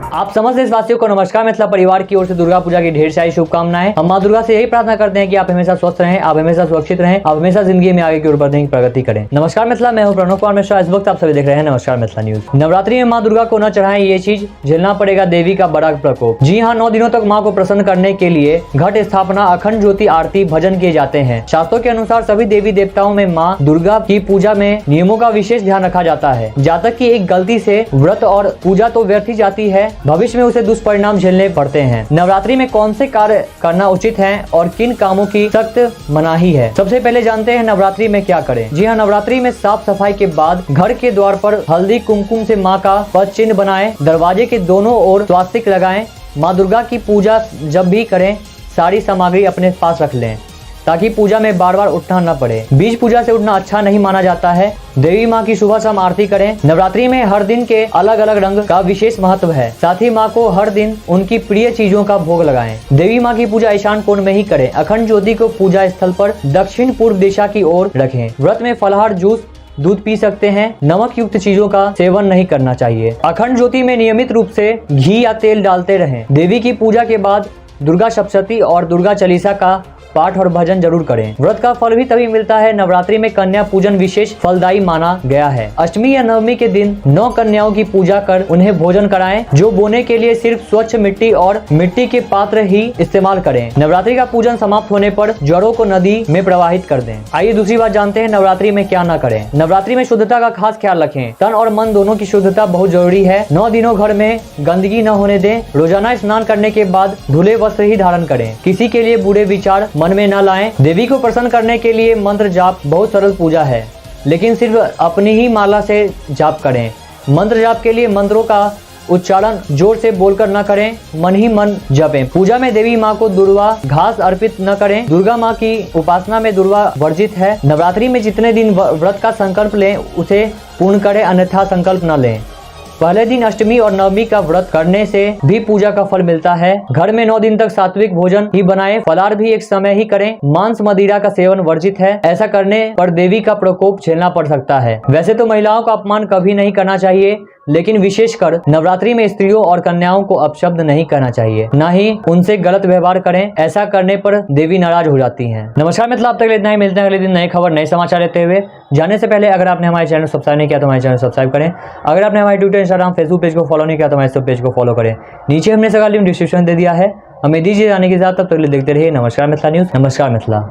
आप समस्त देशवासियों को नमस्कार। मिथिला परिवार की ओर से दुर्गा पूजा की ढेर सारी शुभकामनाएं। हम मां दुर्गा से यही प्रार्थना करते हैं कि आप हमेशा स्वस्थ रहें, आप हमेशा सुरक्षित रहें, आप हमेशा जिंदगी में आगे की ओर बढ़ने की प्रगति करें। नमस्कार मिथिला, मैं हूं प्रणव कुमार मिश्रा। इस वक्त आप सभी देख रहे हैं नमस्कार मिथिला न्यूज। नवरात्रि में मां दुर्गा को न चढ़ाएं ये चीज, झेलना पड़ेगा देवी का बड़ा प्रकोप। जी हाँ, 9 दिनों तक मां को प्रसन्न करने के लिए घट स्थापना, अखंड ज्योति, आरती, भजन किए जाते हैं। शास्त्रों के अनुसार सभी देवी देवताओं में मां दुर्गा की पूजा में नियमों का विशेष ध्यान रखा जाता है। जातक की एक गलती से व्रत और पूजा तो व्यर्थ ही जाती है, भविष्य में उसे दुष्परिणाम झेलने पड़ते हैं। नवरात्रि में कौन से कार्य करना उचित है और किन कामों की सख्त मनाही है, सबसे पहले जानते हैं नवरात्रि में क्या करें। जी हाँ, नवरात्रि में साफ सफाई के बाद घर के द्वार पर हल्दी कुमकुम से माँ का पद चिन्ह बनाएं, दरवाजे के दोनों ओर स्वास्तिक लगाएं। माँ दुर्गा की पूजा जब भी करें सारी सामग्री अपने पास रख लें ताकि पूजा में बार बार उठना न पड़े। बीज पूजा से उठना अच्छा नहीं माना जाता है। देवी माँ की सुबह शाम आरती करें। नवरात्रि में हर दिन के अलग अलग रंग का विशेष महत्व है। साथ ही माँ को हर दिन उनकी प्रिय चीजों का भोग लगाएं। देवी माँ की पूजा ईशान कोण में ही करें। अखंड ज्योति को पूजा स्थल पर दक्षिण पूर्व दिशा की ओर रखें। व्रत में फलाहार, जूस, दूध पी सकते हैं। नमक युक्त चीजों का सेवन नहीं करना चाहिए। अखंड ज्योति में नियमित रूप से घी या तेल डालते रहें। देवी की पूजा के बाद दुर्गा सप्तशती और दुर्गा चालीसा का पाठ और भजन जरूर करें। व्रत का फल भी तभी मिलता है। नवरात्रि में कन्या पूजन विशेष फलदायी माना गया है। अष्टमी या नवमी के दिन 9 कन्याओं की पूजा कर उन्हें भोजन कराएं, जो बोने के लिए सिर्फ स्वच्छ मिट्टी और मिट्टी के पात्र ही इस्तेमाल करें। नवरात्रि का पूजन समाप्त होने पर जड़ों को नदी में प्रवाहित कर दें। आइए दूसरी बात जानते हैं नवरात्रि में क्या न करें। नवरात्रि में शुद्धता का खास ख्याल रखें। तन और मन दोनों की शुद्धता बहुत जरूरी है। 9 दिनों घर में गंदगी न होने दें। रोजाना स्नान करने के बाद धुले वस्त्र ही धारण करें। किसी के लिए बुरे विचार मन में न लाएं। देवी को प्रसन्न करने के लिए मंत्र जाप बहुत सरल पूजा है, लेकिन सिर्फ अपनी ही माला से जाप करें। मंत्र जाप के लिए मंत्रों का उच्चारण जोर से बोलकर न करें, मन ही मन जपें। पूजा में देवी माँ को दुर्वा घास अर्पित न करें। दुर्गा माँ की उपासना में दुर्वा वर्जित है। नवरात्रि में जितने दिन व्रत का संकल्प लें उसे पूर्ण करें, अन्यथा संकल्प न लें। पहले दिन अष्टमी और नवमी का व्रत करने से भी पूजा का फल मिलता है। घर में 9 दिन तक सात्विक भोजन ही बनाएं। फलाहार भी एक समय ही करें। मांस मदिरा का सेवन वर्जित है। ऐसा करने पर देवी का प्रकोप झेलना पड़ सकता है। वैसे तो महिलाओं का अपमान कभी नहीं करना चाहिए, लेकिन विशेषकर नवरात्रि में स्त्रियों और कन्याओं को अपशब्द नहीं करना चाहिए, न ही उनसे गलत व्यवहार करें। ऐसा करने पर देवी नाराज हो जाती हैं। नमस्कार मित्रों, अब तक इतना ही। मिलते हैं अगले दिन नए खबर, नए समाचार लेते हुए। जाने से पहले अगर आपने हमारे चैनल सब्सक्राइब नहीं किया तो हमारे चैनल सब्सक्राइब करें। अगर आपने हमारे ट्विटर, इंस्टाग्राम, फेसबुक पेज को फॉलो नहीं किया तो हमारे सब पेज को फॉलो करें। नीचे हमने सभी लिंक डिस्क्रिप्शन दे दिया है। हमें दीजिए जाने के साथ, तब तक देखते रहिए नमस्कार मिथिला न्यूज। नमस्कार मिथिला।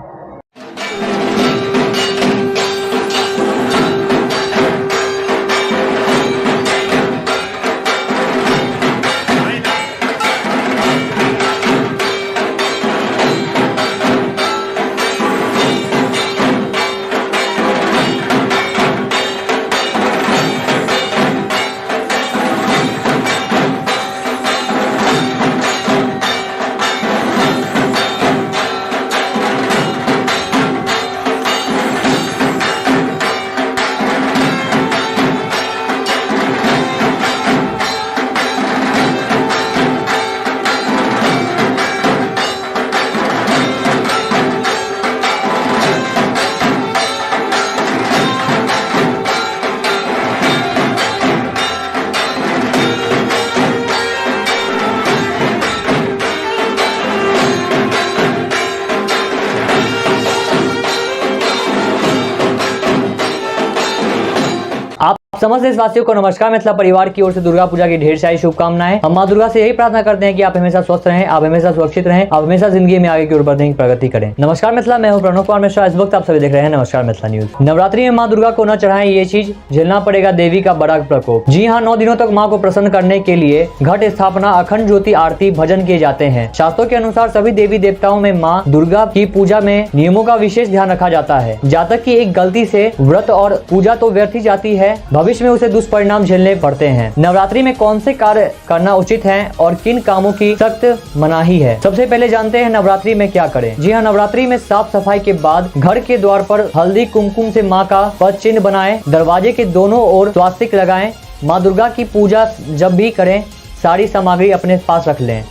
समस्त देशवासियों को नमस्कार। मिथिला परिवार की ओर से दुर्गा पूजा की ढेर सारी शुभकामनाएं। हम मां दुर्गा से यही प्रार्थना करते हैं कि आप हमेशा स्वस्थ रहें, आप हमेशा सुरक्षित रहें, आप हमेशा जिंदगी में आगे की ओर बढ़ने की प्रगति करें। नमस्कार मिथिला, मैं हूं प्रणव कुमार मिश्रा। इस वक्त आप सभी देख रहे हैं नमस्कार मिथिला न्यूज। नवरात्रि में मां दुर्गा को न चढ़ाएं ये चीज, झेलना पड़ेगा देवी का बड़ा प्रकोप। जी हाँ, 9 दिनों तक माँ को प्रसन्न करने के लिए घट स्थापना, अखंड ज्योति, आरती, भजन किए जाते हैं। शास्त्रों के अनुसार सभी देवी देवताओं में माँ दुर्गा की पूजा में नियमों का विशेष ध्यान रखा जाता है। जातक की एक गलती से व्रत और पूजा तो व्यर्थ ही जाती है, भविष्य में उसे दुष्परिणाम झेलने पड़ते हैं। नवरात्रि में कौन से कार्य करना उचित है और किन कामों की सख्त मनाही है, सबसे पहले जानते हैं नवरात्रि में क्या करें। जी हाँ, नवरात्रि में साफ सफाई के बाद घर के द्वार पर हल्दी कुमकुम से माँ का पद चिन्ह बनाएं, दरवाजे के दोनों ओर स्वास्तिक लगाएं। माँ दुर्गा की पूजा जब भी करें सारी सामग्री अपने पास रख लें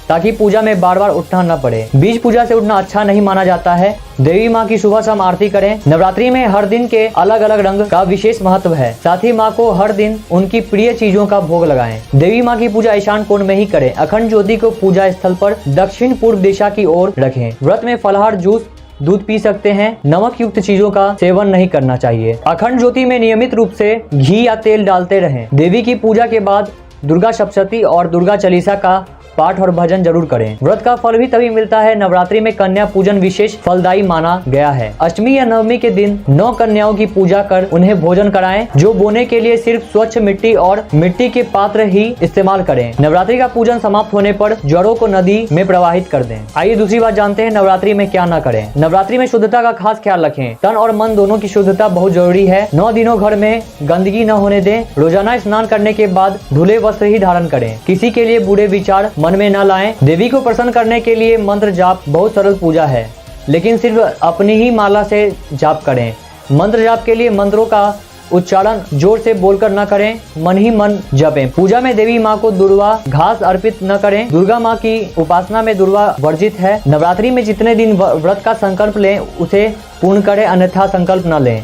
ताकि पूजा में बार बार उठना न पड़े। बीज पूजा से उठना अच्छा नहीं माना जाता है। देवी माँ की सुबह शाम आरती करें। नवरात्रि में हर दिन के अलग अलग रंग का विशेष महत्व है। साथ ही माँ को हर दिन उनकी प्रिय चीजों का भोग लगाएं। देवी माँ की पूजा ईशान कोण में ही करें। अखंड ज्योति को पूजा स्थल पर दक्षिण पूर्व दिशा की ओर रखें। व्रत में फलाहार, जूस, दूध पी सकते हैं। नमक युक्त चीजों का सेवन नहीं करना चाहिए। अखंड ज्योति में नियमित रूप से घी या तेल डालते रहें। देवी की पूजा के बाद दुर्गा सप्तशती और दुर्गा चालीसा का पाठ और भजन जरूर करें। व्रत का फल भी तभी मिलता है। नवरात्रि में कन्या पूजन विशेष फलदायी माना गया है। अष्टमी या नवमी के दिन 9 कन्याओं की पूजा कर उन्हें भोजन कराएं। जो बोने के लिए सिर्फ स्वच्छ मिट्टी और मिट्टी के पात्र ही इस्तेमाल करें। नवरात्रि का पूजन समाप्त होने पर जड़ों को नदी में प्रवाहित कर दें। आइए दूसरी बात जानते हैं नवरात्रि में क्या न करें। नवरात्रि में शुद्धता का खास ख्याल रखें। तन और मन दोनों की शुद्धता बहुत जरूरी है। 9 दिनों घर में गंदगी न होने दें। रोजाना स्नान करने के बाद धुले वस्त्र ही धारण करें। किसी के लिए बुरे विचार मन में न लाएं। देवी को प्रसन्न करने के लिए मंत्र जाप बहुत सरल पूजा है, लेकिन सिर्फ अपनी ही माला से जाप करें। मंत्र जाप के लिए मंत्रों का उच्चारण जोर से बोलकर न करें, मन ही मन जपें। पूजा में देवी माँ को दुर्वा घास अर्पित न करें। दुर्गा माँ की उपासना में दुर्वा वर्जित है। नवरात्रि में जितने दिन व्रत का संकल्प लें उसे पूर्ण करें, अन्यथा संकल्प न लें।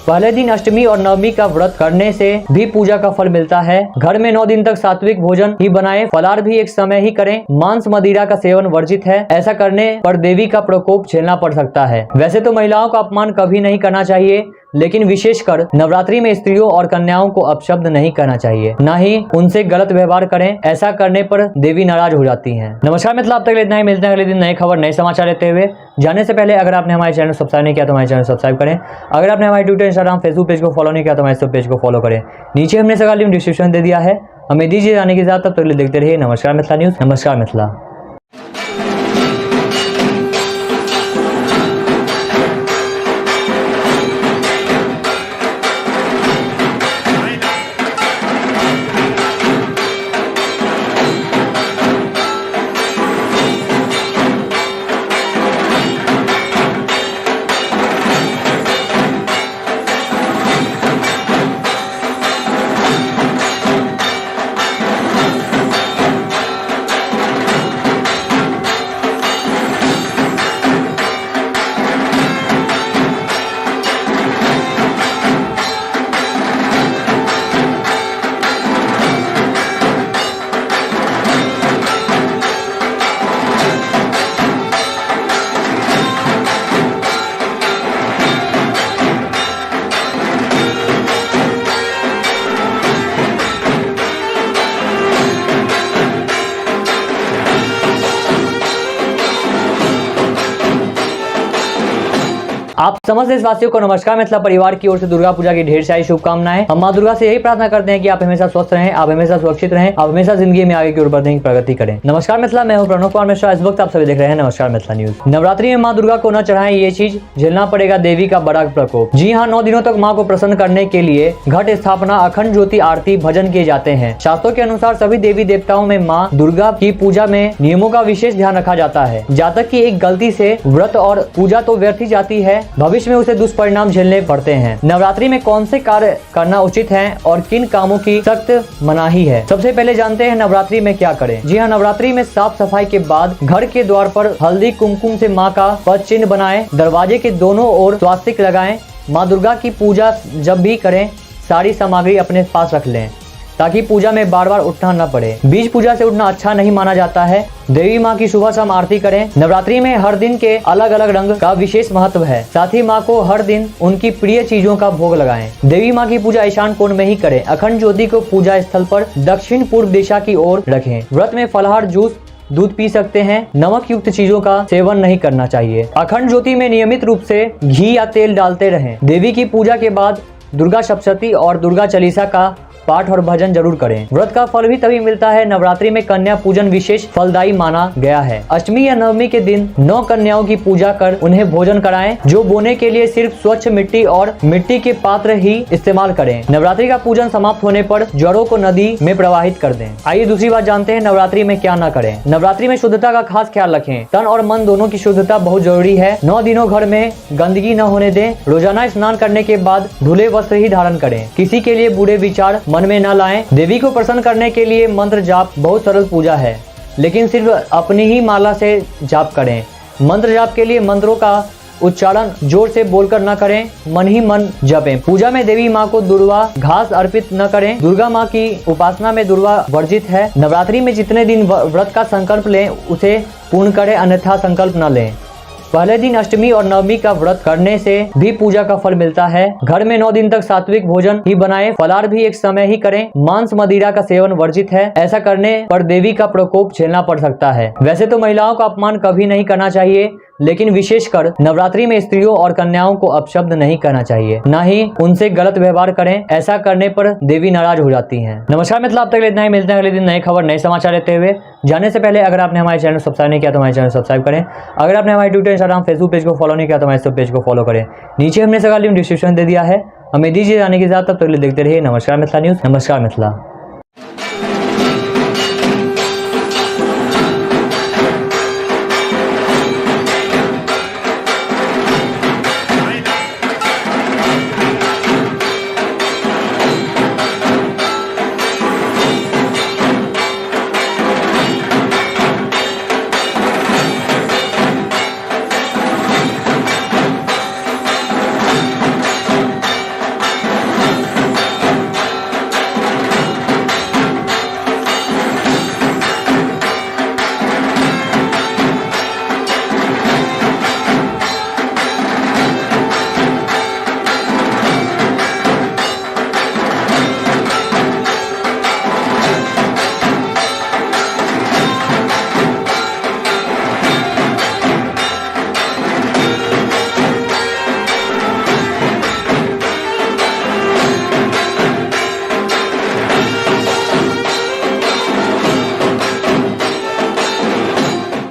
पहले दिन अष्टमी और नवमी का व्रत करने से भी पूजा का फल मिलता है। घर में 9 दिन तक सात्विक भोजन ही बनाएं। फलाहार भी एक समय ही करें। मांस मदिरा का सेवन वर्जित है। ऐसा करने पर देवी का प्रकोप झेलना पड़ सकता है। वैसे तो महिलाओं का अपमान कभी नहीं करना चाहिए, लेकिन विशेषकर नवरात्रि में स्त्रियों और कन्याओं को अपशब्द नहीं कहना चाहिए, न ही उनसे गलत व्यवहार करें। ऐसा करने पर देवी नाराज हो जाती हैं। नमस्कार मित्रों, अब तक इतना ही। मिलते हैं अगले दिन नए खबर, नए समाचार लेते हुए। जाने से पहले अगर आपने हमारे चैनल सब्सक्राइब नहीं किया तो हमारे चैनल सब्सक्राइब करें। अगर आपने हमारे ट्विटर, इंस्टाग्राम, फेसबुक पेज को फॉलो नहीं किया तो हमारे पेज को फॉलो करें। नीचे हमने सभी लिंक डिस्क्रिप्शन दे दिया है। हमें दीजिए जाने के साथ, तब तक देखते रहिए नमस्कार मिथिला न्यूज। नमस्कार मिथिला। आप समस्त देशवासियों को नमस्कार। मिथिला परिवार की ओर से दुर्गा पूजा की ढेर सारी शुभकामनाएं। हम मां दुर्गा से यही प्रार्थना करते हैं कि आप हमेशा स्वस्थ रहें, आप हमेशा सुरक्षित रहें, आप हमेशा जिंदगी में आगे की ओर बढ़ने की प्रगति करें। नमस्कार मिथिला, मैं हूं प्रणव कुमार मिश्रा। इस वक्त आप सभी देख रहे हैं नमस्कार मिथिला न्यूज। नवरात्रि में मां दुर्गा को न चढ़ाएं, ये चीज झेलना पड़ेगा देवी का बड़ा प्रकोप। जी हाँ, 9 दिनों तक माँ को प्रसन्न करने के लिए घट स्थापना, अखंड ज्योति, आरती, भजन किए जाते हैं। शास्त्रों के अनुसार सभी देवी देवताओं में माँ दुर्गा की पूजा में नियमों का विशेष ध्यान रखा जाता है। जातक की एक गलती से व्रत और पूजा तो व्यर्थ ही जाती है, भविष्य में उसे दुष्परिणाम झेलने पड़ते हैं। नवरात्रि में कौन से कार्य करना उचित है और किन कामों की सख्त मनाही है, सबसे पहले जानते हैं नवरात्रि में क्या करें। जी हाँ, नवरात्रि में साफ सफाई के बाद घर के द्वार पर हल्दी कुमकुम से माँ का पद चिन्ह बनाएं। दरवाजे के दोनों ओर स्वास्तिक लगाएं। माँ दुर्गा की पूजा जब भी करें सारी सामग्री अपने पास रख लें, ताकि पूजा में बार बार उठना न पड़े। बीज पूजा से उठना अच्छा नहीं माना जाता है। देवी माँ की सुबह शाम आरती करें। नवरात्रि में हर दिन के अलग अलग रंग का विशेष महत्व है। साथ ही माँ को हर दिन उनकी प्रिय चीजों का भोग लगाएं। देवी माँ की पूजा ईशान कोण में ही करें। अखंड ज्योति को पूजा स्थल पर दक्षिण पूर्व दिशा की ओर रखें। व्रत में फलाहार, जूस, दूध पी सकते हैं। नमक युक्त चीजों का सेवन नहीं करना चाहिए। अखंड ज्योति में नियमित रूप से घी या तेल डालते रहें। देवी की पूजा के बाद दुर्गा सप्तशती और दुर्गा चालीसा का पाठ और भजन जरूर करें। व्रत का फल भी तभी मिलता है। नवरात्रि में कन्या पूजन विशेष फलदायी माना गया है। अष्टमी या नवमी के दिन 9 कन्याओं की पूजा कर उन्हें भोजन कराएं। जो बोने के लिए सिर्फ स्वच्छ मिट्टी और मिट्टी के पात्र ही इस्तेमाल करें। नवरात्रि का पूजन समाप्त होने पर जड़ों को नदी में प्रवाहित कर दें। आइए दूसरी बात जानते हैं नवरात्रि में क्या न करें। नवरात्रि में शुद्धता का खास ख्याल रखें। तन और मन दोनों की शुद्धता बहुत जरूरी है। 9 दिनों घर में गंदगी न होने दें। रोजाना स्नान करने के बाद धुले वस्त्र ही धारण करें। किसी के लिए बुरे विचार मन में न लाएं। देवी को प्रसन्न करने के लिए मंत्र जाप बहुत सरल पूजा है, लेकिन सिर्फ अपनी ही माला से जाप करें। मंत्र जाप के लिए मंत्रों का उच्चारण जोर से बोलकर न करें, मन ही मन जपें। पूजा में देवी माँ को दुर्वा घास अर्पित न करें। दुर्गा माँ की उपासना में दुर्वा वर्जित है। नवरात्रि में जितने दिन व्रत का संकल्प लें उसे पूर्ण करें, अन्यथा संकल्प न लें। पहले दिन अष्टमी और नवमी का व्रत करने से भी पूजा का फल मिलता है। घर में 9 दिन तक सात्विक भोजन ही बनाएं। फलाहार भी एक समय ही करें। मांस मदिरा का सेवन वर्जित है। ऐसा करने पर देवी का प्रकोप झेलना पड़ सकता है। वैसे तो महिलाओं का अपमान कभी नहीं करना चाहिए, लेकिन विशेषकर नवरात्रि में स्त्रियों और कन्याओं को अपशब्द नहीं करना चाहिए, न ही उनसे गलत व्यवहार करें। ऐसा करने पर देवी नाराज हो जाती हैं। नमस्कार मित्रों, अब तक इतना ही। मिलते हैं अगले दिन नए खबर नए समाचार लेते हुए। जाने से पहले अगर आपने हमारे चैनल सब्सक्राइब नहीं किया तो हमारे चैनल सब्सक्राइब करें। अगर आपने हमारे ट्विटर, इंस्टाग्राम, फेसबुक पेज को फॉलो नहीं किया तो हमारे सब पेज को फॉलो करें। नीचे हमने सभी लिंक डिस्क्रिप्शन दे दिया है। हमें दीजिए जाने के साथ, तब तक देखते रहिए नमस्कार मिथिला न्यूज। नमस्कार मिथिला।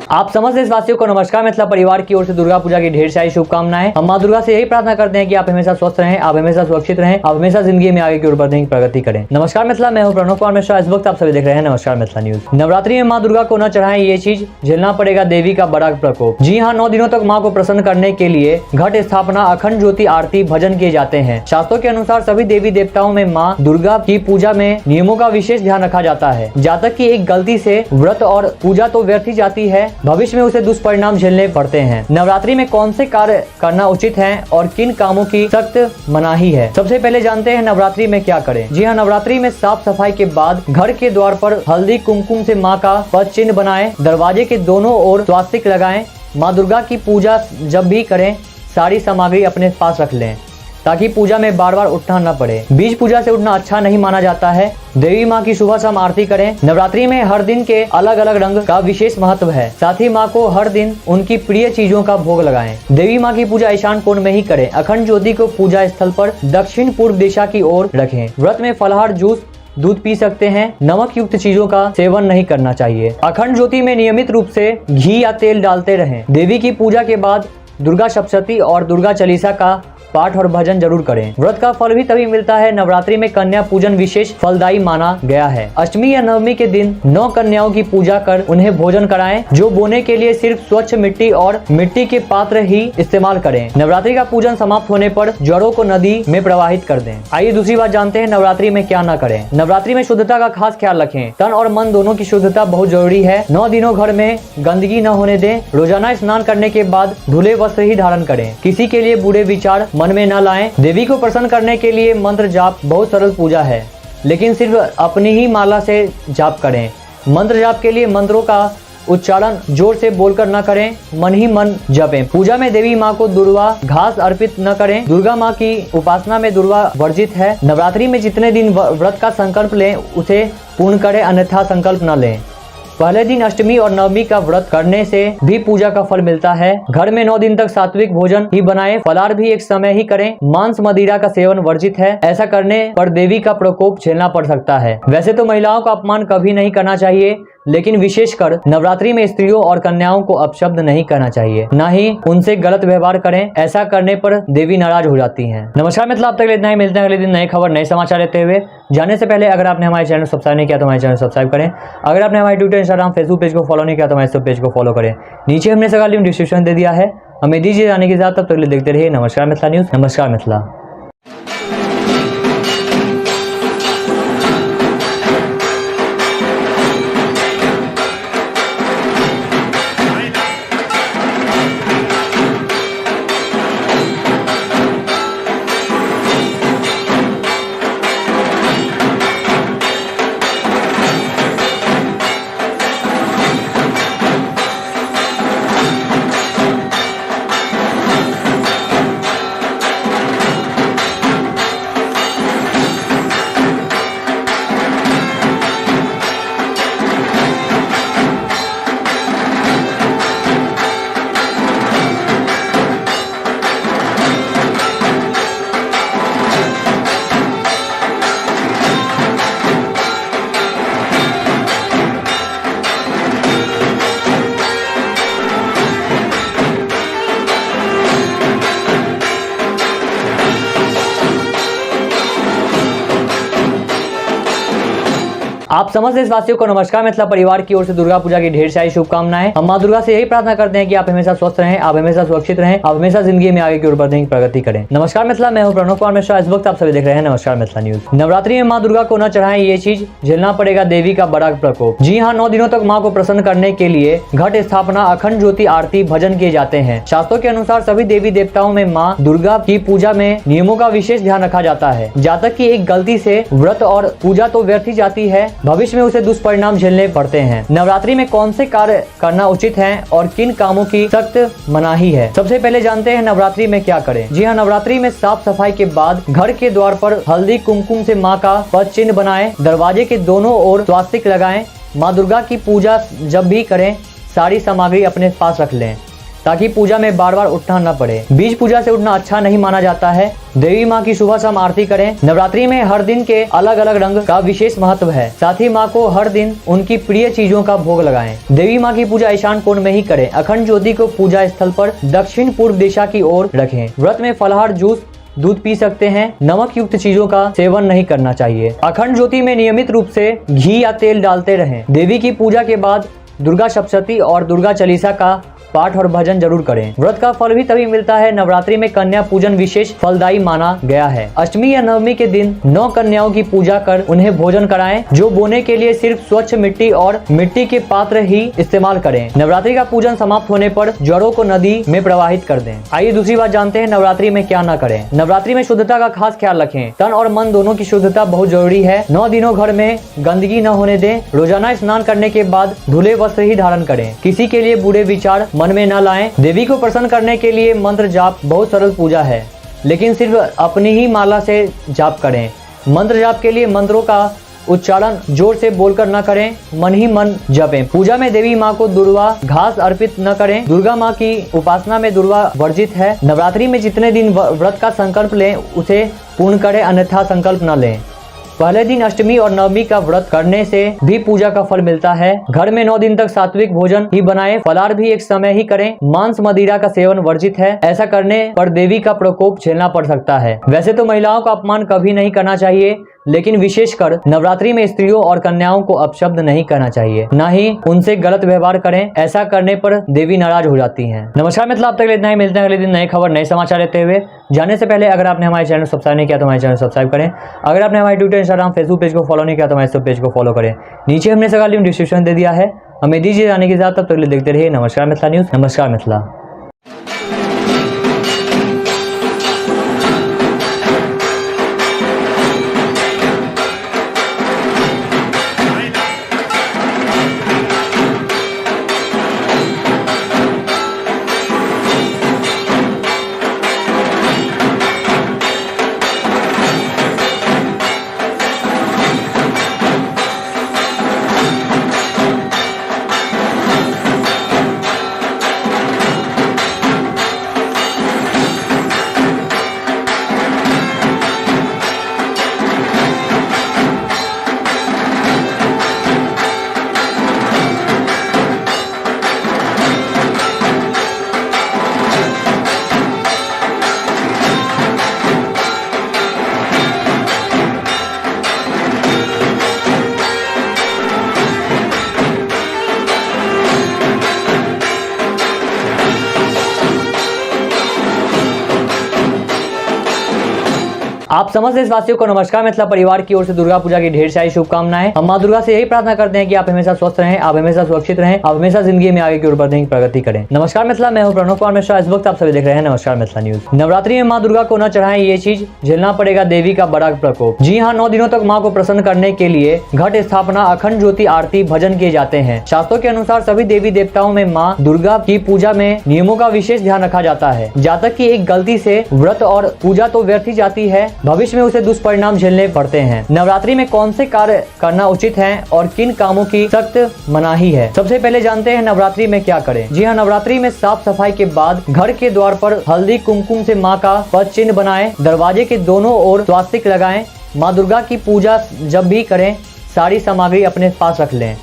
आप समस्त देशवासियों को नमस्कार। मिथिला परिवार की ओर से दुर्गा पूजा की ढेर सारी शुभकामनाएं। हम मां दुर्गा से यही प्रार्थना करते हैं कि आप हमेशा स्वस्थ रहें, आप हमेशा सुरक्षित रहें, आप हमेशा जिंदगी में आगे की ओर बढ़ने की प्रगति करें। नमस्कार मिथिला, मैं हूं प्रणव कुमार मिश्रा। इस वक्त आप सभी देख रहे हैं नमस्कार मिथिला न्यूज। नवरात्रि में मां दुर्गा को न चढ़ाएं, ये चीज झेलना पड़ेगा देवी का बड़ा प्रकोप। जी हाँ, 9 दिनों तक मां को प्रसन्न करने के लिए घट स्थापना, अखंड ज्योति, आरती, भजन किए जाते हैं। शास्त्रों के अनुसार सभी देवी देवताओं में मां दुर्गा की पूजा में नियमों का विशेष ध्यान रखा जाता है। जातक की एक गलती से व्रत और पूजा तो व्यर्थ ही जाती है, भविष्य में उसे दुष्परिणाम झेलने पड़ते हैं। नवरात्रि में कौन से कार्य करना उचित है और किन कामों की सख्त मनाही है, सबसे पहले जानते हैं नवरात्रि में क्या करें। जी हाँ, नवरात्रि में साफ सफाई के बाद घर के द्वार पर हल्दी कुमकुम से माँ का पद चिन्ह बनाएं। दरवाजे के दोनों ओर स्वास्तिक लगाएं। माँ दुर्गा की पूजा जब भी करें सारी सामग्री अपने पास रख लें ताकि पूजा में बार बार उठना न पड़े। बीज पूजा से उठना अच्छा नहीं माना जाता है। देवी माँ की सुबह शाम आरती करें। नवरात्रि में हर दिन के अलग अलग रंग का विशेष महत्व है। साथ ही माँ को हर दिन उनकी प्रिय चीजों का भोग लगाएं। देवी माँ की पूजा ईशान कोण में ही करें। अखंड ज्योति को पूजा स्थल पर दक्षिण पूर्व दिशा की ओर रखें। व्रत में फलाहार, जूस, दूध पी सकते हैं। नमक युक्त चीजों का सेवन नहीं करना चाहिए। अखंड ज्योति में नियमित रूप से घी या तेल डालते रहें। देवी की पूजा के बाद दुर्गा सप्तशती और दुर्गा चालीसा का पाठ और भजन जरूर करें। व्रत का फल भी तभी मिलता है। नवरात्रि में कन्या पूजन विशेष फलदायी माना गया है। अष्टमी या नवमी के दिन 9 कन्याओं की पूजा कर उन्हें भोजन कराएं। जो बोने के लिए सिर्फ स्वच्छ मिट्टी और मिट्टी के पात्र ही इस्तेमाल करें। नवरात्रि का पूजन समाप्त होने पर जड़ों को नदी में प्रवाहित कर दें। आइए दूसरी बात जानते हैं नवरात्रि में क्या न करें। नवरात्रि में शुद्धता का खास ख्याल रखें। तन और मन दोनों की शुद्धता बहुत जरूरी है। 9 दिनों घर में गंदगी न होने दें। रोजाना स्नान करने के बाद धुले वस्त्र ही धारण करें। किसी के लिए बुरे विचार मन में न लाएं। देवी को प्रसन्न करने के लिए मंत्र जाप बहुत सरल पूजा है, लेकिन सिर्फ अपनी ही माला से जाप करें। मंत्र जाप के लिए मंत्रों का उच्चारण जोर से बोलकर न करें, मन ही मन जपें। पूजा में देवी माँ को दुर्वा घास अर्पित न करें। दुर्गा माँ की उपासना में दुर्वा वर्जित है। नवरात्रि में जितने दिन व्रत का संकल्प लें उसे पूर्ण करें, अन्यथा संकल्प न लें। पहले दिन अष्टमी और नवमी का व्रत करने से भी पूजा का फल मिलता है। घर में 9 दिन तक सात्विक भोजन ही बनाएं। फलाहार भी एक समय ही करें। मांस मदिरा का सेवन वर्जित है। ऐसा करने पर देवी का प्रकोप झेलना पड़ सकता है। वैसे तो महिलाओं का अपमान कभी नहीं करना चाहिए, लेकिन विशेषकर नवरात्रि में स्त्रियों और कन्याओं को अपशब्द नहीं करना चाहिए, न ही उनसे गलत व्यवहार करें। ऐसा करने पर देवी नाराज हो जाती हैं। नमस्कार मित्रों, अब तक इतना ही। मिलते हैं अगले दिन नए खबर नए समाचार लेते हुए। जाने से पहले अगर आपने हमारे चैनल सब्सक्राइब नहीं किया तो हमारे चैनल सब्सक्राइब करें। अगर आपने हमारे ट्विटर, इंस्टाग्राम, फेसबुक पेज को फॉलो नहीं किया तो हमारे सब पेज को फॉलो करें। नीचे हमने सभी लिंक डिस्क्रिप्शन दे दिया है। हमें दीजिए जाने के साथ, तब तक देखते रहिए नमस्कार मिथिला न्यूज। नमस्कार मिथिला। आप समस्त देशवासियों को नमस्कार। मिथिला परिवार की ओर से दुर्गा पूजा की ढेर सारी शुभकामनाएं। हम मां दुर्गा से यही प्रार्थना करते हैं कि आप हमेशा स्वस्थ रहें, आप हमेशा सुरक्षित रहें, आप हमेशा जिंदगी में आगे की ओर बढ़ने की प्रगति करें। नमस्कार मिथिला, मैं हूं प्रणव कुमार मिश्रा। इस वक्त आप सभी देख रहे हैं नमस्कार मिथिला न्यूज। नवरात्रि में मां दुर्गा को न चढ़ाएं ये चीज, झेलना पड़ेगा देवी का बड़ा प्रकोप। जी हाँ, 9 दिनों तक मां को प्रसन्न करने के लिए घट स्थापना, अखंड ज्योति, आरती, भजन किए जाते हैं। शास्त्रों के अनुसार सभी देवी देवताओं में मां दुर्गा की पूजा में नियमों का विशेष ध्यान रखा जाता है। जातक की एक गलती से व्रत और पूजा तो व्यर्थ ही जाती है, भविष्य में उसे दुष्परिणाम झेलने पड़ते हैं। नवरात्रि में कौन से कार्य करना उचित है और किन कामों की सख्त मनाही है, सबसे पहले जानते हैं नवरात्रि में क्या करें। जी हाँ, नवरात्रि में साफ सफाई के बाद घर के द्वार पर हल्दी कुमकुम से माँ का पद चिन्ह बनाएं, दरवाजे के दोनों ओर स्वास्तिक लगाएं। माँ दुर्गा की पूजा जब भी करें सारी सामग्री अपने पास रख लें ताकि पूजा में बार बार उठना न पड़े। बीज पूजा से उठना अच्छा नहीं माना जाता है। देवी माँ की सुबह शाम आरती करें। नवरात्रि में हर दिन के अलग अलग रंग का विशेष महत्व है। साथ ही माँ को हर दिन उनकी प्रिय चीजों का भोग लगाएं। देवी माँ की पूजा ईशान कोण में ही करें। अखंड ज्योति को पूजा स्थल पर दक्षिण पूर्व दिशा की ओर रखें। व्रत में फलाहार, जूस, दूध पी सकते हैं। नमक युक्त चीजों का सेवन नहीं करना चाहिए। अखंड ज्योति में नियमित रूप से घी या तेल डालते रहें। देवी की पूजा के बाद दुर्गा सप्तशती और दुर्गा चालीसा का पाठ और भजन जरूर करें। व्रत का फल भी तभी मिलता है। नवरात्रि में कन्या पूजन विशेष फलदायी माना गया है। अष्टमी या नवमी के दिन 9 कन्याओं की पूजा कर उन्हें भोजन कराएं, जो बोने के लिए सिर्फ स्वच्छ मिट्टी और मिट्टी के पात्र ही इस्तेमाल करें। नवरात्रि का पूजन समाप्त होने पर जड़ों को नदी में प्रवाहित कर दें। आइए दूसरी बात जानते हैं नवरात्रि में क्या न करें। नवरात्रि में शुद्धता का खास ख्याल रखें। तन और मन दोनों की शुद्धता बहुत जरूरी है। 9 दिनों घर में गंदगी न होने दें। रोजाना स्नान करने के बाद धुले वस्त्र ही धारण करें। किसी के लिए बुरे विचार मन में न लाएं। देवी को प्रसन्न करने के लिए मंत्र जाप बहुत सरल पूजा है, लेकिन सिर्फ अपनी ही माला से जाप करें। मंत्र जाप के लिए मंत्रों का उच्चारण जोर से बोलकर न करें, मन ही मन जपें। पूजा में देवी माँ को दुर्वा घास अर्पित न करें। दुर्गा माँ की उपासना में दुर्वा वर्जित है। नवरात्रि में जितने दिन व्रत का संकल्प लें उसे पूर्ण करें, अन्यथा संकल्प न लें। पहले दिन अष्टमी और नवमी का व्रत करने से भी पूजा का फल मिलता है। घर में 9 दिन तक सात्विक भोजन ही बनाएं। फलाहार भी एक समय ही करें। मांस मदिरा का सेवन वर्जित है। ऐसा करने पर देवी का प्रकोप झेलना पड़ सकता है। वैसे तो महिलाओं का अपमान कभी नहीं करना चाहिए, लेकिन विशेषकर नवरात्रि में स्त्रियों और कन्याओं को अपशब्द नहीं करना चाहिए, न ही उनसे गलत व्यवहार करें। ऐसा करने पर देवी नाराज हो जाती हैं। नमस्कार मित्रों, अब तक इतना ही। मिलते हैं अगले दिन नए खबर, नए समाचार लेते हुए। जाने से पहले अगर आपने हमारे चैनल सब्सक्राइब नहीं किया तो हमारे चैनल सब्सक्राइब करें। अगर आपने हमारे ट्विटर, इंस्टाग्राम, फेसबुक पेज को फॉलो नहीं किया तो हमारे सब पेज को फॉलो करें। नीचे हमने सभी लिंक डिस्क्रिप्शन दे दिया है। हमें दीजिए जाने के साथ, तब तक देखते रहिए नमस्कार मिथिला न्यूज। नमस्कार मिथिला। आप समस्त देशवासियों को नमस्कार। मिथिला परिवार की ओर से दुर्गा पूजा की ढेर सारी शुभकामनाएं। हम मां दुर्गा से यही प्रार्थना करते हैं कि आप हमेशा स्वस्थ रहें, आप हमेशा सुरक्षित रहें, आप हमेशा जिंदगी में आगे की ओर बढ़ने की प्रगति करें। नमस्कार मिथिला, मैं हूं प्रणव कुमार मिश्रा। इस वक्त आप सभी देख रहे हैं नमस्कार मिथिला न्यूज। नवरात्रि में मां दुर्गा को न चढ़ाएं ये चीज, झेलना पड़ेगा देवी का बड़ा प्रकोप। जी हाँ, 9 दिनों तक माँ को प्रसन्न करने के लिए घट स्थापना, अखंड ज्योति, आरती, भजन किए जाते हैं। शास्त्रों के अनुसार सभी देवी देवताओं में माँ दुर्गा की पूजा में नियमों का विशेष ध्यान रखा जाता है। जातक की एक गलती से व्रत और पूजा तो व्यर्थ ही जाती है, भविष्य में उसे दुष्परिणाम झेलने पड़ते हैं। नवरात्रि में कौन से कार्य करना उचित है और किन कामों की सख्त मनाही है, सबसे पहले जानते हैं नवरात्रि में क्या करें। जी हाँ, नवरात्रि में साफ सफाई के बाद घर के द्वार पर हल्दी कुमकुम से माँ का पद चिन्ह बनाएं, दरवाजे के दोनों ओर स्वास्तिक लगाएं। माँ दुर्गा की पूजा जब भी करें सारी सामग्री अपने पास रख लें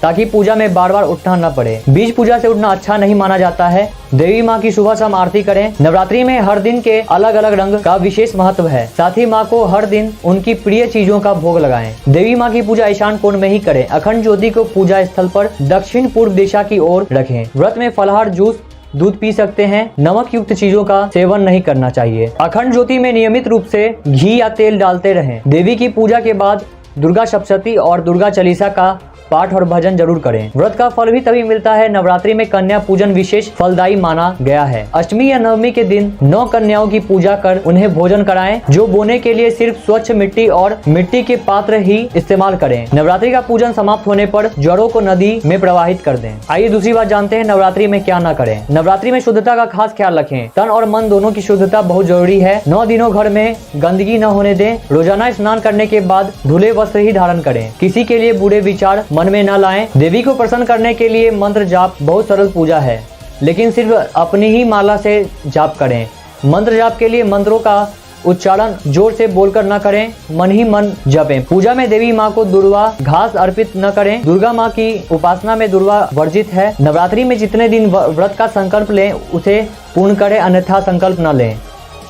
ताकि पूजा में बार बार उठना न पड़े। बीच पूजा से उठना अच्छा नहीं माना जाता है। देवी माँ की सुबह शाम आरती करें। नवरात्रि में हर दिन के अलग अलग रंग का विशेष महत्व है। साथ ही माँ को हर दिन उनकी प्रिय चीजों का भोग लगाएं। देवी माँ की पूजा ईशान कोण में ही करें। अखंड ज्योति को पूजा स्थल पर दक्षिण पूर्व दिशा की ओर रखें। व्रत में फलाहार, जूस, दूध पी सकते हैं। नमक युक्त चीजों का सेवन नहीं करना चाहिए। अखंड ज्योति में नियमित रूप से घी या तेल डालते रहें। देवी की पूजा के बाद दुर्गा सप्तशती और दुर्गा चालीसा का पाठ और भजन जरूर करें। व्रत का फल भी तभी मिलता है। नवरात्रि में कन्या पूजन विशेष फलदायी माना गया है। अष्टमी या नवमी के दिन 9 कन्याओं की पूजा कर उन्हें भोजन कराएं, जो बोने के लिए सिर्फ स्वच्छ मिट्टी और मिट्टी के पात्र ही इस्तेमाल करें। नवरात्रि का पूजन समाप्त होने पर जड़ों को नदी में प्रवाहित कर दें। आइए दूसरी बात जानते हैं नवरात्रि में क्या न करें। नवरात्रि में शुद्धता का खास ख्याल रखें। तन और मन दोनों की शुद्धता बहुत जरूरी है। 9 दिनों घर में गंदगी न होने दें। रोजाना स्नान करने के बाद धुले वस्त्र ही धारण करें। किसी के लिए बुरे विचार मन में न लाएं। देवी को प्रसन्न करने के लिए मंत्र जाप बहुत सरल पूजा है, लेकिन सिर्फ अपनी ही माला से जाप करें। मंत्र जाप के लिए मंत्रों का उच्चारण जोर से बोलकर न करें, मन ही मन जपें। पूजा में देवी माँ को दुर्वा घास अर्पित न करें। दुर्गा माँ की उपासना में दुर्वा वर्जित है। नवरात्रि में जितने दिन व्रत का संकल्प लें उसे पूर्ण करें, अन्यथा संकल्प न लें।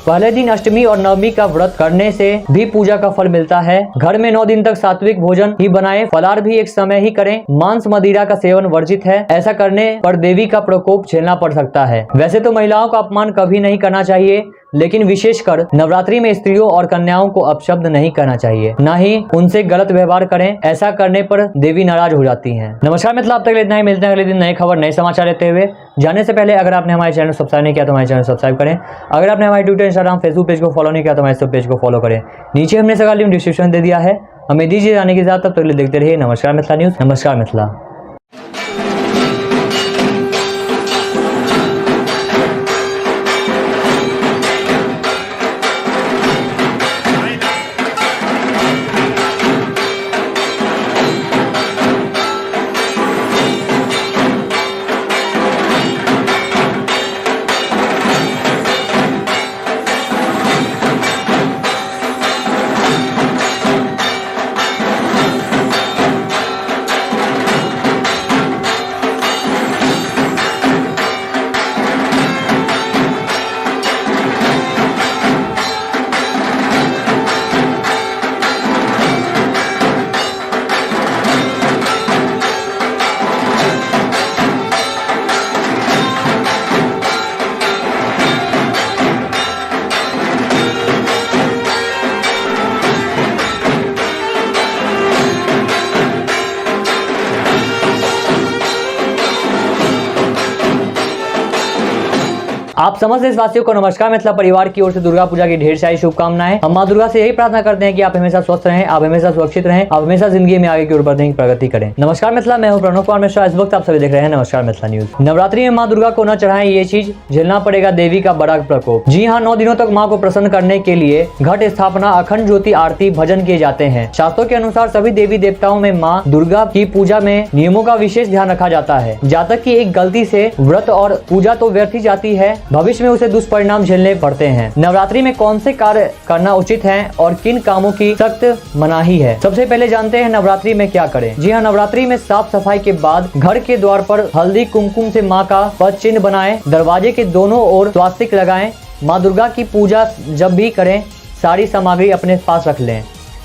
पहले दिन अष्टमी और नवमी का व्रत करने से भी पूजा का फल मिलता है। घर में 9 दिन तक सात्विक भोजन ही बनाएं। फलाहार भी एक समय ही करें। मांस मदिरा का सेवन वर्जित है। ऐसा करने पर देवी का प्रकोप झेलना पड़ सकता है। वैसे तो महिलाओं का अपमान कभी नहीं करना चाहिए, लेकिन विशेषकर नवरात्रि में स्त्रियों और कन्याओं को अपशब्द नहीं करना चाहिए, न ही उनसे गलत व्यवहार करें। ऐसा करने पर देवी नाराज हो जाती हैं। नमस्कार मित्रों, अब तक इतना ही। मिलते हैं अगले दिन नए खबर, नए समाचार लेते हुए। जाने से पहले अगर आपने हमारे चैनल सब्सक्राइब नहीं किया तो हमारे चैनल सब्सक्राइब करें। अगर आपने हमारे ट्विटर, इंस्टाग्राम, फेसबुक पेज को फॉलो नहीं किया तो हमारे सब पेज को फॉलो करें। नीचे हमने सभी लिंक डिस्क्रिप्शन दे दिया है। हमें दीजिए जाने के साथ, तब तक देखते रहिए नमस्कार मिथिला न्यूज। नमस्कार मिथिला। आप समस्त देशवासियों को नमस्कार। मिथिला परिवार की ओर से दुर्गा पूजा की ढेर सारी शुभकामनाएं। हम माँ दुर्गा से यही प्रार्थना करते हैं कि आप हमेशा स्वस्थ रहें, आप हमेशा सुरक्षित रहें, आप हमेशा जिंदगी में आगे की ओर बढ़ने की प्रगति करें। नमस्कार मिथिला, मैं हूं प्रणव कुमार मिश्रा। इस वक्त आप सभी देख रहे हैं नमस्कार मिथिला न्यूज। नवरात्रि में माँ दुर्गा को न चढ़ाएं, ये चीज झेलना पड़ेगा देवी का बड़ा प्रकोप। जी हाँ, 9 दिनों तक माँ को प्रसन्न करने के लिए घट स्थापना, अखंड ज्योति, आरती, भजन किए जाते हैं। शास्त्रों के अनुसार सभी देवी देवताओं में माँ दुर्गा की पूजा में नियमों का विशेष ध्यान रखा जाता है। जातक की एक गलती से व्रत और पूजा तो व्यर्थ ही जाती है, भविष्य में उसे दुष्परिणाम झेलने पड़ते हैं। नवरात्रि में कौन से कार्य करना उचित है और किन कामों की सख्त मनाही है। सबसे पहले जानते हैं नवरात्रि में क्या करें। जी हाँ, नवरात्रि में साफ सफाई के बाद घर के द्वार पर हल्दी कुमकुम से माँ का पद चिन्ह बनाएं। दरवाजे के दोनों ओर स्वास्तिक लगाएं। माँ दुर्गा की पूजा जब भी करें सारी सामग्री अपने पास रख लें,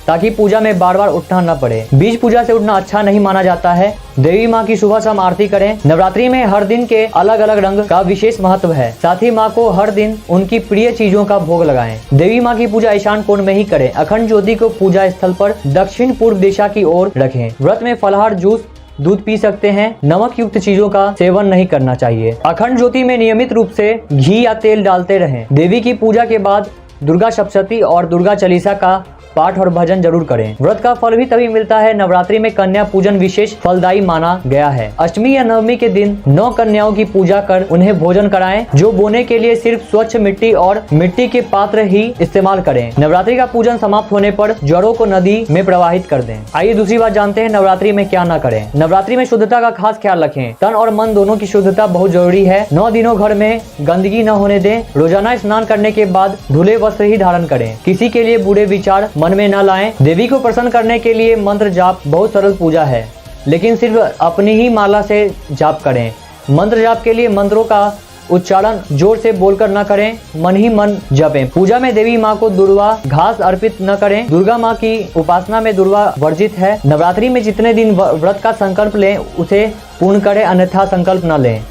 ताकि पूजा में बार बार उठना न पड़े। बीच पूजा से उठना अच्छा नहीं माना जाता है। देवी माँ की सुबह शाम आरती करें। नवरात्रि में हर दिन के अलग अलग रंग का विशेष महत्व है। साथ ही माँ को हर दिन उनकी प्रिय चीजों का भोग लगाएं। देवी माँ की पूजा ईशान कोण में ही करें। अखंड ज्योति को पूजा स्थल पर दक्षिण पूर्व दिशा की ओर रखें। व्रत में फलाहार, जूस, दूध पी सकते हैं। नमक युक्त चीजों का सेवन नहीं करना चाहिए। अखंड ज्योति में नियमित रूप से घी या तेल डालते रहें। देवी की पूजा के बाद दुर्गा सप्तशती और दुर्गा चालीसा का पाठ और भजन जरूर करें। व्रत का फल भी तभी मिलता है। नवरात्रि में कन्या पूजन विशेष फलदायी माना गया है। अष्टमी या नवमी के दिन 9 कन्याओं की पूजा कर उन्हें भोजन कराएं, जो बोने के लिए सिर्फ स्वच्छ मिट्टी और मिट्टी के पात्र ही इस्तेमाल करें। नवरात्रि का पूजन समाप्त होने पर जड़ों को नदी में प्रवाहित कर दें। आइए दूसरी बात जानते हैं नवरात्रि में क्या न करें। नवरात्रि में शुद्धता का खास ख्याल रखें। तन और मन दोनों की शुद्धता बहुत जरूरी है। 9 दिनों घर में गंदगी न होने दें। रोजाना स्नान करने के बाद धुले वस्त्र ही धारण करें। किसी के लिए बुरे विचार मन में न लाएं। देवी को प्रसन्न करने के लिए मंत्र जाप बहुत सरल पूजा है, लेकिन सिर्फ अपनी ही माला से जाप करें। मंत्र जाप के लिए मंत्रों का उच्चारण जोर से बोलकर न करें, मन ही मन जपें। पूजा में देवी माँ को दुर्वा घास अर्पित न करें। दुर्गा माँ की उपासना में दुर्वा वर्जित है। नवरात्रि में जितने दिन व्रत का संकल्प लें उसे पूर्ण करें, अन्यथा संकल्प न लें।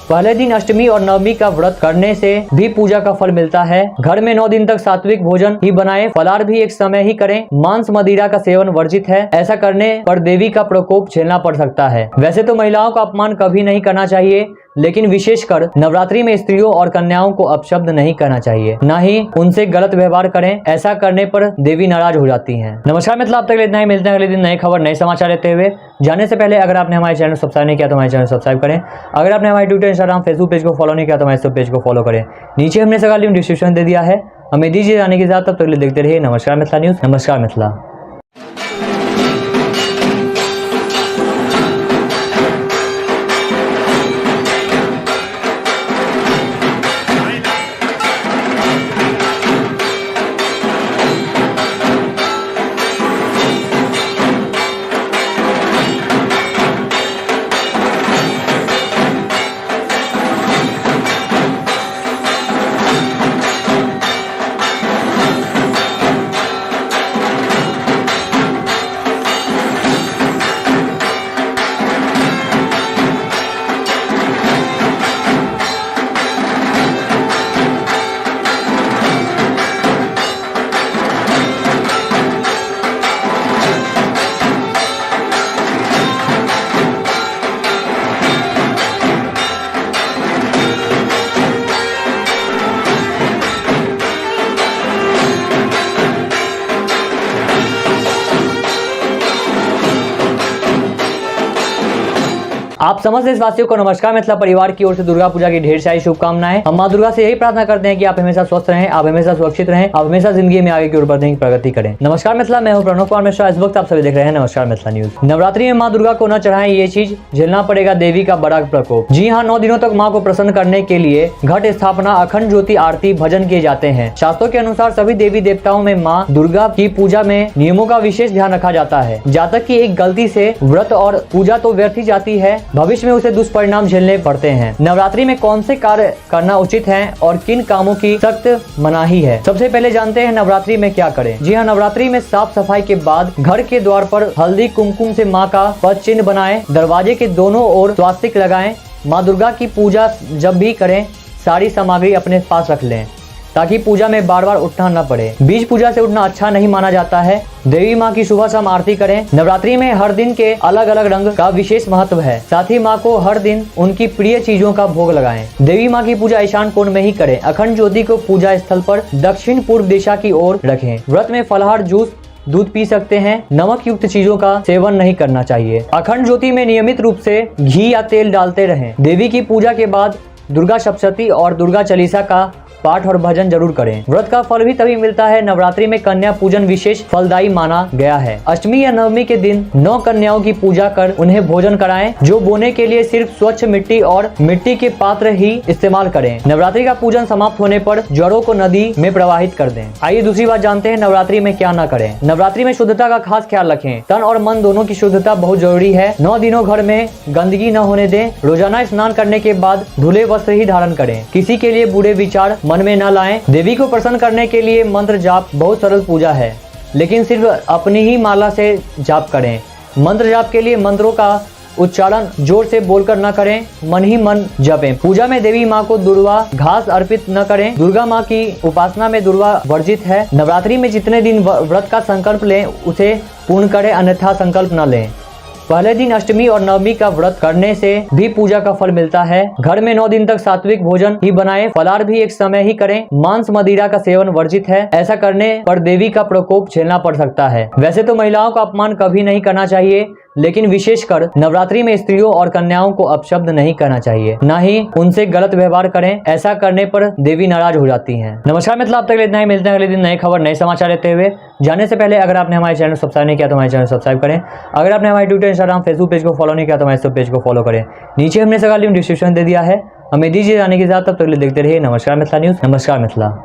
पहले दिन अष्टमी और नवमी का व्रत करने से भी पूजा का फल मिलता है। घर में 9 दिन तक सात्विक भोजन ही बनाएं, फलाहार भी एक समय ही करें। मांस मदिरा का सेवन वर्जित है। ऐसा करने पर देवी का प्रकोप झेलना पड़ सकता है। वैसे तो महिलाओं का अपमान कभी नहीं करना चाहिए, लेकिन विशेषकर नवरात्रि में स्त्रियों और कन्याओं को अपशब्द नहीं करना चाहिए, न ही उनसे गलत व्यवहार करें। ऐसा करने पर देवी नाराज हो जाती हैं। नमस्कार मित्रों, अब तक इतना ही। मिलते हैं अगले दिन नए खबर नए समाचार लेते हुए। जाने से पहले अगर आपने हमारे चैनल सब्सक्राइब नहीं किया तो हमारे चैनल सब्सक्राइब करें। अगर आपने हमारे ट्विटर, इंस्टाग्राम, फेसबुक पेज को फॉलो नहीं किया तो हमारे पेज को फॉलो करें। नीचे हमने सभी लिंक डिस्क्रिप्शन दे दिया है। हमें दीजिए जाने के साथ, तब तक देखते रहिए नमस्कार मिथिला न्यूज। नमस्कार मिथिला। आप समस्त देशवासियों को नमस्कार। मिथिला परिवार की ओर से दुर्गा पूजा की ढेर सारी शुभकामनाएं। हम मां दुर्गा से यही प्रार्थना करते हैं कि आप हमेशा स्वस्थ रहें, आप हमेशा सुरक्षित रहें, आप हमेशा जिंदगी में आगे की ओर बढ़ने की प्रगति करें। नमस्कार मिथिला, मैं हूं प्रणव कुमार मिश्रा। इस वक्त आप सभी देख रहे हैं नमस्कार मिथिला न्यूज। नवरात्रि में मां दुर्गा को न चढ़ाएं, ये चीज झेलना पड़ेगा देवी का बड़ा प्रकोप। जी हाँ, 9 दिनों तक माँ को प्रसन्न करने के लिए घट स्थापना, अखंड ज्योति आरती, भजन किए जाते हैं। शास्त्रों के अनुसार सभी देवी देवताओं में माँ दुर्गा की पूजा में नियमों का विशेष ध्यान रखा जाता है। जातक की एक गलती से व्रत और पूजा तो व्यर्थ ही जाती है, भविष्य में उसे दुष्परिणाम झेलने पड़ते हैं। नवरात्रि में कौन से कार्य करना उचित है और किन कामों की सख्त मनाही है, सबसे पहले जानते हैं नवरात्रि में क्या करें। जी हाँ, नवरात्रि में साफ सफाई के बाद घर के द्वार पर हल्दी कुमकुम से माँ का पद चिन्ह बनाएं, दरवाजे के दोनों ओर स्वास्तिक लगाएं। माँ दुर्गा की पूजा जब भी करें सारी सामग्री अपने पास रख लें ताकि पूजा में बार बार उठना न पड़े। बीज पूजा से उठना अच्छा नहीं माना जाता है। देवी माँ की सुबह शाम आरती करें। नवरात्रि में हर दिन के अलग अलग रंग का विशेष महत्व है। साथ ही माँ को हर दिन उनकी प्रिय चीजों का भोग लगाएं। देवी माँ की पूजा ईशान कोण में ही करें। अखंड ज्योति को पूजा स्थल पर दक्षिण पूर्व दिशा की ओर रखें। व्रत में फलाहार, जूस, दूध पी सकते हैं। नमक युक्त चीजों का सेवन नहीं करना चाहिए। अखंड ज्योति में नियमित रूप से घी या तेल डालते रहें। देवी की पूजा के बाद दुर्गा सप्तशती और दुर्गा चालीसा का पाठ और भजन जरूर करें। व्रत का फल भी तभी मिलता है। नवरात्रि में कन्या पूजन विशेष फलदायी माना गया है। अष्टमी या नवमी के दिन 9 कन्याओं की पूजा कर उन्हें भोजन कराएं, जो बोने के लिए सिर्फ स्वच्छ मिट्टी और मिट्टी के पात्र ही इस्तेमाल करें। नवरात्रि का पूजन समाप्त होने पर जड़ों को नदी में प्रवाहित कर दें। आइए दूसरी बात जानते हैं नवरात्रि में क्या न करें। नवरात्रि में शुद्धता का खास ख्याल रखें। तन और मन दोनों की शुद्धता बहुत जरूरी है। 9 दिनों घर में गंदगी न होने दें। रोजाना स्नान करने के बाद धुले वस्त्र ही धारण करें। किसी के लिए बुरे विचार मन में न लाएं। देवी को प्रसन्न करने के लिए मंत्र जाप बहुत सरल पूजा है, लेकिन सिर्फ अपनी ही माला से जाप करें। मंत्र जाप के लिए मंत्रों का उच्चारण जोर से बोलकर न करें, मन ही मन जपें। पूजा में देवी माँ को दुर्वा घास अर्पित न करें। दुर्गा माँ की उपासना में दुर्वा वर्जित है। नवरात्रि में जितने दिन व्रत का संकल्प लें उसे पूर्ण करें, अन्यथा संकल्प न लें। पहले दिन अष्टमी और नवमी का व्रत करने से भी पूजा का फल मिलता है। घर में 9 दिन तक सात्विक भोजन ही बनाएं, फलाहार भी एक समय ही करें। मांस मदिरा का सेवन वर्जित है। ऐसा करने पर देवी का प्रकोप झेलना पड़ सकता है। वैसे तो महिलाओं का अपमान कभी नहीं करना चाहिए, लेकिन विशेषकर नवरात्रि में स्त्रियों और कन्याओं को अपशब्द नहीं करना चाहिए, न ही उनसे गलत व्यवहार करें। ऐसा करने पर देवी नाराज हो जाती हैं। नमस्कार मित्रों, अब तक इतना ही। मिलते हैं अगले दिन नए खबर नए समाचार लेते हुए। जाने से पहले अगर आपने हमारे चैनल सब्सक्राइब नहीं किया तो हमारे चैनल सब्सक्राइब करें। अगर आपने हमारे ट्विटर, इंस्टाग्राम, फेसबुक पेज को फॉलो नहीं किया तो हमारे पेज को फॉलो करें। नीचे हमने सभी लिंक डिस्क्रिप्शन दे दिया है। हमें दीजिए जाने के साथ, तब तक देखते रहिए नमस्कार मिथिला न्यूज। नमस्कार मिथिला।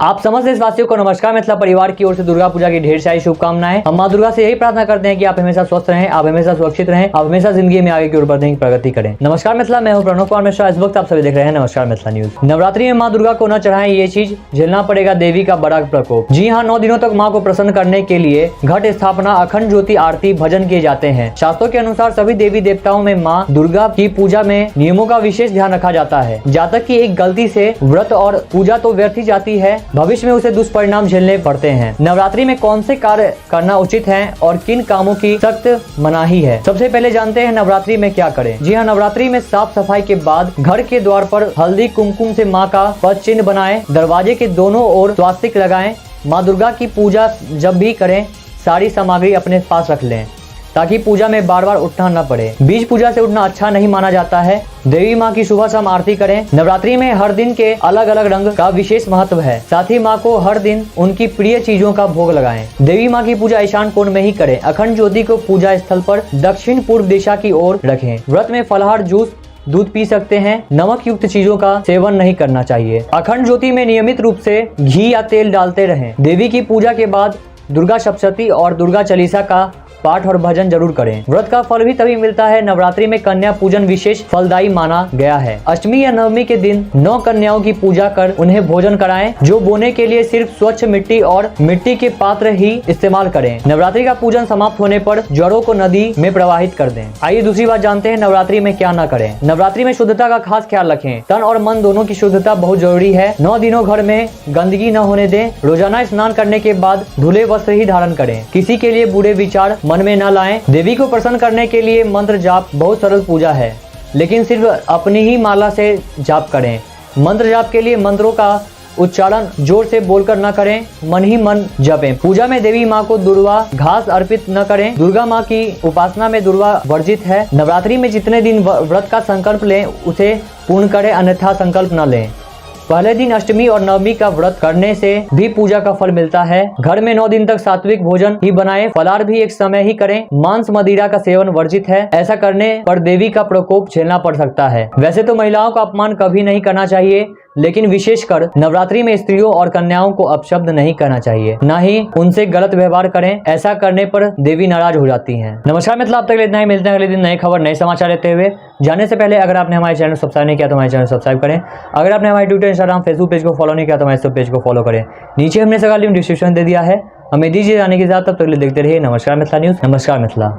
आप समस्त देशवासियों को नमस्कार। मिथिला परिवार की ओर से दुर्गा पूजा की ढेर सारी शुभकामनाएं। हम मां दुर्गा से यही प्रार्थना करते हैं कि आप हमेशा स्वस्थ रहें, आप हमेशा सुरक्षित रहें, आप हमेशा जिंदगी में आगे की ओर बढ़ने की प्रगति करें। नमस्कार मिथिला, मैं हूं प्रणव कुमार मिश्रा। इस वक्त आप सभी देख रहे हैं नमस्कार मिथिला न्यूज। नवरात्रि में मां दुर्गा को न चढ़ाएं ये चीज, झेलना पड़ेगा देवी का बड़ा प्रकोप। जी हाँ, 9 दिनों तक मां को प्रसन्न करने के लिए घट स्थापना, अखंड ज्योति, आरती, भजन किए जाते हैं। शास्त्रों के अनुसार सभी देवी देवताओं में मां दुर्गा की पूजा में नियमों का विशेष ध्यान रखा जाता है। जातक की एक गलती से व्रत और पूजा तो व्यर्थ ही जाती है, भविष्य में उसे दुष्परिणाम झेलने पड़ते हैं। नवरात्रि में कौन से कार्य करना उचित है और किन कामों की सख्त मनाही है, सबसे पहले जानते हैं नवरात्रि में क्या करें। जी हाँ, नवरात्रि में साफ सफाई के बाद घर के द्वार पर हल्दी कुमकुम से माँ का पद चिन्ह बनाएं, दरवाजे के दोनों ओर स्वास्तिक लगाएं। माँ दुर्गा की पूजा जब भी करें सारी सामग्री अपने पास रख लें ताकि पूजा में बार बार उठना न पड़े। बीज पूजा से उठना अच्छा नहीं माना जाता है। देवी माँ की सुबह शाम आरती करें। नवरात्रि में हर दिन के अलग अलग रंग का विशेष महत्व है। साथ ही माँ को हर दिन उनकी प्रिय चीजों का भोग लगाएं। देवी माँ की पूजा ईशान कोण में ही करें। अखंड ज्योति को पूजा स्थल पर दक्षिण पूर्व दिशा की ओर रखें। व्रत में फलाहार, जूस, दूध पी सकते हैं। नमक युक्त चीजों का सेवन नहीं करना चाहिए। अखंड ज्योति में नियमित रूप से घी या तेल डालते रहें। देवी की पूजा के बाद दुर्गा सप्तशती और दुर्गा चालीसा का पाठ और भजन जरूर करें। व्रत का फल भी तभी मिलता है। नवरात्रि में कन्या पूजन विशेष फलदायी माना गया है। अष्टमी या नवमी के दिन 9 कन्याओं की पूजा कर उन्हें भोजन कराएं, जो बोने के लिए सिर्फ स्वच्छ मिट्टी और मिट्टी के पात्र ही इस्तेमाल करें। नवरात्रि का पूजन समाप्त होने पर जड़ों को नदी में प्रवाहित कर दें। आइए दूसरी बात जानते हैं नवरात्रि में क्या न करें। नवरात्रि में शुद्धता का खास ख्याल रखें। तन और मन दोनों की शुद्धता बहुत जरूरी है। 9 दिनों घर में गंदगी न होने दें। रोजाना स्नान करने के बाद धुले वस्त्र ही धारण करें। किसी के लिए बुरे विचार मन में न लाएं। देवी को प्रसन्न करने के लिए मंत्र जाप बहुत सरल पूजा है, लेकिन सिर्फ अपनी ही माला से जाप करें। मंत्र जाप के लिए मंत्रों का उच्चारण जोर से बोलकर न करें, मन ही मन जपें। पूजा में देवी माँ को दुर्वा घास अर्पित न करें। दुर्गा माँ की उपासना में दुर्वा वर्जित है। नवरात्रि में जितने दिन व्रत का संकल्प लें उसे पूर्ण करें, अन्यथा संकल्प न लें। पहले दिन अष्टमी और नवमी का व्रत करने से भी पूजा का फल मिलता है। घर में 9 दिन तक सात्विक भोजन ही बनाएं। फलाहार भी एक समय ही करें। मांस मदिरा का सेवन वर्जित है। ऐसा करने पर देवी का प्रकोप झेलना पड़ सकता है। वैसे तो महिलाओं का अपमान कभी नहीं करना चाहिए, लेकिन विशेषकर नवरात्रि में स्त्रियों और कन्याओं को अपशब्द नहीं करना चाहिए, न ही उनसे गलत व्यवहार करें। ऐसा करने पर देवी नाराज हो जाती हैं। नमस्कार मित्रों, अब तक इतना ही। मिलते हैं अगले दिन नए खबर, नए समाचार लेते हुए। जाने से पहले अगर आपने हमारे चैनल सब्सक्राइब नहीं किया तो हमारे चैनल सब्सक्राइब करें। अगर आपने हमारे ट्विटर, इंस्टाग्राम, फेसबुक पेज को फॉलो नहीं किया तो हमारे पेज को फॉलो करें। नीचे हमने सभी लिंक डिस्क्रिप्शन दे दिया है। हमें दीजिए जाने के साथ, तब तक देखते रहिए नमस्कार मिथिला न्यूज। नमस्कार मिथिला।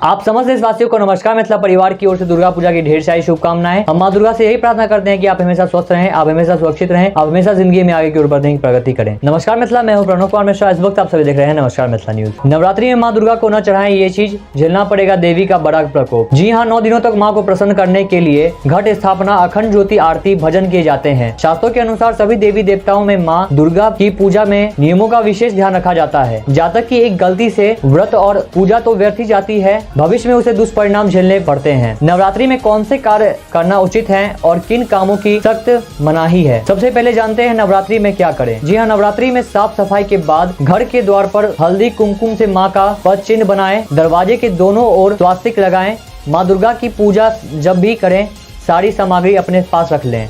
आप समस्त देशवासियों को नमस्कार। मिथिला परिवार की ओर से दुर्गा पूजा की ढेर सारी शुभकामनाएं। हम मां दुर्गा से यही प्रार्थना करते हैं कि आप हमेशा स्वस्थ रहें, आप हमेशा सुरक्षित रहें, आप हमेशा जिंदगी में आगे की ओर बढ़ने की प्रगति करें। नमस्कार मिथिला, मैं हूं प्रणव कुमार मिश्रा। इस वक्त आप सभी देख रहे हैं नमस्कार मिथिला न्यूज। नवरात्रि में मां दुर्गा को न चढ़ाएं ये चीज, झेलना पड़ेगा देवी का बड़ा प्रकोप। जी हाँ, 9 दिनों तक माँ को प्रसन्न करने के लिए घट स्थापना, अखंड ज्योति, आरती, भजन किए जाते हैं। शास्त्रों के अनुसार सभी देवी देवताओं में माँ दुर्गा की पूजा में नियमों का विशेष ध्यान रखा जाता है। जातक की एक गलती से व्रत और पूजा तो व्यर्थ ही जाती है, भविष्य में उसे दुष्परिणाम झेलने पड़ते हैं। नवरात्रि में कौन से कार्य करना उचित है और किन कामों की सख्त मनाही है, सबसे पहले जानते हैं नवरात्रि में क्या करें। जी हाँ, नवरात्रि में साफ सफाई के बाद घर के द्वार पर हल्दी कुमकुम से माँ का पद चिन्ह बनाएं, दरवाजे के दोनों ओर स्वास्तिक लगाएं। माँ दुर्गा की पूजा जब भी करें सारी सामग्री अपने पास रख लें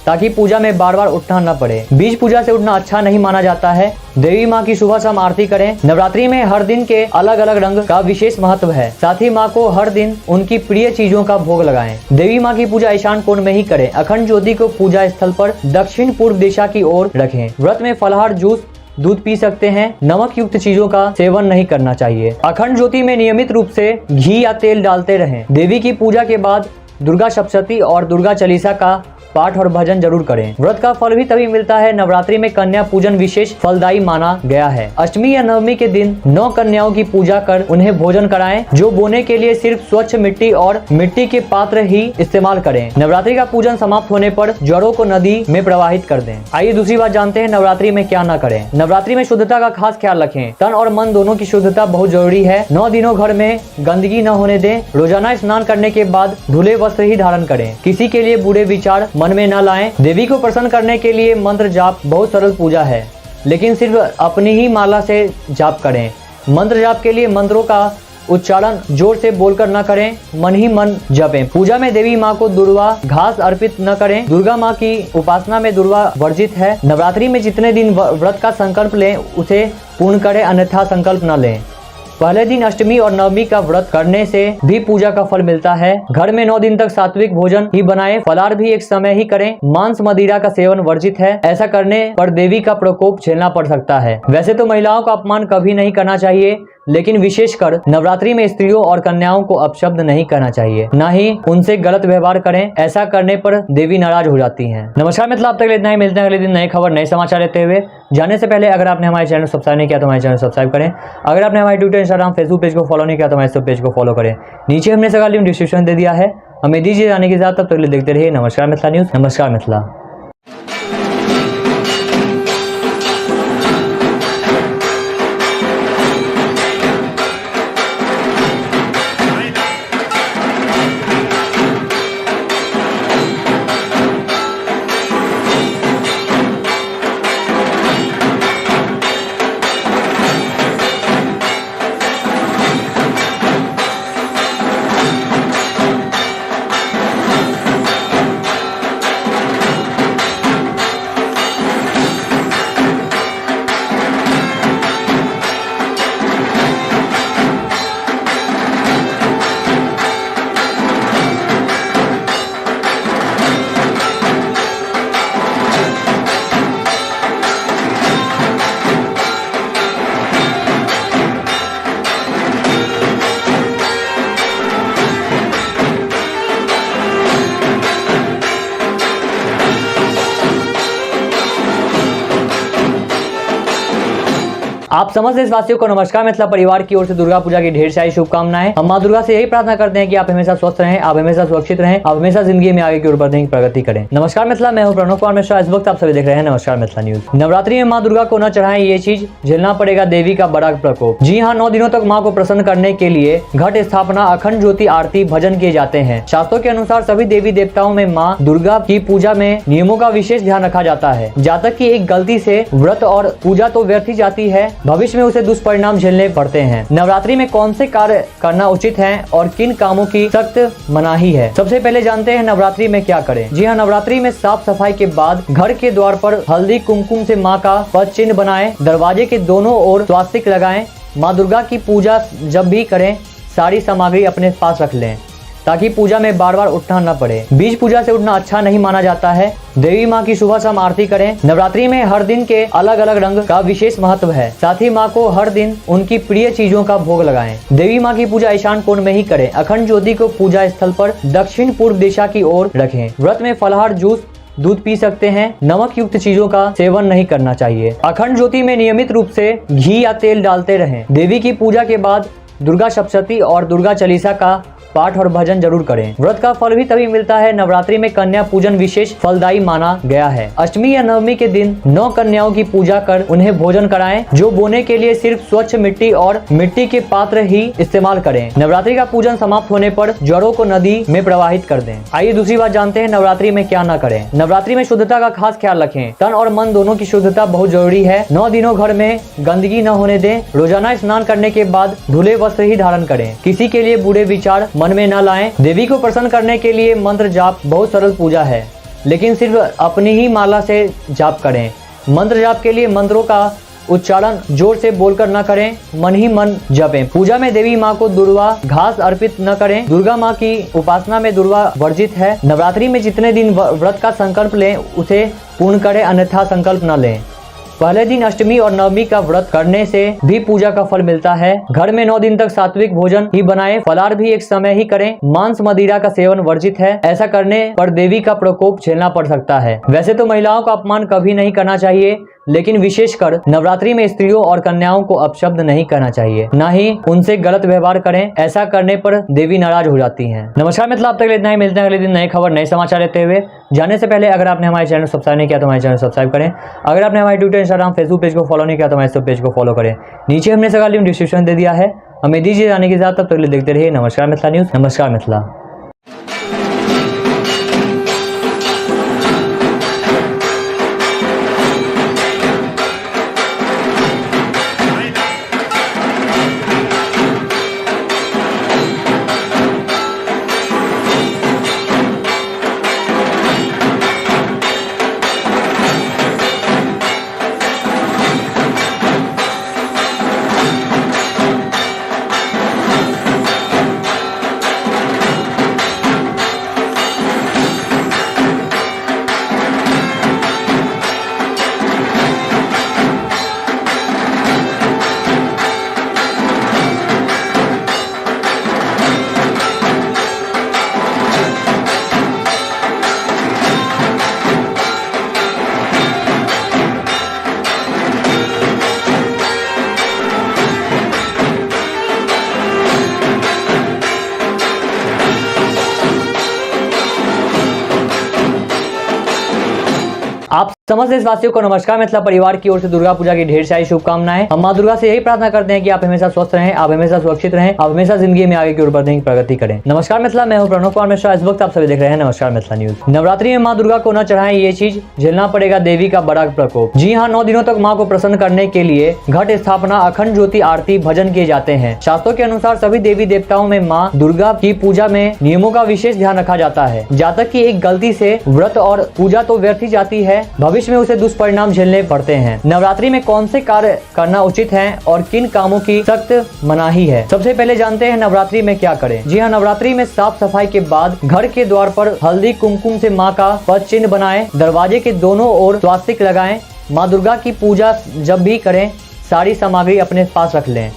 ताकि पूजा में बार बार उठना न पड़े। बीज पूजा से उठना अच्छा नहीं माना जाता है। देवी माँ की सुबह शाम आरती करें। नवरात्रि में हर दिन के अलग अलग रंग का विशेष महत्व है। साथ ही माँ को हर दिन उनकी प्रिय चीजों का भोग लगाएं। देवी माँ की पूजा ईशान कोण में ही करें। अखंड ज्योति को पूजा स्थल पर दक्षिण पूर्व दिशा की ओर रखें। व्रत में फलाहार, जूस, दूध पी सकते हैं। नमक युक्त चीजों का सेवन नहीं करना चाहिए। अखंड ज्योति में नियमित रूप से घी या तेल डालते रहें। देवी की पूजा के बाद दुर्गा सप्तशती और दुर्गा चालीसा का पाठ और भजन जरूर करें। व्रत का फल भी तभी मिलता है। नवरात्रि में कन्या पूजन विशेष फलदायी माना गया है। अष्टमी या नवमी के दिन 9 कन्याओं की पूजा कर उन्हें भोजन कराएं, जो बोने के लिए सिर्फ स्वच्छ मिट्टी और मिट्टी के पात्र ही इस्तेमाल करें। नवरात्रि का पूजन समाप्त होने पर जड़ों को नदी में प्रवाहित कर दें। आइए दूसरी बात जानते हैं नवरात्रि में क्या न करें। नवरात्रि में शुद्धता का खास ख्याल रखें। तन और मन दोनों की शुद्धता बहुत जरूरी है। 9 दिनों घर में गंदगी न होने दें। रोजाना स्नान करने के बाद धुले वस्त्र ही धारण करें। किसी के लिए बुरे विचार मन में न लाएं। देवी को प्रसन्न करने के लिए मंत्र जाप बहुत सरल पूजा है, लेकिन सिर्फ अपनी ही माला से जाप करें। मंत्र जाप के लिए मंत्रों का उच्चारण जोर से बोलकर न करें, मन ही मन जपें। पूजा में देवी माँ को दुर्वा घास अर्पित न करें। दुर्गा माँ की उपासना में दुर्वा वर्जित है। नवरात्रि में जितने दिन व्रत का संकल्प लें उसे पूर्ण करें, अन्यथा संकल्प न लें। पहले दिन अष्टमी और नवमी का व्रत करने से भी पूजा का फल मिलता है। घर में 9 दिन तक सात्विक भोजन ही बनाएं। फलाहार भी एक समय ही करें। मांस मदिरा का सेवन वर्जित है। ऐसा करने पर देवी का प्रकोप झेलना पड़ सकता है। वैसे तो महिलाओं का अपमान कभी नहीं करना चाहिए, लेकिन विशेषकर नवरात्रि में स्त्रियों और कन्याओं को अपशब्द नहीं करना चाहिए, न ही उनसे गलत व्यवहार करें। ऐसा करने पर देवी नाराज हो जाती हैं। नमस्कार मित्रों, अब तक इतना ही। मिलते हैं अगले दिन नए खबर, नए समाचार लेते हुए। जाने से पहले अगर आपने हमारे चैनल सब्सक्राइब नहीं किया तो हमारे चैनल सब्सक्राइब करें। अगर आपने हमारे ट्विटर, इंस्टाग्राम, फेसबुक पेज को फॉलो नहीं किया तो हमारे सब पेज को फॉलो करें। नीचे हमने सभी लिंक डिस्क्रिप्शन दे दिया है। हमें दीजिए जाने के साथ, तब तक देखते रहिए नमस्कार मिथिला न्यूज। नमस्कार मिथिला। आप समस्त देशवासियों को नमस्कार। मिथिला परिवार की ओर से दुर्गा पूजा की ढेर सारी शुभकामनाएं। हम माँ दुर्गा से यही प्रार्थना करते हैं कि आप हमेशा स्वस्थ रहें, आप हमेशा सुरक्षित रहें, आप हमेशा जिंदगी में आगे की ओर बढ़ने की प्रगति करें। नमस्कार मिथिला, मैं हूं प्रणव कुमार मिश्रा। इस वक्त आप सभी देख रहे हैं नमस्कार मिथिला न्यूज। नवरात्रि में माँ दुर्गा को न चढ़ाएं, ये चीज झेलना पड़ेगा देवी का बड़ा प्रकोप। जी हाँ, 9 दिनों तक माँ को प्रसन्न करने के लिए घट स्थापना, अखंड ज्योति, आरती, भजन किए जाते हैं। शास्त्रों के अनुसार सभी देवी देवताओं में माँ दुर्गा की पूजा में नियमों का विशेष ध्यान रखा जाता है। जातक की एक गलती से व्रत और पूजा तो व्यर्थ ही जाती है, भविष्य में उसे दुष्परिणाम झेलने पड़ते हैं। नवरात्रि में कौन से कार्य करना उचित है और किन कामों की सख्त मनाही है। सबसे पहले जानते हैं नवरात्रि में क्या करें। जी हाँ, नवरात्रि में साफ सफाई के बाद घर के द्वार पर हल्दी कुमकुम से माँ का पद चिन्ह बनाएं। दरवाजे के दोनों ओर स्वास्तिक लगाएं। माँ दुर्गा की पूजा जब भी करें सारी सामग्री अपने पास रख लें, ताकि पूजा में बार बार उठना न पड़े। बीज पूजा से उठना अच्छा नहीं माना जाता है। देवी माँ की सुबह शाम आरती करें। नवरात्रि में हर दिन के अलग अलग रंग का विशेष महत्व है। साथ ही माँ को हर दिन उनकी प्रिय चीजों का भोग लगाएं। देवी माँ की पूजा ईशान कोण में ही करें। अखंड ज्योति को पूजा स्थल पर दक्षिण पूर्व दिशा की ओर रखें। व्रत में फलाहार, जूस, दूध पी सकते हैं। नमक युक्त चीजों का सेवन नहीं करना चाहिए। अखंड ज्योति में नियमित रूप से घी या तेल डालते रहें। देवी की पूजा के बाद दुर्गा सप्तशती और दुर्गा चालीसा का पाठ और भजन जरूर करें। व्रत का फल भी तभी मिलता है। नवरात्रि में कन्या पूजन विशेष फलदायी माना गया है। अष्टमी या नवमी के दिन 9 कन्याओं की पूजा कर उन्हें भोजन कराएं, जो बोने के लिए सिर्फ स्वच्छ मिट्टी और मिट्टी के पात्र ही इस्तेमाल करें। नवरात्रि का पूजन समाप्त होने पर जड़ों को नदी में प्रवाहित कर दें। आइए दूसरी बात जानते हैं नवरात्रि में क्या न करें। नवरात्रि में शुद्धता का खास ख्याल रखें। तन और मन दोनों की शुद्धता बहुत जरूरी है। 9 दिनों घर में गंदगी न होने दें। रोजाना स्नान करने के बाद धुले वस्त्र ही धारण करें। किसी के लिए बुरे विचार मन में न लाएं। देवी को प्रसन्न करने के लिए मंत्र जाप बहुत सरल पूजा है, लेकिन सिर्फ अपनी ही माला से जाप करें। मंत्र जाप के लिए मंत्रों का उच्चारण जोर से बोलकर न करें, मन ही मन जपें। पूजा में देवी माँ को दुर्वा घास अर्पित न करें। दुर्गा माँ की उपासना में दुर्वा वर्जित है। नवरात्रि में जितने दिन व्रत का संकल्प लें उसे पूर्ण करें, अन्यथा संकल्प न लें। पहले दिन अष्टमी और नवमी का व्रत करने से भी पूजा का फल मिलता है। घर में 9 दिन तक सात्विक भोजन ही बनाएं, फलाहार भी एक समय ही करें। मांस मदिरा का सेवन वर्जित है। ऐसा करने पर देवी का प्रकोप झेलना पड़ सकता है। वैसे तो महिलाओं का अपमान कभी नहीं करना चाहिए, लेकिन विशेषकर नवरात्रि में स्त्रियों और कन्याओं को अपशब्द नहीं करना चाहिए, न ही उनसे गलत व्यवहार करें। ऐसा करने पर देवी नाराज हो जाती हैं। नमस्कार मित्रों, अब तक इतना ही। मिलते हैं अगले दिन नए खबर नए समाचार लेते हुए। जाने से पहले अगर आपने हमारे चैनल सब्सक्राइब नहीं किया तो हमारे चैनल सब्सक्राइब करें। अगर आपने हमारे ट्विटर, इंस्टाग्राम, फेसबुक पेज को फॉलो नहीं किया तो हमारे सब पेज को फॉलो करें। नीचे हमने सभी लिंक डिस्क्रिप्शन दे दिया है। हमें दीजिए जाने के साथ, तब तक देखते रहिए नमस्कार मिथिला न्यूज। नमस्कार मिथिला। आप समस्त देशवासियों को नमस्कार। मिथिला परिवार की ओर से दुर्गा पूजा की ढेर सारी शुभकामनाएं। हम मां दुर्गा से यही प्रार्थना करते हैं कि आप हमेशा स्वस्थ रहें, आप हमेशा सुरक्षित रहें, आप हमेशा जिंदगी में आगे की ओर बढ़ने की प्रगति करें। नमस्कार मिथिला, मैं हूं प्रणव कुमार मिश्रा। इस वक्त आप सभी देख रहे हैं नमस्कार मिथिला न्यूज। नवरात्रि में मां दुर्गा को न चढ़ाएं, ये चीज झेलना पड़ेगा देवी का बड़ा प्रकोप। जी हाँ, 9 दिनों तक माँ को प्रसन्न करने के लिए घट स्थापना, अखंड ज्योति आरती, भजन किए जाते हैं। शास्त्रों के अनुसार सभी देवी देवताओं में माँ दुर्गा की पूजा में नियमों का विशेष ध्यान रखा जाता है। जातक की एक गलती से व्रत और पूजा तो व्यर्थ ही जाती है, भविष्य में उसे दुष्परिणाम झेलने पड़ते हैं। नवरात्रि में कौन से कार्य करना उचित है और किन कामों की सख्त मनाही है, सबसे पहले जानते हैं नवरात्रि में क्या करें। जी हाँ, नवरात्रि में साफ सफाई के बाद घर के द्वार पर हल्दी कुमकुम से माँ का पद चिन्ह बनाएं, दरवाजे के दोनों ओर स्वास्तिक लगाएं। माँ दुर्गा की पूजा जब भी करें सारी सामग्री अपने पास रख लें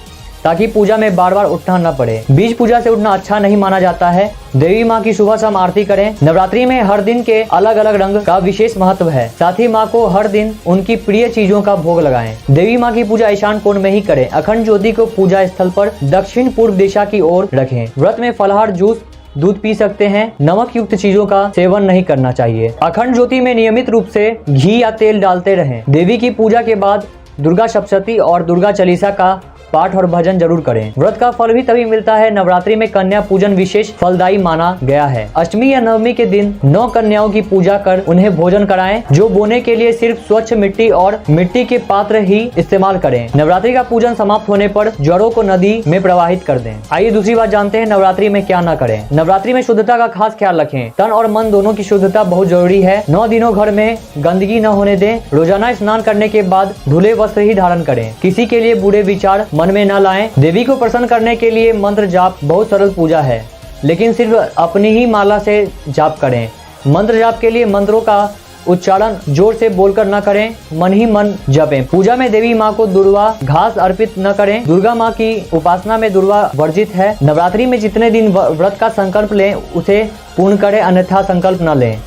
ताकि पूजा में बार बार उठना न पड़े। बीज पूजा से उठना अच्छा नहीं माना जाता है। देवी माँ की सुबह शाम आरती करें। नवरात्रि में हर दिन के अलग अलग रंग का विशेष महत्व है। साथ ही माँ को हर दिन उनकी प्रिय चीजों का भोग लगाएं। देवी माँ की पूजा ईशान कोण में ही करें। अखंड ज्योति को पूजा स्थल पर दक्षिण पूर्व दिशा की ओर रखें। व्रत में फलाहार, जूस, दूध पी सकते हैं। नमक युक्त चीजों का सेवन नहीं करना चाहिए। अखंड ज्योति में नियमित रूप से घी या तेल डालते रहें। देवी की पूजा के बाद दुर्गा सप्तशती और दुर्गा चालीसा का पाठ और भजन जरूर करें। व्रत का फल भी तभी मिलता है। नवरात्रि में कन्या पूजन विशेष फलदायी माना गया है। अष्टमी या नवमी के दिन 9 कन्याओं की पूजा कर उन्हें भोजन कराएं। जो बोने के लिए सिर्फ स्वच्छ मिट्टी और मिट्टी के पात्र ही इस्तेमाल करें। नवरात्रि का पूजन समाप्त होने पर जड़ों को नदी में प्रवाहित कर दें। आइए दूसरी बात जानते हैं नवरात्रि में क्या न करें। नवरात्रि में शुद्धता का खास ख्याल रखें। तन और मन दोनों की शुद्धता बहुत जरूरी है। 9 दिनों घर में गंदगी न होने दें। रोजाना स्नान करने के बाद धुले वस्त्र ही धारण करें। किसी के लिए बुरे विचार मन में न लाएं। देवी को प्रसन्न करने के लिए मंत्र जाप बहुत सरल पूजा है, लेकिन सिर्फ अपनी ही माला से जाप करें। मंत्र जाप के लिए मंत्रों का उच्चारण जोर से बोलकर न करें, मन ही मन जपें। पूजा में देवी माँ को दुर्वा घास अर्पित न करें। दुर्गा माँ की उपासना में दुर्वा वर्जित है। नवरात्रि में जितने दिन व्रत का संकल्प लें उसे पूर्ण करें, अन्यथा संकल्प न लें।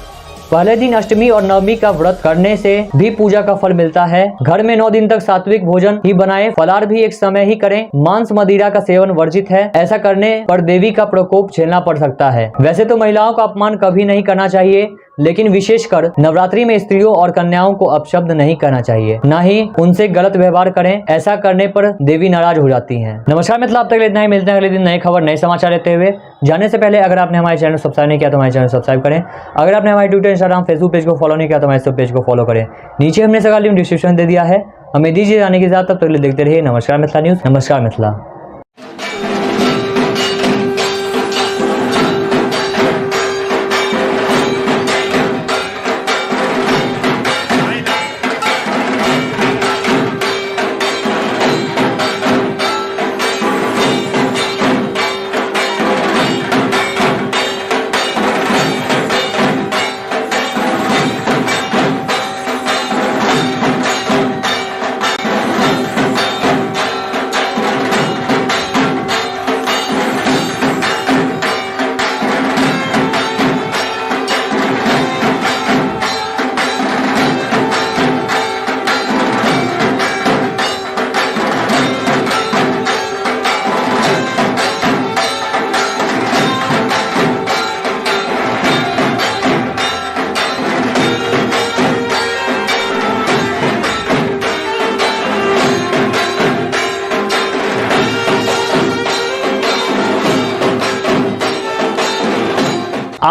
पहले दिन अष्टमी और नवमी का व्रत करने से भी पूजा का फल मिलता है। घर में 9 दिन तक सात्विक भोजन ही बनाएं, फलाहार भी एक समय ही करें। मांस मदिरा का सेवन वर्जित है। ऐसा करने पर देवी का प्रकोप झेलना पड़ सकता है। वैसे तो महिलाओं का अपमान कभी नहीं करना चाहिए, लेकिन विशेषकर नवरात्रि में स्त्रियों और कन्याओं को अपशब्द नहीं करना चाहिए, न ही उनसे गलत व्यवहार करें। ऐसा करने पर देवी नाराज हो जाती हैं। नमस्कार मित्रों, अब तक इतना ही। मिलते हैं अगले दिन नए खबर नए समाचार लेते हुए। जाने से पहले अगर आपने हमारे चैनल सब्सक्राइब नहीं किया तो हमारे चैनल सब्सक्राइब करें। अगर आपने हमारे ट्विटर, इंस्टाग्राम, फेसबुक पेज को फॉलो नहीं किया तो हमारे सब पेज को फॉलो करें। नीचे हमने सभी लिंक डिस्क्रिप्शन दे दिया है। हमें दीजिए जाने के साथ, तब तक देखते रहिए नमस्कार मिथिला न्यूज। नमस्कार मिथिला।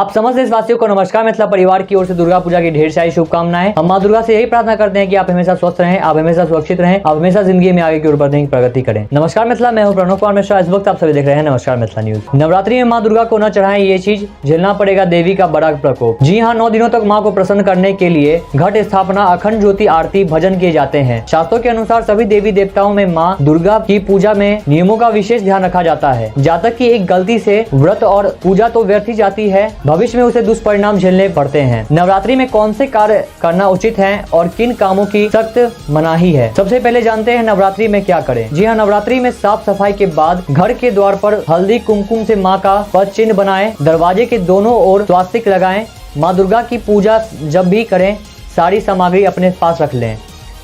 आप समस्त देशवासियों को नमस्कार। मिथिला परिवार की ओर से दुर्गा पूजा की ढेर सारी शुभकामनाएं। हम मां दुर्गा से यही प्रार्थना करते हैं कि आप हमेशा स्वस्थ रहें, आप हमेशा सुरक्षित रहें, आप हमेशा जिंदगी में आगे की ओर बढ़ने की प्रगति करें। नमस्कार मिथिला, मैं हूं प्रणव कुमार मिश्रा। इस वक्त आप सभी देख रहे हैं नमस्कार मिथिला न्यूज। नवरात्रि में मां दुर्गा को न चढ़ाएं ये चीज, झेलना पड़ेगा देवी का बड़ा प्रकोप। जी हाँ, 9 दिनों तक मां को प्रसन्न करने के लिए घट स्थापना, अखंड ज्योति, आरती, भजन किए जाते हैं। शास्त्रों के अनुसार सभी देवी देवताओं में मां दुर्गा की पूजा में नियमों का विशेष ध्यान रखा जाता है। जातक की एक गलती से व्रत और पूजा तो व्यर्थ ही जाती है, भविष्य में उसे दुष्परिणाम झेलने पड़ते हैं। नवरात्रि में कौन से कार्य करना उचित है और किन कामों की सख्त मनाही है, सबसे पहले जानते हैं नवरात्रि में क्या करें। जी हाँ, नवरात्रि में साफ सफाई के बाद घर के द्वार पर हल्दी कुमकुम से माँ का पद चिन्ह बनाएं, दरवाजे के दोनों ओर स्वास्तिक लगाएं। माँ दुर्गा की पूजा जब भी करें सारी सामग्री अपने पास रख लें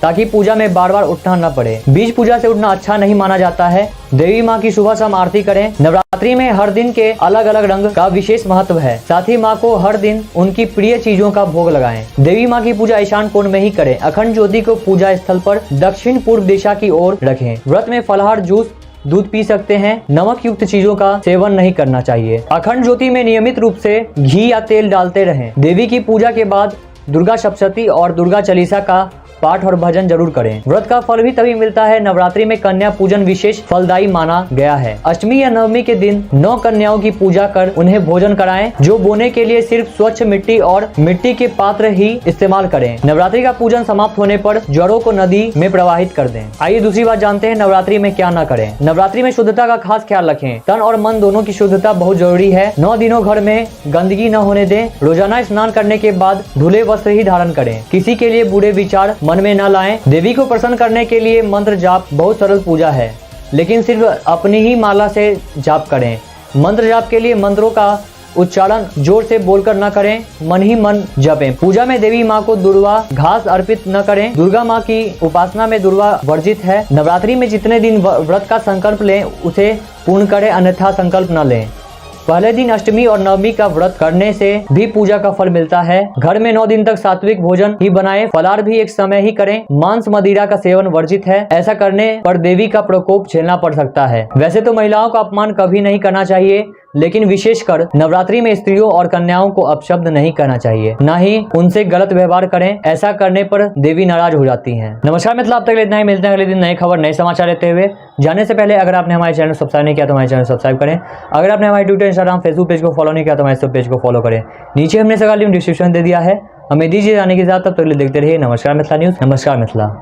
ताकि पूजा में बार बार उठना न पड़े। बीज पूजा से उठना अच्छा नहीं माना जाता है। देवी माँ की सुबह शाम आरती करें। नवरात्रि में हर दिन के अलग अलग रंग का विशेष महत्व है। साथ ही माँ को हर दिन उनकी प्रिय चीजों का भोग लगाएं। देवी माँ की पूजा ईशान कोण में ही करें। अखंड ज्योति को पूजा स्थल पर दक्षिण पूर्व दिशा की ओर रखें। व्रत में फलाहार, जूस, दूध पी सकते हैं। नमक युक्त चीजों का सेवन नहीं करना चाहिए। अखंड ज्योति में नियमित रूप से घी या तेल डालते रहें। देवी की पूजा के बाद दुर्गा सप्तशती और दुर्गा चालीसा का पाठ और भजन जरूर करें। व्रत का फल भी तभी मिलता है। नवरात्रि में कन्या पूजन विशेष फलदायी माना गया है। अष्टमी या नवमी के दिन 9 कन्याओं की पूजा कर उन्हें भोजन कराएं। जो बोने के लिए सिर्फ स्वच्छ मिट्टी और मिट्टी के पात्र ही इस्तेमाल करें। नवरात्रि का पूजन समाप्त होने पर जड़ों को नदी में प्रवाहित कर दें। आइए दूसरी बात जानते हैं नवरात्रि में क्या न करें। नवरात्रि में शुद्धता का खास ख्याल रखें। तन और मन दोनों की शुद्धता बहुत जरूरी है। 9 दिनों घर में गंदगी न होने दें। रोजाना स्नान करने के बाद धुले वस्त्र ही धारण करें। किसी के लिए बुरे विचार मन में न लाएं। देवी को प्रसन्न करने के लिए मंत्र जाप बहुत सरल पूजा है, लेकिन सिर्फ अपनी ही माला से जाप करें। मंत्र जाप के लिए मंत्रों का उच्चारण जोर से बोलकर न करें, मन ही मन जपें। पूजा में देवी माँ को दुर्वा घास अर्पित न करें। दुर्गा माँ की उपासना में दुर्वा वर्जित है। नवरात्रि में जितने दिन व्रत का संकल्प लें उसे पूर्ण करें, अन्यथा संकल्प न लें। पहले दिन अष्टमी और नवमी का व्रत करने से भी पूजा का फल मिलता है। घर में 9 दिन तक सात्विक भोजन ही बनाएं। फलाहार भी एक समय ही करें। मांस मदिरा का सेवन वर्जित है। ऐसा करने पर देवी का प्रकोप झेलना पड़ सकता है। वैसे तो महिलाओं का अपमान कभी नहीं करना चाहिए, लेकिन विशेषकर नवरात्रि में स्त्रियों और कन्याओं को अपशब्द नहीं कहना चाहिए, न ही उनसे गलत व्यवहार करें। ऐसा करने पर देवी नाराज हो जाती हैं। नमस्कार मित्रों, अब तक इतना ही। मिलते हैं अगले दिन नए खबर, नए समाचार लेते हुए। जाने से पहले अगर आपने हमारे चैनल सब्सक्राइब नहीं किया तो हमारे चैनल सब्सक्राइब करें। अगर आपने हमारे ट्विटर, इंस्टाग्राम, फेसबुक पेज को फॉलो नहीं किया तो हमारे सब पेज को फॉलो करें। नीचे हमने सभी लिंक डिस्क्रिप्शन दे दिया है। हमें दीजिए जाने के साथ, तब तक देखते रहिए नमस्कार मिथिला न्यूज। नमस्कार मिथिला।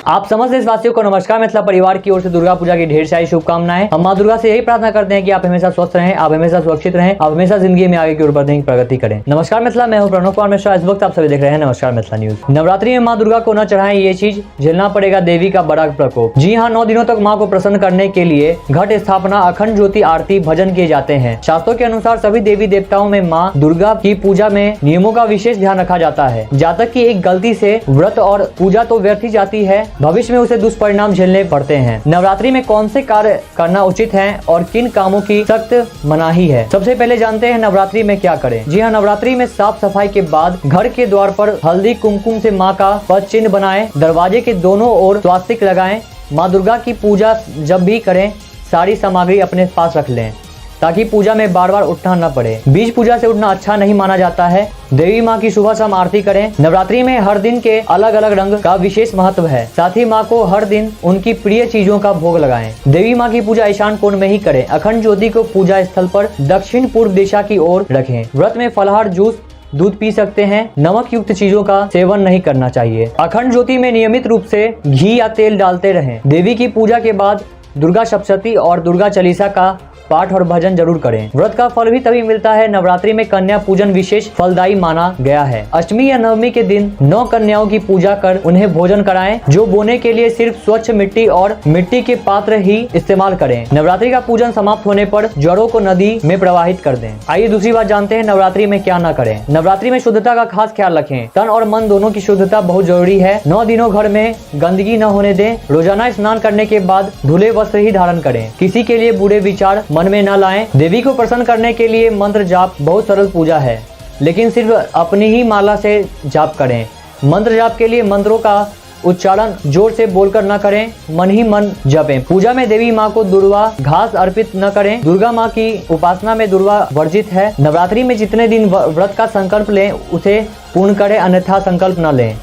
आप समस्त देशवासियों को नमस्कार। मिथिला परिवार की ओर से दुर्गा पूजा की ढेर सारी शुभकामनाएं। हम मां दुर्गा से यही प्रार्थना करते हैं कि आप हमेशा स्वस्थ रहें, आप हमेशा सुरक्षित रहें, आप हमेशा जिंदगी में आगे की ओर बढ़ने की प्रगति करें। नमस्कार मिथिला, मैं हूं प्रणव कुमार मिश्रा। इस वक्त आप सभी देख रहे हैं नमस्कार मिथिला न्यूज। नवरात्रि में मां दुर्गा को न चढ़ाएं ये चीज, झेलना पड़ेगा देवी का बड़ा प्रकोप। जी हाँ, 9 दिनों तक माँ को प्रसन्न करने के लिए घट स्थापना, अखंड ज्योति, आरती, भजन किए जाते हैं। शास्त्रों के अनुसार सभी देवी देवताओं में माँ दुर्गा की पूजा में नियमों का विशेष ध्यान रखा जाता है। जातक की एक गलती से व्रत और पूजा तो व्यर्थ ही जाती है, भविष्य में उसे दुष्परिणाम झेलने पड़ते हैं। नवरात्रि में कौन से कार्य करना उचित है और किन कामों की सख्त मनाही है, सबसे पहले जानते हैं नवरात्रि में क्या करें। जी हाँ, नवरात्रि में साफ सफाई के बाद घर के द्वार पर हल्दी कुमकुम से माँ का पद चिन्ह बनाएं। दरवाजे के दोनों ओर स्वास्तिक लगाएं। माँ दुर्गा की पूजा जब भी करें सारी सामग्री अपने पास रख लें ताकि पूजा में बार बार उठना न पड़े। बीज पूजा से उठना अच्छा नहीं माना जाता है। देवी माँ की सुबह शाम आरती करें। नवरात्रि में हर दिन के अलग अलग रंग का विशेष महत्व है। साथ ही माँ को हर दिन उनकी प्रिय चीजों का भोग लगाएं। देवी माँ की पूजा ईशान कोण में ही करें। अखंड ज्योति को पूजा स्थल पर दक्षिण पूर्व दिशा की ओर रखें। व्रत में फलाहार, जूस, दूध पी सकते हैं। नमक युक्त चीजों का सेवन नहीं करना चाहिए। अखंड ज्योति में नियमित रूप से घी या तेल डालते रहें। देवी की पूजा के बाद दुर्गा सप्तशती और दुर्गा चालीसा का पाठ और भजन जरूर करें। व्रत का फल भी तभी मिलता है। नवरात्रि में कन्या पूजन विशेष फलदायी माना गया है। अष्टमी या नवमी के दिन 9 कन्याओं की पूजा कर उन्हें भोजन कराएं, जो बोने के लिए सिर्फ स्वच्छ मिट्टी और मिट्टी के पात्र ही इस्तेमाल करें। नवरात्रि का पूजन समाप्त होने पर जड़ों को नदी में प्रवाहित कर दें। आइए दूसरी बात जानते हैं नवरात्रि में क्या न करें। नवरात्रि में शुद्धता का खास ख्याल रखें। तन और मन दोनों की शुद्धता बहुत जरूरी है। 9 दिनों घर में गंदगी न होने दें। रोजाना स्नान करने के बाद धुले वस्त्र ही धारण करें। किसी के लिए बुरे विचार मन में न लाएं। देवी को प्रसन्न करने के लिए मंत्र जाप बहुत सरल पूजा है, लेकिन सिर्फ अपनी ही माला से जाप करें। मंत्र जाप के लिए मंत्रों का उच्चारण जोर से बोलकर न करें, मन ही मन जपें। पूजा में देवी माँ को दुर्वा घास अर्पित न करें। दुर्गा माँ की उपासना में दुर्वा वर्जित है। नवरात्रि में जितने दिन व्रत का संकल्प लें उसे पूर्ण करें, अन्यथा संकल्प न लें।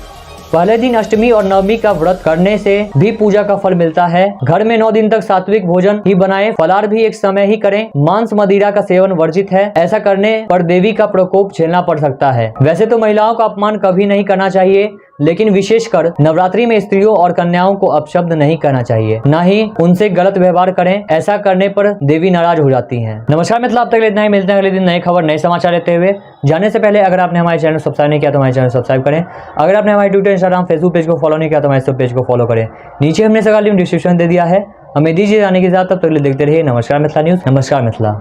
पहले दिन अष्टमी और नवमी का व्रत करने से भी पूजा का फल मिलता है। घर में 9 दिन तक सात्विक भोजन ही बनाएं। फलाहार भी एक समय ही करें। मांस मदिरा का सेवन वर्जित है। ऐसा करने पर देवी का प्रकोप झेलना पड़ सकता है। वैसे तो महिलाओं का अपमान कभी नहीं करना चाहिए, लेकिन विशेषकर नवरात्रि में स्त्रियों और कन्याओं को अपशब्द नहीं कहना चाहिए, न ही उनसे गलत व्यवहार करें। ऐसा करने पर देवी नाराज हो जाती हैं। नमस्कार मित्रों, अब तक इतना ही। मिलते हैं अगले दिन नए खबर, नए समाचार लेते हुए। जाने से पहले अगर आपने हमारे चैनल सब्सक्राइब नहीं किया तो हमारे चैनल सब्सक्राइब करें। अगर आपने हमारे ट्विटर, इंस्टाग्राम, फेसबुक पेज को फॉलो नहीं किया तो हमारे सब पेज को फॉलो करें। नीचे हमने सगा लिंक डिस्क्रिप्शन दे दिया है। हमें दीजिए जाने के साथ, तब तक देखते रहिए नमस्कार मिथिला न्यूज। नमस्कार मिथिला।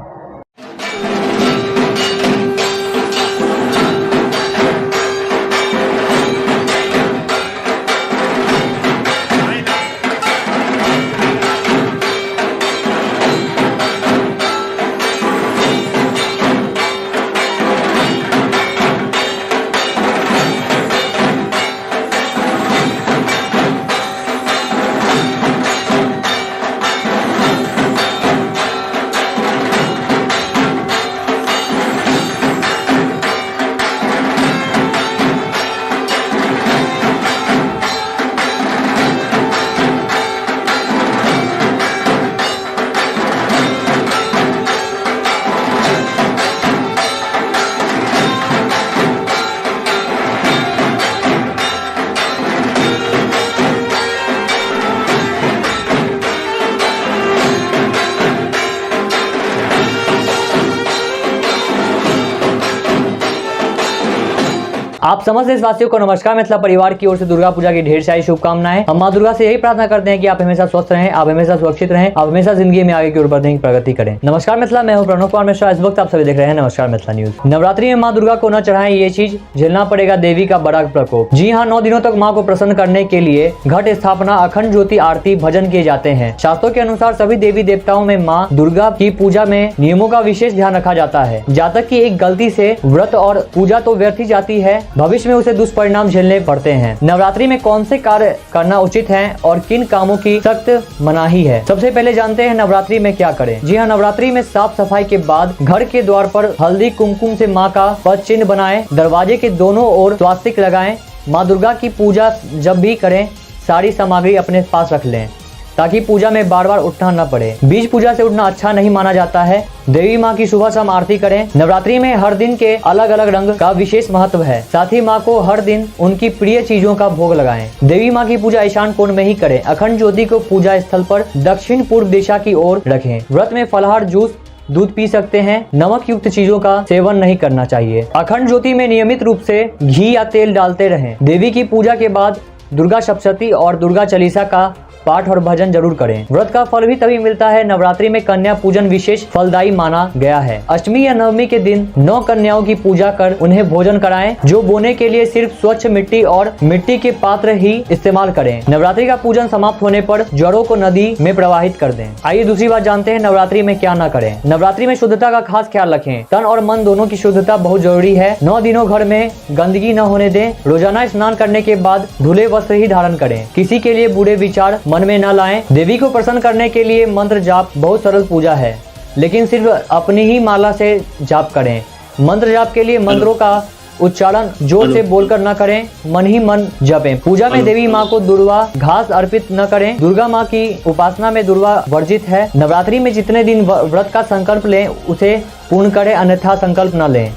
आप समस्त देशवासियों को नमस्कार। मिथिला परिवार की ओर से दुर्गा पूजा की ढेर सारी शुभकामनाएं। हम माँ दुर्गा से यही प्रार्थना करते हैं कि आप हमेशा स्वस्थ रहें, आप हमेशा सुरक्षित रहें, आप हमेशा जिंदगी में आगे की ओर बढ़ने की प्रगति करें। नमस्कार मिथिला, मैं हूं प्रणव कुमार मिश्रा। इस वक्त आप सभी देख रहे हैं नमस्कार मिथिला न्यूज। नवरात्रि में माँ दुर्गा को न चढ़ाएं, ये चीज झेलना पड़ेगा देवी का बड़ा प्रकोप। जी हाँ, 9 दिनों तक माँ को प्रसन्न करने के लिए घट स्थापना, अखंड ज्योति, आरती, भजन किए जाते हैं। शास्त्रों के अनुसार सभी देवी देवताओं में माँ दुर्गा की पूजा में नियमों का विशेष ध्यान रखा जाता है। जातक की एक गलती से व्रत और पूजा तो व्यर्थ ही जाती है, भविष्य में उसे दुष्परिणाम झेलने पड़ते हैं। नवरात्रि में कौन से कार्य करना उचित है और किन कामों की सख्त मनाही है, सबसे पहले जानते हैं नवरात्रि में क्या करें। जी हाँ, नवरात्रि में साफ सफाई के बाद घर के द्वार पर हल्दी कुमकुम से माँ का पद चिन्ह बनाएं। दरवाजे के दोनों ओर स्वास्तिक लगाएं। माँ दुर्गा की पूजा जब भी करें सारी सामग्री अपने पास रख लें, ताकि पूजा में बार बार उठना न पड़े। बीज पूजा से उठना अच्छा नहीं माना जाता है। देवी माँ की सुबह शाम आरती करें। नवरात्रि में हर दिन के अलग अलग रंग का विशेष महत्व है। साथ ही माँ को हर दिन उनकी प्रिय चीजों का भोग लगाएं। देवी माँ की पूजा ईशान कोण में ही करें। अखंड ज्योति को पूजा स्थल पर दक्षिण पूर्व दिशा की ओर रखें। व्रत में फलाहार, जूस, दूध पी सकते हैं। नमक युक्त चीजों का सेवन नहीं करना चाहिए। अखंड ज्योति में नियमित रूप से घी या तेल डालते रहें। देवी की पूजा के बाद दुर्गा सप्तशती और दुर्गा चालीसा का पाठ और भजन जरूर करें। व्रत का फल भी तभी मिलता है। नवरात्रि में कन्या पूजन विशेष फलदायी माना गया है। अष्टमी या नवमी के दिन 9 कन्याओं की पूजा कर उन्हें भोजन कराएं, जो बोने के लिए सिर्फ स्वच्छ मिट्टी और मिट्टी के पात्र ही इस्तेमाल करें। नवरात्रि का पूजन समाप्त होने पर जड़ों को नदी में प्रवाहित कर दें। आइए दूसरी बात जानते हैं नवरात्रि में क्या न करें। नवरात्रि में शुद्धता का खास ख्याल रखें। तन और मन दोनों की शुद्धता बहुत जरूरी है। 9 दिनों घर में गंदगी न होने दें। रोजाना स्नान करने के बाद धुले वस्त्र ही धारण करें। किसी के लिए बुरे विचार मन में न लाएं। देवी को प्रसन्न करने के लिए मंत्र जाप बहुत सरल पूजा है, लेकिन सिर्फ अपनी ही माला से जाप करें। मंत्र जाप के लिए मंत्रों का उच्चारण जोर से बोलकर न करें, मन ही मन जपें। पूजा में देवी माँ को दुर्वा घास अर्पित न करें। दुर्गा माँ की उपासना में दुर्वा वर्जित है। नवरात्रि में जितने दिन व्रत का संकल्प लें उसे पूर्ण करें, अन्यथा संकल्प न लें।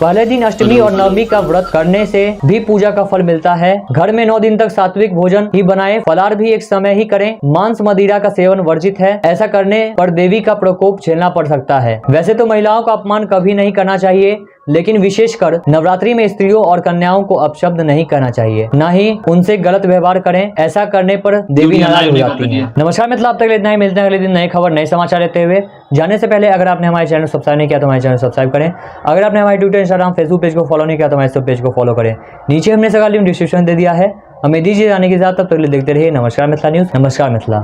पहले दिन अष्टमी और नवमी का व्रत करने से भी पूजा का फल मिलता है। घर में 9 दिन तक सात्विक भोजन ही बनाएं, फलाहार भी एक समय ही करें। मांस मदिरा का सेवन वर्जित है। ऐसा करने पर देवी का प्रकोप झेलना पड़ सकता है। वैसे तो महिलाओं का अपमान कभी नहीं करना चाहिए, लेकिन विशेषकर नवरात्रि में स्त्रियों और कन्याओं को अपशब्द नहीं कहना चाहिए, न ही उनसे गलत व्यवहार करें। ऐसा करने पर देवी नाराज हो जाती है। नमस्कार मित्रों, अब तक इतना ही। मिलते हैं अगले दिन नए खबर नए समाचार लेते हुए। जाने से पहले अगर आपने हमारे चैनल सब्सक्राइब नहीं किया तो हमारे चैनल सब्सक्राइब करें। अगर आपने हमारे ट्विटर, इंस्टाग्राम, फेसबुक पेज को फॉलो नहीं किया तो हमारे सब पेज को फॉलो करें। नीचे हमने सगा लिंक डिस्क्रिप्शन दे दिया है। हमें दीजिए जाने के साथ, तब तक देखते रहिए नमस्कार मिथिला न्यूज। नमस्कार मिथिला।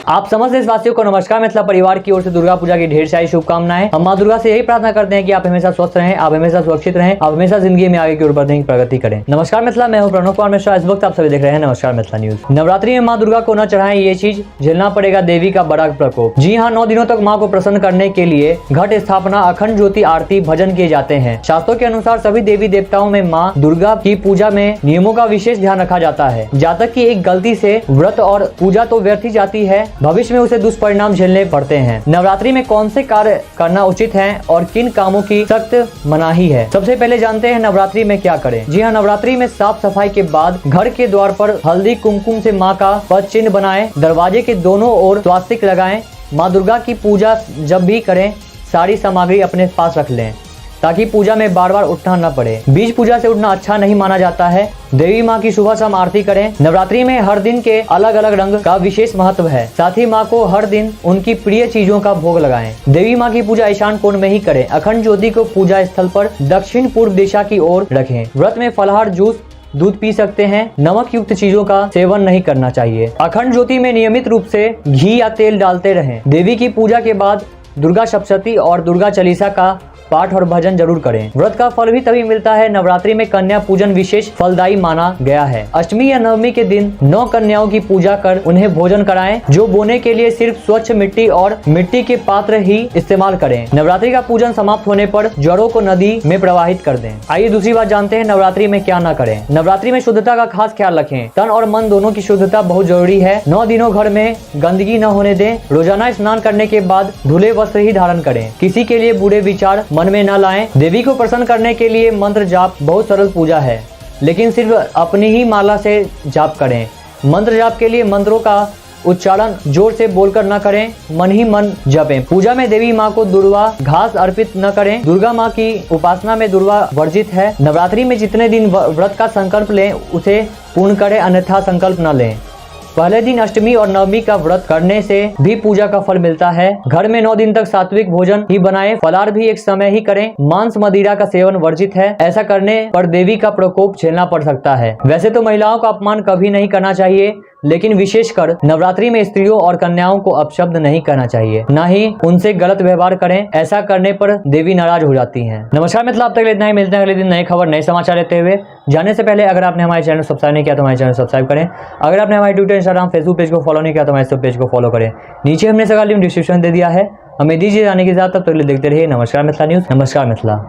आप समस्त देशवासियों को नमस्कार। मिथिला परिवार की ओर से दुर्गा पूजा की ढेर सारी शुभकामनाएं। हम मां दुर्गा से यही प्रार्थना करते हैं कि आप हमेशा स्वस्थ रहें, आप हमेशा सुरक्षित रहें, आप हमेशा जिंदगी में आगे की ओर बढ़ने की प्रगति करें। नमस्कार मिथिला, मैं हूं प्रणव कुमार मिश्रा। इस वक्त आप सभी देख रहे हैं नमस्कार मिथिला न्यूज। नवरात्रि में मां दुर्गा को न चढ़ाएं, ये चीज झेलना पड़ेगा देवी का बड़ा प्रकोप। जी हाँ, 9 दिनों तक माँ को प्रसन्न करने के लिए घट स्थापना, अखंड ज्योति आरती, भजन किए जाते हैं। शास्त्रों के अनुसार सभी देवी देवताओं में माँ दुर्गा की पूजा में नियमों का विशेष ध्यान रखा जाता है। जातक की एक गलती से व्रत और पूजा तो व्यर्थ ही जाती है, भविष्य में उसे परिणाम झेलने पड़ते हैं। नवरात्रि में कौन से कार्य करना उचित है और किन कामों की सख्त मनाही है, सबसे पहले जानते हैं नवरात्रि में क्या करें। जी हाँ, नवरात्रि में साफ सफाई के बाद घर के द्वार पर हल्दी कुमकुम से माँ का पद चिन्ह बनाएं, दरवाजे के दोनों ओर स्वास्तिक लगाएं। माँ दुर्गा की पूजा जब भी करें सारी सामग्री अपने पास रख लें ताकि पूजा में बार बार उठना न पड़े। बीज पूजा से उठना अच्छा नहीं माना जाता है। देवी माँ की सुबह शाम आरती करें। नवरात्रि में हर दिन के अलग अलग रंग का विशेष महत्व है। साथ ही माँ को हर दिन उनकी प्रिय चीजों का भोग लगाएं। देवी माँ की पूजा ईशान कोण में ही करें। अखंड ज्योति को पूजा स्थल पर दक्षिण पूर्व दिशा की ओर रखें। व्रत में फलाहार, जूस, दूध पी सकते हैं। नमक युक्त चीजों का सेवन नहीं करना चाहिए। अखंड ज्योति में नियमित रूप से घी या तेल डालते रहें। देवी की पूजा के बाद दुर्गा सप्तशती और दुर्गा चालीसा का पाठ और भजन जरूर करें। व्रत का फल भी तभी मिलता है। नवरात्रि में कन्या पूजन विशेष फलदायी माना गया है। अष्टमी या नवमी के दिन 9 कन्याओं की पूजा कर उन्हें भोजन कराएं। जो बोने के लिए सिर्फ स्वच्छ मिट्टी और मिट्टी के पात्र ही इस्तेमाल करें। नवरात्रि का पूजन समाप्त होने पर जड़ों को नदी में प्रवाहित कर दें। आइए दूसरी बात जानते हैं नवरात्रि में क्या न करें। नवरात्रि में शुद्धता का खास ख्याल रखें। तन और मन दोनों की शुद्धता बहुत जरूरी है। 9 दिनों घर में गंदगी न होने दें। रोजाना स्नान करने के बाद धुले वस्त्र ही धारण करें। किसी के लिए बुरे विचार मन में न लाएं। देवी को प्रसन्न करने के लिए मंत्र जाप बहुत सरल पूजा है, लेकिन सिर्फ अपनी ही माला से जाप करें। मंत्र जाप के लिए मंत्रों का उच्चारण जोर से बोलकर न करें, मन ही मन जपें। पूजा में देवी माँ को दुर्वा घास अर्पित न करें। दुर्गा माँ की उपासना में दुर्वा वर्जित है। नवरात्रि में जितने दिन व्रत का संकल्प लें उसे पूर्ण करें, अन्यथा संकल्प न लें। पहले दिन अष्टमी और नवमी का व्रत करने से भी पूजा का फल मिलता है। घर में 9 दिन तक सात्विक भोजन ही बनाएं, फलाहार भी एक समय ही करें। मांस मदिरा का सेवन वर्जित है। ऐसा करने पर देवी का प्रकोप झेलना पड़ सकता है। वैसे तो महिलाओं का अपमान कभी नहीं करना चाहिए, लेकिन विशेषकर नवरात्रि में स्त्रियों और कन्याओं को अपशब्द नहीं कहना चाहिए, न ही उनसे गलत व्यवहार करें। ऐसा करने पर देवी नाराज हो जाती हैं। नमस्कार मित्रों, अब तक इतना ही। मिलते हैं अगले दिन नए खबर नए समाचार लेते हुए। जाने से पहले अगर आपने हमारे चैनल सब्सक्राइब नहीं किया तो हमारे चैनल सब्सक्राइब करें। अगर आपने हमारे ट्विटर, इंस्टाग्राम, फेसबुक पेज को फॉलो नहीं किया तो हमारे सब पेज को फॉलो करें। नीचे हमने सगा लिंक डिस्क्रिप्शन दे दिया है। हमें दीजिए जाने के साथ, तब तक देखते रहिए नमस्कार मिथिला न्यूज। नमस्कार मिथिला।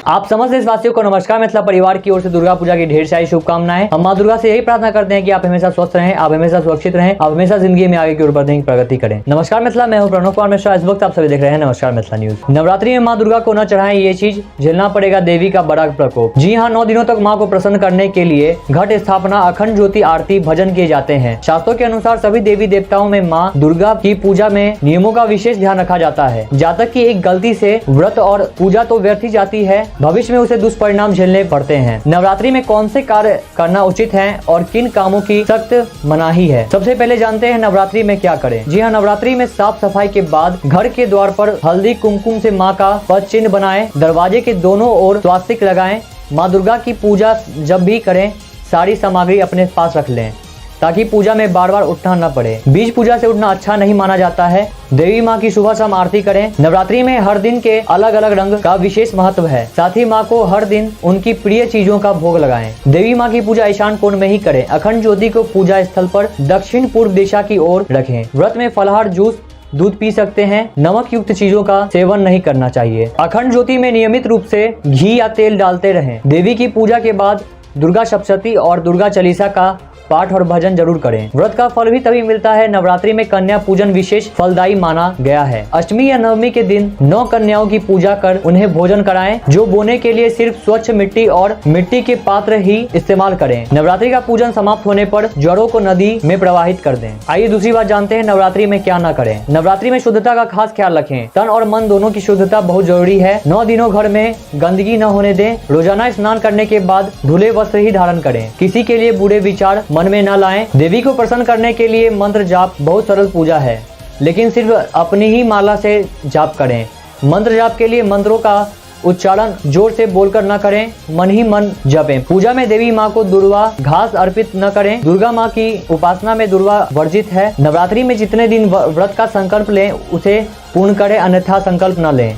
आप समस्त देशवासियों को नमस्कार। मिथिला परिवार की ओर से दुर्गा पूजा की ढेर सारी शुभकामनाएं। हम मां दुर्गा से यही प्रार्थना करते हैं कि आप हमेशा स्वस्थ रहें, आप हमेशा सुरक्षित रहें, आप हमेशा जिंदगी में आगे की ओर बढ़ने की प्रगति करें। नमस्कार मिथिला, मैं हूं प्रणव कुमार मिश्रा। इस वक्त आप सभी देख रहे हैं नमस्कार मिथिला न्यूज। नवरात्रि में मां दुर्गा को न चढ़ाएं ये चीज, झेलना पड़ेगा देवी का बड़ा प्रकोप। जी हाँ, 9 दिनों तक मां को प्रसन्न करने के लिए घट स्थापना, अखंड ज्योति, आरती, भजन किए जाते हैं। शास्त्रों के अनुसार सभी देवी देवताओं में मां दुर्गा की पूजा में नियमों का विशेष ध्यान रखा जाता है। जातक की एक गलती से व्रत और पूजा तो व्यर्थ ही जाती है, भविष्य में उसे दुष्परिणाम झेलने पड़ते हैं। नवरात्रि में कौन से कार्य करना उचित है और किन कामों की सख्त मनाही है, सबसे पहले जानते हैं नवरात्रि में क्या करें। जी हाँ, नवरात्रि में साफ सफाई के बाद घर के द्वार पर हल्दी कुमकुम से माँ का पद चिन्ह बनाएं, दरवाजे के दोनों ओर स्वास्तिक लगाएं। माँ दुर्गा की पूजा जब भी करें सारी सामग्री अपने पास रख लें ताकि पूजा में बार बार उठना न पड़े। बीज पूजा से उठना अच्छा नहीं माना जाता है। देवी माँ की सुबह शाम आरती करें। नवरात्रि में हर दिन के अलग अलग रंग का विशेष महत्व है। साथ ही माँ को हर दिन उनकी प्रिय चीजों का भोग लगाएं। देवी माँ की पूजा ईशान कोण में ही करें। अखंड ज्योति को पूजा स्थल पर दक्षिण पूर्व दिशा की ओर रखें। व्रत में फलाहार, जूस, दूध पी सकते हैं। नमक युक्त चीजों का सेवन नहीं करना चाहिए। अखंड ज्योति में नियमित रूप से घी या तेल डालते रहें। देवी की पूजा के बाद दुर्गा सप्तशती और दुर्गा चालीसा का पाठ और भजन जरूर करें। व्रत का फल भी तभी मिलता है। नवरात्रि में कन्या पूजन विशेष फलदायी माना गया है। अष्टमी या नवमी के दिन 9 कन्याओं की पूजा कर उन्हें भोजन कराएं। जो बोने के लिए सिर्फ स्वच्छ मिट्टी और मिट्टी के पात्र ही इस्तेमाल करें। नवरात्रि का पूजन समाप्त होने पर जड़ों को नदी में प्रवाहित कर दें। आइए दूसरी बात जानते हैं नवरात्रि में क्या न करें। नवरात्रि में शुद्धता का खास ख्याल रखें। तन और मन दोनों की शुद्धता बहुत जरूरी है। 9 दिनों घर में गंदगी न होने दें। रोजाना स्नान करने के बाद धुले वस्त्र ही धारण करें। किसी के लिए बुरे विचार मन में न लाएं। देवी को प्रसन्न करने के लिए मंत्र जाप बहुत सरल पूजा है, लेकिन सिर्फ अपनी ही माला से जाप करें। मंत्र जाप के लिए मंत्रों का उच्चारण जोर से बोलकर न करें, मन ही मन जपें। पूजा में देवी माँ को दुर्वा घास अर्पित न करें। दुर्गा माँ की उपासना में दुर्वा वर्जित है। नवरात्रि में जितने दिन व्रत का संकल्प लें उसे पूर्ण करें, अन्यथा संकल्प न लें।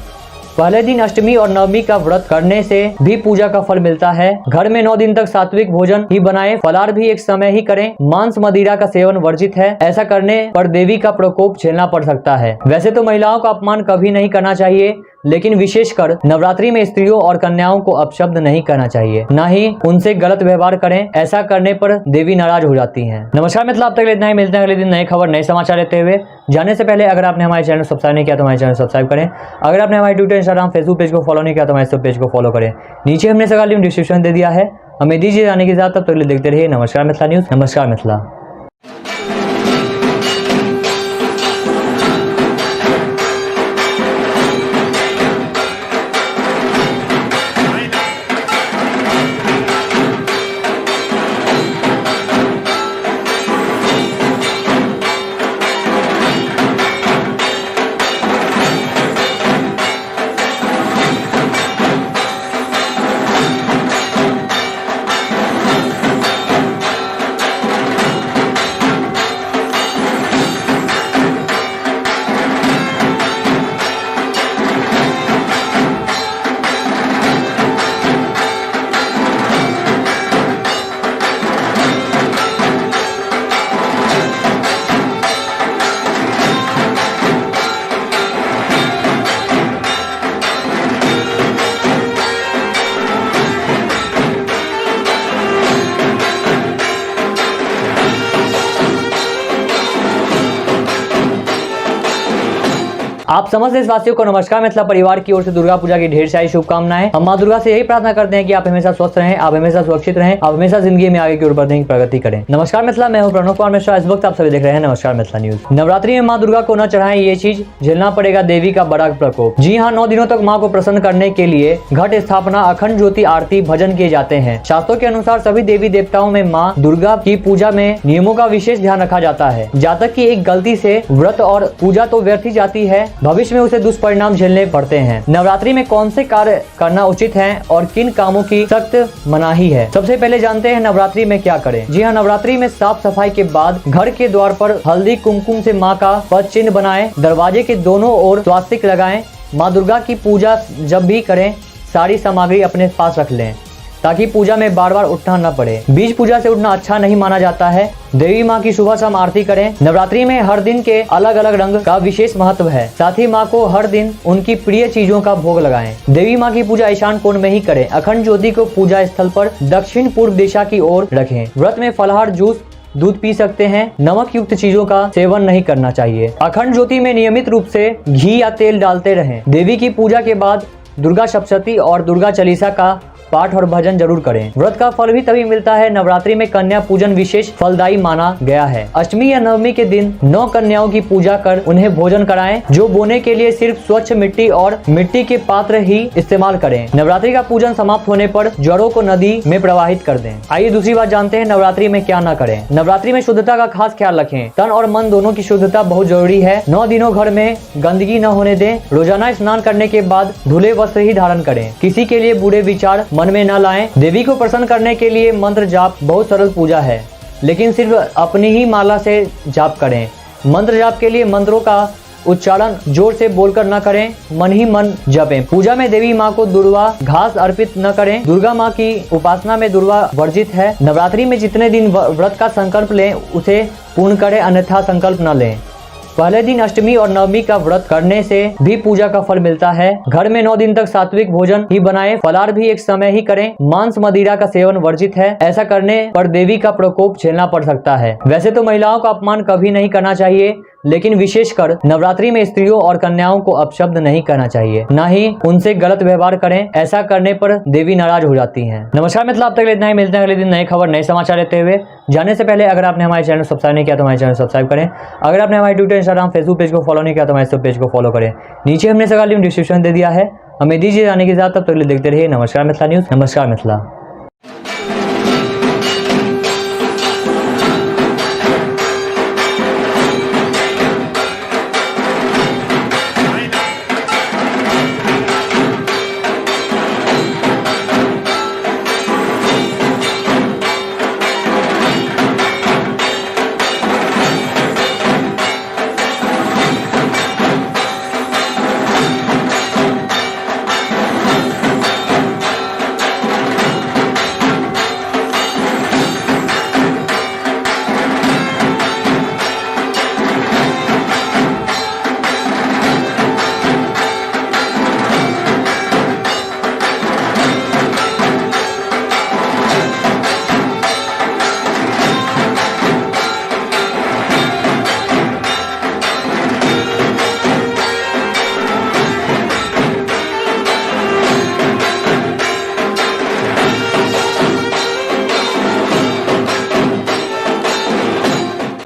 पहले दिन अष्टमी और नवमी का व्रत करने से भी पूजा का फल मिलता है। घर में 9 दिन तक सात्विक भोजन ही बनाएं। फलाहार भी एक समय ही करें। मांस मदिरा का सेवन वर्जित है। ऐसा करने पर देवी का प्रकोप झेलना पड़ सकता है। वैसे तो महिलाओं का अपमान कभी नहीं करना चाहिए, लेकिन विशेषकर नवरात्रि में स्त्रियों और कन्याओं को अपशब्द नहीं करना चाहिए, न ही उनसे गलत व्यवहार करें। ऐसा करने पर देवी नाराज हो जाती हैं। नमस्कार मित्रों, अब तक इतना ही। मिलते हैं अगले दिन नए खबर, नए समाचार लेते हुए। जाने से पहले अगर आपने हमारे चैनल सब्सक्राइब नहीं किया तो हमारे चैनल सब्सक्राइब करें। अगर आपने हमारे ट्विटर, इंस्टाग्राम, फेसबुक पेज को फॉलो नहीं किया तो हमारे सब पेज को फॉलो करें। नीचे हमने सगा लिंक डिस्क्रिप्शन दे दिया है। हमें दीजिए जाने की इजाजत, तब तक देखते रहिए नमस्कार मिथिला न्यूज। नमस्कार मिथिला। आप समस्त देशवासियों को नमस्कार। मिथिला परिवार की ओर से दुर्गा पूजा की ढेर सारी शुभकामनाएं। हम मां दुर्गा से यही प्रार्थना करते हैं कि आप हमेशा स्वस्थ रहें, आप हमेशा सुरक्षित रहें, आप हमेशा जिंदगी में आगे की ओर बढ़ने की प्रगति करें। नमस्कार मिथिला, मैं हूं प्रणव कुमार मिश्रा। इस वक्त आप सभी देख रहे हैं नमस्कार मिथिला न्यूज। नवरात्रि में मां दुर्गा को न चढ़ाएं ये चीज, झेलना पड़ेगा देवी का बड़ा प्रकोप। जी हाँ, 9 दिनों तक माँ को प्रसन्न करने के लिए घट स्थापना, अखंड ज्योति, आरती, भजन किए जाते हैं। शास्त्रों के अनुसार सभी देवी देवताओं में माँ दुर्गा की पूजा में नियमों का विशेष ध्यान रखा जाता है। जातक की एक गलती से व्रत और पूजा तो व्यर्थ ही जाती है, भविष्य में उसे दुष्परिणाम झेलने पड़ते हैं। नवरात्रि में कौन से कार्य करना उचित है और किन कामों की सख्त मनाही है, सबसे पहले जानते हैं नवरात्रि में क्या करें। जी हाँ, नवरात्रि में साफ सफाई के बाद घर के द्वार पर हल्दी कुमकुम से माँ का पद चिन्ह बनाएं। दरवाजे के दोनों ओर स्वास्तिक लगाएं। माँ दुर्गा की पूजा जब भी करें सारी सामग्री अपने पास रख लें ताकि पूजा में बार बार उठना न पड़े। बीज पूजा से उठना अच्छा नहीं माना जाता है। देवी माँ की सुबह शाम आरती करें। नवरात्रि में हर दिन के अलग अलग रंग का विशेष महत्व है। साथ ही माँ को हर दिन उनकी प्रिय चीजों का भोग लगाएं। देवी माँ की पूजा ईशान कोण में ही करें। अखंड ज्योति को पूजा स्थल पर दक्षिण पूर्व दिशा की ओर रखें। व्रत में फलाहार, जूस, दूध पी सकते हैं। नमक युक्त चीजों का सेवन नहीं करना चाहिए। अखंड ज्योति में नियमित रूप से घी या तेल डालते रहें। देवी की पूजा के बाद दुर्गा सप्तशती और दुर्गा चालीसा का पाठ और भजन जरूर करें। व्रत का फल भी तभी मिलता है। नवरात्रि में कन्या पूजन विशेष फलदायी माना गया है। अष्टमी या नवमी के दिन 9 कन्याओं की पूजा कर उन्हें भोजन कराएं, जो बोने के लिए सिर्फ स्वच्छ मिट्टी और मिट्टी के पात्र ही इस्तेमाल करें। नवरात्रि का पूजन समाप्त होने पर जड़ों को नदी में प्रवाहित कर दें। आइए दूसरी बात जानते हैं नवरात्रि में क्या न करें। नवरात्रि में शुद्धता का खास ख्याल रखें। तन और मन दोनों की शुद्धता बहुत जरूरी है। 9 दिनों घर में गंदगी न होने दें। रोजाना स्नान करने के बाद धुले वस्त्र ही धारण करें। किसी के लिए बुरे विचार मन में न लाएं। देवी को प्रसन्न करने के लिए मंत्र जाप बहुत सरल पूजा है, लेकिन सिर्फ अपनी ही माला से जाप करें। मंत्र जाप के लिए मंत्रों का उच्चारण जोर से बोलकर न करें, मन ही मन जपें। पूजा में देवी माँ को दुर्वा घास अर्पित न करें। दुर्गा माँ की उपासना में दुर्वा वर्जित है। नवरात्रि में जितने दिन व्रत का संकल्प लें उसे पूर्ण करें, अन्यथा संकल्प न लें। पहले दिन अष्टमी और नवमी का व्रत करने से भी पूजा का फल मिलता है। घर में 9 दिन तक सात्विक भोजन ही बनाएं। फलाहार भी एक समय ही करें। मांस मदिरा का सेवन वर्जित है। ऐसा करने पर देवी का प्रकोप झेलना पड़ सकता है। वैसे तो महिलाओं का अपमान कभी नहीं करना चाहिए, लेकिन विशेषकर नवरात्रि में स्त्रियों और कन्याओं को अपशब्द नहीं कहना चाहिए, न ही उनसे गलत व्यवहार करें। ऐसा करने पर देवी नाराज हो जाती हैं। नमस्कार मित्रों, अब तक इतना ही। मिलते हैं अगले दिन नए खबर, नए समाचार लेते हुए। जाने से पहले अगर आपने हमारे चैनल सब्सक्राइब नहीं किया तो हमारे चैनल सब्सक्राइब करें। अगर आपने हमारे ट्विटर, इंस्टाग्राम, फेसबुक पेज को फॉलो नहीं किया तो हमारे सब पेज को फॉलो करें। नीचे हमने सगा लिंक डिस्क्रिप्शन दे दिया है। हमें दीजिए जाने के साथ, तब तक देखते रहिए नमस्कार मिथिला न्यूज। नमस्कार मिथिला।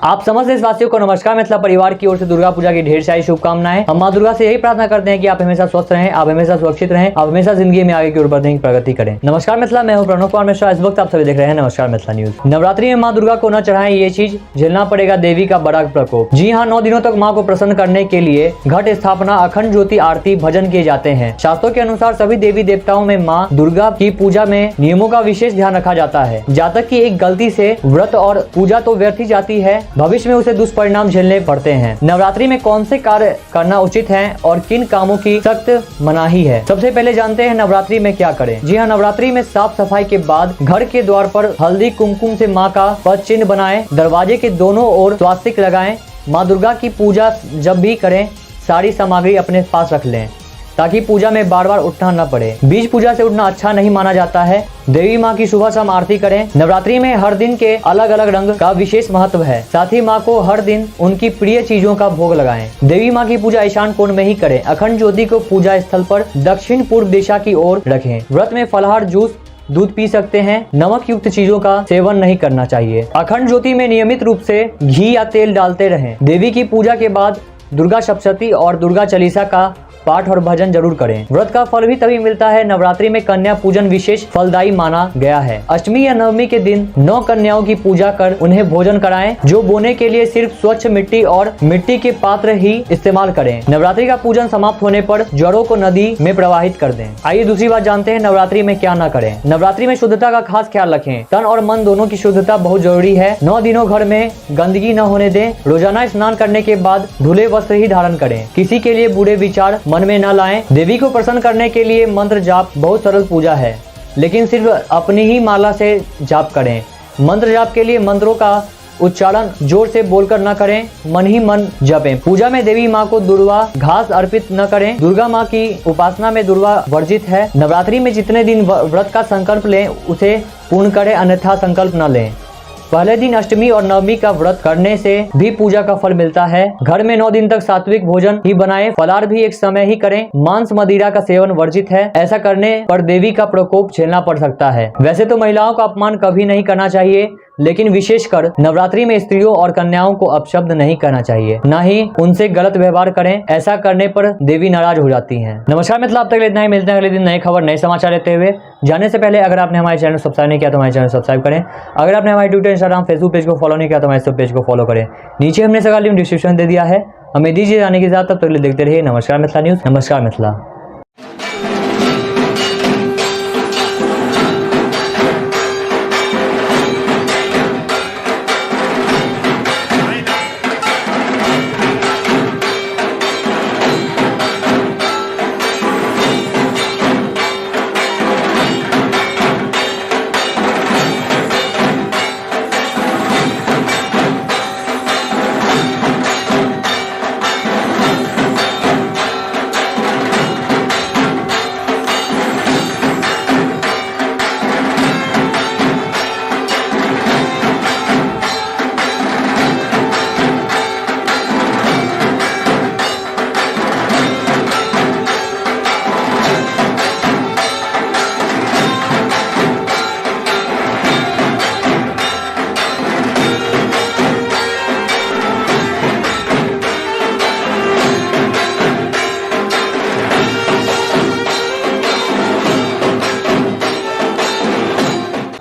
आप समस्त देशवासियों को नमस्कार। मिथिला परिवार की ओर से दुर्गा पूजा की ढेर सारी शुभकामनाएं। हम माँ दुर्गा से यही प्रार्थना करते हैं कि आप हमेशा स्वस्थ रहें, आप हमेशा सुरक्षित रहें, आप हमेशा जिंदगी में आगे की ओर बढ़ने की प्रगति करें। नमस्कार मिथिला, मैं हूं प्रणव कुमार मिश्रा। इस वक्त आप सभी देख रहे हैं नमस्कार मिथिला न्यूज। नवरात्रि में माँ दुर्गा को न चढ़ाएं, ये चीज झेलना पड़ेगा देवी का बड़ा प्रकोप। जी हाँ, 9 दिनों तक माँ को प्रसन्न करने के लिए घट स्थापना, अखंड ज्योति, आरती, भजन किए जाते हैं। शास्त्रों के अनुसार सभी देवी देवताओं में माँ दुर्गा की पूजा में नियमों का विशेष ध्यान रखा जाता है। जातक की एक गलती से व्रत और पूजा तो व्यर्थ ही जाती है, भविष्य में उसे दुष्परिणाम झेलने पड़ते हैं। नवरात्रि में कौन से कार्य करना उचित है और किन कामों की सख्त मनाही है, सबसे पहले जानते हैं नवरात्रि में क्या करें। जी हाँ, नवरात्रि में साफ सफाई के बाद घर के द्वार पर हल्दी कुमकुम से माँ का पद चिन्ह बनाएं। दरवाजे के दोनों ओर स्वास्तिक लगाएं। माँ दुर्गा की पूजा जब भी करें सारी सामग्री अपने पास रख लें, ताकि पूजा में बार बार उठना न पड़े। बीज पूजा से उठना अच्छा नहीं माना जाता है। देवी माँ की सुबह शाम आरती करें। नवरात्रि में हर दिन के अलग अलग रंग का विशेष महत्व है। साथ ही माँ को हर दिन उनकी प्रिय चीजों का भोग लगाएं। देवी माँ की पूजा ईशान कोण में ही करें। अखंड ज्योति को पूजा स्थल पर दक्षिण पूर्व दिशा की ओर रखें। व्रत में फलाहार, जूस, दूध पी सकते हैं। नमक युक्त चीजों का सेवन नहीं करना चाहिए। अखंड ज्योति में नियमित रूप से घी या तेल डालते रहें। देवी की पूजा के बाद दुर्गा सप्तशती और दुर्गा चालीसा का पाठ और भजन जरूर करें। व्रत का फल भी तभी मिलता है। नवरात्रि में कन्या पूजन विशेष फलदायी माना गया है। अष्टमी या नवमी के दिन 9 कन्याओं की पूजा कर उन्हें भोजन कराएं, जो बोने के लिए सिर्फ स्वच्छ मिट्टी और मिट्टी के पात्र ही इस्तेमाल करें। नवरात्रि का पूजन समाप्त होने पर जड़ों को नदी में प्रवाहित कर दें। आइए दूसरी बात जानते हैं नवरात्रि में क्या न करें। नवरात्रि में शुद्धता का खास ख्याल रखें। तन और मन दोनों की शुद्धता बहुत जरूरी है। 9 दिनों घर में गंदगी न होने दें। रोजाना स्नान करने के बाद धुले वस्त्र ही धारण करें। किसी के लिए बुरे विचार मन में न लाएं। देवी को प्रसन्न करने के लिए मंत्र जाप बहुत सरल पूजा है, लेकिन सिर्फ अपनी ही माला से जाप करें। मंत्र जाप के लिए मंत्रों का उच्चारण जोर से बोलकर न करें, मन ही मन जपें। पूजा में देवी माँ को दुर्वा घास अर्पित न करें। दुर्गा माँ की उपासना में दुर्वा वर्जित है। नवरात्रि में जितने दिन व्रत का संकल्प लें उसे पूर्ण करें, अन्यथा संकल्प न लें। पहले दिन अष्टमी और नवमी का व्रत करने से भी पूजा का फल मिलता है। घर में 9 दिन तक सात्विक भोजन ही बनाएं, फलाहार भी एक समय ही करें। मांस मदिरा का सेवन वर्जित है। ऐसा करने पर देवी का प्रकोप झेलना पड़ सकता है। वैसे तो महिलाओं का अपमान कभी नहीं करना चाहिए, लेकिन विशेषकर नवरात्रि में स्त्रियों और कन्याओं को अपशब्द नहीं कहना चाहिए, न ही उनसे गलत व्यवहार करें। ऐसा करने पर देवी नाराज हो जाती हैं। नमस्कार मित्रों, अब तक इतना ही। मिलते हैं अगले दिन नए खबर नए समाचार लेते हुए। जाने से पहले अगर आपने हमारे चैनल सब्सक्राइब नहीं किया तो हमारे चैनल सब्सक्राइब करें। अगर आपने हमारे ट्विटर, इंस्टाग्राम, फेसबुक पेज को फॉलो नहीं किया तो हमारे सब पेज को फॉलो करें। नीचे हमने सगा लिंक डिस्क्रिप्शन दे दिया है। हमें दीजिए जाने के साथ, तब तक देखते रहिए नमस्कार मिथिला न्यूज। नमस्कार मिथिला।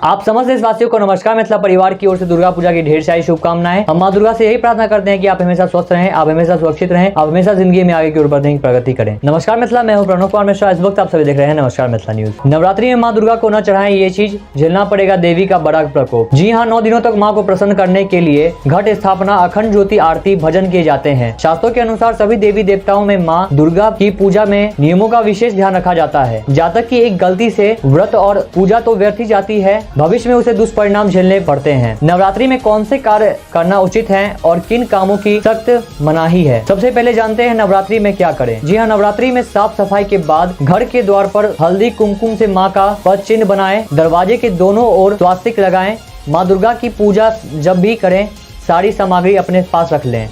आप समस्त देशवासियों को नमस्कार। मिथिला परिवार की ओर से दुर्गा पूजा की ढेर सारी शुभकामनाएं। हम मां दुर्गा से यही प्रार्थना करते हैं कि आप हमेशा स्वस्थ रहें, आप हमेशा सुरक्षित रहें, आप हमेशा जिंदगी में आगे की ओर बढ़ने की प्रगति करें। नमस्कार मिथिला, मैं हूं प्रणव कुमार मिश्रा। इस वक्त आप सभी देख रहे हैं नमस्कार मिथिला न्यूज। नवरात्रि में मां दुर्गा को न चढ़ाएं, ये चीज झेलना पड़ेगा देवी का बड़ा प्रकोप। जी हाँ, 9 दिनों तक माँ को प्रसन्न करने के लिए घट स्थापना, अखंड ज्योति आरती, भजन किए जाते हैं। शास्त्रों के अनुसार सभी देवी देवताओं में माँ दुर्गा की पूजा में नियमों का विशेष ध्यान रखा जाता है। जातक की एक गलती से व्रत और पूजा तो व्यर्थ ही जाती है, भविष्य में उसे दुष्परिणाम झेलने पड़ते हैं। नवरात्रि में कौन से कार्य करना उचित है और किन कामों की सख्त मनाही है, सबसे पहले जानते हैं नवरात्रि में क्या करें। जी हाँ, नवरात्रि में साफ सफाई के बाद घर के द्वार पर हल्दी कुमकुम से माँ का पद चिन्ह बनाएं। दरवाजे के दोनों ओर स्वास्तिक लगाएं। माँ दुर्गा की पूजा जब भी करें सारी सामग्री अपने पास रख लें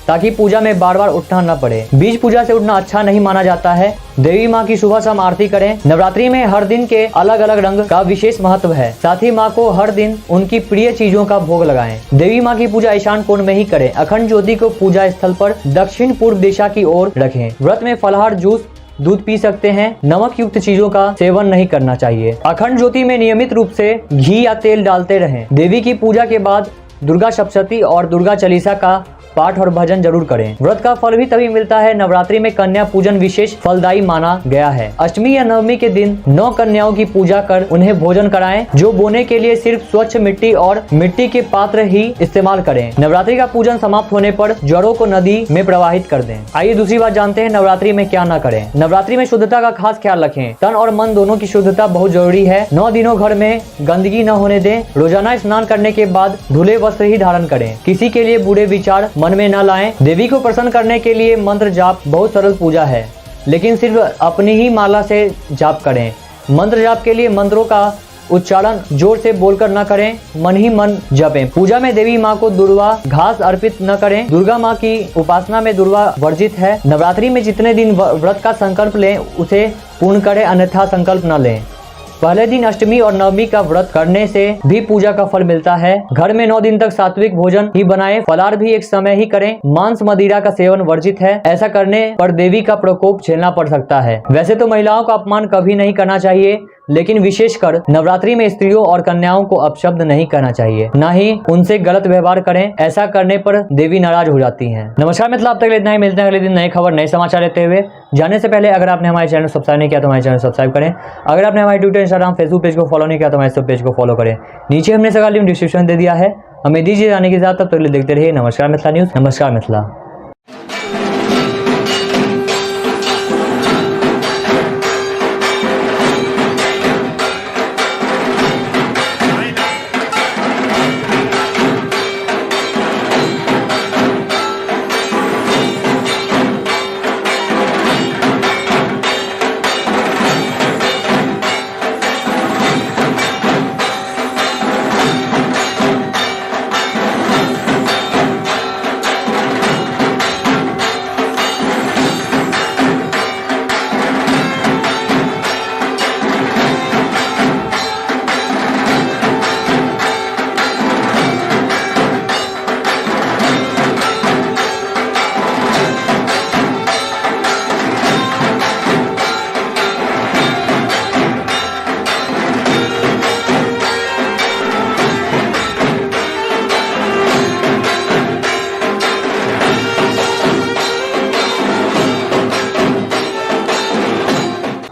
ताकि पूजा में बार बार उठना न पड़े। बीज पूजा से उठना अच्छा नहीं माना जाता है। देवी माँ की सुबह शाम आरती करें। नवरात्रि में हर दिन के अलग अलग रंग का विशेष महत्व है। साथ ही माँ को हर दिन उनकी प्रिय चीजों का भोग लगाएं। देवी माँ की पूजा ईशान कोण में ही करें। अखंड ज्योति को पूजा स्थल पर दक्षिण पूर्व दिशा की ओर रखें। व्रत में फलाहार, जूस, दूध पी सकते हैं। नमक युक्त चीजों का सेवन नहीं करना चाहिए। अखंड ज्योति में नियमित रूप से घी या तेल डालते रहें। देवी की पूजा के बाद दुर्गा सप्तशती और दुर्गा चालीसा का पाठ और भजन जरूर करें। व्रत का फल भी तभी मिलता है। नवरात्रि में कन्या पूजन विशेष फलदायी माना गया है। अष्टमी या नवमी के दिन 9 कन्याओं की पूजा कर उन्हें भोजन कराएं। जो बोने के लिए सिर्फ स्वच्छ मिट्टी और मिट्टी के पात्र ही इस्तेमाल करें। नवरात्रि का पूजन समाप्त होने पर जड़ों को नदी में प्रवाहित कर दें। आइए दूसरी बात जानते हैं नवरात्रि में क्या न करें। नवरात्रि में शुद्धता का खास ख्याल रखें। तन और मन दोनों की शुद्धता बहुत जरूरी है। 9 दिनों घर में गंदगी न होने दें। रोजाना स्नान करने के बाद धुले वस्त्र ही धारण करें। किसी के लिए बुरे विचार मन में न लाएं। देवी को प्रसन्न करने के लिए मंत्र जाप बहुत सरल पूजा है, लेकिन सिर्फ अपनी ही माला से जाप करें। मंत्र जाप के लिए मंत्रों का उच्चारण जोर से बोलकर न करें, मन ही मन जपें। पूजा में देवी माँ को दुर्वा घास अर्पित न करें। दुर्गा माँ की उपासना में दुर्वा वर्जित है। नवरात्रि में जितने दिन व्रत का संकल्प लें उसे पूर्ण करें, अन्यथा संकल्प न लें। पहले दिन अष्टमी और नवमी का व्रत करने से भी पूजा का फल मिलता है। घर में 9 दिन तक सात्विक भोजन ही बनाएं। फलाहार भी एक समय ही करें। मांस मदिरा का सेवन वर्जित है। ऐसा करने पर देवी का प्रकोप झेलना पड़ सकता है। वैसे तो महिलाओं का अपमान कभी नहीं करना चाहिए, लेकिन विशेषकर नवरात्रि में स्त्रियों और कन्याओं को अपशब्द नहीं कहना चाहिए, न ही उनसे गलत व्यवहार करें। ऐसा करने पर देवी नाराज हो जाती हैं। नमस्कार मित्रों, अब तक इतना ही। मिलते हैं अगले दिन नए खबर नए समाचार लेते हुए। जाने से पहले अगर आपने हमारे चैनल सब्सक्राइब नहीं किया तो हमारे चैनल सब्सक्राइब करें। अगर आपने हमारे ट्विटर, इंस्टाग्राम, फेसबुक पेज को फॉलो नहीं किया तो हमारे सब पेज को फॉलो करें। नीचे हमने सगा लिंक डिस्क्रिप्शन दे दिया है। हमें दीजिए जाने के साथ, तब तक देखते रहिए नमस्कार मिथिला न्यूज। नमस्कार मिथिला।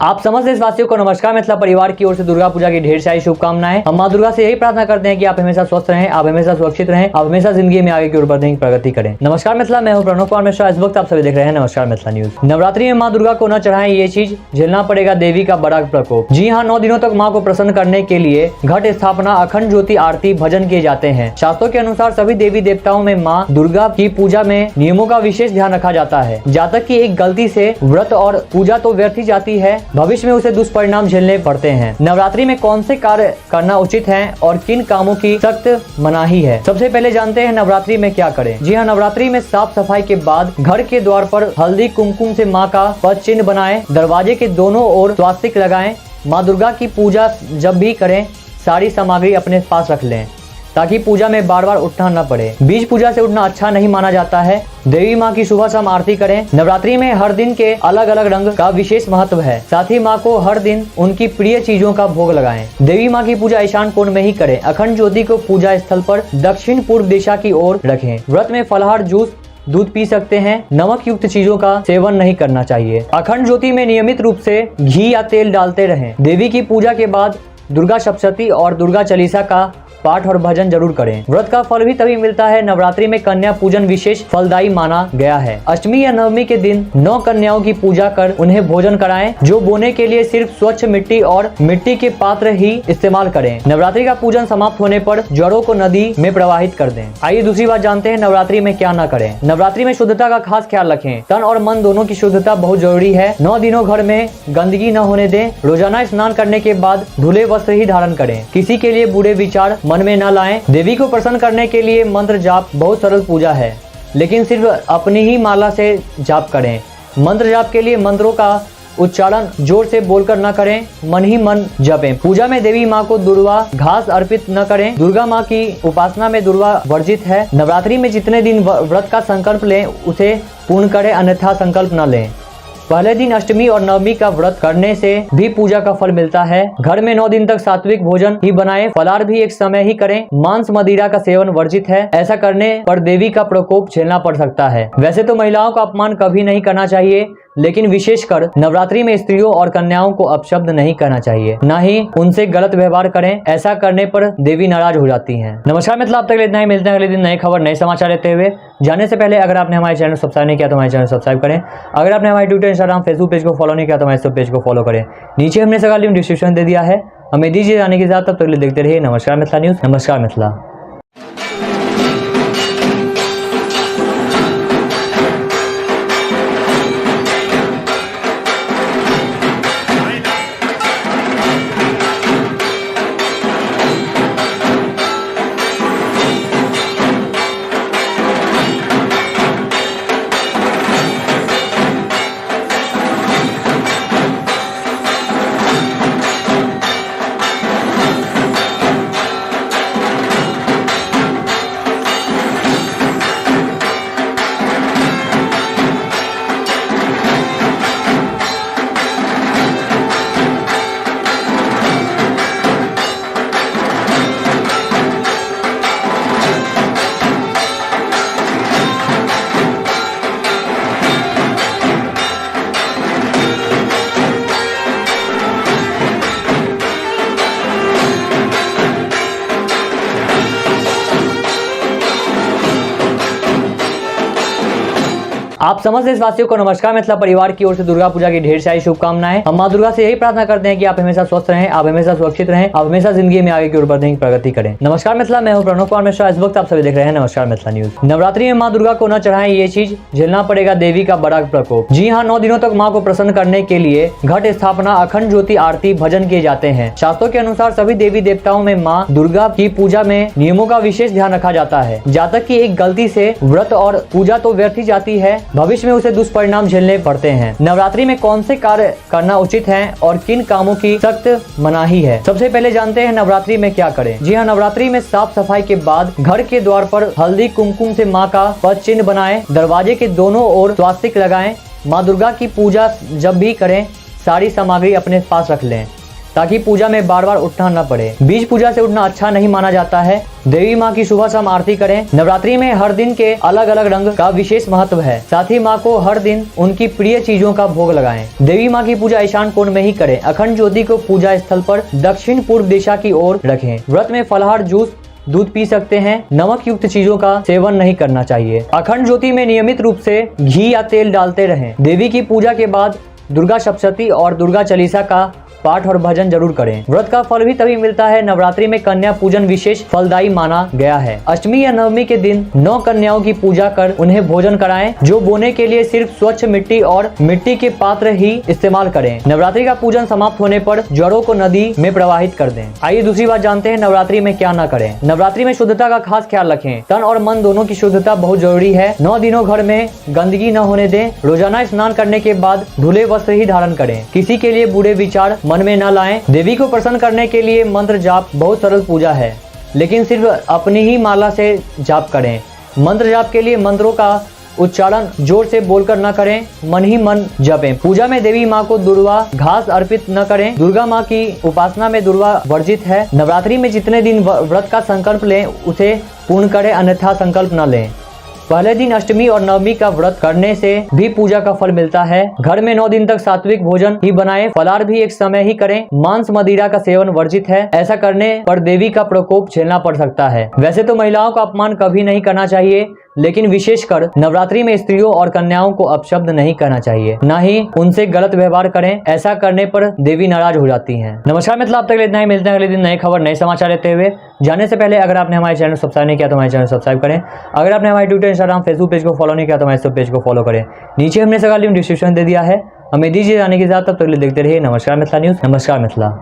आप समस्त देशवासियों को नमस्कार। मिथिला परिवार की ओर से दुर्गा पूजा की ढेर सारी शुभकामनाएं। हम मां दुर्गा से यही प्रार्थना करते हैं कि आप हमेशा स्वस्थ रहें, आप हमेशा सुरक्षित रहें, आप हमेशा जिंदगी में आगे की ओर बढ़ने की प्रगति करें। नमस्कार मिथिला, मैं हूं प्रणव कुमार मिश्रा। इस वक्त आप सभी देख रहे हैं नमस्कार मिथिला न्यूज। नवरात्रि में मां दुर्गा को न चढ़ाएं ये चीज, झेलना पड़ेगा देवी का बड़ा प्रकोप। जी हाँ, 9 दिनों तक मां को प्रसन्न करने के लिए घट स्थापना, अखंड ज्योति, आरती, भजन किए जाते हैं। शास्त्रों के अनुसार सभी देवी देवताओं में मां दुर्गा की पूजा में नियमों का विशेष ध्यान रखा जाता है। जातक की एक गलती से व्रत और पूजा तो व्यर्थ ही जाती है, भविष्य में उसे दुष्परिणाम झेलने पड़ते हैं। नवरात्रि में कौन से कार्य करना उचित है और किन कामों की सख्त मनाही है, सबसे पहले जानते हैं नवरात्रि में क्या करें। जी हाँ, नवरात्रि में साफ सफाई के बाद घर के द्वार पर हल्दी कुमकुम से माँ का पद चिन्ह बनाएं, दरवाजे के दोनों ओर स्वास्तिक लगाएं। माँ दुर्गा की पूजा जब भी करें सारी सामग्री अपने पास रख लें ताकि पूजा में बार बार उठना न पड़े। बीज पूजा से उठना अच्छा नहीं माना जाता है। देवी माँ की सुबह शाम आरती करें। नवरात्रि में हर दिन के अलग अलग रंग का विशेष महत्व है। साथ ही माँ को हर दिन उनकी प्रिय चीजों का भोग लगाएं। देवी माँ की पूजा ईशान कोण में ही करें। अखंड ज्योति को पूजा स्थल पर दक्षिण पूर्व दिशा की ओर रखें। व्रत में फलाहार, जूस, दूध पी सकते हैं। नमक युक्त चीजों का सेवन नहीं करना चाहिए। अखंड ज्योति में नियमित रूप से घी या तेल डालते रहें। देवी की पूजा के बाद दुर्गा सप्तशती और दुर्गा चालीसा का पाठ और भजन जरूर करें। व्रत का फल भी तभी मिलता है। नवरात्रि में कन्या पूजन विशेष फलदायी माना गया है। अष्टमी या नवमी के दिन 9 कन्याओं की पूजा कर उन्हें भोजन कराएं। जो बोने के लिए सिर्फ स्वच्छ मिट्टी और मिट्टी के पात्र ही इस्तेमाल करें। नवरात्रि का पूजन समाप्त होने पर जड़ों को नदी में प्रवाहित कर दें। आइए दूसरी बात जानते हैं नवरात्रि में क्या न करें। नवरात्रि में शुद्धता का खास ख्याल रखें। तन और मन दोनों की शुद्धता बहुत जरूरी है। 9 दिनों घर में गंदगी न होने दें। रोजाना स्नान करने के बाद धुले वस्त्र ही धारण करें। किसी के लिए बुरे विचार मन में न लाएं। देवी को प्रसन्न करने के लिए मंत्र जाप बहुत सरल पूजा है, लेकिन सिर्फ अपनी ही माला से जाप करें। मंत्र जाप के लिए मंत्रों का उच्चारण जोर से बोलकर न करें, मन ही मन जपें। पूजा में देवी माँ को दुर्वा घास अर्पित न करें। दुर्गा माँ की उपासना में दुर्वा वर्जित है। नवरात्रि में जितने दिन व्रत का संकल्प लें उसे पूर्ण करें, अन्यथा संकल्प न लें। पहले दिन अष्टमी और नवमी का व्रत करने से भी पूजा का फल मिलता है। घर में 9 दिन तक सात्विक भोजन ही बनाएं। फलाहार भी एक समय ही करें। मांस मदिरा का सेवन वर्जित है। ऐसा करने पर देवी का प्रकोप झेलना पड़ सकता है। वैसे तो महिलाओं का अपमान कभी नहीं करना चाहिए, लेकिन विशेषकर नवरात्रि में स्त्रियों और कन्याओं को अपशब्द नहीं कहना चाहिए, न ही उनसे गलत व्यवहार करें। ऐसा करने पर देवी नाराज हो जाती हैं। नमस्कार मित्रों, अब तक इतना ही। मिलते हैं अगले दिन नए खबर, नए समाचार लेते हुए। जाने से पहले अगर आपने हमारे चैनल सब्सक्राइब नहीं किया तो हमारे चैनल सब्सक्राइब करें। अगर आपने हमारे ट्विटर, इंस्टाग्राम, फेसबुक पेज को फॉलो नहीं किया तो हमारे सब पेज को फॉलो करें। नीचे हमने सभी लिंक डिस्क्रिप्शन दे दिया है। हमें दीजिए जाने के साथ, तब तक देखते रहिए नमस्कार मिथिला न्यूज। नमस्कार मिथिला। आप समस्त देशवासियों को नमस्कार। मिथिला परिवार की ओर से दुर्गा पूजा की ढेर सारी शुभकामनाएं। हम मां दुर्गा से यही प्रार्थना करते हैं कि आप हमेशा स्वस्थ रहें, आप हमेशा सुरक्षित रहें, आप हमेशा जिंदगी में आगे की ओर बढ़ने की प्रगति करें। नमस्कार मिथिला, मैं हूं प्रणव कुमार मिश्रा। इस वक्त आप सभी देख रहे हैं नमस्कार मिथिला न्यूज। नवरात्रि में मां दुर्गा को न चढ़ाएं ये चीज, झेलना पड़ेगा देवी का बड़ा प्रकोप। जी हाँ, 9 दिनों तक माँ को प्रसन्न करने के लिए घट स्थापना, अखंड ज्योति, आरती, भजन किए जाते हैं। शास्त्रों के अनुसार सभी देवी देवताओं में माँ दुर्गा की पूजा में नियमों का विशेष ध्यान रखा जाता है। जातक की एक गलती से व्रत और पूजा तो व्यर्थ ही जाती है, भविष्य में उसे दुष्परिणाम झेलने पड़ते हैं। नवरात्रि में कौन से कार्य करना उचित है और किन कामों की सख्त मनाही है, सबसे पहले जानते हैं नवरात्रि में क्या करें। जी हाँ, नवरात्रि में साफ सफाई के बाद घर के द्वार पर हल्दी कुमकुम से माँ का पद चिन्ह बनाएं। दरवाजे के दोनों ओर स्वास्तिक लगाएं। माँ दुर्गा की पूजा जब भी करें सारी सामग्री अपने पास रख लें ताकि पूजा में बार बार उठना न पड़े। बीज पूजा से उठना अच्छा नहीं माना जाता है। देवी माँ की सुबह शाम आरती करें। नवरात्रि में हर दिन के अलग अलग रंग का विशेष महत्व है। साथ ही माँ को हर दिन उनकी प्रिय चीजों का भोग लगाएं। देवी माँ की पूजा ईशान कोण में ही करें। अखंड ज्योति को पूजा स्थल पर दक्षिण पूर्व दिशा की ओर रखें। व्रत में फलाहार, जूस, दूध पी सकते हैं। नमक युक्त चीजों का सेवन नहीं करना चाहिए। अखंड ज्योति में नियमित रूप से घी या तेल डालते रहें। देवी की पूजा के बाद दुर्गा सप्तशती और दुर्गा चालीसा का पाठ और भजन जरूर करें। व्रत का फल भी तभी मिलता है। नवरात्रि में कन्या पूजन विशेष फलदायी माना गया है। अष्टमी या नवमी के दिन 9 कन्याओं की पूजा कर उन्हें भोजन कराएं, जो बोने के लिए सिर्फ स्वच्छ मिट्टी और मिट्टी के पात्र ही इस्तेमाल करें। नवरात्रि का पूजन समाप्त होने पर जड़ों को नदी में प्रवाहित कर दें। आइए दूसरी बात जानते हैं नवरात्रि में क्या न करें। नवरात्रि में शुद्धता का खास ख्याल रखें। तन और मन दोनों की शुद्धता बहुत जरूरी है। 9 दिनों घर में गंदगी न होने दें। रोजाना स्नान करने के बाद धुले वस्त्र ही धारण करें। किसी के लिए बुरे विचार मन में न लाएं। देवी को प्रसन्न करने के लिए मंत्र जाप बहुत सरल पूजा है, लेकिन सिर्फ अपनी ही माला से जाप करें। मंत्र जाप के लिए मंत्रों का उच्चारण जोर से बोलकर न करें, मन ही मन जपें। पूजा में देवी माँ को दुर्वा घास अर्पित न करें। दुर्गा माँ की उपासना में दुर्वा वर्जित है। नवरात्रि में जितने दिन व्रत का संकल्प लें उसे पूर्ण करें, अन्यथा संकल्प न लें। पहले दिन अष्टमी और नवमी का व्रत करने से भी पूजा का फल मिलता है। घर में 9 दिन तक सात्विक भोजन ही बनाएं। फलाहार भी एक समय ही करें। मांस मदिरा का सेवन वर्जित है। ऐसा करने पर देवी का प्रकोप झेलना पड़ सकता है। वैसे तो महिलाओं का अपमान कभी नहीं करना चाहिए, लेकिन विशेषकर नवरात्रि में स्त्रियों और कन्याओं को अपशब्द नहीं कहना चाहिए, न ही उनसे गलत व्यवहार करें। ऐसा करने पर देवी नाराज हो जाती हैं। नमस्कार मित्रों, अब तक इतना ही। मिलते हैं अगले दिन नए खबर, नए समाचार लेते हुए। जाने से पहले अगर आपने हमारे चैनल सब्सक्राइब नहीं किया तो हमारे चैनल सब्सक्राइब करें। अगर आपने हमारे ट्विटर, इंस्टाग्राम, फेसबुक पेज को फॉलो नहीं किया तो हमारे सब पेज को फॉलो करें। नीचे हमने सगा लिंक डिस्क्रिप्शन दे दिया है। हमें दीजिए जाने के साथ, तब तक देखते रहिए नमस्कार मिथिला न्यूज। नमस्कार मिथिला।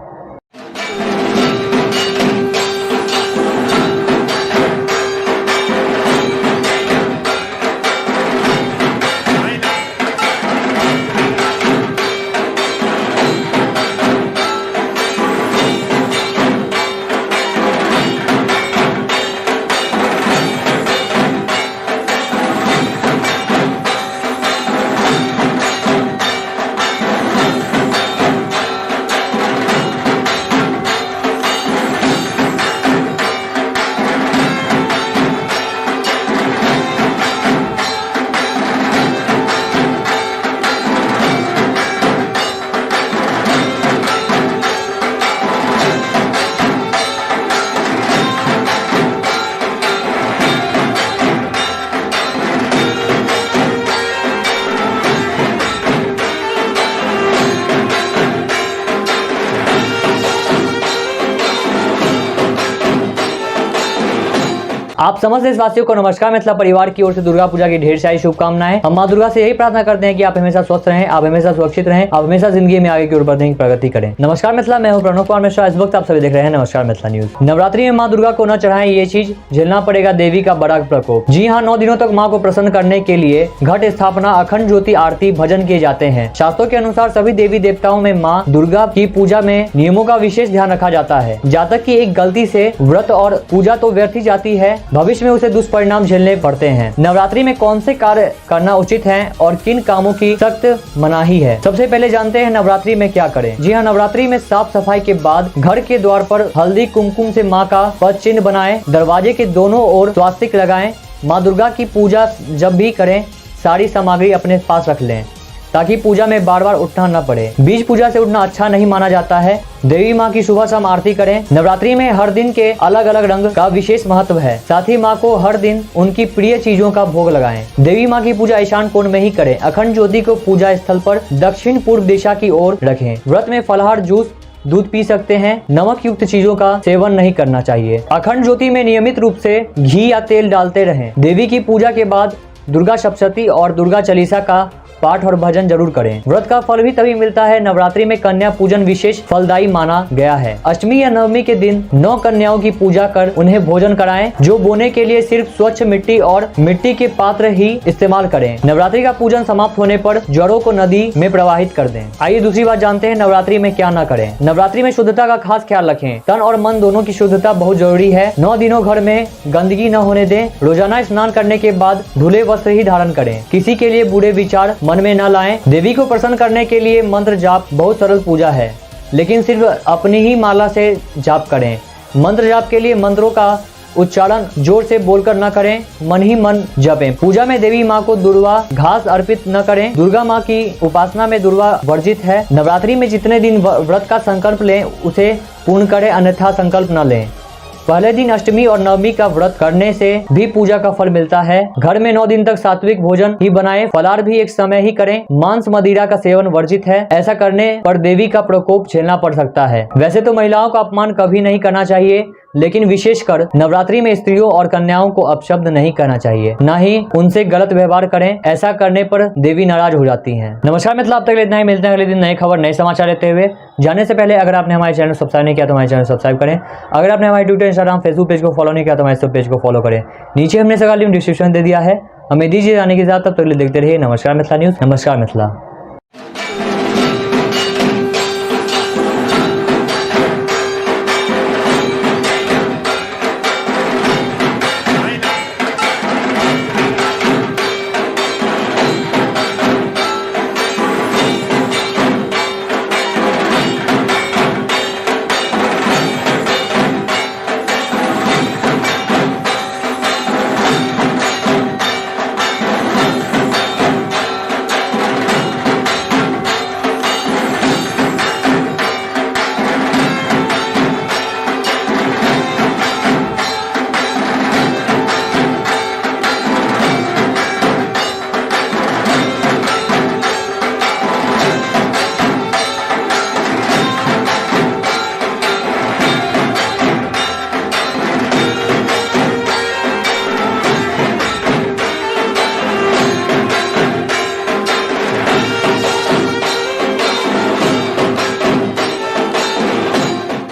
आप समस्त देशवासियों को नमस्कार। मिथिला परिवार की ओर से दुर्गा पूजा की ढेर सारी शुभकामनाएं। हम माँ दुर्गा से यही प्रार्थना करते हैं कि आप हमेशा स्वस्थ रहें, आप हमेशा सुरक्षित रहें, आप हमेशा जिंदगी में आगे की ओर बढ़ने की प्रगति करें। नमस्कार मिथिला, मैं हूं प्रणव कुमार मिश्रा। इस वक्त आप सभी देख रहे हैं नमस्कार मिथिला न्यूज। नवरात्रि में माँ दुर्गा को न चढ़ाएं, ये चीज झेलना पड़ेगा देवी का बड़ा प्रकोप। जी हाँ, 9 दिनों तक माँ को प्रसन्न करने के लिए घट स्थापना, अखंड ज्योति, आरती, भजन किए जाते हैं। शास्त्रों के अनुसार सभी देवी देवताओं में माँ दुर्गा की पूजा में नियमों का विशेष ध्यान रखा जाता है। जातक की एक गलती से व्रत और पूजा तो व्यर्थ ही जाती है, भविष्य में उसे दुष्परिणाम झेलने पड़ते हैं। नवरात्रि में कौन से कार्य करना उचित है और किन कामों की सख्त मनाही है, सबसे पहले जानते हैं नवरात्रि में क्या करें। जी हाँ, नवरात्रि में साफ सफाई के बाद घर के द्वार पर हल्दी कुमकुम से माँ का पद चिन्ह बनाएं। दरवाजे के दोनों ओर स्वास्तिक लगाएं। माँ दुर्गा की पूजा जब भी करें सारी सामग्री अपने पास रख लें, ताकि पूजा में बार बार उठना न पड़े। बीज पूजा से उठना अच्छा नहीं माना जाता है। देवी माँ की सुबह शाम आरती करें। नवरात्रि में हर दिन के अलग अलग रंग का विशेष महत्व है। साथ ही माँ को हर दिन उनकी प्रिय चीजों का भोग लगाएं। देवी माँ की पूजा ईशान कोण में ही करें। अखंड ज्योति को पूजा स्थल पर दक्षिण पूर्व दिशा की ओर रखें। व्रत में फलाहार, जूस, दूध पी सकते हैं। नमक युक्त चीजों का सेवन नहीं करना चाहिए। अखंड ज्योति में नियमित रूप से घी या तेल डालते रहें। देवी की पूजा के बाद दुर्गा सप्तशती और दुर्गा चालीसा का पाठ और भजन जरूर करें। व्रत का फल भी तभी मिलता है। नवरात्रि में कन्या पूजन विशेष फलदायी माना गया है। अष्टमी या नवमी के दिन 9 कन्याओं की पूजा कर उन्हें भोजन कराएं, जो बोने के लिए सिर्फ स्वच्छ मिट्टी और मिट्टी के पात्र ही इस्तेमाल करें। नवरात्रि का पूजन समाप्त होने पर जड़ों को नदी में प्रवाहित कर दें। आइए दूसरी बात जानते हैं नवरात्रि में क्या न करें। नवरात्रि में शुद्धता का खास ख्याल रखें। तन और मन दोनों की शुद्धता बहुत जरूरी है। 9 दिनों घर में गंदगी न होने दें। रोजाना स्नान करने के बाद धुले वस्त्र ही धारण करें। किसी के लिए बुरे विचार मन में न लाएं। देवी को प्रसन्न करने के लिए मंत्र जाप बहुत सरल पूजा है, लेकिन सिर्फ अपनी ही माला से जाप करें। मंत्र जाप के लिए मंत्रों का उच्चारण जोर से बोलकर न करें, मन ही मन जपें। पूजा में देवी माँ को दुर्वा घास अर्पित न करें। दुर्गा माँ की उपासना में दुर्वा वर्जित है। नवरात्रि में जितने दिन व्रत का संकल्प लें उसे पूर्ण करें, अन्यथा संकल्प न लें। पहले दिन अष्टमी और नवमी का व्रत करने से भी पूजा का फल मिलता है। घर में 9 दिन तक सात्विक भोजन ही बनाएं, फलाहार भी एक समय ही करें। मांस मदिरा का सेवन वर्जित है। ऐसा करने पर देवी का प्रकोप झेलना पड़ सकता है। वैसे तो महिलाओं का अपमान कभी नहीं करना चाहिए, लेकिन विशेषकर नवरात्रि में स्त्रियों और कन्याओं को अपशब्द नहीं कहना चाहिए, न ही उनसे गलत व्यवहार करें। ऐसा करने पर देवी नाराज हो जाती हैं। नमस्कार मित्रों, अब तक इतना ही। मिलते हैं अगले दिन नए खबर नए समाचार लेते हुए। जाने से पहले अगर आपने हमारे चैनल सब्सक्राइब नहीं किया तो हमारे चैनल सब्सक्राइब करें। अगर आपने हमारे ट्विटर, इंस्टाग्राम, फेसबुक पेज को फॉलो नहीं किया तो हमारे सब पेज को फॉलो करें। नीचे हमने सगा लिंक डिस्क्रिप्शन दे दिया है। हमें दीजिए जाने के साथ, तब तक देखते रहिए नमस्कार मिथिला न्यूज। नमस्कार मिथिला।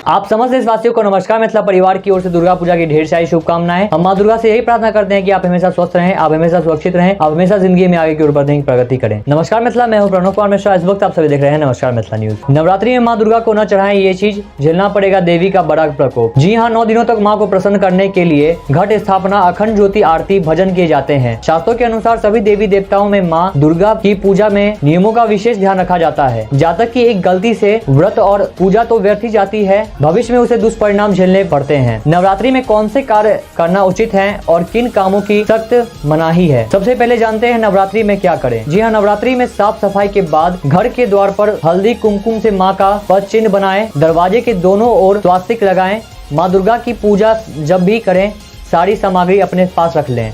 आप समस्त देशवासियों को नमस्कार। मिथिला परिवार की ओर से दुर्गा पूजा की ढेर सारी शुभकामनाएं। हम मां दुर्गा से यही प्रार्थना करते हैं कि आप हमेशा स्वस्थ रहें, आप हमेशा सुरक्षित रहें, आप हमेशा जिंदगी में आगे की ओर बढ़ने की प्रगति करें। नमस्कार मिथिला, मैं हूं प्रणव कुमार मिश्रा। इस वक्त आप सभी देख रहे हैं नमस्कार मिथिला न्यूज। नवरात्रि में मां दुर्गा को न चढ़ाएं, ये चीज झेलना पड़ेगा देवी का बड़ा प्रकोप। जी हाँ, 9 दिनों तक माँ को प्रसन्न करने के लिए घट स्थापना, अखंड ज्योति आरती, भजन किए जाते हैं। शास्त्रों के अनुसार सभी देवी देवताओं में माँ दुर्गा की पूजा में नियमों का विशेष ध्यान रखा जाता है। जातक की एक गलती से व्रत और पूजा तो व्यर्थ ही जाती है, भविष्य में उसे परिणाम झेलने पड़ते हैं। नवरात्रि में कौन से कार्य करना उचित है और किन कामों की सख्त मनाही है, सबसे पहले जानते हैं नवरात्रि में क्या करें। जी हाँ, नवरात्रि में साफ सफाई के बाद घर के द्वार पर हल्दी कुमकुम से माँ का पद चिन्ह बनाएं। दरवाजे के दोनों ओर स्वास्तिक लगाएं। माँ दुर्गा की पूजा जब भी करें सारी सामग्री अपने पास रख लें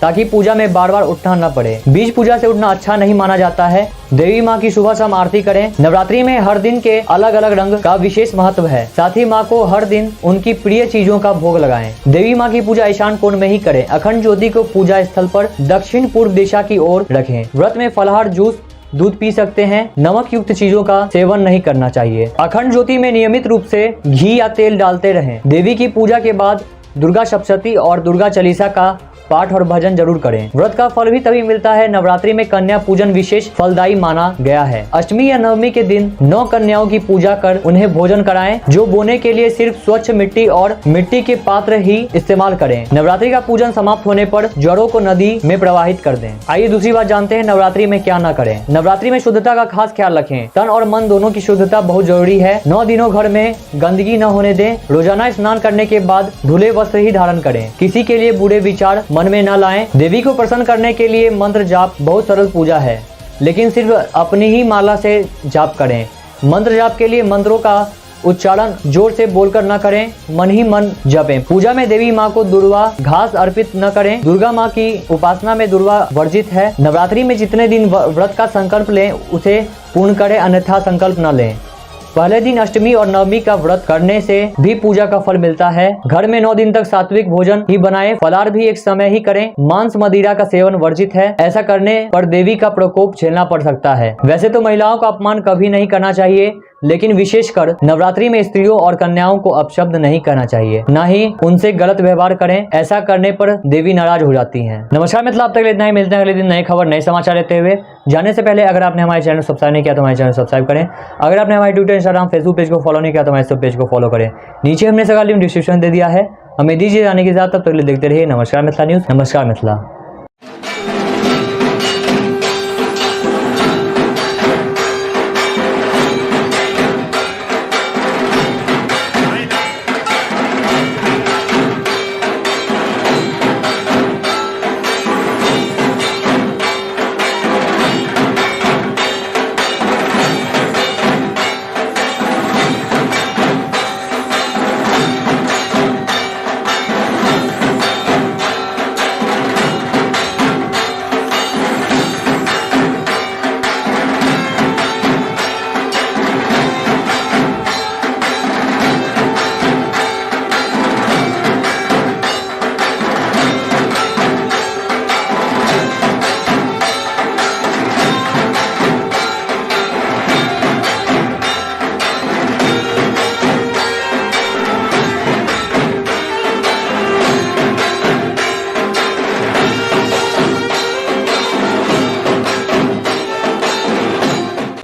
ताकि पूजा में बार बार उठना न पड़े। बीज पूजा से उठना अच्छा नहीं माना जाता है। देवी माँ की सुबह शाम आरती करें। नवरात्रि में हर दिन के अलग अलग रंग का विशेष महत्व है। साथ ही माँ को हर दिन उनकी प्रिय चीजों का भोग लगाएं। देवी माँ की पूजा ईशान कोण में ही करें। अखंड ज्योति को पूजा स्थल पर दक्षिण पूर्व दिशा की ओर रखें। व्रत में फलाहार, जूस, दूध पी सकते हैं। नमक युक्त चीजों का सेवन नहीं करना चाहिए। अखंड ज्योति में नियमित रूप से घी या तेल डालते रहें। देवी की पूजा के बाद दुर्गा सप्तशती और दुर्गा चालीसा का पाठ और भजन जरूर करें। व्रत का फल भी तभी मिलता है। नवरात्रि में कन्या पूजन विशेष फलदायी माना गया है। अष्टमी या नवमी के दिन 9 कन्याओं की पूजा कर उन्हें भोजन कराएं। जो बोने के लिए सिर्फ स्वच्छ मिट्टी और मिट्टी के पात्र ही इस्तेमाल करें। नवरात्रि का पूजन समाप्त होने पर जड़ों को नदी में प्रवाहित कर दें। आइए दूसरी बात जानते हैं नवरात्रि में क्या न करें। नवरात्रि में शुद्धता का खास ख्याल रखें। तन और मन दोनों की शुद्धता बहुत जरूरी है। 9 दिनों घर में गंदगी न होने दें। रोजाना स्नान करने के बाद धुले वस्त्र ही धारण करें। किसी के लिए बुरे विचार मन में न लाएं। देवी को प्रसन्न करने के लिए मंत्र जाप बहुत सरल पूजा है, लेकिन सिर्फ अपनी ही माला से जाप करें। मंत्र जाप के लिए मंत्रों का उच्चारण जोर से बोलकर न करें, मन ही मन जपें। पूजा में देवी माँ को दुर्वा घास अर्पित न करें। दुर्गा माँ की उपासना में दुर्वा वर्जित है। नवरात्रि में जितने दिन व्रत का संकल्प लें उसे पूर्ण करें, अन्यथा संकल्प न लें। पहले दिन अष्टमी और नवमी का व्रत करने से भी पूजा का फल मिलता है। घर में 9 दिन तक सात्विक भोजन ही बनाएं। फलाहार भी एक समय ही करें। मांस मदिरा का सेवन वर्जित है। ऐसा करने पर देवी का प्रकोप झेलना पड़ सकता है। वैसे तो महिलाओं का अपमान कभी नहीं करना चाहिए, लेकिन विशेषकर नवरात्रि में स्त्रियों और कन्याओं को अपशब्द नहीं कहना चाहिए, न ही उनसे गलत व्यवहार करें। ऐसा करने पर देवी नाराज हो जाती हैं। नमस्कार मित्रों, अब तक इतना ही। मिलते हैं अगले दिन नए खबर नए समाचार लेते हुए। जाने से पहले अगर आपने हमारे चैनल सब्सक्राइब नहीं किया तो हमारे चैनल सब्सक्राइब करें। अगर आपने हमारे ट्विटर, इंस्टाग्राम, फेसबुक पेज को फॉलो नहीं किया तो हमारे सब पेज को फॉलो करें। नीचे हमने सगा लिंक डिस्क्रिप्शन दे दिया है। हमें दीजिए जाने के साथ, तब तक देखते रहिए नमस्कार मिथिला न्यूज। नमस्कार मिथिला।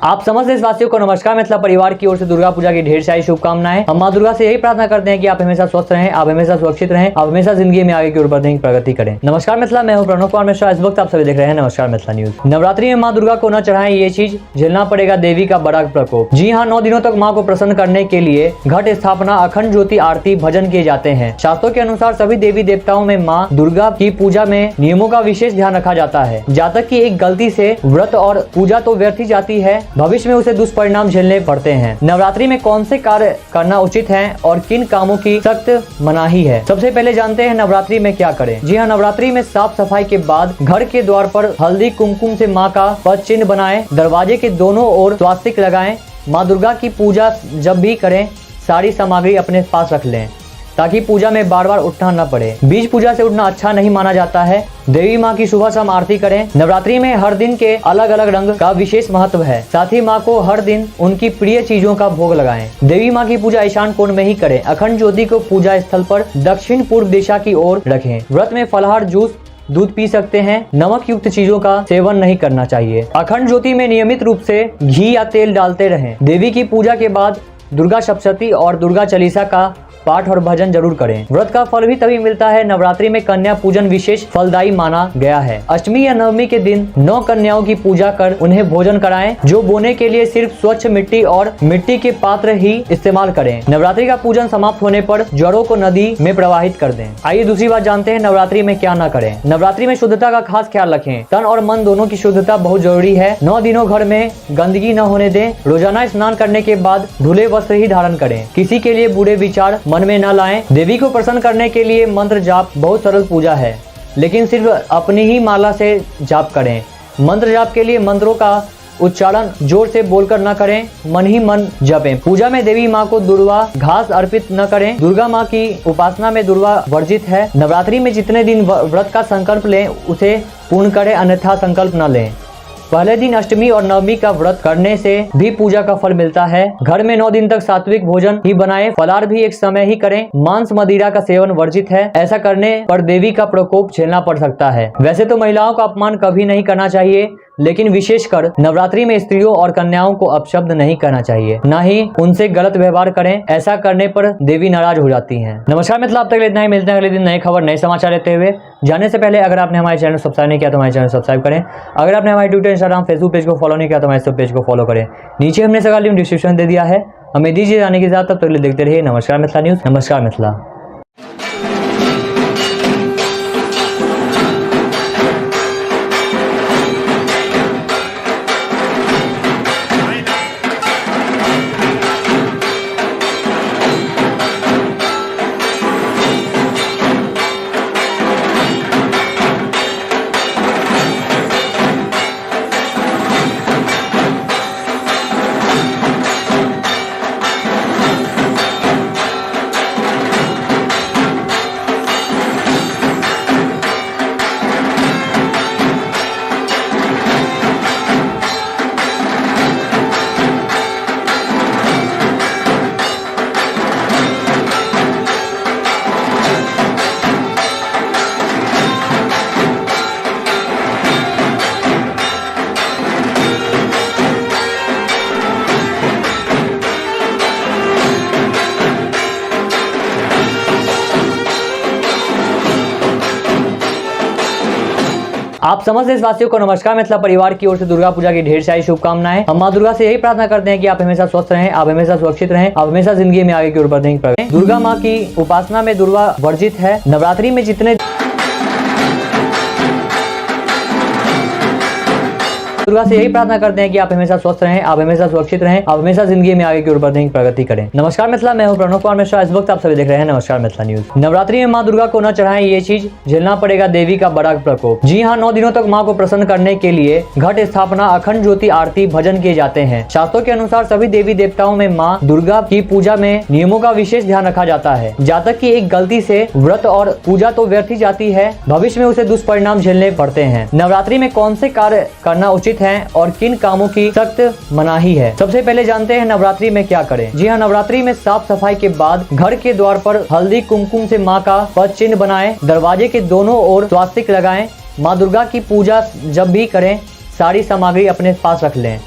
आप समस्त देशवासियों को नमस्कार। मिथिला परिवार की ओर से दुर्गा पूजा की ढेर सारी शुभकामनाएं। हम मां दुर्गा से यही प्रार्थना करते हैं कि आप हमेशा स्वस्थ रहें, आप हमेशा सुरक्षित रहें, आप हमेशा जिंदगी में आगे की ओर बढ़ने की प्रगति करें। नमस्कार मिथिला, मैं हूं प्रणव कुमार मिश्रा। इस वक्त आप सभी देख रहे हैं नमस्कार मिथिला न्यूज। नवरात्रि में मां दुर्गा को न चढ़ाएं ये चीज, झेलना पड़ेगा देवी का बड़ा प्रकोप। जी हाँ, 9 दिनों तक मां को प्रसन्न करने के लिए घट स्थापना, अखंड ज्योति, आरती, भजन किए जाते हैं। शास्त्रों के अनुसार सभी देवी देवताओं में मां दुर्गा की पूजा में नियमों का विशेष ध्यान रखा जाता है। जातक की एक गलती से व्रत और पूजा तो व्यर्थ ही जाती है, भविष्य में उसे दुष्परिणाम झेलने पड़ते हैं। नवरात्रि में कौन से कार्य करना उचित है और किन कामों की सख्त मनाही है, सबसे पहले जानते हैं नवरात्रि में क्या करें। जी हाँ, नवरात्रि में साफ सफाई के बाद घर के द्वार पर हल्दी कुमकुम से माँ का पद चिन्ह बनाएं, दरवाजे के दोनों ओर स्वास्तिक लगाएं। माँ दुर्गा की पूजा जब भी करें सारी सामग्री अपने पास रख लें ताकि पूजा में बार बार उठना न पड़े। बीज पूजा से उठना अच्छा नहीं माना जाता है। देवी माँ की सुबह शाम आरती करें। नवरात्रि में हर दिन के अलग अलग रंग का विशेष महत्व है। साथ ही माँ को हर दिन उनकी प्रिय चीजों का भोग लगाएं। देवी माँ की पूजा ईशान कोण में ही करें। अखंड ज्योति को पूजा स्थल पर दक्षिण पूर्व दिशा की ओर रखें। व्रत में फलाहार, जूस, दूध पी सकते हैं। नमक युक्त चीजों का सेवन नहीं करना चाहिए। अखंड ज्योति में नियमित रूप से घी या तेल डालते रहें। देवी की पूजा के बाद दुर्गा सप्तशती और दुर्गा चालीसा का पाठ और भजन जरूर करें। व्रत का फल भी तभी मिलता है। नवरात्रि में कन्या पूजन विशेष फलदायी माना गया है। अष्टमी या नवमी के दिन 9 कन्याओं की पूजा कर उन्हें भोजन कराएं। जो बोने के लिए सिर्फ स्वच्छ मिट्टी और मिट्टी के पात्र ही इस्तेमाल करें। नवरात्रि का पूजन समाप्त होने पर जड़ों को नदी में प्रवाहित कर दें। आइए दूसरी बात जानते हैं नवरात्रि में क्या न करें। नवरात्रि में शुद्धता का खास ख्याल रखें। तन और मन दोनों की शुद्धता बहुत जरूरी है। 9 दिनों घर में गंदगी न होने दें। रोजाना स्नान करने के बाद धुले वस्त्र ही धारण करें। किसी के लिए बुरे विचार मन में न लाएं। देवी को प्रसन्न करने के लिए मंत्र जाप बहुत सरल पूजा है, लेकिन सिर्फ अपनी ही माला से जाप करें। मंत्र जाप के लिए मंत्रों का उच्चारण जोर से बोलकर न करें, मन ही मन जपें। पूजा में देवी माँ को दुर्वा घास अर्पित न करें। दुर्गा माँ की उपासना में दुर्वा वर्जित है। नवरात्रि में जितने दिन व्रत का संकल्प लें उसे पूर्ण करें, अन्यथा संकल्प न लें। पहले दिन अष्टमी और नवमी का व्रत करने से भी पूजा का फल मिलता है। घर में 9 दिन तक सात्विक भोजन ही बनाएं। फलाहार भी एक समय ही करें। मांस मदिरा का सेवन वर्जित है। ऐसा करने पर देवी का प्रकोप झेलना पड़ सकता है। वैसे तो महिलाओं का अपमान कभी नहीं करना चाहिए, लेकिन विशेषकर नवरात्रि में स्त्रियों और कन्याओं को अपशब्द नहीं कहना चाहिए, न ही उनसे गलत व्यवहार करें। ऐसा करने पर देवी नाराज हो जाती हैं। नमस्कार मित्रों, अब तक इतना ही। मिलते हैं अगले दिन नए खबर, नए समाचार लेते हुए। जाने से पहले अगर आपने हमारे चैनल सब्सक्राइब नहीं किया तो हमारे चैनल सब्सक्राइब करें। अगर आपने हमारे ट्विटर, इंस्टाग्राम, फेसबुक पेज को फॉलो नहीं किया तो हमारे सब पेज को फॉलो करें। नीचे हमने सगा लिंक डिस्क्रिप्शन दे दिया है। हमें दीजिए जाने के साथ, तब तक देखते रहिए नमस्कार मिथिला न्यूज। नमस्कार मिथिला। आप समस्त देशवासियों को नमस्कार। मिथिला परिवार की ओर से दुर्गा पूजा की ढेर सारी शुभकामनाएं। हम मां दुर्गा से यही प्रार्थना करते हैं कि आप हमेशा स्वस्थ रहें, आप हमेशा सुरक्षित रहें, आप हमेशा जिंदगी में आगे की ओर बढ़ने की प्रगति करें। दुर्गा माँ की उपासना में दुर्वा वर्जित है। नवरात्रि में जितने दुर्गा से यही प्रार्थना करते हैं कि आप हमेशा स्वस्थ रहें, आप हमेशा सुरक्षित रहें, आप हमेशा जिंदगी में आगे की ओर बढ़ने की प्रगति करें। नमस्कार मिथिला, मैं हूं प्रणव कुमार मिश्रा। इस वक्त आप सभी देख रहे हैं नमस्कार मिथिला न्यूज। नवरात्रि में मां दुर्गा को न चढ़ाएं ये चीज, झेलना पड़ेगा देवी का बड़ा प्रकोप। जी हाँ, 9 दिनों तक मां को प्रसन्न करने के लिए घट स्थापना, अखंड ज्योति, आरती, भजन किए जाते हैं। शास्त्रों के अनुसार सभी देवी देवताओं में माँ दुर्गा की पूजा में नियमों का विशेष ध्यान रखा जाता है। जातक की एक गलती से व्रत और पूजा तो व्यर्थ ही जाती है, भविष्य में उसे दुष्परिणाम झेलने पड़ते हैं। नवरात्रि में कौन से कार्य करना उचित है और किन कामों की सख्त मनाही है, सबसे पहले जानते हैं नवरात्रि में क्या करें। जी हाँ, नवरात्रि में साफ सफाई के बाद घर के द्वार पर हल्दी कुमकुम से माँ का पद चिन्ह बनाएं। दरवाजे के दोनों ओर स्वास्तिक लगाएं। माँ दुर्गा की पूजा जब भी करें सारी सामग्री अपने पास रख लें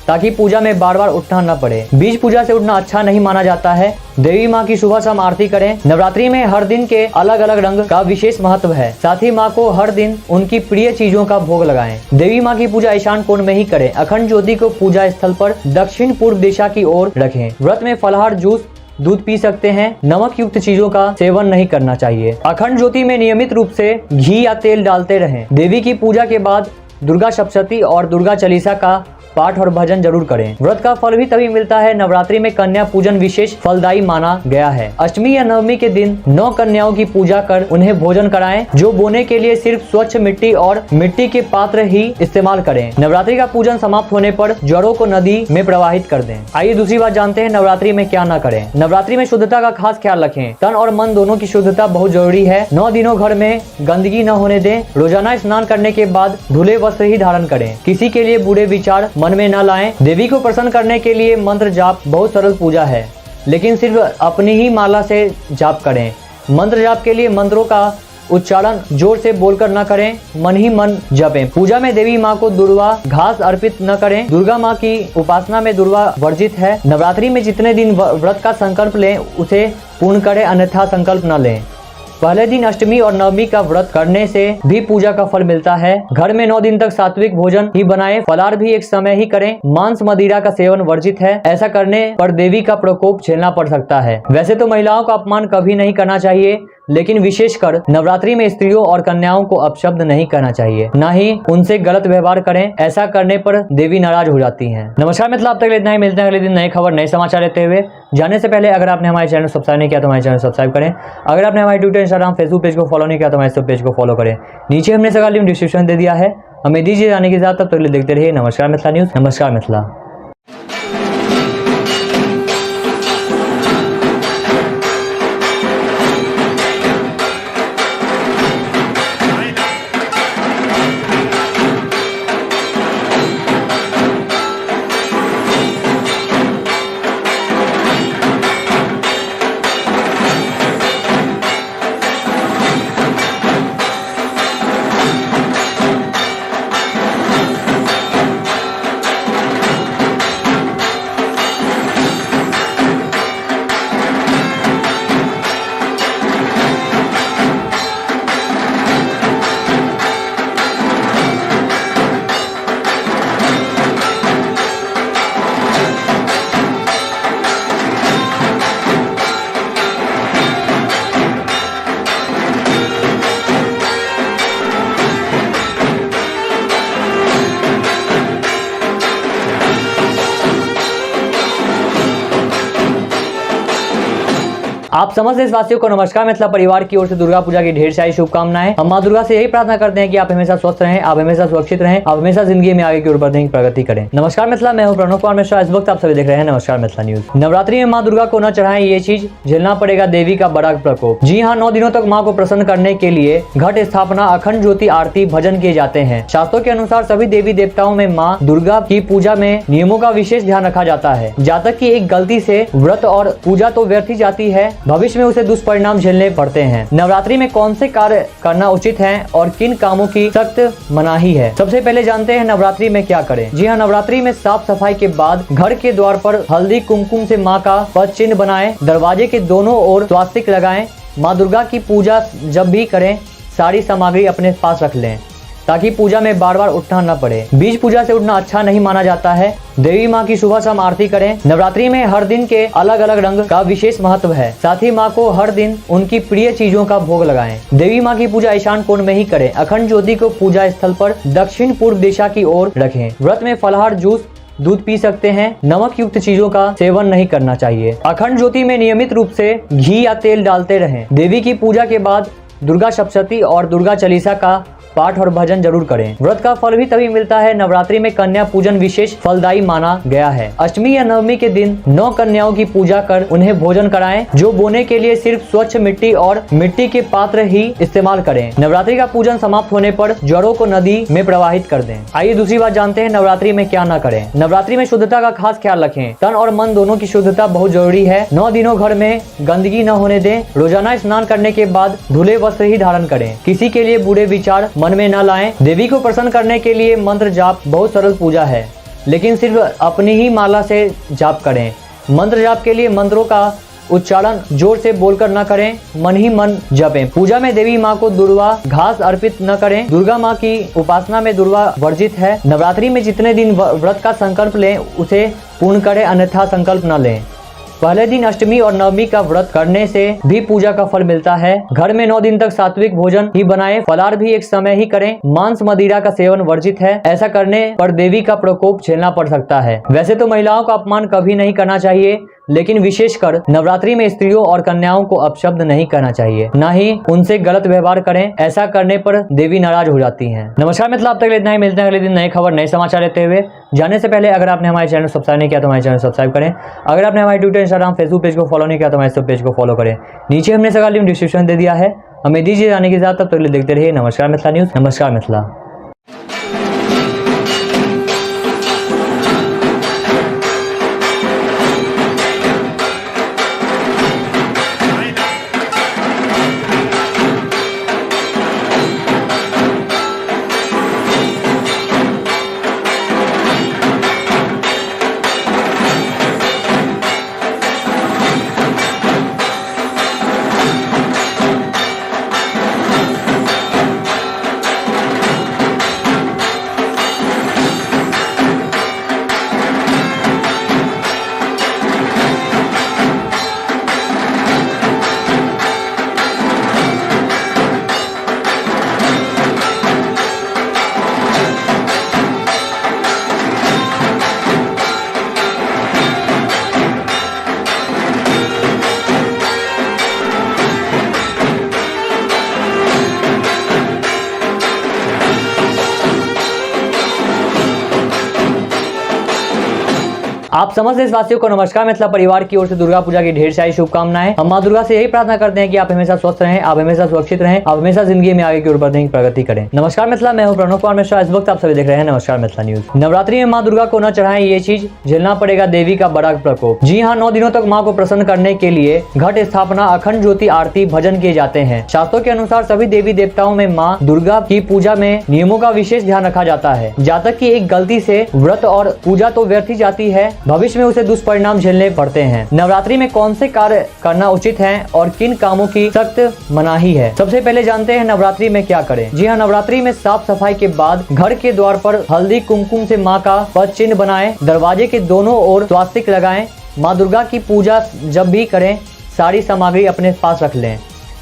ताकि पूजा में बार बार उठना न पड़े। बीज पूजा से उठना अच्छा नहीं माना जाता है। देवी माँ की सुबह शाम आरती करें। नवरात्रि में हर दिन के अलग अलग रंग का विशेष महत्व है। साथ ही माँ को हर दिन उनकी प्रिय चीजों का भोग लगाएं। देवी माँ की पूजा ईशान कोण में ही करें। अखंड ज्योति को पूजा स्थल पर दक्षिण पूर्व दिशा की ओर रखें। व्रत में फलाहार, जूस, दूध पी सकते हैं। नमक युक्त चीजों का सेवन नहीं करना चाहिए। अखंड ज्योति में नियमित रूप से घी या तेल डालते रहें। देवी की पूजा के बाद दुर्गा सप्तशती और दुर्गा चालीसा का पाठ और भजन जरूर करें। व्रत का फल भी तभी मिलता है। नवरात्रि में कन्या पूजन विशेष फलदायी माना गया है। अष्टमी या नवमी के दिन 9 कन्याओं की पूजा कर उन्हें भोजन कराएं। जो बोने के लिए सिर्फ स्वच्छ मिट्टी और मिट्टी के पात्र ही इस्तेमाल करें। नवरात्रि का पूजन समाप्त होने पर जड़ों को नदी में प्रवाहित कर दें। आइए दूसरी बात जानते हैं नवरात्रि में क्या न करें। नवरात्रि में शुद्धता का खास ख्याल रखें। तन और मन दोनों की शुद्धता बहुत जरूरी है। 9 दिनों घर में गंदगी न होने दें। रोजाना स्नान करने के बाद धुले वस्त्र ही धारण करें। किसी के लिए बुरे विचार मन में न लाएं। देवी को प्रसन्न करने के लिए मंत्र जाप बहुत सरल पूजा है, लेकिन सिर्फ अपनी ही माला से जाप करें। मंत्र जाप के लिए मंत्रों का उच्चारण जोर से बोलकर न करें, मन ही मन जपें। पूजा में देवी माँ को दुर्वा घास अर्पित न करें। दुर्गा माँ की उपासना में दुर्वा वर्जित है। नवरात्रि में जितने दिन व्रत का संकल्प लें उसे पूर्ण करें, अन्यथा संकल्प न लें। पहले दिन अष्टमी और नवमी का व्रत करने से भी पूजा का फल मिलता है। घर में 9 दिन तक सात्विक भोजन ही बनाएं। फलाहार भी एक समय ही करें। मांस मदिरा का सेवन वर्जित है। ऐसा करने पर देवी का प्रकोप झेलना पड़ सकता है। वैसे तो महिलाओं का अपमान कभी नहीं करना चाहिए, लेकिन विशेषकर नवरात्रि में स्त्रियों और कन्याओं को अपशब्द नहीं कहना चाहिए, न ही उनसे गलत व्यवहार करें। ऐसा करने पर देवी नाराज हो जाती हैं। नमस्कार मित्रों, अब तक इतना ही। मिलते हैं अगले दिन नए खबर, नए समाचार लेते हुए। जाने से पहले अगर आपने हमारे चैनल सब्सक्राइब नहीं किया तो हमारे चैनल सब्सक्राइब करें। अगर आपने हमारे ट्विटर, इंस्टाग्राम, फेसबुक पेज को फॉलो नहीं किया तो हमारे सब पेज को फॉलो करें। नीचे हमने सगा लिंक डिस्क्रिप्शन दे दिया है। हमें दीजिए जाने के साथ, तब तक देखते रहिए नमस्कार मिथिला न्यूज। नमस्कार मिथिला। आप समस्त देशवासियों को नमस्कार। मिथिला परिवार की ओर से दुर्गा पूजा की ढेर सारी शुभकामनाएं। हम माँ दुर्गा से यही प्रार्थना करते हैं कि आप हमेशा स्वस्थ रहें, आप हमेशा सुरक्षित रहें, आप हमेशा जिंदगी में आगे की ओर बढ़ने की प्रगति करें। नमस्कार मिथिला, मैं हूं प्रणव कुमार मिश्रा। इस वक्त आप सभी देख रहे हैं नमस्कार मिथिला न्यूज। नवरात्रि में माँ दुर्गा को न चढ़ाएं, ये चीज झेलना पड़ेगा देवी का बड़ा प्रकोप। जी हाँ, 9 दिनों तक माँ को प्रसन्न करने के लिए घट स्थापना, अखंड ज्योति, आरती, भजन किए जाते हैं। शास्त्रों के अनुसार सभी देवी देवताओं में माँ दुर्गा की पूजा में नियमों का विशेष ध्यान रखा जाता है। जातक की एक गलती से व्रत और पूजा तो व्यर्थ ही जाती है, भविष्य में उसे दुष्परिणाम झेलने पड़ते हैं। नवरात्रि में कौन से कार्य करना उचित है और किन कामों की सख्त मनाही है, सबसे पहले जानते हैं नवरात्रि में क्या करें। जी हाँ, नवरात्रि में साफ सफाई के बाद घर के द्वार पर हल्दी कुमकुम से माँ का पद चिन्ह बनाएं। दरवाजे के दोनों ओर स्वास्तिक लगाएं। माँ दुर्गा की पूजा जब भी करें सारी सामग्री अपने पास रख लें, ताकि पूजा में बार बार उठना न पड़े। बीज पूजा से उठना अच्छा नहीं माना जाता है। देवी माँ की सुबह शाम आरती करें। नवरात्रि में हर दिन के अलग अलग रंग का विशेष महत्व है। साथ ही माँ को हर दिन उनकी प्रिय चीजों का भोग लगाएं। देवी माँ की पूजा ईशान कोण में ही करें। अखंड ज्योति को पूजा स्थल पर दक्षिण पूर्व दिशा की ओर रखें। व्रत में फलाहार, जूस, दूध पी सकते हैं। नमक युक्त चीजों का सेवन नहीं करना चाहिए। अखंड ज्योति में नियमित रूप से घी या तेल डालते रहें। देवी की पूजा के बाद दुर्गा सप्तशती और दुर्गा चालीसा का पाठ और भजन जरूर करें। व्रत का फल भी तभी मिलता है। नवरात्रि में कन्या पूजन विशेष फलदायी माना गया है। अष्टमी या नवमी के दिन 9 कन्याओं की पूजा कर उन्हें भोजन कराएं। जो बोने के लिए सिर्फ स्वच्छ मिट्टी और मिट्टी के पात्र ही इस्तेमाल करें। नवरात्रि का पूजन समाप्त होने पर जड़ों को नदी में प्रवाहित कर दें। आइए दूसरी बात जानते हैं नवरात्रि में क्या न करें। नवरात्रि में शुद्धता का खास ख्याल रखें। तन और मन दोनों की शुद्धता बहुत जरूरी है। 9 दिनों घर में गंदगी न होने दें। रोजाना स्नान करने के बाद धुले वस्त्र ही धारण करें। किसी के लिए बुरे विचार मन में न लाएं। देवी को प्रसन्न करने के लिए मंत्र जाप बहुत सरल पूजा है, लेकिन सिर्फ अपनी ही माला से जाप करें। मंत्र जाप के लिए मंत्रों का उच्चारण जोर से बोलकर न करें, मन ही मन जपें। पूजा में देवी माँ को दुर्वा घास अर्पित न करें। दुर्गा माँ की उपासना में दुर्वा वर्जित है। नवरात्रि में जितने दिन व्रत का संकल्प लें उसे पूर्ण करें, अन्यथा संकल्प न लें। पहले दिन अष्टमी और नवमी का व्रत करने से भी पूजा का फल मिलता है। घर में 9 दिन तक सात्विक भोजन ही बनाएं, फलाहार भी एक समय ही करें। मांस मदिरा का सेवन वर्जित है। ऐसा करने पर देवी का प्रकोप झेलना पड़ सकता है। वैसे तो महिलाओं का अपमान कभी नहीं करना चाहिए, लेकिन विशेषकर नवरात्रि में स्त्रियों और कन्याओं को अपशब्द नहीं कहना चाहिए, न ही उनसे गलत व्यवहार करें। ऐसा करने पर देवी नाराज हो जाती हैं। नमस्कार मित्रों, अब तक इतना ही। मिलते हैं अगले दिन नए खबर नए समाचार लेते हुए। जाने से पहले अगर आपने हमारे चैनल सब्सक्राइब नहीं किया तो हमारे चैनल सब्सक्राइब करें। अगर आपने हमारे ट्विटर, इंस्टाग्राम, फेसबुक पेज को फॉलो नहीं किया तो हमारे सब पेज को फॉलो करें। नीचे हमने सगा लिंक डिस्क्रिप्शन दे दिया है। हमें दीजिए जाने के साथ, तब तक देखते रहिए नमस्कार मिथिला न्यूज। नमस्कार मिथिला। आप समस्त देशवासियों को नमस्कार। मिथिला परिवार की ओर से दुर्गा पूजा की ढेर सारी शुभकामनाएं। हम मां दुर्गा से यही प्रार्थना करते हैं कि आप हमेशा स्वस्थ रहें, आप हमेशा सुरक्षित रहें, आप हमेशा जिंदगी में आगे की ओर बढ़ने की प्रगति करें। नमस्कार मिथिला, मैं हूं प्रणव कुमार मिश्रा। इस वक्त आप सभी देख रहे हैं नमस्कार मिथिला न्यूज। नवरात्रि में मां दुर्गा को न चढ़ाएं, ये चीज झेलना पड़ेगा देवी का बड़ा प्रकोप। जी हाँ, 9 दिनों तक माँ को प्रसन्न करने के लिए घट स्थापना, अखंड ज्योति, आरती, भजन किए जाते हैं। शास्त्रों के अनुसार सभी देवी देवताओं में माँ दुर्गा की पूजा में नियमों का विशेष ध्यान रखा जाता है। जातक की एक गलती से व्रत और पूजा तो व्यर्थ ही जाती है, भविष्य में उसे दुष्परिणाम झेलने पड़ते हैं। नवरात्रि में कौन से कार्य करना उचित है और किन कामों की सख्त मनाही है, सबसे पहले जानते हैं नवरात्रि में क्या करें। जी हाँ, नवरात्रि में साफ सफाई के बाद घर के द्वार पर हल्दी कुमकुम से माँ का पद चिन्ह बनाएं। दरवाजे के दोनों ओर स्वास्तिक लगाएं। माँ दुर्गा की पूजा जब भी करें सारी सामग्री अपने पास रख लें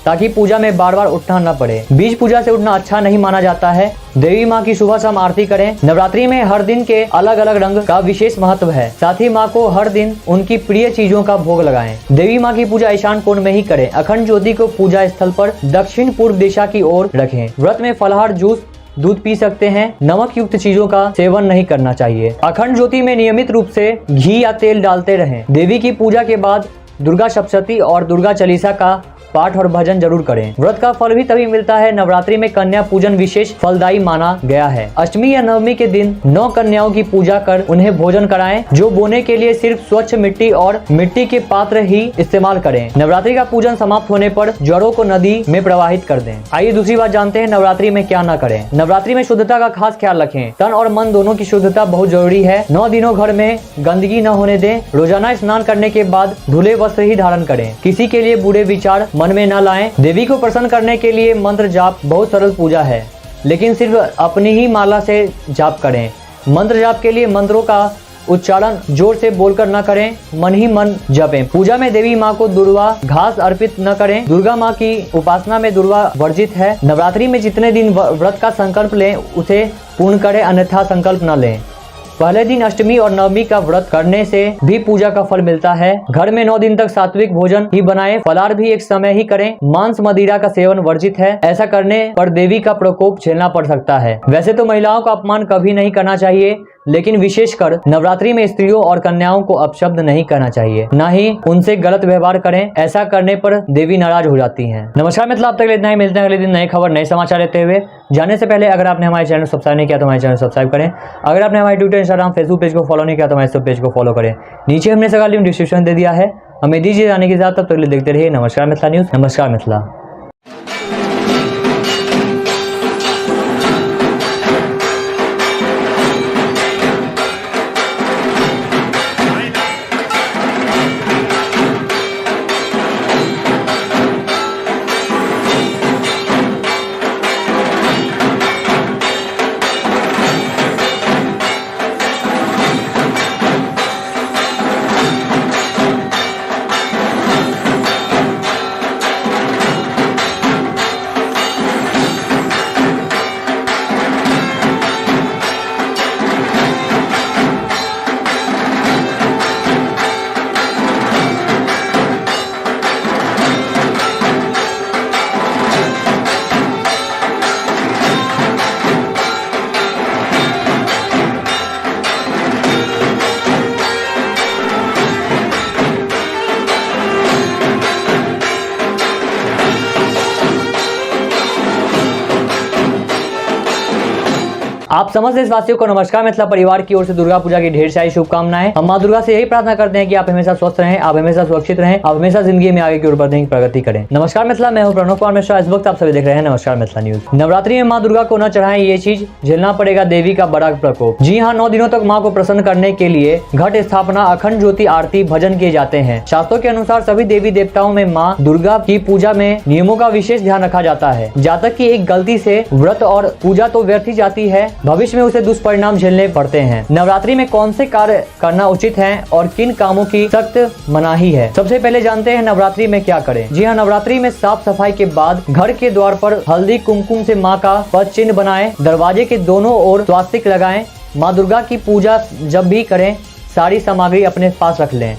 ताकि पूजा में बार बार उठना न पड़े। बीज पूजा से उठना अच्छा नहीं माना जाता है। देवी माँ की सुबह शाम आरती करें। नवरात्रि में हर दिन के अलग अलग रंग का विशेष महत्व है। साथ ही माँ को हर दिन उनकी प्रिय चीजों का भोग लगाएं। देवी माँ की पूजा ईशान कोण में ही करें। अखंड ज्योति को पूजा स्थल पर दक्षिण पूर्व दिशा की ओर रखें। व्रत में फलाहार, जूस, दूध पी सकते हैं। नमक युक्त चीजों का सेवन नहीं करना चाहिए। अखंड ज्योति में नियमित रूप से घी या तेल डालते रहें। देवी की पूजा के बाद दुर्गा सप्तशती और दुर्गा चालीसा का पाठ और भजन जरूर करें। व्रत का फल भी तभी मिलता है। नवरात्रि में कन्या पूजन विशेष फलदायी माना गया है। अष्टमी या नवमी के दिन 9 कन्याओं की पूजा कर उन्हें भोजन कराएं। जो बोने के लिए सिर्फ स्वच्छ मिट्टी और मिट्टी के पात्र ही इस्तेमाल करें। नवरात्रि का पूजन समाप्त होने पर जड़ों को नदी में प्रवाहित कर दें। आइए दूसरी बात जानते हैं नवरात्रि में क्या न करें। नवरात्रि में शुद्धता का खास ख्याल रखें। तन और मन दोनों की शुद्धता बहुत जरूरी है। 9 दिनों घर में गंदगी न होने दें। रोजाना स्नान करने के बाद धुले वस्त्र ही धारण करें। किसी के लिए बुरे विचार मन में न लाएं। देवी को प्रसन्न करने के लिए मंत्र जाप बहुत सरल पूजा है, लेकिन सिर्फ अपनी ही माला से जाप करें। मंत्र जाप के लिए मंत्रों का उच्चारण जोर से बोलकर न करें, मन ही मन जपें। पूजा में देवी माँ को दुर्वा घास अर्पित न करें। दुर्गा माँ की उपासना में दुर्वा वर्जित है। नवरात्रि में जितने दिन व्रत का संकल्प लें उसे पूर्ण करें, अन्यथा संकल्प न लें। पहले दिन अष्टमी और नवमी का व्रत करने से भी पूजा का फल मिलता है। घर में 9 दिन तक सात्विक भोजन ही बनाएं। फलाहार भी एक समय ही करें। मांस मदिरा का सेवन वर्जित है। ऐसा करने पर देवी का प्रकोप झेलना पड़ सकता है। वैसे तो महिलाओं का अपमान कभी नहीं करना चाहिए, लेकिन विशेषकर नवरात्रि में स्त्रियों और कन्याओं को अपशब्द नहीं कहना चाहिए, न ही उनसे गलत व्यवहार करें। ऐसा करने पर देवी नाराज हो जाती हैं। नमस्कार मित्रों, अब तक इतना ही। मिलते हैं अगले दिन नए खबर नए समाचार लेते हुए। जाने से पहले अगर आपने हमारे चैनल सब्सक्राइब नहीं किया तो हमारे चैनल सब्सक्राइब करें। अगर आपने हमारे ट्विटर, इंस्टाग्राम, फेसबुक पेज को फॉलो नहीं किया तो हमारे सब पेज को फॉलो करें। नीचे हमने सगा लिंक डिस्क्रिप्शन दे दिया है। हमें दीजिए जाने के साथ, तब तक देखते रहिए नमस्कार मिथिला न्यूज। नमस्कार मिथिला। आप समस्त देशवासियों को नमस्कार। मिथिला परिवार की ओर से दुर्गा पूजा की ढेर सारी शुभकामनाएं। हम मां दुर्गा से यही प्रार्थना करते हैं कि आप हमेशा स्वस्थ रहें, आप हमेशा सुरक्षित रहें, आप हमेशा जिंदगी में आगे की ओर बढ़ने की प्रगति करें। नमस्कार मिथिला, मैं हूं प्रणव कुमार मिश्रा। इस वक्त आप सभी देख रहे हैं नमस्कार मिथिला न्यूज। नवरात्रि में मां दुर्गा को न चढ़ाएं ये चीज, झेलना पड़ेगा देवी का बड़ा प्रकोप। जी हाँ, 9 दिनों तक मां को प्रसन्न करने के लिए घट स्थापना, अखंड ज्योति, आरती, भजन किए जाते हैं। शास्त्रों के अनुसार सभी देवी देवताओं में मां दुर्गा की पूजा में नियमों का विशेष ध्यान रखा जाता है। जातक की एक गलती से व्रत और पूजा तो व्यर्थ ही जाती है, भविष्य में उसे दुष्परिणाम झेलने पड़ते हैं। नवरात्रि में कौन से कार्य करना उचित है और किन कामों की सख्त मनाही है, सबसे पहले जानते हैं नवरात्रि में क्या करें। जी हाँ, नवरात्रि में साफ सफाई के बाद घर के द्वार पर हल्दी कुमकुम से माँ का पद चिन्ह बनाएं, दरवाजे के दोनों ओर स्वास्तिक लगाएं। माँ दुर्गा की पूजा जब भी करें सारी सामग्री अपने पास रख लें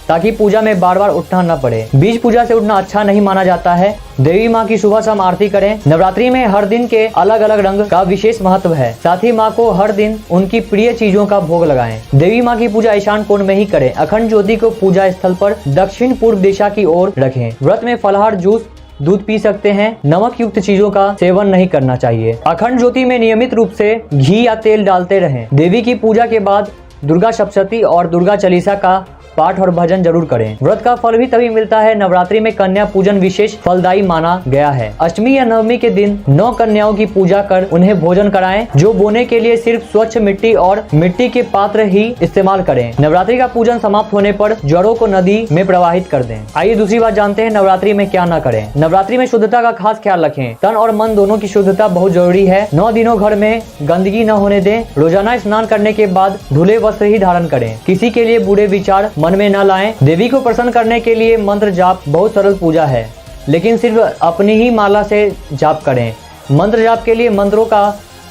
ताकि पूजा में बार बार उठना न पड़े। बीज पूजा से उठना अच्छा नहीं माना जाता है। देवी माँ की सुबह शाम आरती करें। नवरात्रि में हर दिन के अलग अलग रंग का विशेष महत्व है, साथ ही माँ को हर दिन उनकी प्रिय चीजों का भोग लगाएं। देवी माँ की पूजा ईशान कोण में ही करें। अखंड ज्योति को पूजा स्थल पर दक्षिण पूर्व दिशा की ओर रखें। व्रत में फलाहार, जूस, दूध पी सकते हैं। नमक युक्त चीजों का सेवन नहीं करना चाहिए। अखंड ज्योति में नियमित रूप से घी या तेल डालते रहें। देवी की पूजा के बाद दुर्गा सप्तशती और दुर्गा चालीसा का पाठ और भजन जरूर करें। व्रत का फल भी तभी मिलता है। नवरात्रि में कन्या पूजन विशेष फलदायी माना गया है। अष्टमी या नवमी के दिन 9 कन्याओं की पूजा कर उन्हें भोजन कराएं, जो बोने के लिए सिर्फ स्वच्छ मिट्टी और मिट्टी के पात्र ही इस्तेमाल करें। नवरात्रि का पूजन समाप्त होने पर जड़ों को नदी में प्रवाहित कर दें। आइए दूसरी बात जानते हैं नवरात्रि में क्या न करें। नवरात्रि में शुद्धता का खास ख्याल रखें। तन और मन दोनों की शुद्धता बहुत जरूरी है। 9 दिनों घर में गंदगी न होने दें। रोजाना स्नान करने के बाद धुले वस्त्र ही धारण करें। किसी के लिए बुरे विचार मन में न लाएं। देवी को प्रसन्न करने के लिए मंत्र जाप बहुत सरल पूजा है, लेकिन सिर्फ अपनी ही माला से जाप करें। मंत्र जाप के लिए मंत्रों का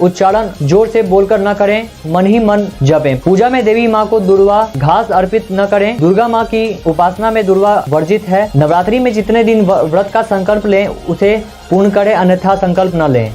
उच्चारण जोर से बोलकर न करें, मन ही मन जपें। पूजा में देवी माँ को दुर्वा घास अर्पित न करें। दुर्गा माँ की उपासना में दुर्वा वर्जित है। नवरात्रि में जितने दिन व्रत का संकल्प लें उसे पूर्ण करें, अन्यथा संकल्प न लें।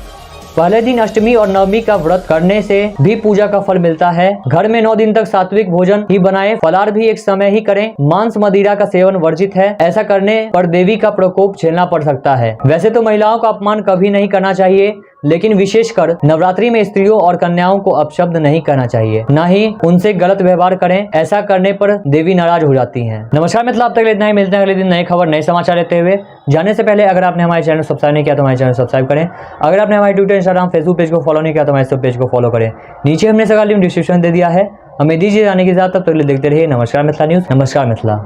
पहले दिन अष्टमी और नवमी का व्रत करने से भी पूजा का फल मिलता है। घर में 9 दिन तक सात्विक भोजन ही बनाएं। फलाहार भी एक समय ही करें। मांस मदिरा का सेवन वर्जित है। ऐसा करने पर देवी का प्रकोप झेलना पड़ सकता है। वैसे तो महिलाओं का अपमान कभी नहीं करना चाहिए, लेकिन विशेषकर नवरात्रि में स्त्रियों और कन्याओं को अपशब्द नहीं कहना चाहिए, न ही उनसे गलत व्यवहार करें। ऐसा करने पर देवी नाराज हो जाती हैं। नमस्कार मित्रों, अब तक इतना ही। मिलते हैं अगले दिन नए खबर, नए समाचार लेते हुए। जाने से पहले अगर आपने हमारे चैनल सब्सक्राइब नहीं किया तो हमारे चैनल सब्सक्राइब करें। अगर आपने हमारे ट्विटर, इंस्टाग्राम, फेसबुक पेज को फॉलो नहीं किया तो हमारे सब पेज को फॉलो करें। नीचे हमने सभी लिंक डिस्क्रिप्शन दे दिया है। हमें दीजिए जाने के साथ, तब तक देखते रहिए नमस्कार मिथिला न्यूज। नमस्कार मिथिला।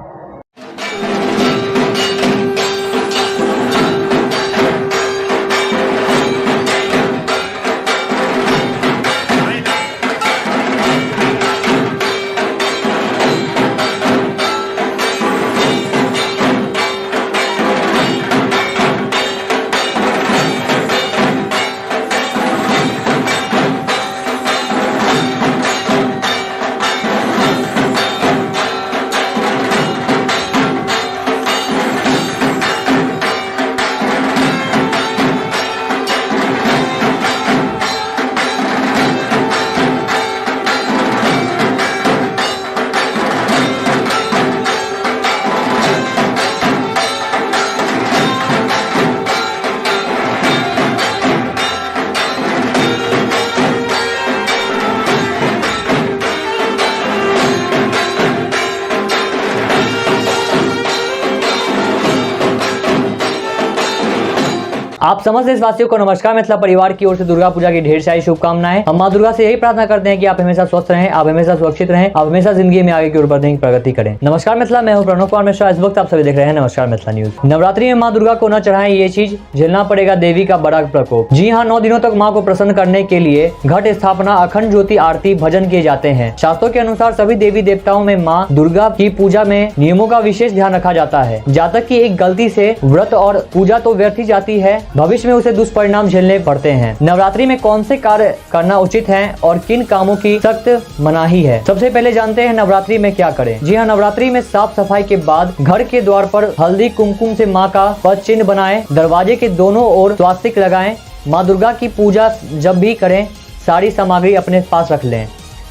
आप समस्त देशवासियों को नमस्कार। मिथिला परिवार की ओर से दुर्गा पूजा की ढेर सारी शुभकामनाएं। हम मां दुर्गा से यही प्रार्थना करते हैं कि आप हमेशा स्वस्थ रहें, आप हमेशा सुरक्षित रहें, आप हमेशा जिंदगी में आगे की ओर बढ़ने की प्रगति करें। नमस्कार मिथिला, मैं हूं प्रणव कुमार मिश्रा। इस वक्त आप सभी देख रहे हैं नमस्कार मिथिला न्यूज। नवरात्रि में मां दुर्गा को न चढ़ाएं ये चीज, झेलना पड़ेगा देवी का बड़ा प्रकोप। जी हाँ, 9 दिनों तक माँ को प्रसन्न करने के लिए घट स्थापना, अखंड ज्योति, आरती, भजन किए जाते हैं। शास्त्रों के अनुसार सभी देवी देवताओं में माँ दुर्गा की पूजा में नियमों का विशेष ध्यान रखा जाता है। जातक की एक गलती से व्रत और पूजा तो व्यर्थ ही जाती है, भविष्य में उसे दुष्परिणाम झेलने पड़ते हैं। नवरात्रि में कौन से कार्य करना उचित है और किन कामों की सख्त मनाही है, सबसे पहले जानते हैं नवरात्रि में क्या करें। जी हाँ, नवरात्रि में साफ सफाई के बाद घर के द्वार पर हल्दी कुमकुम से माँ का पद चिन्ह बनाएं। दरवाजे के दोनों ओर स्वास्तिक लगाएं। माँ दुर्गा की पूजा जब भी करें सारी सामग्री अपने पास रख लें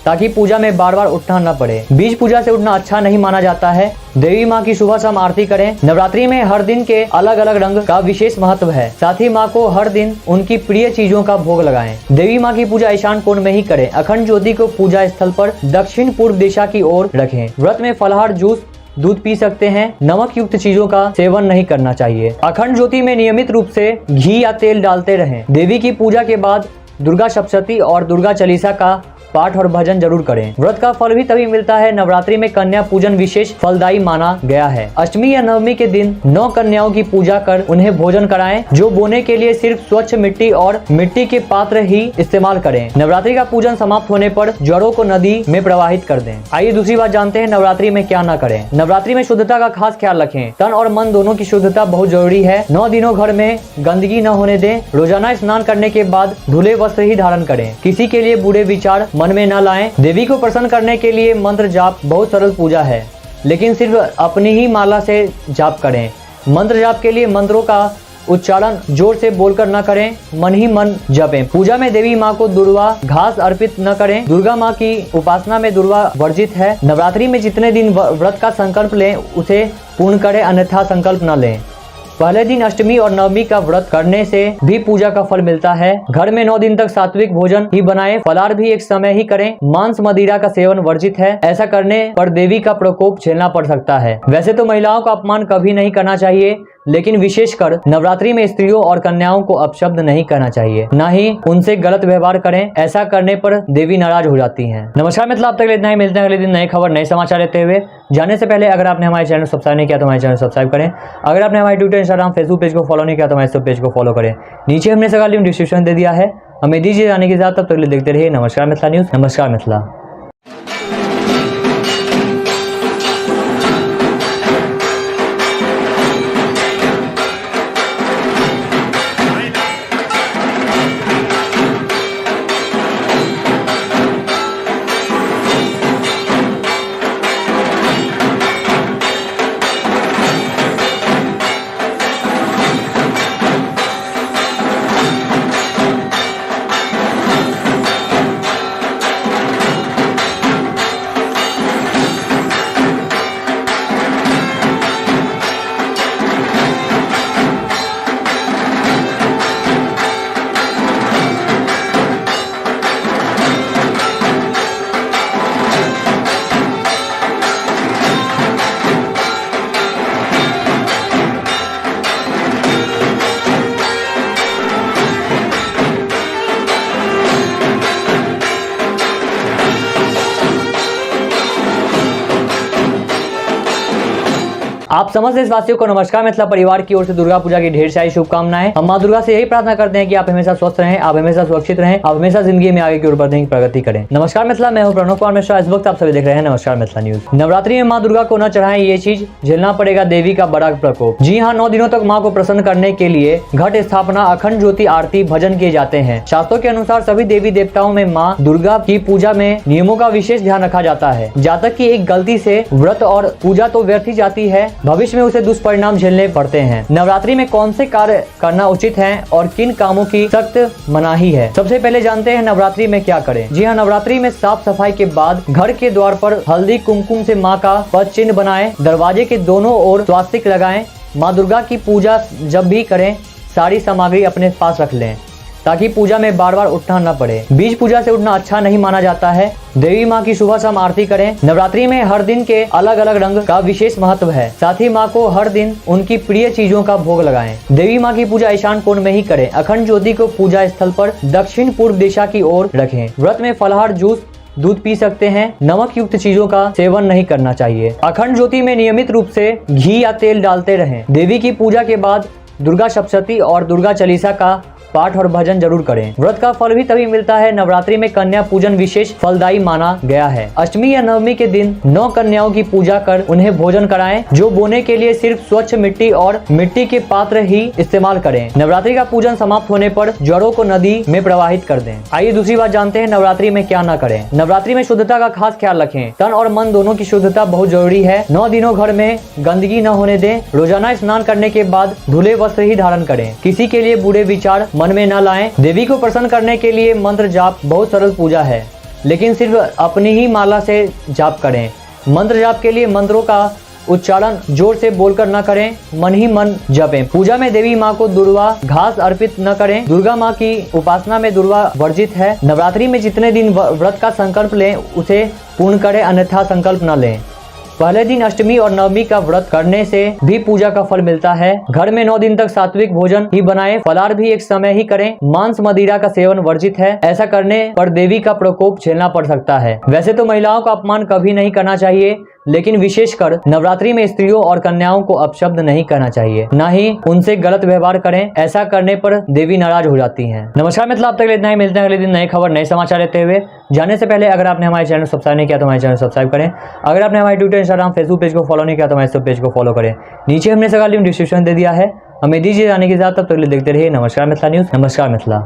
ताकि पूजा में बार बार उठना न पड़े। बीज पूजा से उठना अच्छा नहीं माना जाता है। देवी माँ की सुबह शाम आरती करें। नवरात्रि में हर दिन के अलग अलग रंग का विशेष महत्व है। साथ ही माँ को हर दिन उनकी प्रिय चीजों का भोग लगाएं। देवी माँ की पूजा ईशान कोण में ही करें। अखंड ज्योति को पूजा स्थल पर दक्षिण पूर्व दिशा की ओर रखें। व्रत में फलाहार, जूस, दूध पी सकते हैं। नमक युक्त चीजों का सेवन नहीं करना चाहिए। अखंड ज्योति में नियमित रूप से घी या तेल डालते रहें। देवी की पूजा के बाद दुर्गा सप्तशती और दुर्गा चालीसा का पाठ और भजन जरूर करें। व्रत का फल भी तभी मिलता है। नवरात्रि में कन्या पूजन विशेष फलदायी माना गया है। अष्टमी या नवमी के दिन 9 कन्याओं की पूजा कर उन्हें भोजन कराएं। जो बोने के लिए सिर्फ स्वच्छ मिट्टी और मिट्टी के पात्र ही इस्तेमाल करें। नवरात्रि का पूजन समाप्त होने पर जड़ों को नदी में प्रवाहित कर दें। आइए दूसरी बात जानते हैं नवरात्रि में क्या न करें। नवरात्रि में शुद्धता का खास ख्याल रखें। तन और मन दोनों की शुद्धता बहुत जरूरी है। 9 दिनों घर में गंदगी न होने दें। रोजाना स्नान करने के बाद धुले वस्त्र ही धारण करें। किसी के लिए बुरे विचार मन में न लाएं। देवी को प्रसन्न करने के लिए मंत्र जाप बहुत सरल पूजा है, लेकिन सिर्फ अपनी ही माला से जाप करें। मंत्र जाप के लिए मंत्रों का उच्चारण जोर से बोलकर न करें, मन ही मन जपें। पूजा में देवी माँ को दुर्वा घास अर्पित न करें। दुर्गा माँ की उपासना में दुर्वा वर्जित है। नवरात्रि में जितने दिन व्रत का संकल्प लें उसे पूर्ण करें, अन्यथा संकल्प न लें। पहले दिन अष्टमी और नवमी का व्रत करने से भी पूजा का फल मिलता है। घर में 9 दिन तक सात्विक भोजन ही बनाएं। फलाहार भी एक समय ही करें। मांस मदिरा का सेवन वर्जित है। ऐसा करने पर देवी का प्रकोप झेलना पड़ सकता है। वैसे तो महिलाओं का अपमान कभी नहीं करना चाहिए, लेकिन विशेषकर नवरात्रि में स्त्रियों और कन्याओं को अपशब्द नहीं कहना चाहिए, न ही उनसे गलत व्यवहार करें। ऐसा करने पर देवी नाराज हो जाती हैं। नमस्कार मित्रों, अब तक इतना ही। मिलते हैं अगले दिन नए खबर, नए समाचार लेते हुए। जाने से पहले अगर आपने हमारे चैनल सब्सक्राइब नहीं किया तो हमारे चैनल सब्सक्राइब करें। अगर आपने हमारे ट्विटर, इंस्टाग्राम, फेसबुक पेज को फॉलो नहीं किया तो हमारे सब पेज को फॉलो करें। नीचे हमने सगा लिंक डिस्क्रिप्शन दे दिया है। हमें दीजिए जाने के साथ, तब तक देखते रहिए नमस्कार मिथिला न्यूज। नमस्कार मिथिला। आप समस्त देशवासियों को नमस्कार। मिथिला परिवार की ओर से दुर्गा पूजा की ढेर सारी शुभकामनाएं। हम माँ दुर्गा से यही प्रार्थना करते हैं कि आप हमेशा स्वस्थ रहें, आप हमेशा सुरक्षित रहें, आप हमेशा जिंदगी में आगे की ओर बढ़ने की प्रगति करें। नमस्कार मिथिला, मैं हूं प्रणव कुमार मिश्रा। इस वक्त आप सभी देख रहे हैं नमस्कार मिथिला न्यूज। नवरात्रि में माँ दुर्गा को न चढ़ाएं, ये चीज झेलना पड़ेगा देवी का बड़ा प्रकोप। जी हाँ, 9 दिनों तक माँ को प्रसन्न करने के लिए घट स्थापना, अखंड ज्योति, आरती, भजन किए जाते हैं। शास्त्रों के अनुसार सभी देवी देवताओं में माँ दुर्गा की पूजा में नियमों का विशेष ध्यान रखा जाता है। जातक की एक गलती से व्रत और पूजा तो व्यर्थ ही जाती है, भविष्य में उसे दुष्परिणाम झेलने पड़ते हैं। नवरात्रि में कौन से कार्य करना उचित है और किन कामों की सख्त मनाही है, सबसे पहले जानते हैं नवरात्रि में क्या करें। जी हाँ, नवरात्रि में साफ सफाई के बाद घर के द्वार पर हल्दी कुमकुम से माँ का पद चिन्ह बनाएं। दरवाजे के दोनों ओर स्वास्तिक लगाएं। माँ दुर्गा की पूजा जब भी करें सारी सामग्री अपने पास रख लें, ताकि पूजा में बार बार उठना न पड़े। बीज पूजा से उठना अच्छा नहीं माना जाता है। देवी माँ की सुबह शाम आरती करें। नवरात्रि में हर दिन के अलग अलग रंग का विशेष महत्व है। साथ ही माँ को हर दिन उनकी प्रिय चीजों का भोग लगाएं। देवी माँ की पूजा ईशान कोण में ही करें। अखंड ज्योति को पूजा स्थल पर दक्षिण पूर्व दिशा की ओर रखें। व्रत में फलाहार, जूस, दूध पी सकते हैं। नमक युक्त चीजों का सेवन नहीं करना चाहिए। अखंड ज्योति में नियमित रूप से घी या तेल डालते रहें। देवी की पूजा के बाद दुर्गा सप्तशती और दुर्गा चालीसा का पाठ और भजन जरूर करें। व्रत का फल भी तभी मिलता है। नवरात्रि में कन्या पूजन विशेष फलदायी माना गया है। अष्टमी या नवमी के दिन 9 कन्याओं की पूजा कर उन्हें भोजन कराएं। जो बोने के लिए सिर्फ स्वच्छ मिट्टी और मिट्टी के पात्र ही इस्तेमाल करें। नवरात्रि का पूजन समाप्त होने पर जड़ों को नदी में प्रवाहित कर दें। आइए दूसरी बात जानते हैं नवरात्रि में क्या न करें। नवरात्रि में शुद्धता का खास ख्याल रखें। तन और मन दोनों की शुद्धता बहुत जरूरी है। 9 दिनों घर में गंदगी न होने दें। रोजाना स्नान करने के बाद धुले वस्त्र ही धारण करें। किसी के लिए बुरे विचार मन में न लाएं। देवी को प्रसन्न करने के लिए मंत्र जाप बहुत सरल पूजा है, लेकिन सिर्फ अपनी ही माला से जाप करें। मंत्र जाप के लिए मंत्रों का उच्चारण जोर से बोलकर न करें, मन ही मन जपें। पूजा में देवी माँ को दुर्वा घास अर्पित न करें। दुर्गा माँ की उपासना में दुर्वा वर्जित है। नवरात्रि में जितने दिन व्रत का संकल्प लें उसे पूर्ण करें, अन्यथा संकल्प न लें। पहले दिन अष्टमी और नवमी का व्रत करने से भी पूजा का फल मिलता है। घर में 9 दिन तक सात्विक भोजन ही बनाएं, फलाहार भी एक समय ही करें। मांस मदिरा का सेवन वर्जित है। ऐसा करने पर देवी का प्रकोप झेलना पड़ सकता है। वैसे तो महिलाओं का अपमान कभी नहीं करना चाहिए, लेकिन विशेषकर नवरात्रि में स्त्रियों और कन्याओं को अपशब्द नहीं कहना चाहिए, न ही उनसे गलत व्यवहार करें। ऐसा करने पर देवी नाराज हो जाती हैं। नमस्कार मित्रों, अब तक इतना ही। मिलते हैं अगले दिन नए खबर नए समाचार लेते हुए। जाने से पहले अगर आपने हमारे चैनल सब्सक्राइब नहीं किया तो हमारे चैनल सब्सक्राइब करें। अगर आपने हमारे ट्विटर, इंस्टाग्राम, फेसबुक पेज को फॉलो नहीं किया तो हमारे सब पेज को फॉलो करें। नीचे हमने सगा लिंक डिस्क्रिप्शन दे दिया है। हमें दीजिए जाने के साथ, तब तक देखते रहिए नमस्कार मिथिला न्यूज। नमस्कार मिथिला।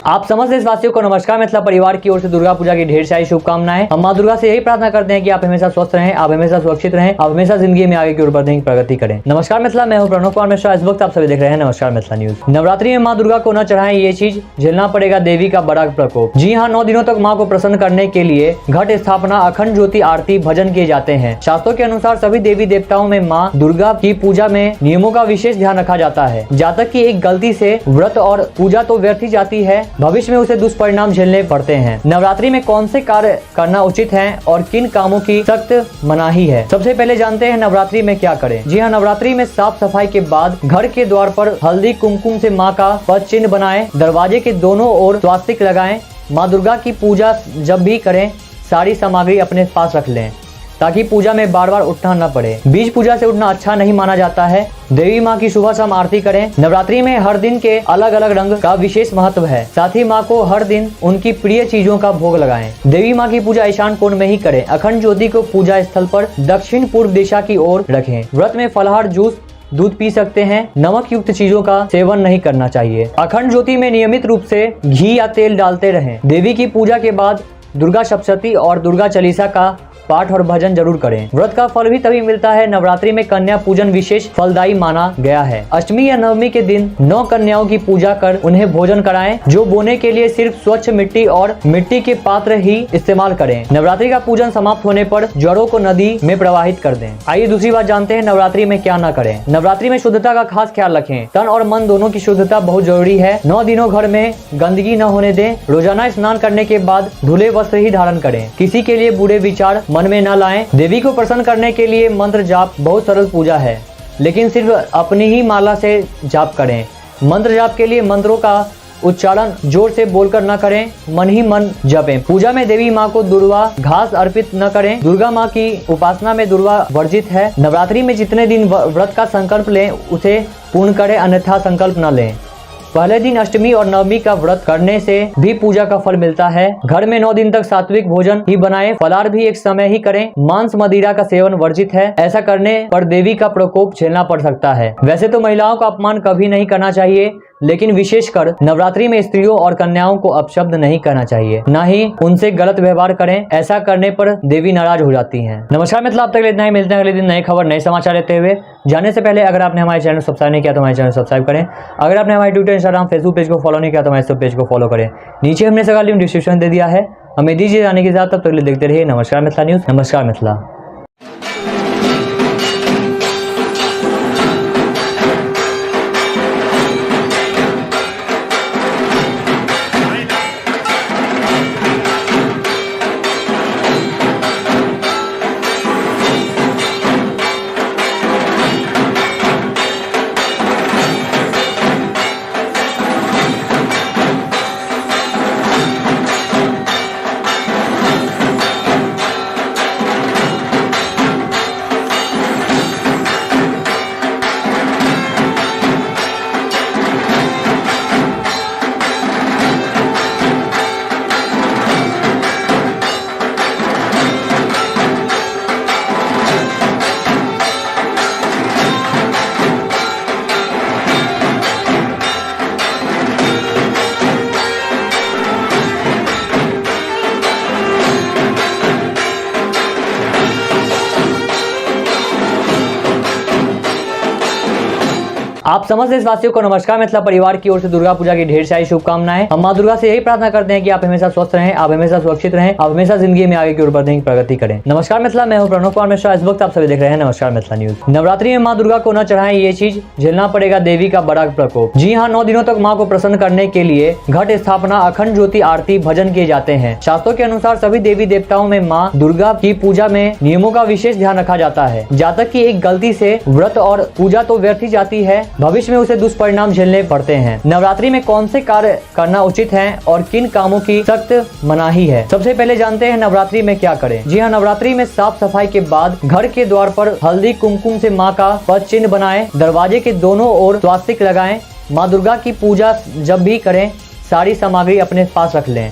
आप समस्त देशवासियों को नमस्कार। मिथिला परिवार की ओर से दुर्गा पूजा की ढेर सारी शुभकामनाएं। हम मां दुर्गा से यही प्रार्थना करते हैं कि आप हमेशा स्वस्थ रहें, आप हमेशा सुरक्षित रहें, आप हमेशा जिंदगी में आगे की ओर बढ़ने की प्रगति करें। नमस्कार मिथिला, मैं हूं प्रणव कुमार मिश्रा। इस वक्त आप सभी देख रहे हैं नमस्कार मिथिला न्यूज। नवरात्रि में मां दुर्गा को न चढ़ाएं, ये चीज झेलना पड़ेगा देवी का बड़ा प्रकोप। जी हाँ, 9 दिनों तक माँ को प्रसन्न करने के लिए घट स्थापना, अखंड ज्योति, आरती, भजन किए जाते हैं। शास्त्रों के अनुसार सभी देवी देवताओं में माँ दुर्गा की पूजा में नियमों का विशेष ध्यान रखा जाता है। जातक की एक गलती से व्रत और पूजा तो व्यर्थ ही जाती है, भविष्य में उसे दुष्परिणाम झेलने पड़ते हैं। नवरात्रि में कौन से कार्य करना उचित है और किन कामों की सख्त मनाही है, सबसे पहले जानते हैं नवरात्रि में क्या करें। जी हाँ, नवरात्रि में साफ सफाई के बाद घर के द्वार पर हल्दी कुमकुम से माँ का पद चिन्ह बनाएं। दरवाजे के दोनों ओर स्वास्तिक लगाएं। माँ दुर्गा की पूजा जब भी करें सारी सामग्री अपने पास रख लें ताकि पूजा में बार बार उठना न पड़े। बीज पूजा से उठना अच्छा नहीं माना जाता है। देवी माँ की सुबह शाम आरती करें। नवरात्रि में हर दिन के अलग अलग रंग का विशेष महत्व है। साथ ही माँ को हर दिन उनकी प्रिय चीजों का भोग लगाएं। देवी माँ की पूजा ईशान कोण में ही करें। अखंड ज्योति को पूजा स्थल पर दक्षिण पूर्व दिशा की ओर रखें। व्रत में फलाहार, जूस, दूध पी सकते हैं। नमक युक्त चीजों का सेवन नहीं करना चाहिए। अखंड ज्योति में नियमित रूप से घी या तेल डालते रहें। देवी की पूजा के बाद दुर्गा सप्तशती और दुर्गा चालीसा का पाठ और भजन जरूर करें। व्रत का फल भी तभी मिलता है। नवरात्रि में कन्या पूजन विशेष फलदायी माना गया है। अष्टमी या नवमी के दिन 9 कन्याओं की पूजा कर उन्हें भोजन कराएं। जो बोने के लिए सिर्फ स्वच्छ मिट्टी और मिट्टी के पात्र ही इस्तेमाल करें। नवरात्रि का पूजन समाप्त होने पर जड़ों को नदी में प्रवाहित कर दें। आइए दूसरी बात जानते हैं नवरात्रि में क्या न करें। नवरात्रि में शुद्धता का खास ख्याल रखें। तन और मन दोनों की शुद्धता बहुत जरूरी है। 9 दिनों घर में गंदगी न होने दें। रोजाना स्नान करने के बाद धुले वस्त्र ही धारण करें। किसी के लिए बुरे विचार मन में न लाएं। देवी को प्रसन्न करने के लिए मंत्र जाप बहुत सरल पूजा है, लेकिन सिर्फ अपनी ही माला से जाप करें। मंत्र जाप के लिए मंत्रों का उच्चारण जोर से बोलकर न करें, मन ही मन जपें। पूजा में देवी माँ को दुर्वा घास अर्पित न करें। दुर्गा माँ की उपासना में दुर्वा वर्जित है। नवरात्रि में जितने दिन व्रत का संकल्प लें उसे पूर्ण करें, अन्यथा संकल्प न लें। पहले दिन अष्टमी और नवमी का व्रत करने से भी पूजा का फल मिलता है। घर में 9 दिन तक सात्विक भोजन ही बनाएं। फलाहार भी एक समय ही करें। मांस मदिरा का सेवन वर्जित है। ऐसा करने पर देवी का प्रकोप झेलना पड़ सकता है। वैसे तो महिलाओं का अपमान कभी नहीं करना चाहिए, लेकिन विशेषकर नवरात्रि में स्त्रियों और कन्याओं को अपशब्द नहीं कहना चाहिए, न ही उनसे गलत व्यवहार करें। ऐसा करने पर देवी नाराज हो जाती हैं। नमस्कार मित्रों, अब तक इतना ही। मिलते हैं अगले दिन नए खबर नए समाचार लेते हुए। जाने से पहले अगर आपने हमारे चैनल सब्सक्राइब नहीं किया तो हमारे चैनल सब्सक्राइब करें। अगर आपने हमारे ट्विटर, इंस्टाग्राम, फेसबुक पेज को फॉलो नहीं किया तो हमारे सब पेज को फॉलो करें। नीचे हमने सगा लिंक डिस्क्रिप्शन दे दिया है। हमें दीजिए जाने के साथ, तब तक देखते रहिए नमस्कार मिथिला न्यूज। नमस्कार मिथिला। आप समस्त देशवासियों को नमस्कार। मिथिला परिवार की ओर से दुर्गा पूजा की ढेर सारी शुभकामनाएं। हम मां दुर्गा से यही प्रार्थना करते हैं कि आप हमेशा स्वस्थ रहें, आप हमेशा सुरक्षित रहें, आप हमेशा जिंदगी में आगे की ओर बढ़ने की प्रगति करें। नमस्कार मिथिला, मैं हूं प्रणव कुमार मिश्रा। इस वक्त आप सभी देख रहे हैं नमस्कार मिथिला न्यूज। नवरात्रि में मां दुर्गा को न चढ़ाएं ये चीज, झेलना पड़ेगा देवी का बड़ा प्रकोप। जी हाँ, 9 दिनों तक मां को प्रसन्न करने के लिए घट स्थापना, अखंड ज्योति, आरती, भजन किए जाते हैं। शास्त्रों के अनुसार सभी देवी देवताओं में मां दुर्गा की पूजा में नियमों का विशेष ध्यान रखा जाता है। जातक की एक गलती से व्रत और पूजा तो व्यर्थ ही जाती है, भविष्य में उसे दुष्परिणाम झेलने पड़ते हैं। नवरात्रि में कौन से कार्य करना उचित है और किन कामों की सख्त मनाही है, सबसे पहले जानते हैं नवरात्रि में क्या करें। जी हाँ, नवरात्रि में साफ सफाई के बाद घर के द्वार पर हल्दी कुमकुम से माँ का पद चिन्ह बनाएं, दरवाजे के दोनों ओर स्वास्तिक लगाएं। माँ दुर्गा की पूजा जब भी करें सारी सामग्री अपने पास रख लें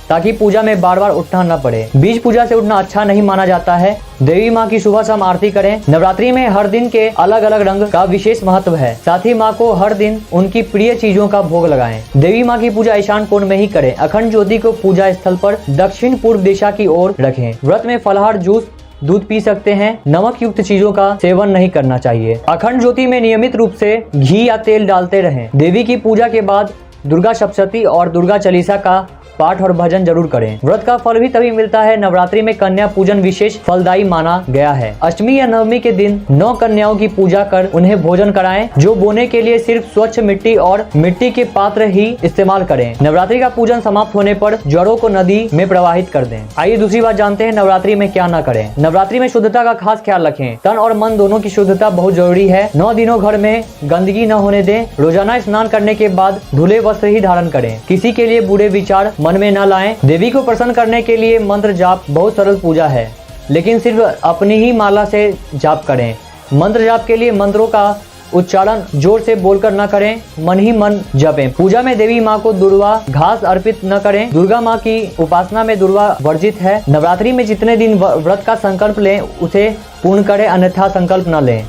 ताकि पूजा में बार बार उठना न पड़े। बीज पूजा से उठना अच्छा नहीं माना जाता है। देवी माँ की सुबह शाम आरती करें। नवरात्रि में हर दिन के अलग अलग रंग का विशेष महत्व है। साथ ही माँ को हर दिन उनकी प्रिय चीजों का भोग लगाएं। देवी माँ की पूजा ईशान कोण में ही करें। अखंड ज्योति को पूजा स्थल पर दक्षिण पूर्व दिशा की ओर रखें। व्रत में फलाहार, जूस, दूध पी सकते हैं। नमक युक्त चीजों का सेवन नहीं करना चाहिए। अखंड ज्योति में नियमित रूप से घी या तेल डालते रहें। देवी की पूजा के बाद दुर्गा सप्तशती और दुर्गा चालीसा का पाठ और भजन जरूर करें। व्रत का फल भी तभी मिलता है। नवरात्रि में कन्या पूजन विशेष फलदायी माना गया है। अष्टमी या नवमी के दिन 9 कन्याओं की पूजा कर उन्हें भोजन कराएं। जो बोने के लिए सिर्फ स्वच्छ मिट्टी और मिट्टी के पात्र ही इस्तेमाल करें। नवरात्रि का पूजन समाप्त होने पर जड़ों को नदी में प्रवाहित कर दें। आइए दूसरी बात जानते हैं नवरात्रि में क्या न करें। नवरात्रि में शुद्धता का खास ख्याल रखें। तन और मन दोनों की शुद्धता बहुत जरूरी है। 9 दिनों घर में गंदगी न होने दें। रोजाना स्नान करने के बाद धुले वस्त्र ही धारण करें। किसी के लिए बुरे विचार मन में न लाएं। देवी को प्रसन्न करने के लिए मंत्र जाप बहुत सरल पूजा है, लेकिन सिर्फ अपनी ही माला से जाप करें। मंत्र जाप के लिए मंत्रों का उच्चारण जोर से बोलकर न करें, मन ही मन जपें। पूजा में देवी माँ को दुर्वा घास अर्पित न करें। दुर्गा माँ की उपासना में दुर्वा वर्जित है। नवरात्रि में जितने दिन व्रत का संकल्प लें उसे पूर्ण करें, अन्यथा संकल्प न लें।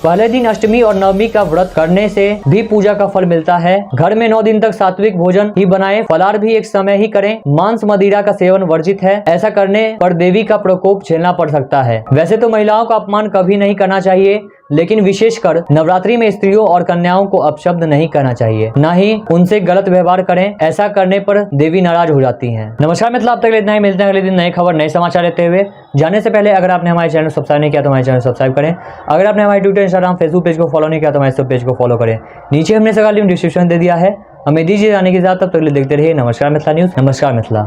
पहले दिन अष्टमी और नवमी का व्रत करने से भी पूजा का फल मिलता है। घर में 9 दिन तक सात्विक भोजन ही बनाएं। फलाहार भी एक समय ही करें। मांस मदिरा का सेवन वर्जित है। ऐसा करने पर देवी का प्रकोप झेलना पड़ सकता है। वैसे तो महिलाओं का अपमान कभी नहीं करना चाहिए, लेकिन विशेषकर नवरात्रि में स्त्रियों और कन्याओं को अपशब्द नहीं करना चाहिए, न ही उनसे गलत व्यवहार करें। ऐसा करने पर देवी नाराज हो जाती हैं। नमस्कार मित्रों, अब तक इतना ही। मिलते हैं अगले दिन नई खबर, नए समाचार लेते हुए। जाने से पहले अगर आपने हमारे चैनल सब्सक्राइब नहीं किया तो हमारे चैनल सब्सक्राइब करें। अगर आपने हमारे ट्विटर, इंस्टाग्राम, फेसबुक पेज को फॉलो नहीं किया तो हमारे पेज को फॉलो करें। नीचे हमने सभी लिंक डिस्क्रिप्शन दे दिया है। हमें दीजिए जाने के साथ, तब तक देखते रहिए नमस्कार मिथिला न्यूज। नमस्कार मिथिला।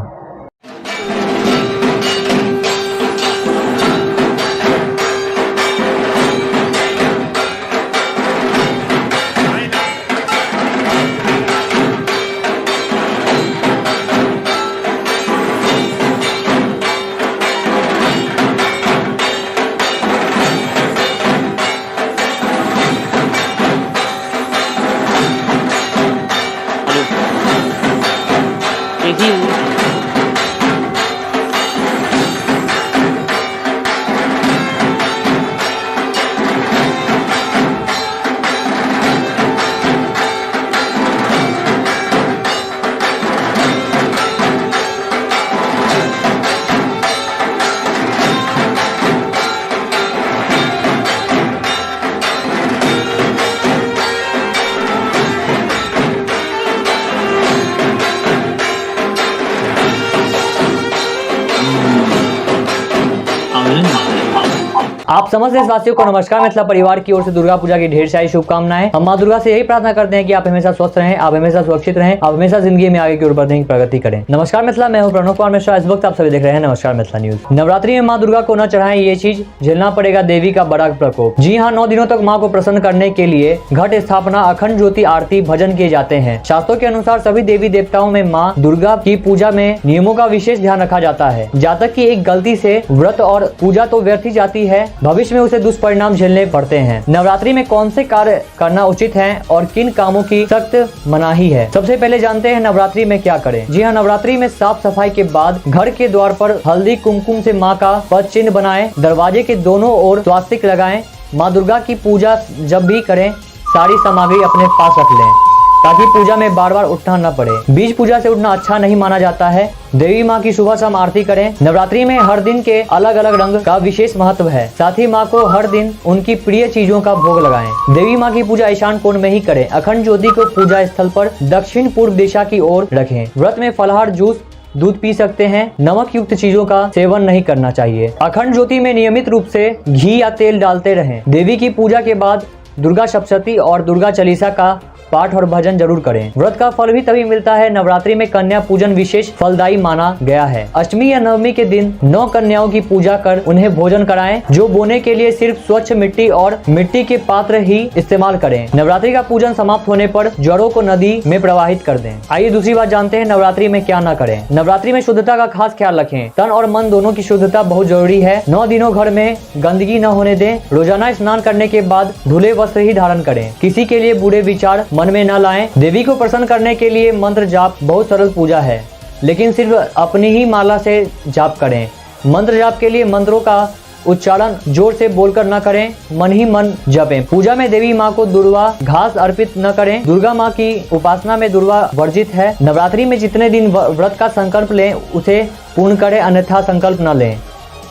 आप समस्त देशवासियों को नमस्कार। मिथिला परिवार की ओर से दुर्गा पूजा की ढेर सारी शुभकामनाएं। हम मां दुर्गा से यही प्रार्थना करते हैं कि आप हमेशा स्वस्थ रहें, आप हमेशा सुरक्षित रहें, आप हमेशा जिंदगी में आगे की ओर बढ़ने की प्रगति करें। नमस्कार मिथिला, मैं हूं प्रणव कुमार मिश्रा। इस वक्त आप सभी देख रहे हैं नमस्कार मिथिला न्यूज। नवरात्रि में मां दुर्गा को न चढ़ाएं ये चीज, झेलना पड़ेगा देवी का बड़ा प्रकोप। जी हाँ, 9 दिनों तक माँ को प्रसन्न करने के लिए घट स्थापना, अखंड ज्योति, आरती, भजन किए जाते हैं। शास्त्रों के अनुसार सभी देवी देवताओं में माँ दुर्गा की पूजा में नियमों का विशेष ध्यान रखा जाता है। जातक की एक गलती से व्रत और पूजा तो व्यर्थ ही जाती है, भविष्य में उसे दुष्परिणाम झेलने पड़ते हैं। नवरात्रि में कौन से कार्य करना उचित है और किन कामों की सख्त मनाही है, सबसे पहले जानते हैं नवरात्रि में क्या करें। जी हाँ, नवरात्रि में साफ सफाई के बाद घर के द्वार पर हल्दी कुमकुम से माँ का पद चिन्ह बनाएं। दरवाजे के दोनों ओर स्वास्तिक लगाएं। माँ दुर्गा की पूजा जब भी करें सारी सामग्री अपने पास रख लें ताकि पूजा में बार बार उठना न पड़े। बीज पूजा से उठना अच्छा नहीं माना जाता है। देवी माँ की सुबह शाम आरती करें। नवरात्रि में हर दिन के अलग अलग रंग का विशेष महत्व है। साथ ही माँ को हर दिन उनकी प्रिय चीजों का भोग लगाएं। देवी माँ की पूजा ईशान कोण में ही करें। अखंड ज्योति को पूजा स्थल पर दक्षिण पूर्व दिशा की ओर रखें। व्रत में फलाहार, जूस, दूध पी सकते हैं। नमक युक्त चीजों का सेवन नहीं करना चाहिए। अखंड ज्योति में नियमित रूप से घी या तेल डालते रहें। देवी की पूजा के बाद दुर्गा सप्तशती और दुर्गा चालीसा का पाठ और भजन जरूर करें। व्रत का फल भी तभी मिलता है। नवरात्रि में कन्या पूजन विशेष फलदायी माना गया है। अष्टमी या नवमी के दिन 9 कन्याओं की पूजा कर उन्हें भोजन कराएं। जो बोने के लिए सिर्फ स्वच्छ मिट्टी और मिट्टी के पात्र ही इस्तेमाल करें। नवरात्रि का पूजन समाप्त होने पर जड़ों को नदी में प्रवाहित कर दें। आइए दूसरी बात जानते हैं नवरात्रि में क्या न करें। नवरात्रि में शुद्धता का खास ख्याल रखें। तन और मन दोनों की शुद्धता बहुत जरूरी है। 9 दिनों घर में गंदगी न होने दें। रोजाना स्नान करने के बाद धुले वस्त्र ही धारण करें। किसी के लिए बुरे विचार मन में न लाएं। देवी को प्रसन्न करने के लिए मंत्र जाप बहुत सरल पूजा है, लेकिन सिर्फ अपनी ही माला से जाप करें। मंत्र जाप के लिए मंत्रों का उच्चारण जोर से बोलकर न करें, मन ही मन जपें। पूजा में देवी माँ को दुर्वा घास अर्पित न करें। दुर्गा माँ की उपासना में दुर्वा वर्जित है। नवरात्रि में जितने दिन व्रत का संकल्प लें उसे पूर्ण करें, अन्यथा संकल्प न लें।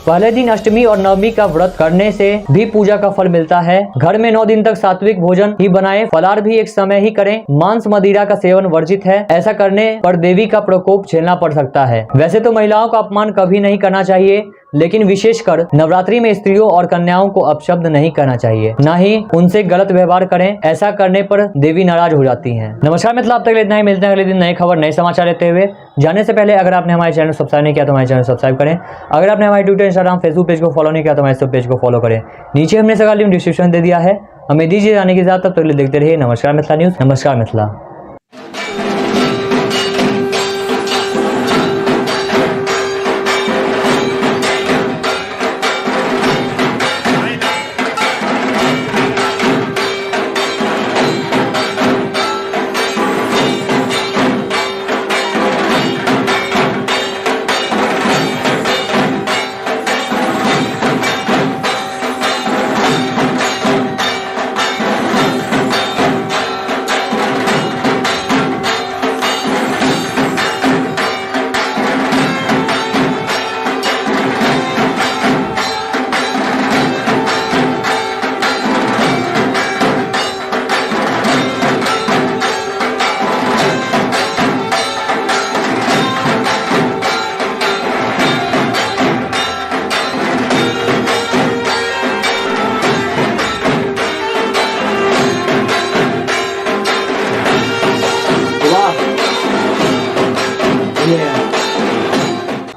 पहले दिन अष्टमी और नवमी का व्रत करने से भी पूजा का फल मिलता है। घर में 9 दिन तक सात्विक भोजन ही बनाएं। फलाहार भी एक समय ही करें। मांस मदिरा का सेवन वर्जित है। ऐसा करने पर देवी का प्रकोप झेलना पड़ सकता है। वैसे तो महिलाओं का अपमान कभी नहीं करना चाहिए, लेकिन विशेषकर नवरात्रि में स्त्रियों और कन्याओं को अपशब्द नहीं करना चाहिए, न ही उनसे गलत व्यवहार करें। ऐसा करने पर देवी नाराज हो जाती हैं। नमस्कार मित्रों, अब तक इतना ही। मिलते हैं अगले दिन नई खबर, नए समाचार लेते हुए। जाने से पहले अगर आपने हमारे चैनल सब्सक्राइब नहीं किया तो हमारे चैनल सब्सक्राइब करें। अगर आपने हमारे ट्विटर, इंस्टाग्राम, फेसबुक पेज को फॉलो नहीं किया तो हमारे पेज को फॉलो करें। नीचे हमने सभी लिंक डिस्क्रिप्शन दे दिया है। हमें दीजिए जाने के साथ, तब तक देखते रहिए नमस्कार मिथिला न्यूज। नमस्कार मिथिला।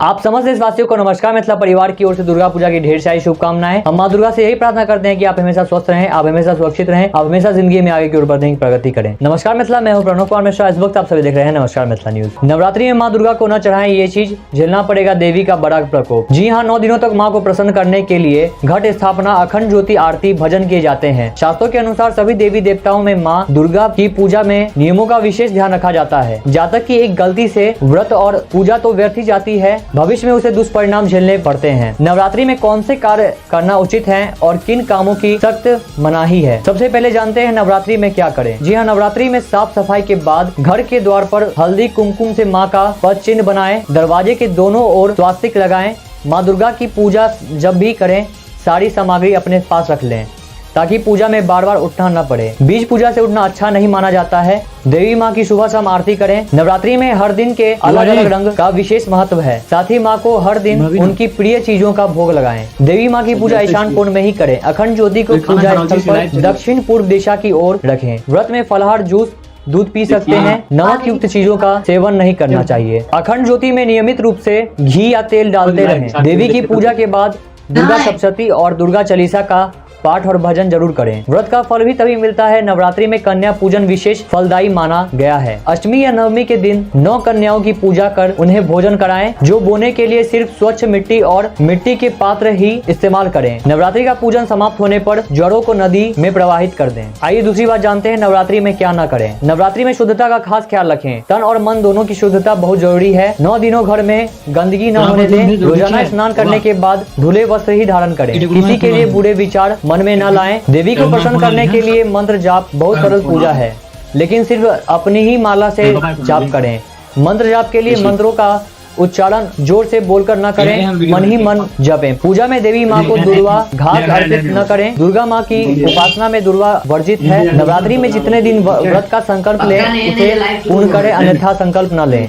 आप समस्त देशवासियों को नमस्कार। मिथिला परिवार की ओर से दुर्गा पूजा की ढेर सारी शुभकामनाएं। हम माँ दुर्गा से यही प्रार्थना करते हैं कि आप हमेशा स्वस्थ रहें, आप हमेशा सुरक्षित रहें, आप हमेशा जिंदगी में आगे की ओर बढ़ने की प्रगति करें। नमस्कार मिथिला, मैं हूं प्रणव कुमार मिश्रा। इस वक्त आप सभी देख रहे हैं नमस्कार मिथिला न्यूज। नवरात्रि में माँ दुर्गा को न चढ़ाएं, ये चीज झेलना पड़ेगा देवी का बड़ा प्रकोप। जी हाँ, 9 दिनों तक माँ को प्रसन्न करने के लिए घट स्थापना, अखंड ज्योति, आरती, भजन किए जाते हैं। शास्त्रों के अनुसार सभी देवी देवताओं में माँ दुर्गा की पूजा में नियमों का विशेष ध्यान रखा जाता है। जातक की एक गलती से व्रत और पूजा तो व्यर्थ ही जाती है, भविष्य में उसे दुष्परिणाम झेलने पड़ते हैं। नवरात्रि में कौन से कार्य करना उचित है और किन कामों की सख्त मनाही है, सबसे पहले जानते हैं नवरात्रि में क्या करें। जी हाँ, नवरात्रि में साफ सफाई के बाद घर के द्वार पर हल्दी कुमकुम से माँ का पद चिन्ह बनाएं। दरवाजे के दोनों ओर स्वास्तिक लगाएं। माँ दुर्गा की पूजा जब भी करें सारी सामग्री अपने पास रख लें ताकि पूजा में बार बार उठना न पड़े। बीज पूजा से उठना अच्छा नहीं माना जाता है। देवी माँ की सुबह शाम आरती करें। नवरात्रि में हर दिन के अलग अलग रंग का विशेष महत्व है। साथ ही माँ को हर दिन उनकी प्रिय चीजों का भोग लगाएं। देवी माँ की पूजा ईशान कोण में ही करें। अखंड ज्योति को पूजा स्थल पर दक्षिण पूर्व दिशा की ओर रखें। व्रत में फलाहार, जूस, दूध पी सकते हैं। नमक युक्त चीजों का सेवन नहीं करना चाहिए। अखंड ज्योति में नियमित रूप से घी या तेल डालते रहें। देवी की पूजा के बाद दुर्गा सप्तशती और दुर्गा चालीसा का पाठ और भजन जरूर करें। व्रत का फल भी तभी मिलता है। नवरात्रि में कन्या पूजन विशेष फलदायी माना गया है। अष्टमी या नवमी के दिन 9 कन्याओं की पूजा कर उन्हें भोजन कराएं। जो बोने के लिए सिर्फ स्वच्छ मिट्टी और मिट्टी के पात्र ही इस्तेमाल करें। नवरात्रि का पूजन समाप्त होने पर जड़ों को नदी में प्रवाहित कर दें। आइए दूसरी बात जानते हैं नवरात्रि में क्या न करें। नवरात्रि में शुद्धता का खास ख्याल रखें। तन और मन दोनों की शुद्धता बहुत जरूरी है। 9 दिनों घर में गंदगी न होने दें। रोजाना स्नान करने के बाद धुले वस्त्र ही धारण करें। किसी के लिए बुरे विचार मन में न लाएं। देवी को प्रसन्न करने के लिए मंत्र जाप बहुत सरल पूजा है, लेकिन सिर्फ अपनी ही माला से जाप करें। मंत्र जाप के लिए मंत्रों का उच्चारण जोर से बोलकर न करें, मन ही मन जपें। पूजा में देवी माँ को दुर्वा घास अर्पित न करें। दुर्गा माँ की उपासना में दुर्वा वर्जित है। नवरात्रि में जितने दिन व्रत का संकल्प लें उसे पूर्ण करें, अन्यथा संकल्प न लें।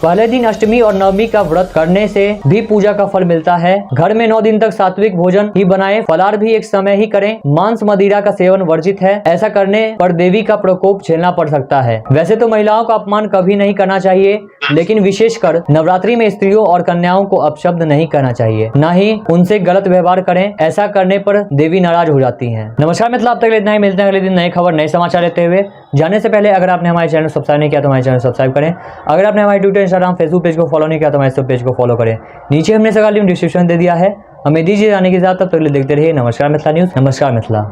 पहले दिन अष्टमी और नवमी का व्रत करने से भी पूजा का फल मिलता है। घर में 9 दिन तक सात्विक भोजन ही बनाएं, फलाहार भी एक समय ही करें। मांस मदिरा का सेवन वर्जित है। ऐसा करने पर देवी का प्रकोप झेलना पड़ सकता है। वैसे तो महिलाओं का अपमान कभी नहीं करना चाहिए, लेकिन विशेषकर नवरात्रि में स्त्रियों और कन्याओं को अपशब्द नहीं करना चाहिए, न ही उनसे गलत व्यवहार करें। ऐसा करने पर देवी नाराज हो जाती हैं। नमस्कार मित्रों, अब तक इतना ही। मिलते हैं अगले दिन नई खबर नए समाचार लेते हुए। जाने से पहले अगर आपने हमारे चैनल सब्सक्राइब नहीं किया तो हमारे चैनल सब्सक्राइब करें। अगर आपने हमारे ट्विटर, इंस्टाग्राम, फेसबुक पेज को फॉलो नहीं किया तो हमारे सब पेज को फॉलो करें। नीचे हमने सगा लिंक डिस्क्रिप्शन दे दिया है। हमें दीजिए जाने के साथ, तब तक देखते रहिए नमस्कार मिथिला न्यूज। नमस्कार मिथिला।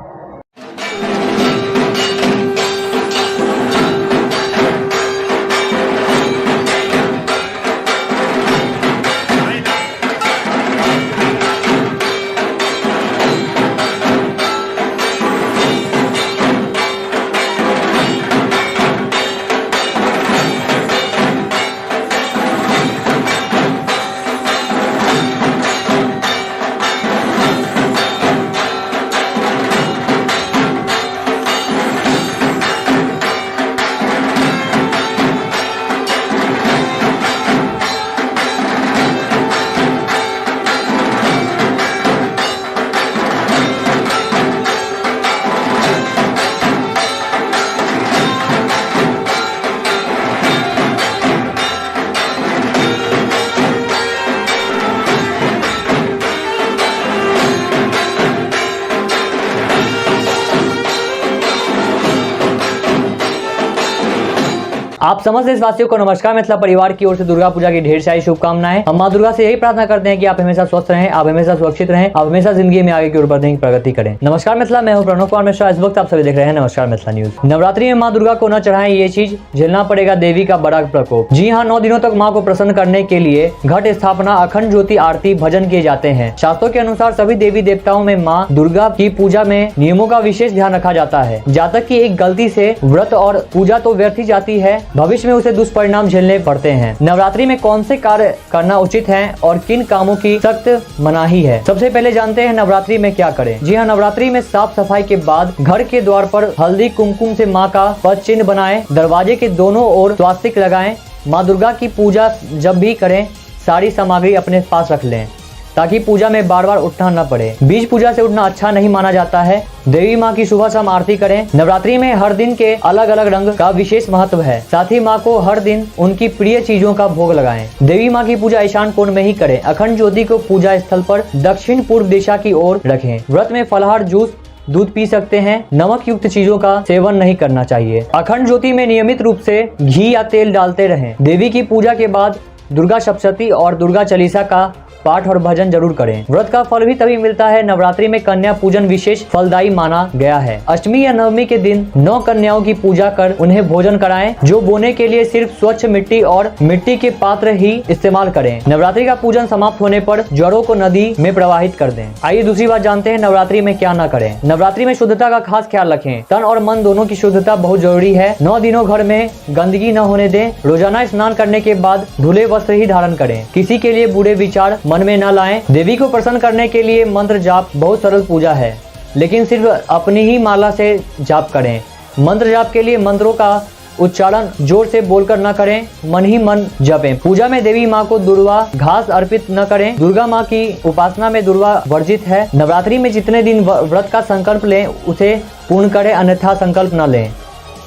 आप समस्त देशवासियों को नमस्कार। मिथिला परिवार की ओर से दुर्गा पूजा की ढेर सारी शुभकामनाएं। हम माँ दुर्गा से यही प्रार्थना करते हैं कि आप हमेशा स्वस्थ रहें, आप हमेशा सुरक्षित रहें, आप हमेशा जिंदगी में आगे की ओर बढ़ने की प्रगति करें। नमस्कार मिथिला, मैं हूं प्रणव कुमार मिश्रा। इस वक्त आप सभी देख रहे हैं नमस्कार मिथिला न्यूज। नवरात्रि में माँ दुर्गा को न चढ़ाएं, ये चीज झेलना पड़ेगा देवी का बड़ा प्रकोप। जी हाँ, 9 दिनों तक माँ को प्रसन्न करने के लिए घट स्थापना, अखंड ज्योति आरती, भजन किए जाते हैं। शास्त्रों के अनुसार सभी देवी देवताओं में माँ दुर्गा की पूजा में नियमों का विशेष ध्यान रखा जाता है। जातक की एक गलती से व्रत और पूजा तो व्यर्थ ही जाती है, भविष्य में उसे दुष्परिणाम झेलने पड़ते हैं। नवरात्रि में कौन से कार्य करना उचित है और किन कामों की सख्त मनाही है, सबसे पहले जानते हैं नवरात्रि में क्या करें। जी हाँ, नवरात्रि में साफ सफाई के बाद घर के द्वार पर हल्दी कुमकुम से माँ का पद चिन्ह बनाएं, दरवाजे के दोनों ओर स्वास्तिक लगाएं। माँ दुर्गा की पूजा जब भी करें सारी सामग्री अपने पास रख लें ताकि पूजा में बार बार उठना न पड़े। बीज पूजा से उठना अच्छा नहीं माना जाता है। देवी माँ की सुबह शाम आरती करें। नवरात्रि में हर दिन के अलग अलग रंग का विशेष महत्व है। साथ ही माँ को हर दिन उनकी प्रिय चीजों का भोग लगाएं। देवी माँ की पूजा ईशान कोण में ही करें। अखंड ज्योति को पूजा स्थल पर दक्षिण पूर्व दिशा की ओर रखें। व्रत में फलाहार, जूस, दूध पी सकते हैं। नमक युक्त चीजों का सेवन नहीं करना चाहिए। अखंड ज्योति में नियमित रूप से घी या तेल डालते रहें। देवी की पूजा के बाद दुर्गा सप्तशती और दुर्गा चालीसा का पाठ और भजन जरूर करें। व्रत का फल भी तभी मिलता है। नवरात्रि में कन्या पूजन विशेष फलदायी माना गया है। अष्टमी या नवमी के दिन 9 कन्याओं की पूजा कर उन्हें भोजन कराएं। जो बोने के लिए सिर्फ स्वच्छ मिट्टी और मिट्टी के पात्र ही इस्तेमाल करें। नवरात्रि का पूजन समाप्त होने पर ज्वरों को नदी में प्रवाहित कर दें। आइए दूसरी बात जानते हैं नवरात्रि में क्या न करें। नवरात्रि में शुद्धता का खास ख्याल रखें। तन और मन दोनों की शुद्धता बहुत जरूरी है। 9 दिनों घर में गंदगी न होने दें। रोजाना स्नान करने के बाद धुले वस्त्र ही धारण करें। किसी के लिए बुरे विचार मन में न लाएं। देवी को प्रसन्न करने के लिए मंत्र जाप बहुत सरल पूजा है, लेकिन सिर्फ अपनी ही माला से जाप करें। मंत्र जाप के लिए मंत्रों का उच्चारण जोर से बोलकर न करें, मन ही मन जपें। पूजा में देवी माँ को दुर्वा घास अर्पित न करें। दुर्गा माँ की उपासना में दुर्वा वर्जित है। नवरात्रि में जितने दिन व्रत का संकल्प लें उसे पूर्ण करें, अन्यथा संकल्प न लें।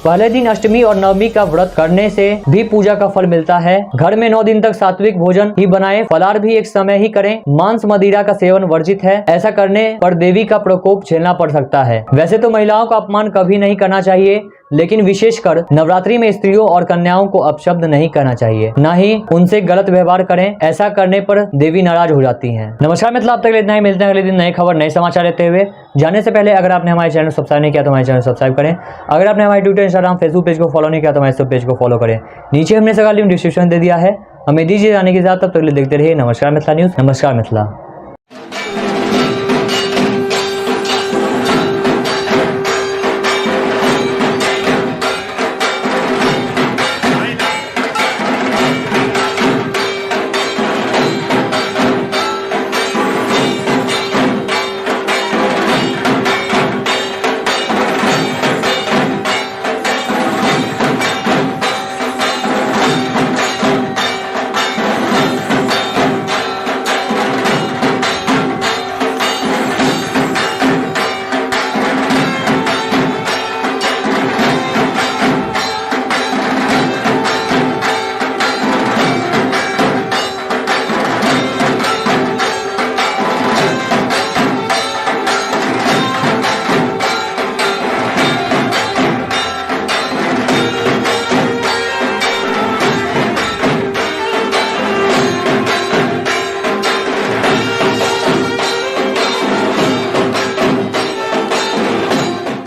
पहले दिन अष्टमी और नवमी का व्रत करने से भी पूजा का फल मिलता है। घर में 9 दिन तक सात्विक भोजन ही बनाएं, फलाहार भी एक समय ही करें। मांस मदिरा का सेवन वर्जित है। ऐसा करने पर देवी का प्रकोप झेलना पड़ सकता है। वैसे तो महिलाओं का अपमान कभी नहीं करना चाहिए, लेकिन विशेषकर नवरात्रि में स्त्रियों और कन्याओं को अपशब्द नहीं करना चाहिए, न ही उनसे गलत व्यवहार करें। ऐसा करने पर देवी नाराज हो जाती हैं। नमस्कार मित्रों, अब तक इतना ही। मिलते हैं अगले दिन नई खबर नए समाचार लेते हुए। जाने से पहले अगर आपने हमारे चैनल सब्सक्राइब नहीं किया तो हमारे चैनल सब्सक्राइब करें। अगर आपने हमारे ट्विटर, इंस्टाग्राम, फेसबुक पेज को फॉलो नहीं किया तो हमारे सब पेज को फॉलो करें। नीचे हमने सगा लिंक डिस्क्रिप्शन दे दिया है। हमें दीजिए जाने के साथ, तब तक देखते रहिए नमस्कार मिथिला न्यूज। नमस्कार मिथिला।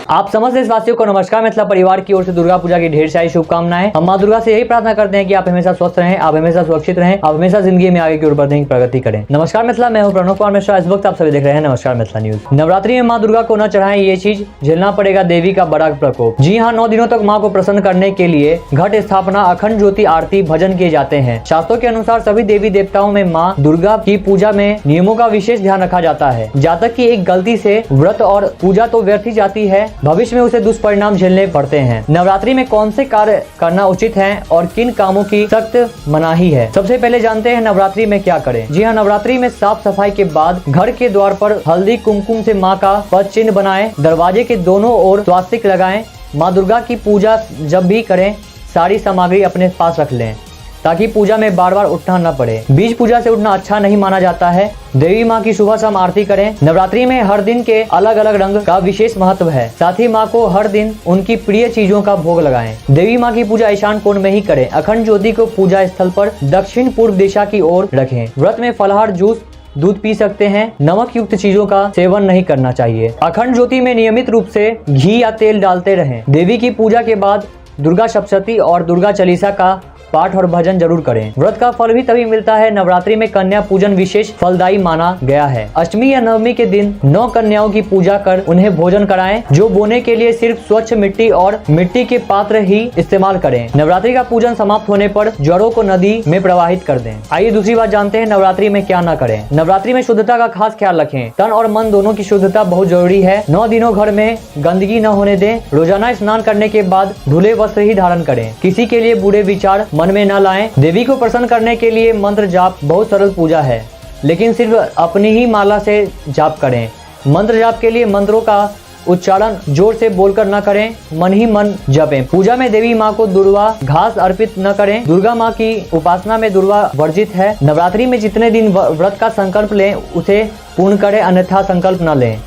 आप समस्त देशवासियों को नमस्कार। मिथिला परिवार की ओर से दुर्गा पूजा की ढेर सारी शुभकामनाएं। हम मां दुर्गा से यही प्रार्थना करते हैं कि आप हमेशा स्वस्थ रहें, आप हमेशा सुरक्षित रहें, आप हमेशा जिंदगी में आगे की ओर बढ़ने की प्रगति करें। नमस्कार मिथिला, मैं हूं प्रणव कुमार मिश्रा। इस वक्त आप सभी देख रहे हैं नमस्कार मिथिला न्यूज। नवरात्रि में मां दुर्गा को न चढ़ाएं ये चीज, झेलना पड़ेगा देवी का बड़ा प्रकोप। जी हाँ, 9 दिनों तक मां को प्रसन्न करने के लिए घट स्थापना, अखंड ज्योति, आरती, भजन किए जाते हैं। शास्त्रों के अनुसार सभी देवी देवताओं में मां दुर्गा की पूजा में नियमों का विशेष ध्यान रखा जाता है। जातक की एक गलती से व्रत और पूजा तो व्यर्थ ही जाती है, भविष्य में उसे दुष्परिणाम झेलने पड़ते हैं। नवरात्रि में कौन से कार्य करना उचित है और किन कामों की सख्त मनाही है, सबसे पहले जानते हैं नवरात्रि में क्या करें। जी हाँ, नवरात्रि में साफ सफाई के बाद घर के द्वार पर हल्दी कुमकुम से माँ का पद चिन्ह बनाएं, दरवाजे के दोनों ओर स्वास्तिक लगाएं। माँ दुर्गा की पूजा जब भी करें सारी सामग्री अपने पास रख लें ताकि पूजा में बार बार उठना न पड़े। बीज पूजा से उठना अच्छा नहीं माना जाता है। देवी माँ की सुबह शाम आरती करें। नवरात्रि में हर दिन के अलग अलग रंग का विशेष महत्व है। साथ ही माँ को हर दिन उनकी प्रिय चीजों का भोग लगाएं। देवी माँ की पूजा ईशान कोण में ही करें। अखंड ज्योति को पूजा स्थल पर दक्षिण पूर्व दिशा की ओर रखें। व्रत में फलाहार, जूस, दूध पी सकते हैं। नमक युक्त चीजों का सेवन नहीं करना चाहिए। अखंड ज्योति में नियमित रूप से घी या तेल डालते रहें। देवी की पूजा के बाद दुर्गा सप्तशती और दुर्गा चालीसा का पाठ और भजन जरूर करें। व्रत का फल भी तभी मिलता है। नवरात्रि में कन्या पूजन विशेष फलदायी माना गया है। अष्टमी या नवमी के दिन 9 कन्याओं की पूजा कर उन्हें भोजन कराएं। जो बोने के लिए सिर्फ स्वच्छ मिट्टी और मिट्टी के पात्र ही इस्तेमाल करें। नवरात्रि का पूजन समाप्त होने पर जड़ों को नदी में प्रवाहित कर दें। आइए दूसरी बात जानते हैं नवरात्रि में क्या न करें। नवरात्रि में शुद्धता का खास ख्याल रखें। तन और मन दोनों की शुद्धता बहुत जरूरी है। 9 दिनों घर में गंदगी न होने दें। रोजाना स्नान करने के बाद धुले वस्त्र ही धारण करें। किसी के लिए बुरे विचार मन में न लाएं। देवी को प्रसन्न करने के लिए मंत्र जाप बहुत सरल पूजा है, लेकिन सिर्फ अपनी ही माला से जाप करें। मंत्र जाप के लिए मंत्रों का उच्चारण जोर से बोलकर न करें, मन ही मन जपें। पूजा में देवी माँ को दुर्वा घास अर्पित न करें। दुर्गा माँ की उपासना में दुर्वा वर्जित है। नवरात्रि में जितने दिन व्रत का संकल्प लें उसे पूर्ण करें, अन्यथा संकल्प न लें।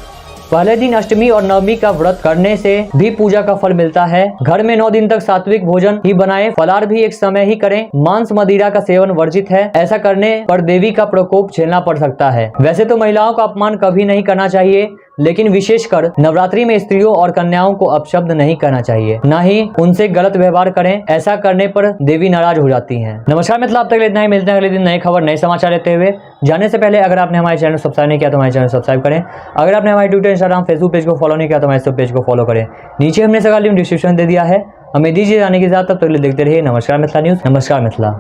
पहले दिन अष्टमी और नवमी का व्रत करने से भी पूजा का फल मिलता है। घर में 9 दिन तक सात्विक भोजन ही बनाएं। फलाहार भी एक समय ही करें। मांस मदिरा का सेवन वर्जित है। ऐसा करने पर देवी का प्रकोप झेलना पड़ सकता है। वैसे तो महिलाओं का अपमान कभी नहीं करना चाहिए, लेकिन विशेषकर नवरात्रि में स्त्रियों और कन्याओं को अपशब्द नहीं करना चाहिए, न ही उनसे गलत व्यवहार करें। ऐसा करने पर देवी नाराज हो जाती हैं। नमस्कार मित्र, अब तक इतना ही। मिलते हैं अगले दिन नई खबर, नए समाचार लेते हुए। जाने से पहले अगर आपने हमारे चैनल सब्सक्राइब नहीं किया तो हमारे चैनल सब्सक्राइब करें। अगर आपने हमारे ट्विटर, इंस्टाग्राम, फेसबुक पेज को फॉलो नहीं किया तो हमारे पेज को फॉलो करें। नीचे हमने सभी लिंक डिस्क्रिप्शन दे दिया है। हमें दीजिए जाने के साथ, तब तक देखते रहिए नमस्कार मिथिला न्यूज। नमस्कार मिथिला।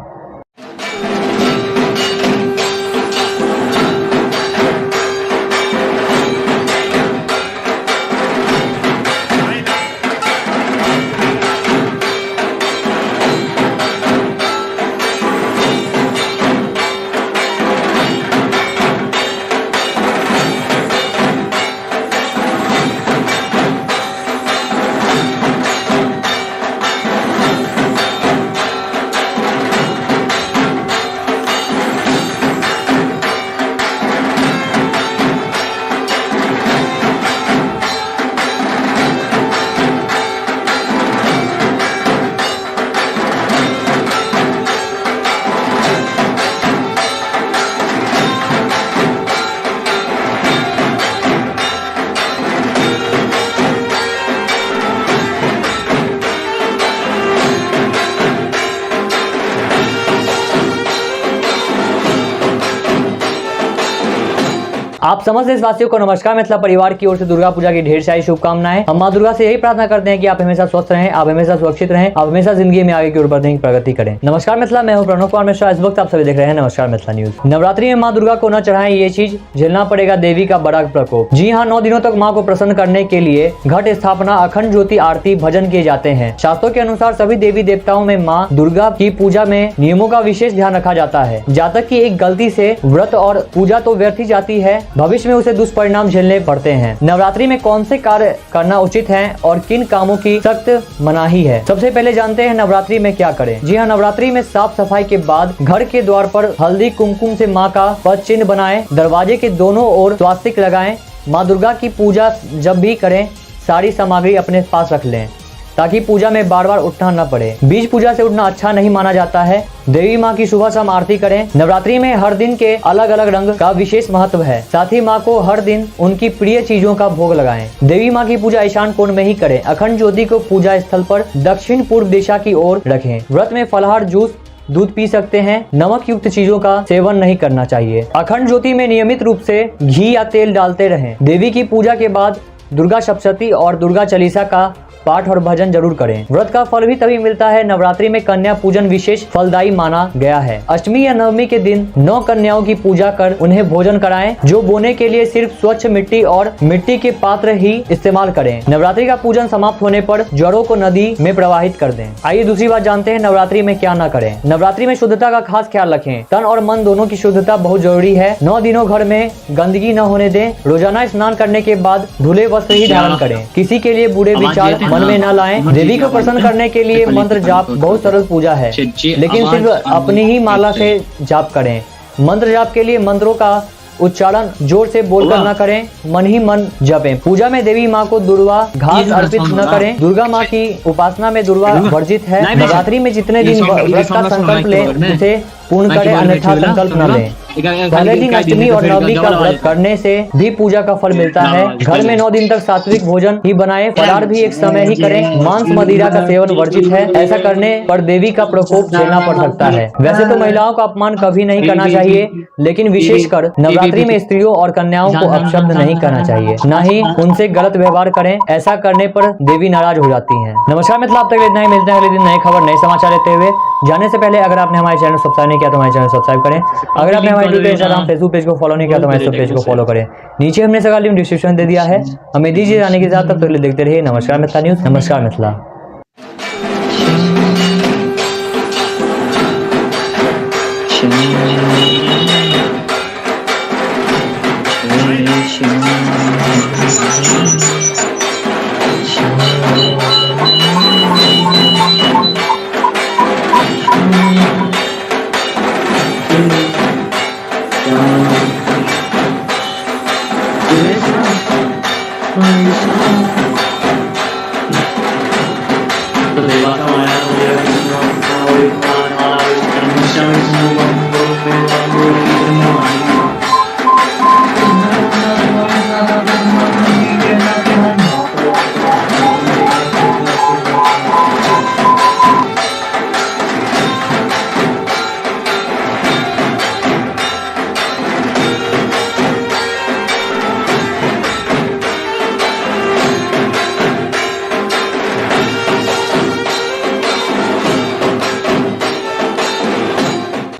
आप समस्त देशवासियों को नमस्कार। मिथिला परिवार की ओर से दुर्गा पूजा की ढेर सारी शुभकामनाएं। हम मां दुर्गा से यही प्रार्थना करते हैं कि आप हमेशा स्वस्थ रहें, आप हमेशा सुरक्षित रहें, आप हमेशा जिंदगी में आगे की ओर बढ़ने की प्रगति करें। नमस्कार मिथिला, मैं हूं प्रणव कुमार मिश्रा। इस वक्त आप सभी देख रहे हैं नमस्कार मिथिला न्यूज। नवरात्रि में मां दुर्गा को न चढ़ाएं ये चीज, झेलना पड़ेगा देवी का बड़ा प्रकोप। जी हाँ, 9 दिनों तक माँ को प्रसन्न करने के लिए घट स्थापना, अखंड ज्योति, आरती, भजन किए जाते हैं। शास्त्रों के अनुसार सभी देवी देवताओं में माँ दुर्गा की पूजा में नियमों का विशेष ध्यान रखा जाता है। जातक की एक गलती से व्रत और पूजा तो व्यर्थ ही जाती है, भविष्य में उसे दुष्परिणाम झेलने पड़ते हैं। नवरात्रि में कौन से कार्य करना उचित है और किन कामों की सख्त मनाही है, सबसे पहले जानते हैं नवरात्रि में क्या करें। जी हाँ, नवरात्रि में साफ सफाई के बाद घर के द्वार पर हल्दी कुमकुम से माँ का पद चिन्ह बनाएं। दरवाजे के दोनों ओर स्वास्तिक लगाएं। माँ दुर्गा की पूजा जब भी करें सारी सामग्री अपने पास रख लें ताकि पूजा में बार बार उठना न पड़े। बीज पूजा से उठना अच्छा नहीं माना जाता है। देवी माँ की सुबह शाम आरती करें। नवरात्रि में हर दिन के अलग अलग रंग का विशेष महत्व है। साथ ही माँ को हर दिन उनकी प्रिय चीजों का भोग लगाएं। देवी माँ की पूजा ईशान कोण में ही करें। अखंड ज्योति को पूजा स्थल पर दक्षिण पूर्व दिशा की ओर रखें। व्रत में फलाहार, जूस, दूध पी सकते हैं। नमक युक्त चीजों का सेवन नहीं करना चाहिए। अखंड ज्योति में नियमित रूप से घी या तेल डालते रहें। देवी की पूजा के बाद दुर्गा सप्तशती और दुर्गा चालीसा का पाठ और भजन जरूर करें। व्रत का फल भी तभी मिलता है। नवरात्रि में कन्या पूजन विशेष फलदायी माना गया है। अष्टमी या नवमी के दिन 9 कन्याओं की पूजा कर उन्हें भोजन कराएं। जो बोने के लिए सिर्फ स्वच्छ मिट्टी और मिट्टी के पात्र ही इस्तेमाल करें। नवरात्रि का पूजन समाप्त होने पर जड़ों को नदी में प्रवाहित कर दें। आइए दूसरी बात जानते हैं नवरात्रि में क्या न करें। नवरात्रि में शुद्धता का खास ख्याल रखें। तन और मन दोनों की शुद्धता बहुत जरूरी है। 9 दिनों घर में गंदगी न होने दें। रोजाना स्नान करने के बाद धुले वस्त्र ही धारण करें। किसी के लिए बुरे विचार मन में न लाएं। देवी को प्रसन्न करने के लिए मंत्र जाप बहुत सरल पूजा है, लेकिन सिर्फ अपनी ही माला से जाप करें। मंत्र जाप के लिए मंत्रों का उच्चारण जोर से बोलकर न करें, मन ही मन जपें। पूजा में देवी माँ को दुर्वा घास अर्पित न करें। दुर्गा माँ की उपासना में दुर्वा वर्जित है। नवरात्रि में जितने दिन व्रत का संकल्प लें उसे पूर्ण करें, अन्यथा संकल्प न लें। पहले दिन अष्टमी और नवमी का व्रत करने से भी पूजा का फल मिलता है। घर में 9 दिन तक सात्विक भोजन ही बनाएं। फलाहार भी एक समय ही करें। मांस मदिरा का सेवन वर्जित है। ऐसा करने पर देवी का प्रकोप झेलना पड़ सकता है। वैसे तो महिलाओं का अपमान कभी नहीं करना चाहिए, लेकिन विशेषकर नवरात्रि में स्त्रियों और कन्याओं को अपशब्द नहीं करना चाहिए, न ही उनसे गलत व्यवहार करें। ऐसा करने पर देवी नाराज हो जाती हैं। नमस्कार मित्रों, अब तक इतना ही। मिलते हैं अगले दिन नए खबर, नए समाचार लेते हुए। जाने से पहले अगर आपने हमारे चैनल सब्सक्राइब नहीं किया तो हमारे चैनल सब्सक्राइब करें। अगर आपने हमारे इंस्टाग्राम, फेसबुक पेज को फॉलो नहीं किया तो हमारे पेज को फॉलो करें। नीचे हमने सगा लिंक डिस्क्रिप्शन दे दिया है। हमें दीजिए जाने के साथ, तब तक देखते रहिए नमस्कार मिथिला न्यूज। नमस्कार मिथिला।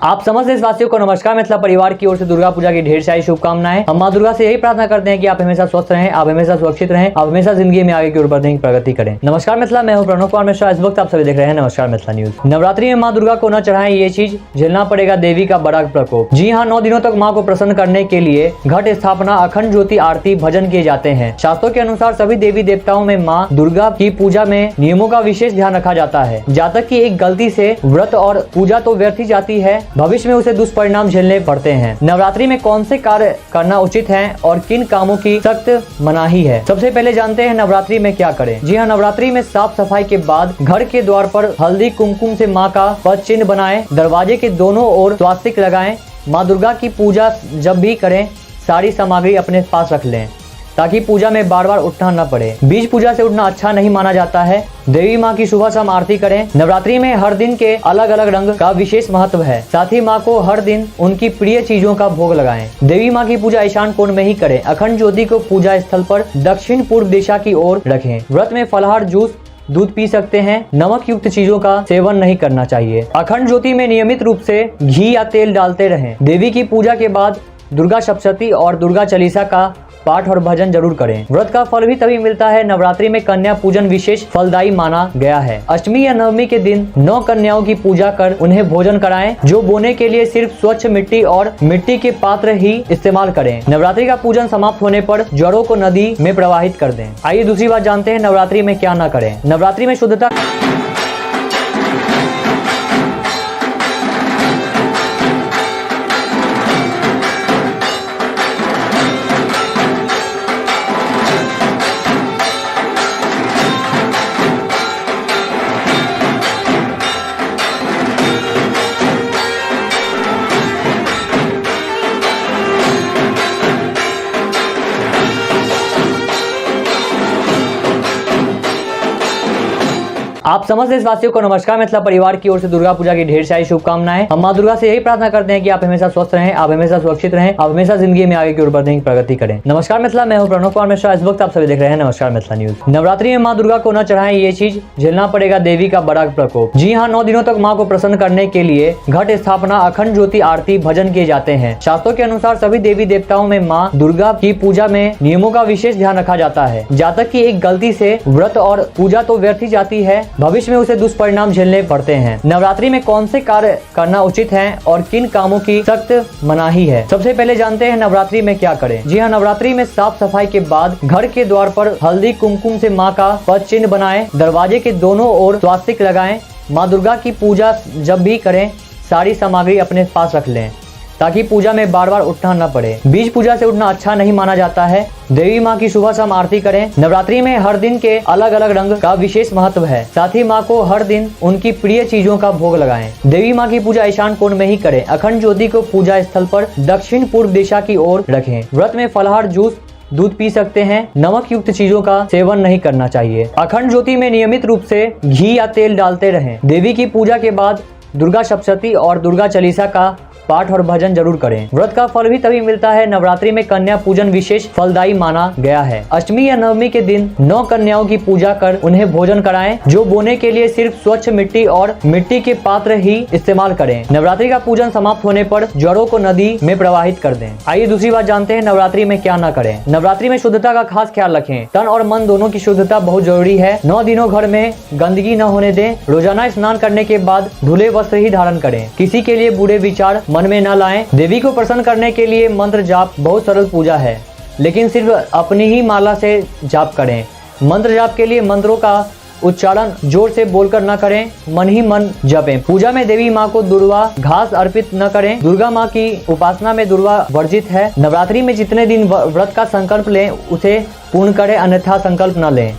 आप समस्त देशवासियों को नमस्कार। मिथिला परिवार की ओर से दुर्गा पूजा की ढेर सारी शुभकामनाएं। हम माँ दुर्गा से यही प्रार्थना करते हैं कि आप हमेशा स्वस्थ रहें, आप हमेशा सुरक्षित रहें, आप हमेशा जिंदगी में आगे की ओर बढ़ने की प्रगति करें। नमस्कार मिथिला, मैं हूं प्रणव कुमार मिश्रा। इस वक्त आप सभी देख रहे हैं नमस्कार मिथिला न्यूज। नवरात्रि में माँ दुर्गा को न चढ़ाएं, ये चीज झेलना पड़ेगा देवी का बड़ा प्रकोप। जी हाँ, 9 दिनों तक माँ को प्रसन्न करने के लिए घट स्थापना, अखंड ज्योति, आरती, भजन किए जाते हैं। शास्त्रों के अनुसार सभी देवी देवताओं में माँ दुर्गा की पूजा में नियमों का विशेष ध्यान रखा जाता है। जातक की एक गलती से व्रत और पूजा तो व्यर्थ ही जाती है, भविष्य में उसे दुष्परिणाम झेलने पड़ते हैं। नवरात्रि में कौन से कार्य करना उचित है और किन कामों की सख्त मनाही है, सबसे पहले जानते हैं नवरात्रि में क्या करें। जी हाँ, नवरात्रि में साफ सफाई के बाद घर के द्वार पर हल्दी कुमकुम से माँ का पद चिन्ह बनाएं। दरवाजे के दोनों ओर स्वास्तिक लगाएं। माँ दुर्गा की पूजा जब भी करें सारी सामग्री अपने पास रख लें ताकि पूजा में बार बार उठना न पड़े। बीज पूजा से उठना अच्छा नहीं माना जाता है। देवी माँ की सुबह शाम आरती करें। नवरात्रि में हर दिन के अलग अलग रंग का विशेष महत्व है। साथ ही माँ को हर दिन उनकी प्रिय चीजों का भोग लगाएं। देवी माँ की पूजा ईशान कोण में ही करें। अखंड ज्योति को पूजा स्थल पर दक्षिण पूर्व दिशा की ओर रखें। व्रत में फलाहार, जूस, दूध पी सकते हैं। नमक युक्त चीजों का सेवन नहीं करना चाहिए। अखंड ज्योति में नियमित रूप से घी या तेल डालते रहें। देवी की पूजा के बाद दुर्गा सप्तशती और दुर्गा चालीसा का पाठ और भजन जरूर करें। व्रत का फल भी तभी मिलता है। नवरात्रि में कन्या पूजन विशेष फलदायी माना गया है। अष्टमी या नवमी के दिन 9 कन्याओं की पूजा कर उन्हें भोजन कराएं। जो बोने के लिए सिर्फ स्वच्छ मिट्टी और मिट्टी के पात्र ही इस्तेमाल करें। नवरात्रि का पूजन समाप्त होने पर जड़ों को नदी में प्रवाहित कर दें। आइए दूसरी बात जानते हैं नवरात्रि में क्या न करें। नवरात्रि में शुद्धता आप समस्त देशवासियों को नमस्कार। मिथिला परिवार की ओर से दुर्गा पूजा की ढेर सारी शुभकामनाएं। हम मां दुर्गा से यही प्रार्थना करते हैं कि आप हमेशा स्वस्थ रहें, आप हमेशा सुरक्षित रहें, आप हमेशा जिंदगी में आगे की ओर बढ़ने की प्रगति करें। नमस्कार मिथिला, मैं हूं प्रणव कुमार मिश्रा। इस वक्त आप सभी देख रहे हैं नमस्कार मिथिला न्यूज। नवरात्रि में मां दुर्गा को न चढ़ाएं ये चीज, झेलना पड़ेगा देवी का बड़ा प्रकोप। जी हाँ, 9 दिनों तक मां को प्रसन्न करने के लिए घट स्थापना, अखंड ज्योति, आरती, भजन किए जाते हैं। शास्त्रों के अनुसार सभी देवी देवताओं में मां दुर्गा की पूजा में नियमों का विशेष ध्यान रखा जाता है। जातक की एक गलती से व्रत और पूजा तो व्यर्थ ही जाती है, भविष्य में उसे दुष्परिणाम झेलने पड़ते हैं। नवरात्रि में कौन से कार्य करना उचित है और किन कामों की सख्त मनाही है, सबसे पहले जानते हैं नवरात्रि में क्या करें। जी हाँ, नवरात्रि में साफ सफाई के बाद घर के द्वार पर हल्दी कुमकुम से माँ का पद चिन्ह बनाएं, दरवाजे के दोनों ओर स्वास्तिक लगाएं। माँ दुर्गा की पूजा जब भी करें सारी सामग्री अपने पास रख लें ताकि पूजा में बार बार उठना न पड़े। बीज पूजा से उठना अच्छा नहीं माना जाता है। देवी माँ की सुबह शाम आरती करें। नवरात्रि में हर दिन के अलग अलग रंग का विशेष महत्व है। साथ ही माँ को हर दिन उनकी प्रिय चीजों का भोग लगाएं। देवी माँ की पूजा ईशान कोण में ही करें। अखंड ज्योति को पूजा स्थल पर दक्षिण पूर्व दिशा की ओर रखें। व्रत में फलाहार, जूस, दूध पी सकते हैं। नमक युक्त चीजों का सेवन नहीं करना चाहिए। अखंड ज्योति में नियमित रूप से घी या तेल डालते रहें। देवी की पूजा के बाद दुर्गा सप्तशती और दुर्गा चालीसा का पाठ और भजन जरूर करें। व्रत का फल भी तभी मिलता है। नवरात्रि में कन्या पूजन विशेष फलदायी माना गया है। अष्टमी या नवमी के दिन 9 कन्याओं की पूजा कर उन्हें भोजन कराएं, जो बोने के लिए सिर्फ स्वच्छ मिट्टी और मिट्टी के पात्र ही इस्तेमाल करें। नवरात्रि का पूजन समाप्त होने पर जड़ों को नदी में प्रवाहित कर दें। आइए दूसरी बात जानते हैं नवरात्रि में क्या न करें। नवरात्रि में शुद्धता का खास ख्याल रखें। तन और मन दोनों की शुद्धता बहुत जरूरी है। 9 दिनों घर में गंदगी न होने दें। रोजाना स्नान करने के बाद धुले वस्त्र ही धारण करें। किसी के लिए बुरे विचार मन में न लाएं। देवी को प्रसन्न करने के लिए मंत्र जाप बहुत सरल पूजा है, लेकिन सिर्फ अपनी ही माला से जाप करें। मंत्र जाप के लिए मंत्रों का उच्चारण जोर से बोलकर न करें, मन ही मन जपें। पूजा में देवी माँ को दुर्वा घास अर्पित न करें। दुर्गा माँ की उपासना में दुर्वा वर्जित है। नवरात्रि में जितने दिन व्रत का संकल्प लें उसे पूर्ण करें, अन्यथा संकल्प न लें।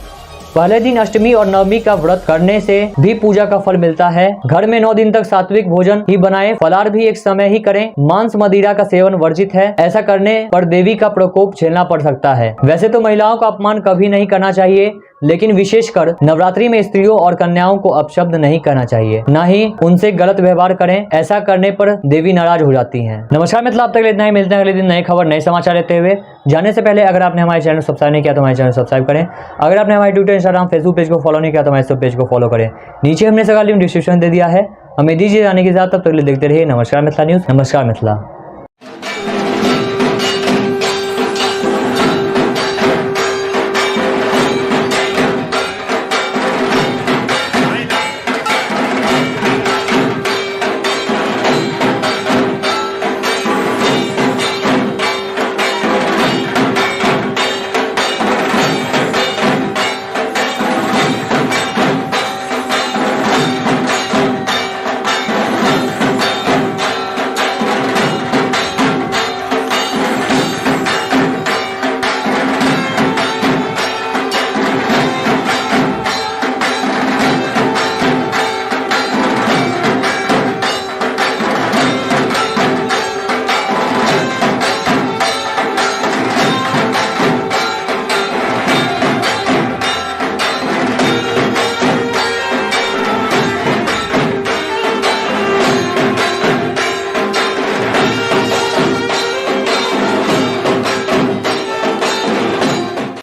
पहले दिन अष्टमी और नवमी का व्रत करने से भी पूजा का फल मिलता है। घर में 9 दिन तक सात्विक भोजन ही बनाएं। फलाहार भी एक समय ही करें। मांस मदिरा का सेवन वर्जित है। ऐसा करने पर देवी का प्रकोप झेलना पड़ सकता है। वैसे तो महिलाओं का अपमान कभी नहीं करना चाहिए, लेकिन विशेषकर नवरात्रि में स्त्रियों और कन्याओं को अपशब्द नहीं करना चाहिए, न ही उनसे गलत व्यवहार करें। ऐसा करने पर देवी नाराज हो जाती हैं। नमस्कार मित्रों, अब तक इतना ही। मिलते हैं अगले दिन नए खबर, नए समाचार लेते हुए। जाने से पहले अगर आपने हमारे चैनल सब्सक्राइब नहीं किया तो हमारे चैनल सब्सक्राइब करें। अगर आपने हमारे ट्विटर, इंस्टाग्राम, फेसबुक पेज को फॉलो नहीं किया तो हमारे सब पेज को फॉलो करें। नीचे हमने सभी लिंक डिस्क्रिप्शन दे दिया है। हमें दीजिए जाने के साथ, तब तक देखते रहिए नमस्कार मिथिला न्यूज। नमस्कार मिथिला।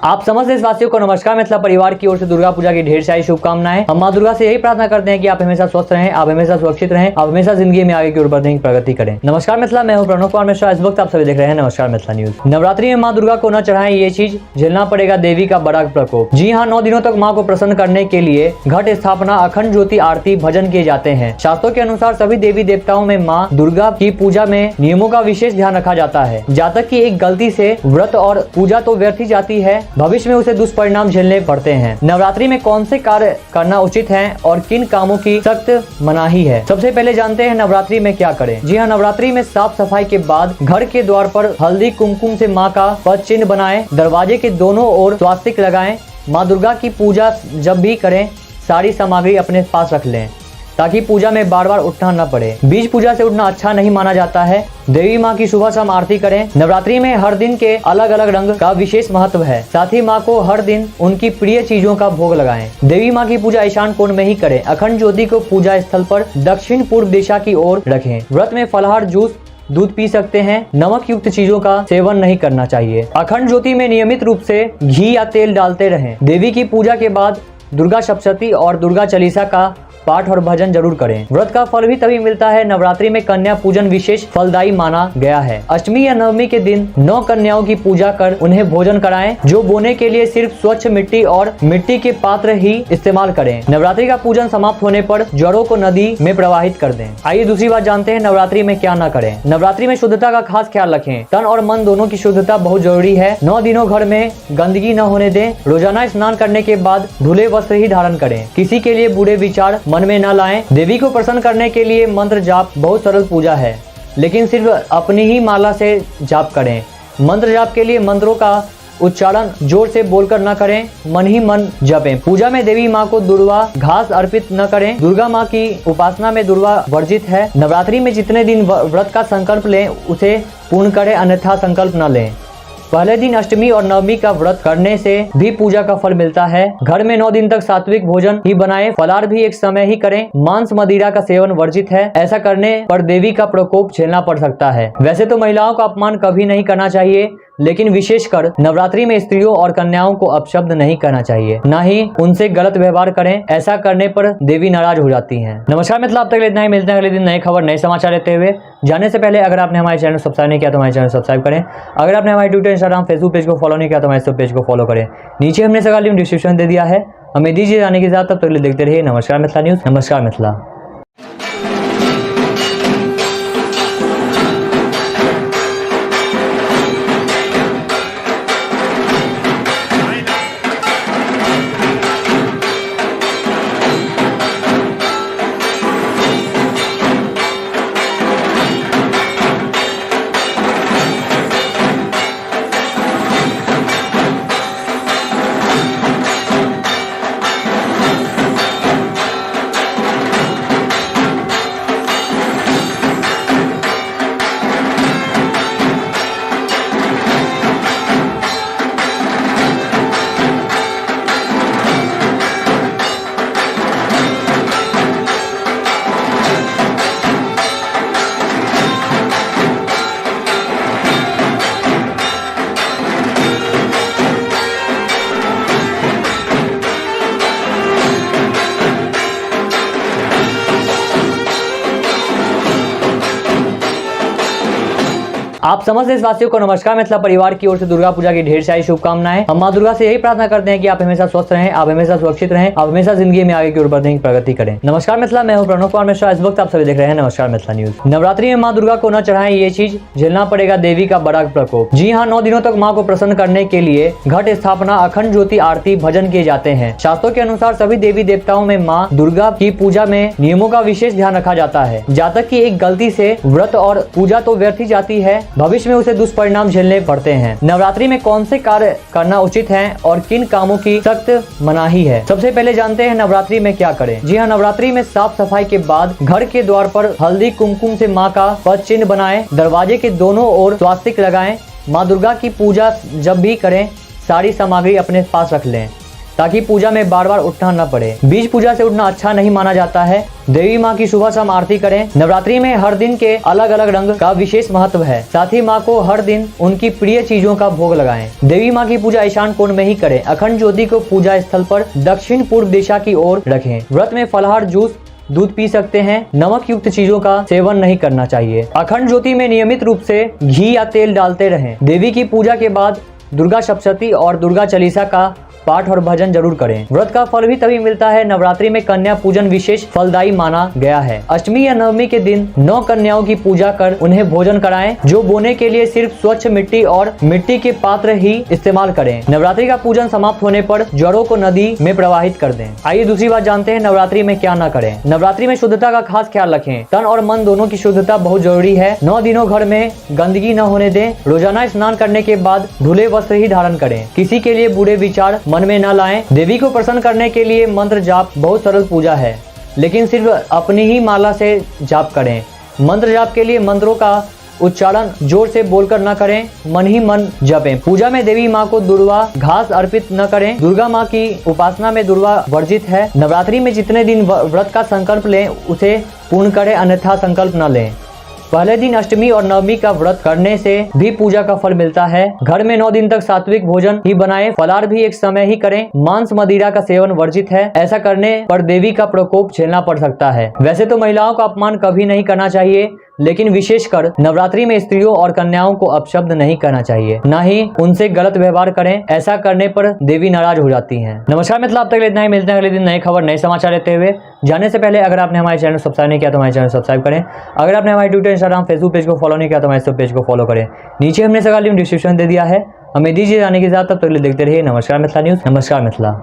आप समस्त देशवासियों को नमस्कार। मिथिला परिवार की ओर से दुर्गा पूजा की ढेर सारी शुभकामनाएं। हम मां दुर्गा से यही प्रार्थना करते हैं कि आप हमेशा स्वस्थ रहें, आप हमेशा सुरक्षित रहें, आप हमेशा जिंदगी में आगे की ओर बढ़ने की प्रगति करें। नमस्कार मिथिला, मैं हूं प्रणव कुमार मिश्रा। इस वक्त आप सभी देख रहे हैं नमस्कार मिथिला न्यूज। नवरात्रि में मां दुर्गा को न चढ़ाएं ये चीज, झेलना पड़ेगा देवी का बड़ा प्रकोप। जी हाँ, 9 दिनों तक माँ को प्रसन्न करने के लिए घट स्थापना, अखंड ज्योति, आरती, भजन किए जाते हैं। शास्त्रों के अनुसार सभी देवी देवताओं में माँ दुर्गा की पूजा में नियमों का विशेष ध्यान रखा जाता है। जातक की एक गलती से व्रत और पूजा तो व्यर्थ ही जाती है, भविष्य में उसे दुष्परिणाम झेलने पड़ते हैं। नवरात्रि में कौन से कार्य करना उचित है और किन कामों की सख्त मनाही है, सबसे पहले जानते हैं नवरात्रि में क्या करें। जी हाँ, नवरात्रि में साफ सफाई के बाद घर के द्वार पर हल्दी कुमकुम से माँ का पद चिन्ह बनाएं, दरवाजे के दोनों ओर स्वास्तिक लगाएं। माँ दुर्गा की पूजा जब भी करें सारी सामग्री अपने पास रख लें ताकि पूजा में बार बार उठना न पड़े। बीज पूजा से उठना अच्छा नहीं माना जाता है। देवी माँ की सुबह शाम आरती करें। नवरात्रि में हर दिन के अलग अलग रंग का विशेष महत्व है। साथ ही माँ को हर दिन उनकी प्रिय चीजों का भोग लगाएं। देवी माँ की पूजा ईशान कोण में ही करें। अखंड ज्योति को पूजा स्थल पर दक्षिण पूर्व दिशा की ओर रखें। व्रत में फलाहार, जूस, दूध पी सकते हैं। नमक युक्त चीजों का सेवन नहीं करना चाहिए। अखंड ज्योति में नियमित रूप से घी या तेल डालते रहें। देवी की पूजा के बाद दुर्गा सप्तशती और दुर्गा चालीसा का पाठ और भजन जरूर करें। व्रत का फल भी तभी मिलता है। नवरात्रि में कन्या पूजन विशेष फलदायी माना गया है। अष्टमी या नवमी के दिन 9 कन्याओं की पूजा कर उन्हें भोजन कराएं, जो बोने के लिए सिर्फ स्वच्छ मिट्टी और मिट्टी के पात्र ही इस्तेमाल करें। नवरात्रि का पूजन समाप्त होने पर जड़ों को नदी में प्रवाहित कर दें। आइए दूसरी बात जानते हैं नवरात्रि में क्या न करें। नवरात्रि में शुद्धता का खास ख्याल रखें। तन और मन दोनों की शुद्धता बहुत जरूरी है। 9 दिनों घर में गंदगी न होने दें। रोजाना स्नान करने के बाद धुले वस्त्र ही धारण करें। किसी के लिए बुरे विचार मन में न लाएं। देवी को प्रसन्न करने के लिए मंत्र जाप बहुत सरल पूजा है, लेकिन सिर्फ अपनी ही माला से जाप करें। मंत्र जाप के लिए मंत्रों का उच्चारण जोर से बोलकर न करें, मन ही मन जपें। पूजा में देवी माँ को दुर्वा घास अर्पित न करें। दुर्गा माँ की उपासना में दुर्वा वर्जित है। नवरात्रि में जितने दिन व्रत का संकल्प लें उसे पूर्ण करें, अन्यथा संकल्प न लें। पहले दिन अष्टमी और नवमी का व्रत करने से भी पूजा का फल मिलता है। घर में 9 दिन तक सात्विक भोजन ही बनाएं। फलाहार भी एक समय ही करें। मांस मदिरा का सेवन वर्जित है। ऐसा करने पर देवी का प्रकोप झेलना पड़ सकता है। वैसे तो महिलाओं का अपमान कभी नहीं करना चाहिए, लेकिन विशेषकर नवरात्रि में स्त्रियों और कन्याओं को अपशब्द नहीं करना चाहिए, न ही उनसे गलत व्यवहार करें। ऐसा करने पर देवी नाराज हो जाती हैं। नमस्कार मित्रों, अब तक इतना ही। मिलते हैं अगले दिन नए खबर, नए समाचार लेते हुए। जाने से पहले अगर आपने हमारे चैनल सब्सक्राइब नहीं किया तो हमारे चैनल सब्सक्राइब करें। अगर आपने हमारे ट्विटर, इंस्टाग्राम, फेसबुक पेज को फॉलो नहीं किया तो हमारे पेज को फॉलो करें। नीचे हमने सभी लिंक डिस्क्रिप्शन दे दिया है। हमें दीजिए जाने के साथ, तब तक देखते रहिए नमस्कार मिथिला न्यूज। नमस्कार मिथिला। आप समस्त देशवासियों को नमस्कार। मिथिला परिवार की ओर से दुर्गा पूजा की ढेर सारी शुभकामनाएं। हम माँ दुर्गा से यही प्रार्थना करते हैं कि आप हमेशा स्वस्थ रहें, आप हमेशा सुरक्षित रहें, आप हमेशा जिंदगी में आगे की ओर बढ़ने की प्रगति करें। नमस्कार मिथिला, मैं हूं प्रणव कुमार मिश्रा। इस वक्त आप सभी देख रहे हैं नमस्कार मिथिला न्यूज। नवरात्रि में माँ दुर्गा को न चढ़ाएं, ये चीज झेलना पड़ेगा देवी का बड़ा प्रकोप। जी हाँ, 9 दिनों तक माँ को प्रसन्न करने के लिए घट स्थापना, अखंड ज्योति, आरती, भजन किए जाते हैं। शास्त्रों के अनुसार सभी देवी देवताओं में माँ दुर्गा की पूजा में नियमों का विशेष ध्यान रखा जाता है। जातक की एक गलती से व्रत और पूजा तो व्यर्थ ही जाती है, भविष्य में उसे दुष्परिणाम झेलने पड़ते हैं। नवरात्रि में कौन से कार्य करना उचित है और किन कामों की सख्त मनाही है, सबसे पहले जानते हैं नवरात्रि में क्या करें। जी हाँ, नवरात्रि में साफ सफाई के बाद घर के द्वार पर हल्दी कुमकुम से माँ का पद चिन्ह बनाएं। दरवाजे के दोनों ओर स्वास्तिक लगाएं। माँ दुर्गा की पूजा जब भी करें सारी सामग्री अपने पास रख लें, ताकि पूजा में बार बार उठना न पड़े। बीज पूजा से उठना अच्छा नहीं माना जाता है। देवी माँ की सुबह शाम आरती करें। नवरात्रि में हर दिन के अलग अलग रंग का विशेष महत्व है। साथ ही माँ को हर दिन उनकी प्रिय चीजों का भोग लगाएं। देवी माँ की पूजा ईशान कोण में ही करें। अखंड ज्योति को पूजा स्थल पर दक्षिण पूर्व दिशा की ओर रखें। व्रत में फलाहार, जूस, दूध पी सकते हैं। नमक युक्त चीजों का सेवन नहीं करना चाहिए। अखंड ज्योति में नियमित रूप से घी या तेल डालते रहें। देवी की पूजा के बाद दुर्गा सप्तशती और दुर्गा चालीसा का पाठ और भजन जरूर करें। व्रत का फल भी तभी मिलता है। नवरात्रि में कन्या पूजन विशेष फलदायी माना गया है। अष्टमी या नवमी के दिन 9 कन्याओं की पूजा कर उन्हें भोजन कराएं, जो बोने के लिए सिर्फ स्वच्छ मिट्टी और मिट्टी के पात्र ही इस्तेमाल करें। नवरात्रि का पूजन समाप्त होने पर जड़ों को नदी में प्रवाहित कर दें। आइए दूसरी बात जानते हैं नवरात्रि में क्या न करें। नवरात्रि में शुद्धता का खास ख्याल रखें। तन और मन दोनों की शुद्धता बहुत जरूरी है। 9 दिनों घर में गंदगी न होने दें। रोजाना स्नान करने के बाद धुले वस्त्र ही धारण करें। किसी के लिए बुरे विचार मन में न लाएं। देवी को प्रसन्न करने के लिए मंत्र जाप बहुत सरल पूजा है, लेकिन सिर्फ अपनी ही माला से जाप करें। मंत्र जाप के लिए मंत्रों का उच्चारण जोर से बोलकर न करें, मन ही मन जपें। पूजा में देवी माँ को दुर्वा घास अर्पित न करें। दुर्गा माँ की उपासना में दुर्वा वर्जित है। नवरात्रि में जितने दिन व्रत का संकल्प लें उसे पूर्ण करें, अन्यथा संकल्प न लें। पहले दिन अष्टमी और नवमी का व्रत करने से भी पूजा का फल मिलता है। घर में 9 दिन तक सात्विक भोजन ही बनाएं, फलाहार भी एक समय ही करें। मांस मदिरा का सेवन वर्जित है। ऐसा करने पर देवी का प्रकोप झेलना पड़ सकता है। वैसे तो महिलाओं का अपमान कभी नहीं करना चाहिए, लेकिन विशेषकर नवरात्रि में स्त्रियों और कन्याओं को अपशब्द नहीं करना चाहिए, न ही उनसे गलत व्यवहार करें। ऐसा करने पर देवी नाराज हो जाती हैं। नमस्कार मित्रों, अब तक इतना ही। मिलते हैं अगले दिन नए खबर नए समाचार लेते हुए। जाने से पहले अगर आपने हमारे चैनल सब्सक्राइब नहीं किया तो हमारे चैनल सब्सक्राइब करें। अगर आपने हमारे ट्विटर, इंस्टाग्राम, फेसबुक पेज को फॉलो नहीं किया तो हमारे सब पेज को फॉलो करें। नीचे हमने सभी लिंक डिस्क्रिप्शन दे दिया है। हमें दीजिए जाने के साथ, तब तक देखते रहिए नमस्कार मिथिला न्यूज। नमस्कार मिथिला।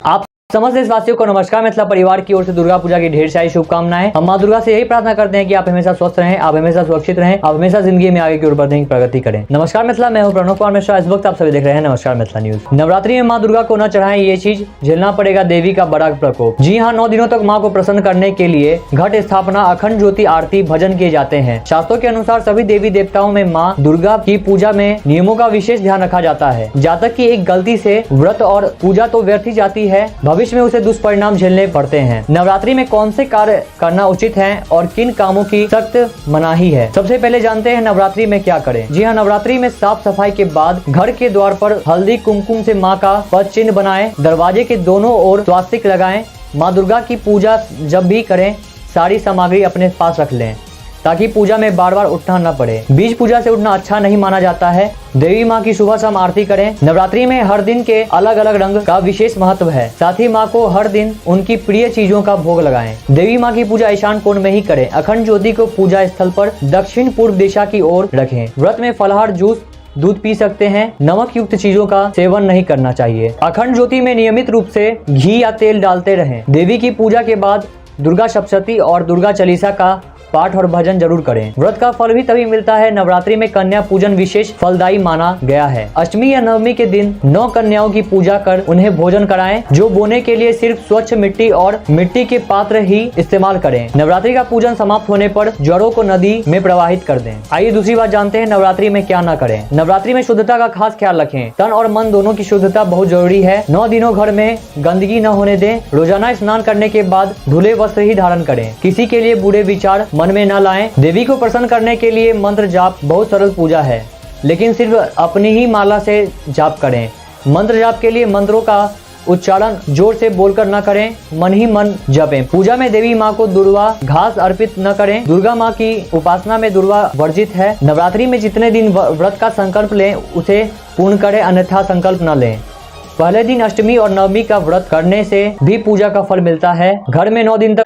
आप समस्त देशवासियों को नमस्कार। मिथिला परिवार की ओर से दुर्गा पूजा की ढेर सारी शुभकामनाएं। हम मां दुर्गा से यही प्रार्थना करते हैं कि आप हमेशा स्वस्थ रहें, आप हमेशा सुरक्षित रहें, आप हमेशा जिंदगी में आगे की ओर बढ़ने की प्रगति करें। नमस्कार मिथिला, मैं हूं प्रणव कुमार मिश्रा। इस वक्त आप सभी देख रहे हैं नमस्कार मिथिला न्यूज। नवरात्रि में मां दुर्गा को न चढ़ाएं, ये चीज झेलना पड़ेगा देवी का बड़ा प्रकोप। जी हाँ, 9 दिनों तक माँ को प्रसन्न करने के लिए घट स्थापना, अखंड ज्योति, आरती, भजन किए जाते हैं। शास्त्रों के अनुसार सभी देवी देवताओं में माँ दुर्गा की पूजा में नियमों का विशेष ध्यान रखा जाता है। जातक की एक गलती से व्रत और पूजा तो व्यर्थ ही जाती है, भविष्य में उसे दुष्परिणाम झेलने पड़ते हैं। नवरात्रि में कौन से कार्य करना उचित है और किन कामों की सख्त मनाही है, सबसे पहले जानते हैं नवरात्रि में क्या करें। जी हाँ, नवरात्रि में साफ सफाई के बाद घर के द्वार पर हल्दी कुमकुम से माँ का पद चिन्ह बनाएं। दरवाजे के दोनों ओर स्वास्तिक लगाएं। माँ दुर्गा की पूजा जब भी करें सारी सामग्री अपने पास रख लें, ताकि पूजा में बार बार उठना न पड़े। बीच पूजा से उठना अच्छा नहीं माना जाता है। देवी माँ की सुबह शाम आरती करें। नवरात्रि में हर दिन के अलग अलग रंग का विशेष महत्व है। साथ ही माँ को हर दिन उनकी प्रिय चीजों का भोग लगाएं। देवी माँ की पूजा ईशान कोण में ही करें। अखंड ज्योति को पूजा स्थल पर दक्षिण पूर्व दिशा की ओर रखें। व्रत में फलाहार, जूस, दूध पी सकते हैं। नमक युक्त चीजों का सेवन नहीं करना चाहिए। अखंड ज्योति में नियमित रूप से घी या तेल डालते रहें। देवी की पूजा के बाद दुर्गा सप्तशती और दुर्गा चालीसा का पाठ और भजन जरूर करें। व्रत का फल भी तभी मिलता है। नवरात्रि में कन्या पूजन विशेष फलदायी माना गया है। अष्टमी या नवमी के दिन 9 कन्याओं की पूजा कर उन्हें भोजन कराएं। जो बोने के लिए सिर्फ स्वच्छ मिट्टी और मिट्टी के पात्र ही इस्तेमाल करें। नवरात्रि का पूजन समाप्त होने पर जड़ों को नदी में प्रवाहित कर दें। आइए दूसरी बात जानते हैं नवरात्रि में क्या न करें। नवरात्रि में शुद्धता का खास ख्याल रखें। तन और मन दोनों की शुद्धता बहुत जरूरी है। 9 दिनों घर में गंदगी न होने दें। रोजाना स्नान करने के बाद धुले वस्त्र ही धारण करें। किसी के लिए बुरे विचार मन में न लाएं। देवी को प्रसन्न करने के लिए मंत्र जाप बहुत सरल पूजा है, लेकिन सिर्फ अपनी ही माला से जाप करें। मंत्र जाप के लिए मंत्रों का उच्चारण जोर से बोलकर न करें, मन ही मन जपें। पूजा में देवी माँ को दुर्वा घास अर्पित न करें। दुर्गा माँ की उपासना में दुर्वा वर्जित है। नवरात्रि में जितने दिन व्रत का संकल्प लें उसे पूर्ण करें, अन्यथा संकल्प न लें। पहले दिन अष्टमी और नवमी का व्रत करने से भी पूजा का फल मिलता है। घर में 9 दिन तक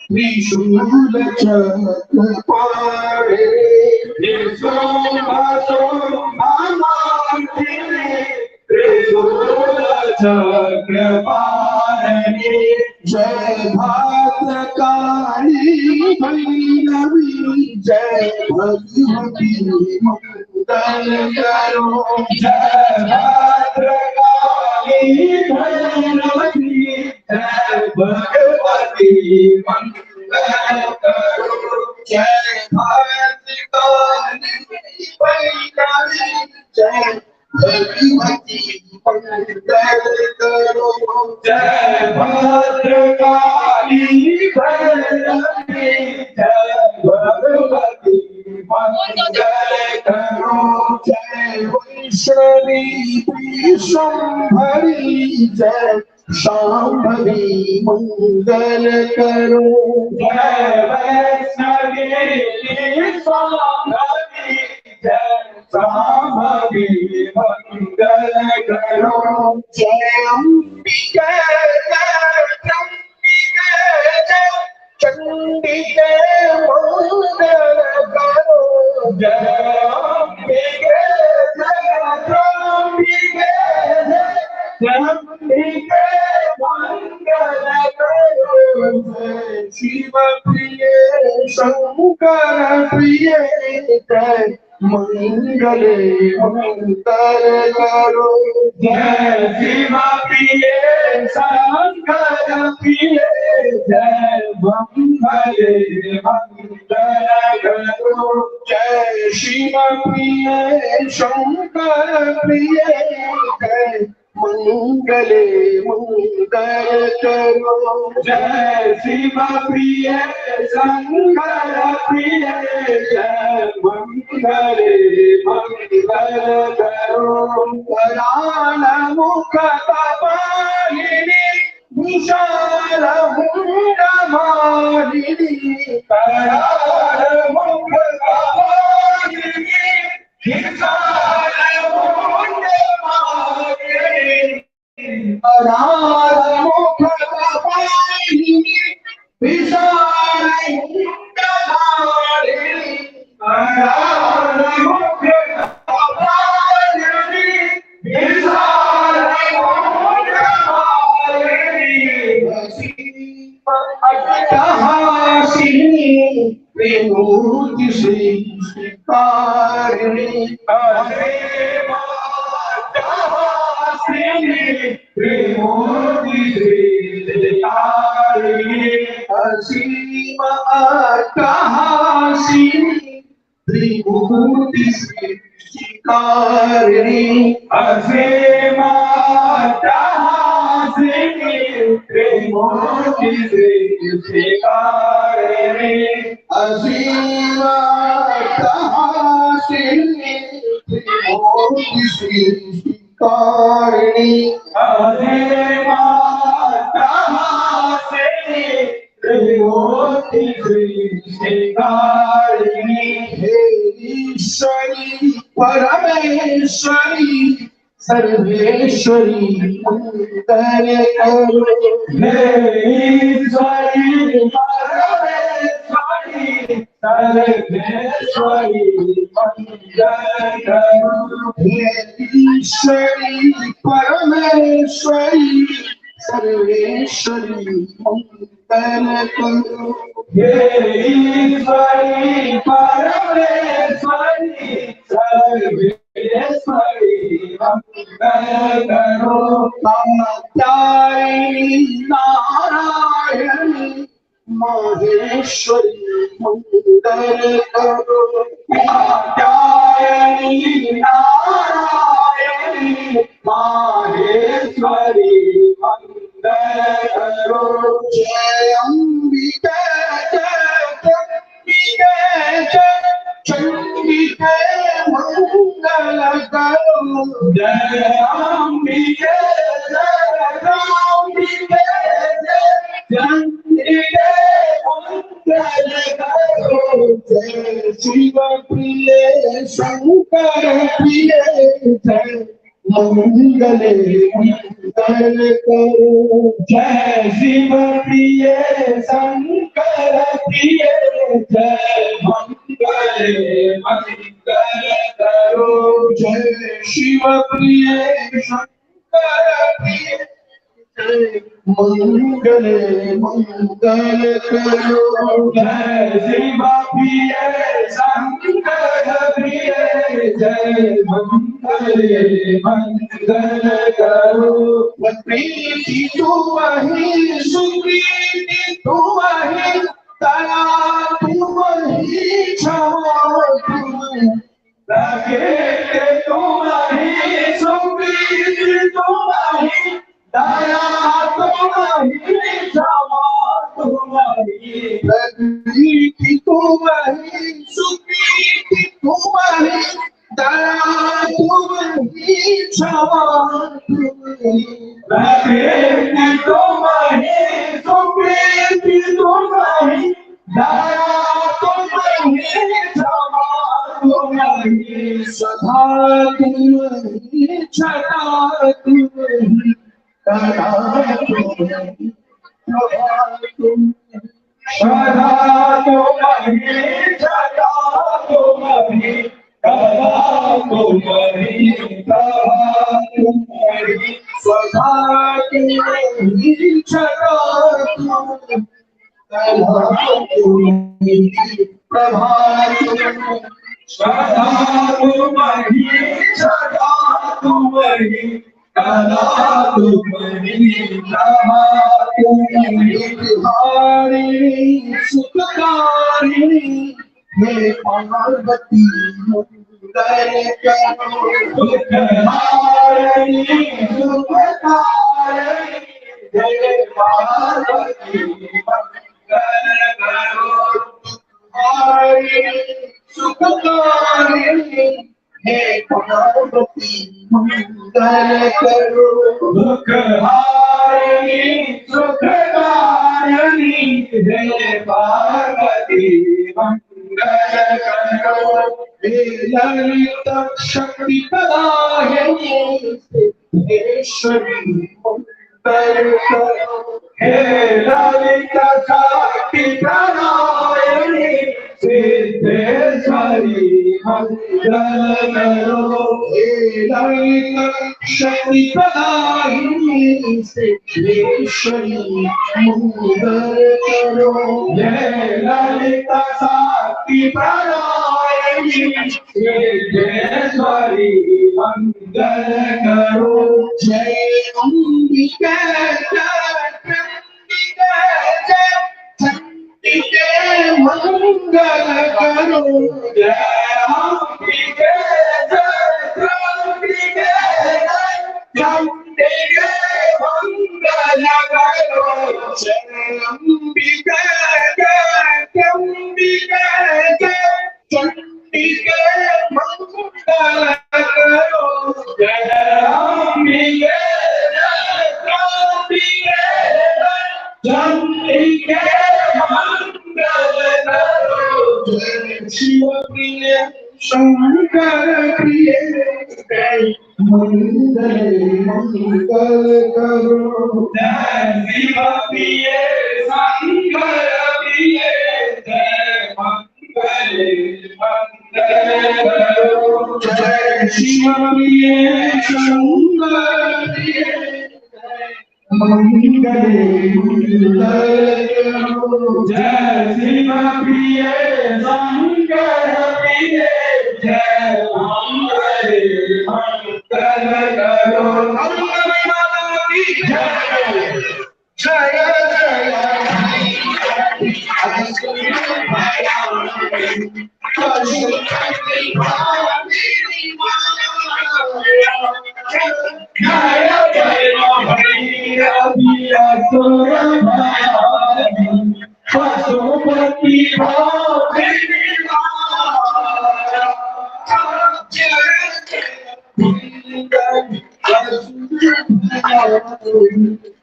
त्रिशूल चक्र पाणे त्रिशूल चक्र पाणे जय भाद्रकाली भैरवी जय भगवती मंगल करो जय भाद्रकाली भैरवी जय भगवती मंगल करो जय भाद्रकाली भैरवी जय भगवती मंगल करो जय भद्रकाली भैरवी जय भगवती मंगल करो जय वैष्णवी विश्वम्भरी जय शाम्भवी मंगल करो जय वैष्णवी विश्वम्भरी जय शाम्भवी मंगल करो जय अंबिके जय चंडिके जय चंडिके मंगल करो जय अंबिके जय चंडिके जय चंडिके मंगल करो जय शिव प्रिय शंकर प्रिय जय मंगले मंगल करो जय शिव प्रिय शंकर प्रिय जय मंगले मंगल करो जय शिव प्रिय शंकर प्रिय जय मंगले मंगल करो जय शिव प्रिय शंकर प्रिय जय मंगले मंगल करो कराल मुख कपालिनी विशाल मुंड मालिनी कराल मुख कपालिनी विशाल मुंड मालिनी कराल मुख कपालिनी विशाल मुंड मालिनी कराल मुख कपालिनी विशाल मुंड मालिनी अट्टहासिनी विभूति श्री कारिणी अट्टहासिनी विभूति श्री कारिणी असीम अट्टहासिनी त्रिभूति सृष्टिकारिणी असीम अट्टहासिनी त्रिभूति सृष्टिकारिणी असीम अट्टहासिनी त्रिभूति सृष्टिकारिणी असीम अट्टहासिनी त्रिभूति सृष्टिकारिणी हे ईश्वरी परमेश्वरी सर्वेश्वरी मंगल करो हे ईश्वरी परमेश्वरी सर्वेश्वरी मंगल करो हे ईश्वरी परमेश्वरी सर्वेश्वरी मंगल करो हे ईश्वरी परमेश्वरी सर्वेश्वरी मंगल करो कात्यायनी नारायणी माहेश्वरी मंगल करो कात्यायनी नारायणी माहेश्वरी मंगल करो जय अंबिके जय चंडिके जय चंडिके मंगल करो जय अंबिके जय चंडिके जय चंडिके मंगल करो जय शिव प्रिय शंकर प्रिय जय मंगले मंगल करो। जय शिव प्रिय शंकर प्रिय, जय मंगल मंगल करो। जय शिव प्रिय शंकर प्रिय, मंगल मंगल करो। जय शिव प्रिय शंकर प्रिय, जय मंगल मंगल करो। प्रीति तुम्हारी सुप्रीति तुम्हारी, दया तुम्हारी क्षमा तुम्हारी, तुम्हारी सुप्रीति तुम्हारी, दया तुम्हारी क्षमा तुम्हारी। प्रीति तुम्हारी सुप्रीति तुम्हारी, दया तुम्हारी क्षमा तुम्हारी। प्रीति तुम्हारी सुप्रीति तुम्हारी, दया तुम्हारी क्षमा तुम्हारी। सदा तुम्हारी छटा तुम्हारी, कला तुम्हारी प्रभा तुम्हारी। सदा तुम्हारी छटा तुम्हारी, कला तुम्हारी प्रभा तुम्हारी। सदा तुम्हारी छटा तुम्हारी, कला तुम्हारी प्रभा तुम्हारी। सदा तुम्हारी छटा तुम्हारी, कला तुम्हारी प्रभा तुम्हारी। हारिणी सुखकारिणी, हे पार्वती मंगल करो। हारिणी सुखकारिणी, हे पार्वती मंगल करो। हारिणी सुखकारिणी, हे पार्वती मंगल करो। दुख हारिणी सुखकारिणी, हे पार्वती मंगल करो। हे ललित शक्ति प्रदायिनी, सिद्धेश्वरी मंगल करो। हे ललित शक्ति प्रदायिनी, सिद्धेश्वरी मंगल करो। हे ललित शक्ति प्रदायिनी, सिद्धेश्वरी मंगल करो। हे ललित शक्ति प्रदायिनी, सिद्धेश्वरी मंगल करो। जय अंबिका जय चंडिका जय, चंडिके मंगल करो। जय अंबिके जय चंडिके जय, चंडिके मंगल करो। जय अंबिके जय चंडिके जय, चंडिके मंगल करो। जय अंबिके जय चंडिके जय, चंडिके मंगल करो। जय शिव प्रिय शंकर प्रिय, जय मंगल मंगल करो। जय शिव प्रिय शंकर प्रिय, जय मंगल मंगल करो। जय शिव प्रिय शंकर प्रिय, मंगल मंगल करो। जय शिव प्रिय शंकर प्रिय, जय मंगल मंगल करो। मंगल माता की जय, जय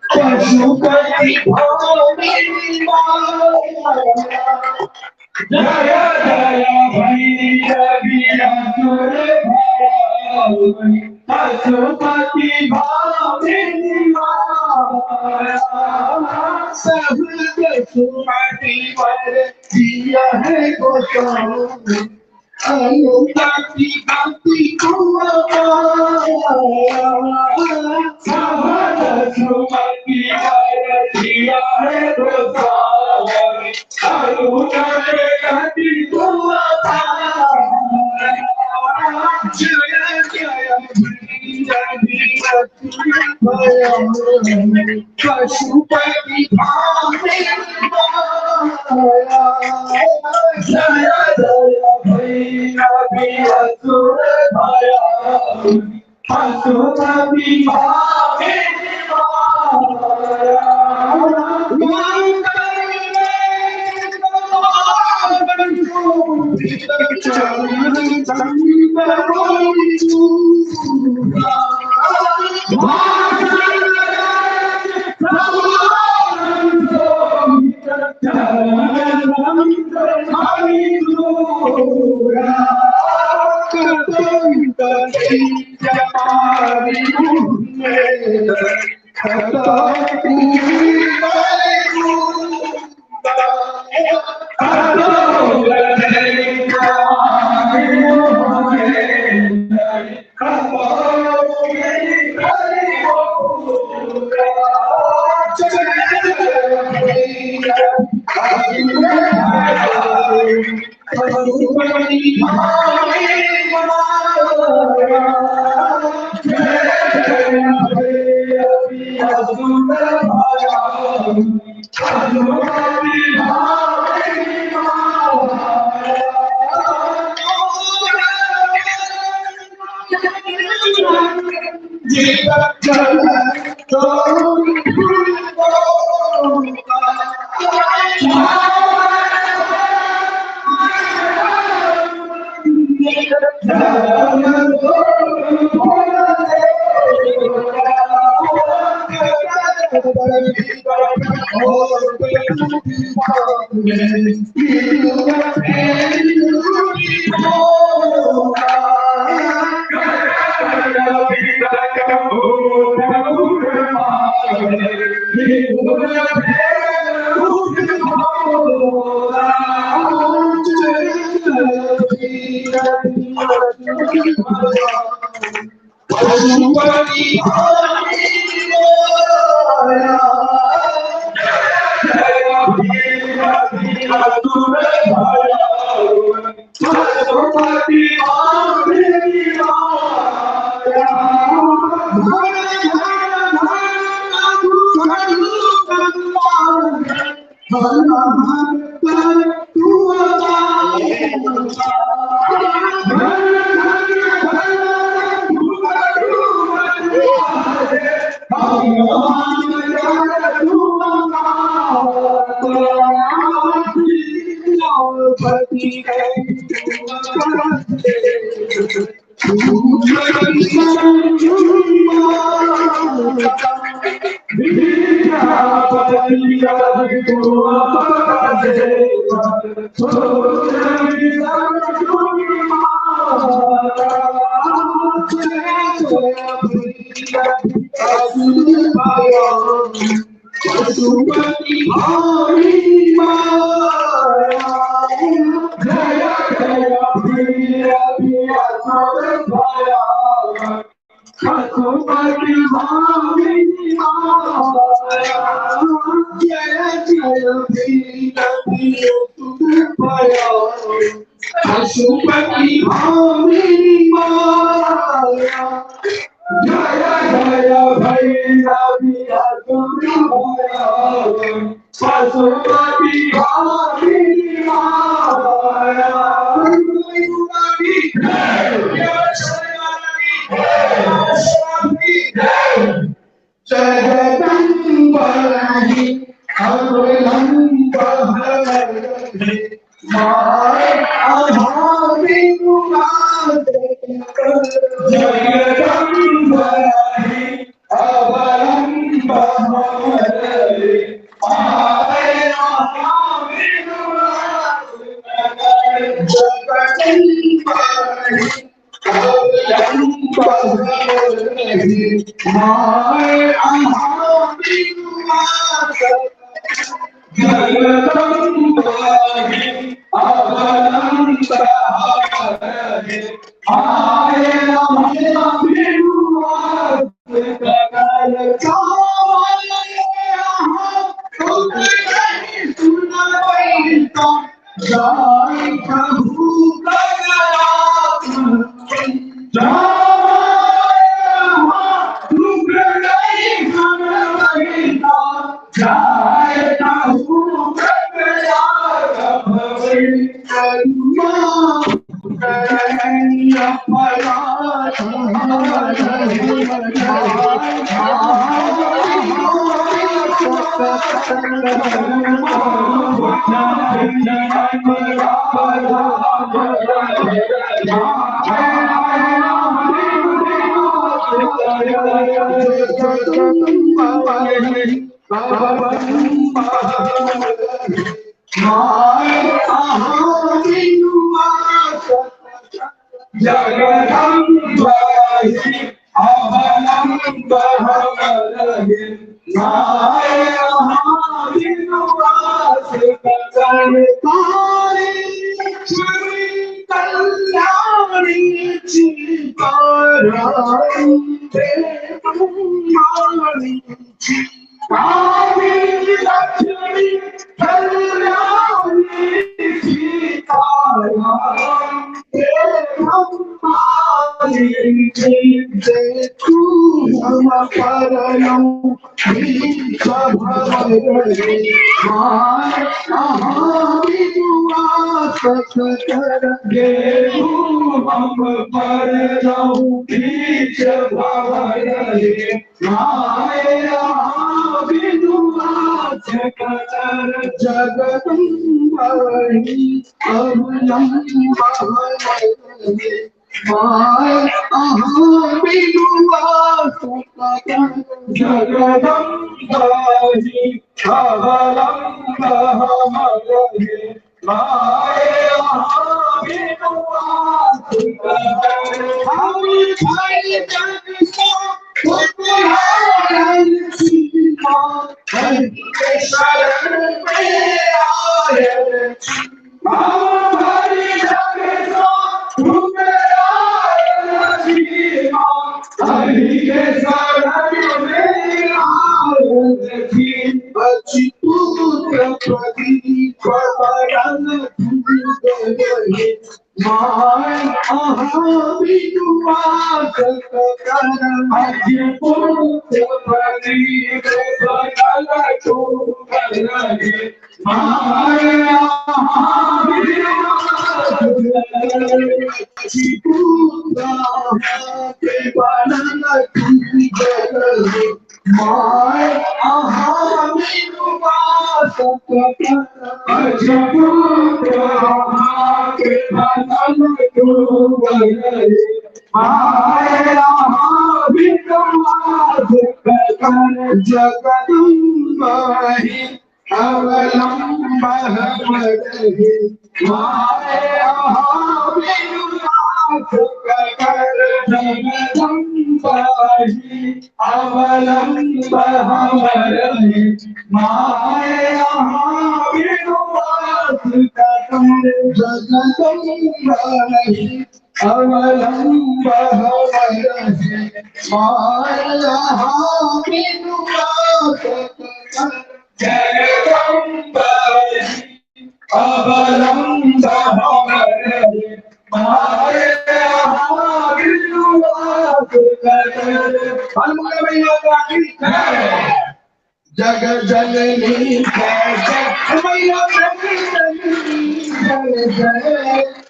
पशुपति पशुपति जय जय भैरवी असुर पशुपति भामिनी माया सब पशुपति पर दिया है गोसाई अनुपति भक्ति को सब पशुपति पर दिया है गोसाई अनुपति भक्ति को पशुपति जय जय भैरवी असुर भया पशुपति जाय प्रभु कगराम जाय दुख नहीं हम रहिता जाय प्रभु कगराम करुणा करैया पराध जगदम्बाहि अवलम्बहमलहि नायहाविनुवास करतारि श्री कल्याणी चिताराणि देवमाणि आदि लक्ष्मी कल्याणी सीताराम देखू हम परयौ भवरे महाविनुवास कर देखू हम परयौ भवरे महाविनुवास कर जगदम्बाहि अवलम्बहमलहि महाविनुवास कर जगदम्बाहि अवलम्बहमलहि महाविनुवास कर हरि हरि जग को उपहार सीमा हरि के शरण में आए हरि जग को हरि के शरण में आए अच्युत प्रदीप बरन गए महाविनुवास कर अच्युत प्रदीप बरन गए जगदम्बाहि अवलम्बहमलहि महाविनुवास कर जगदम्बाहि अवलम्बहमलहि महाविनुवास कर जगदम्बाहि अवलम्बहमलहि महाविनुवास कर जगदम्बाहि अवलम्बहमलहि महाविनुवास कर जग जननी जय जय मैया जननी जय जय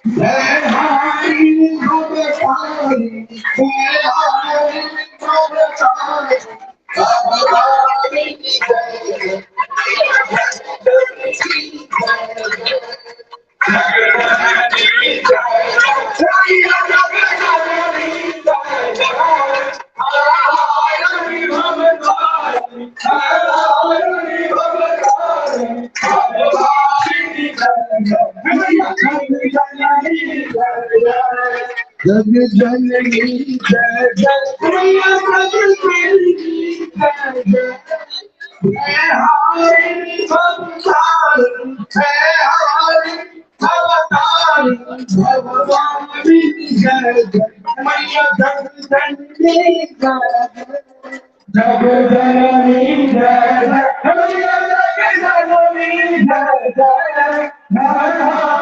जय हरि भवतारी जय हरि भवतारी भवतारी जय जग जननी जय जय मैया जननी जय जय जय हरि भवतारी जय हरि भवतारी भवतारी जय जय मैया जननी जय जग जननी जय जय मैया जननी जय जय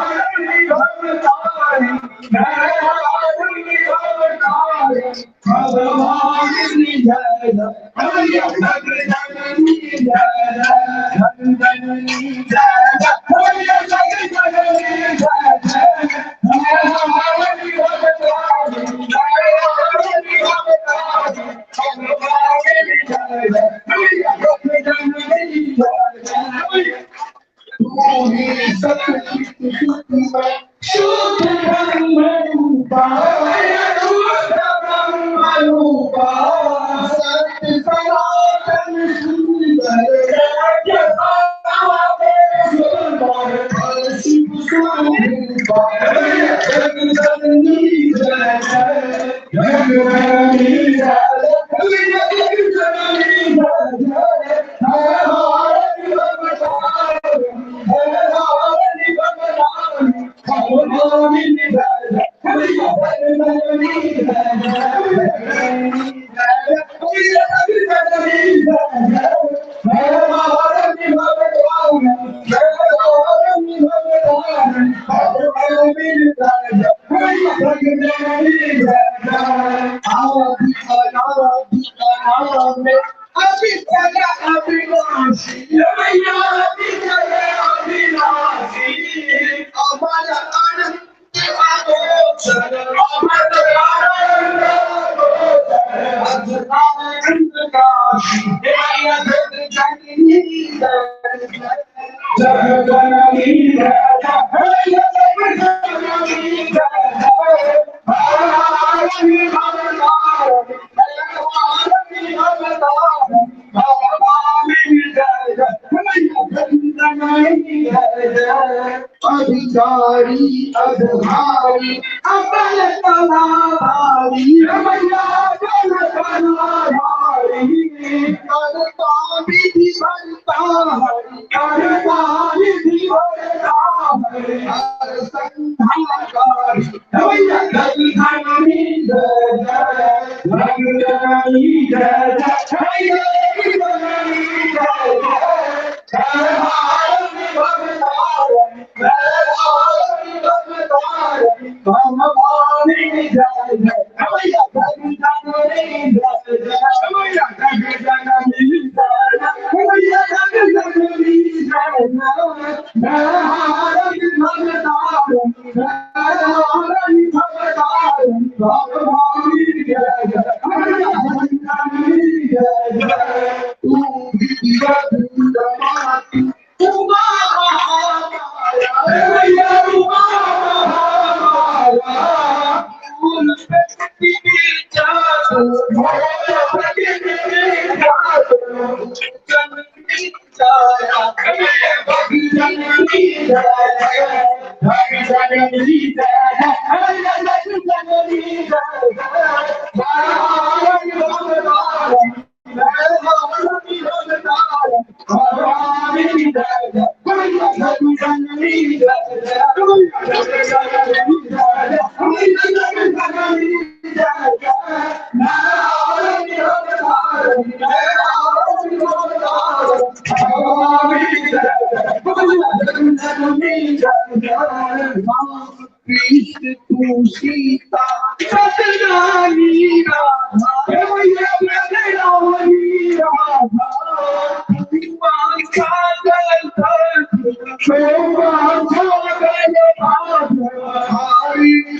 अधिकारी अधहारी अपल कलाधारी रमैया जल कलाधारी करता विधि बनता हरि करता विधि बनता हरि हर संधाकारी रमैया जल धनी जय जय रंग जननी जय जय रमैया जल धनी जय जय भारत भगवानी जय जय रमैया जग जननी जय जय रमैया जग जननी जय जय रमैया जग जननी जय जय भारत भगवानी जय जय रमैया जग जननी जय जय तू भी रमाती उमा महामाया रमैया उमा महामाया फूल पे जातो मोर पे जातो जननी जाया रमैया बगी जननी जाया बगी जननी जाया रमैया बगी जननी जाया भगवान भगवान भगवानी जय जय रमैया जग जननी जय जय रमैया जग जननी जय जय रमैया जग जननी जय जय नारायणी भगवानी भगवानी जय जय रमैया जग जननी जय जय कृष्ण तू सीता सतनानी राधा रमैया सतनानी राधा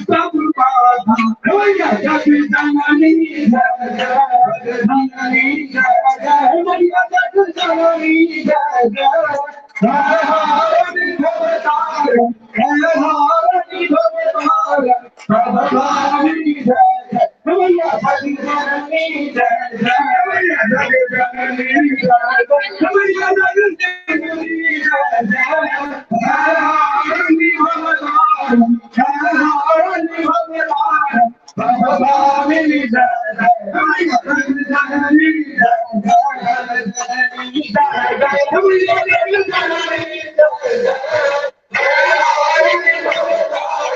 सब बाधा रमैया जग जननी जय जय जननी जय जय रमैया जग जननी जय जय भारती भवतार भारती भवतार भगवानी जय जय रमैया जग जननी जय जय रमैया जग जननी जय जय रमैया जग जननी जय जय भारती भवतार भारती भवतार भगवानी जय जय रमैया जग जननी जय जय जननी जय जय रमैया जग जननी जय जय भारती भवतार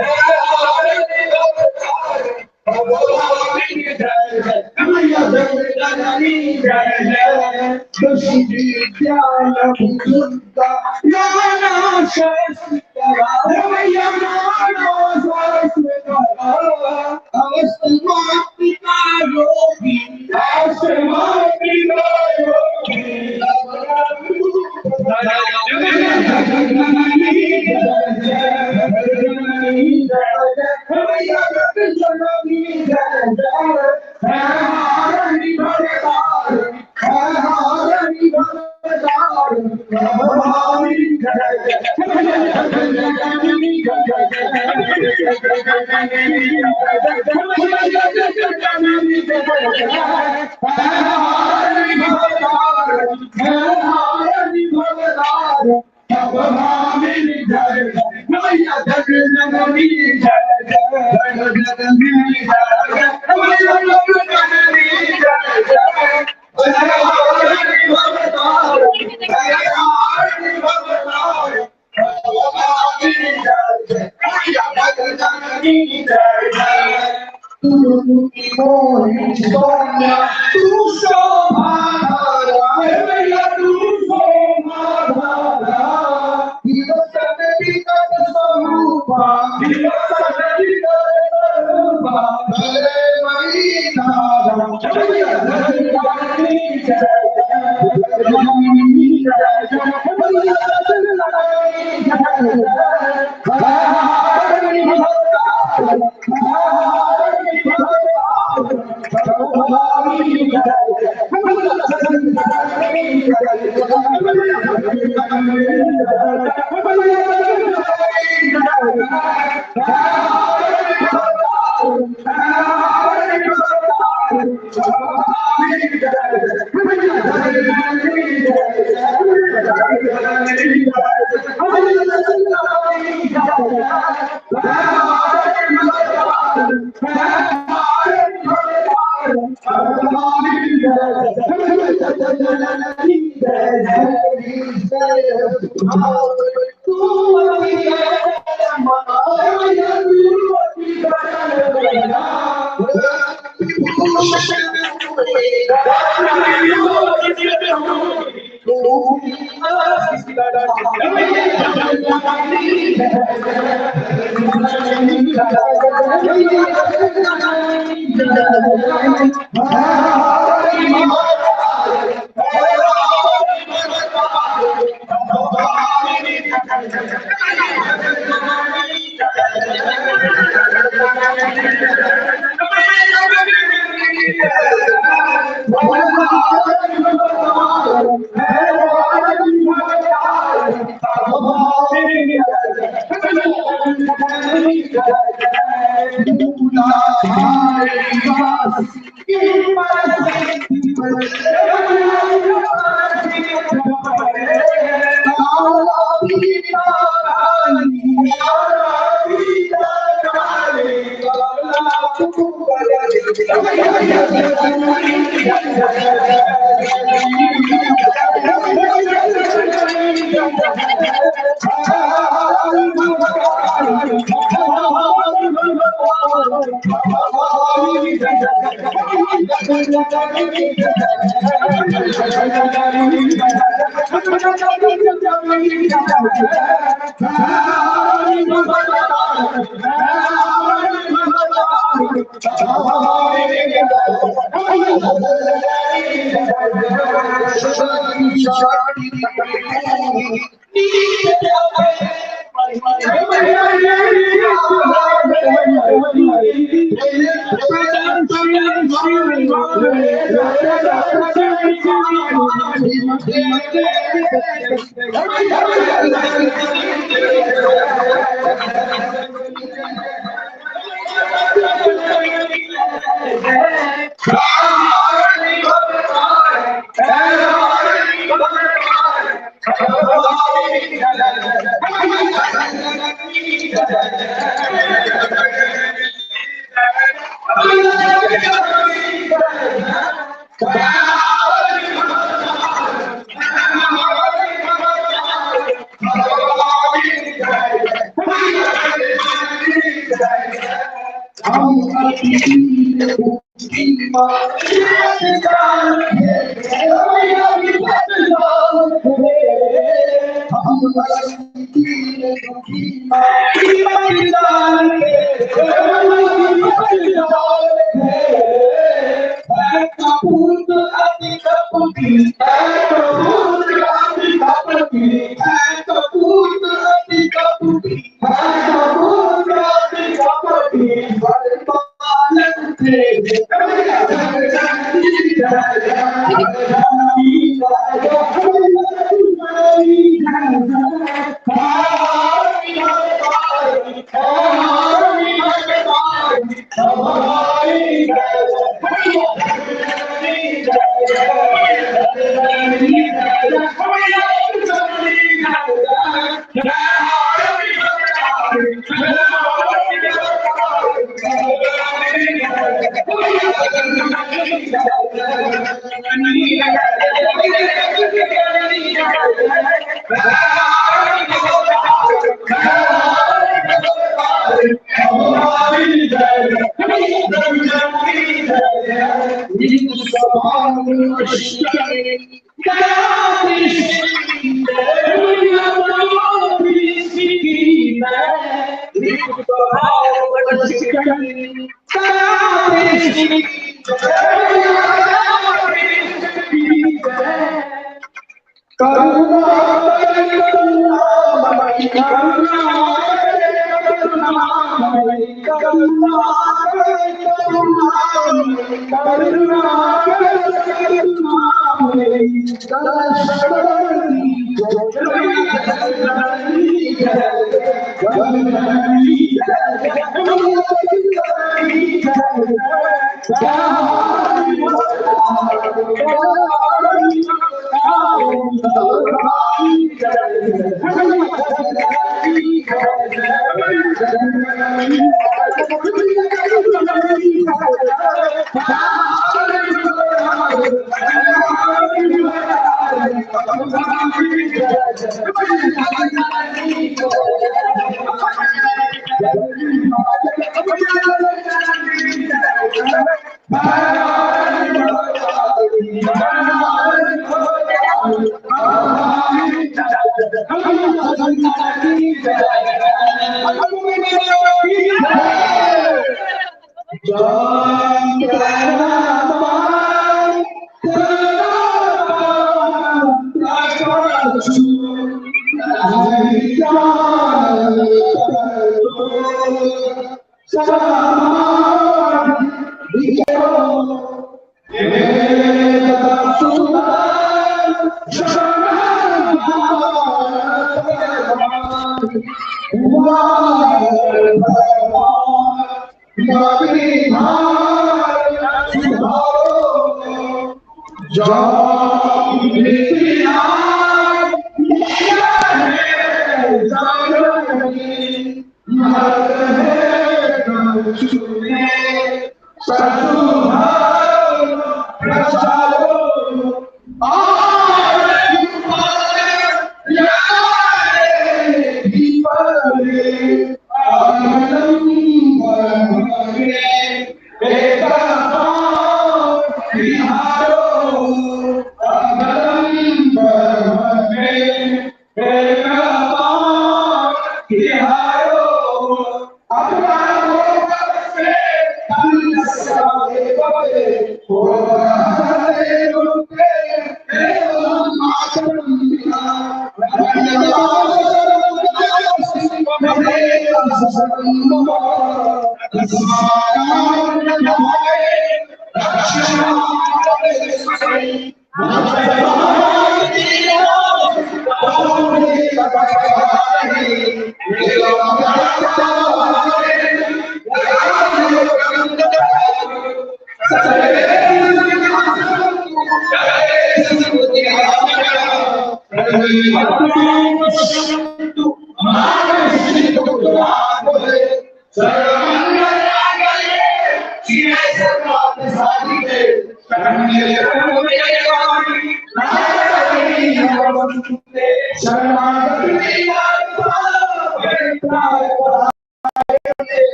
भारती भवतार भगवानी जय जय रमैया जग जननी जय जय दशि विद्याल दुर्गा नाना शस्त्रा रमैया नाना शस्त्रा अवस्मा पिता योगी अवस्मा पिता योगी रमैया जग जननी जय जय जननी जय जय रमैया जग जननी जय जय भारती भगवान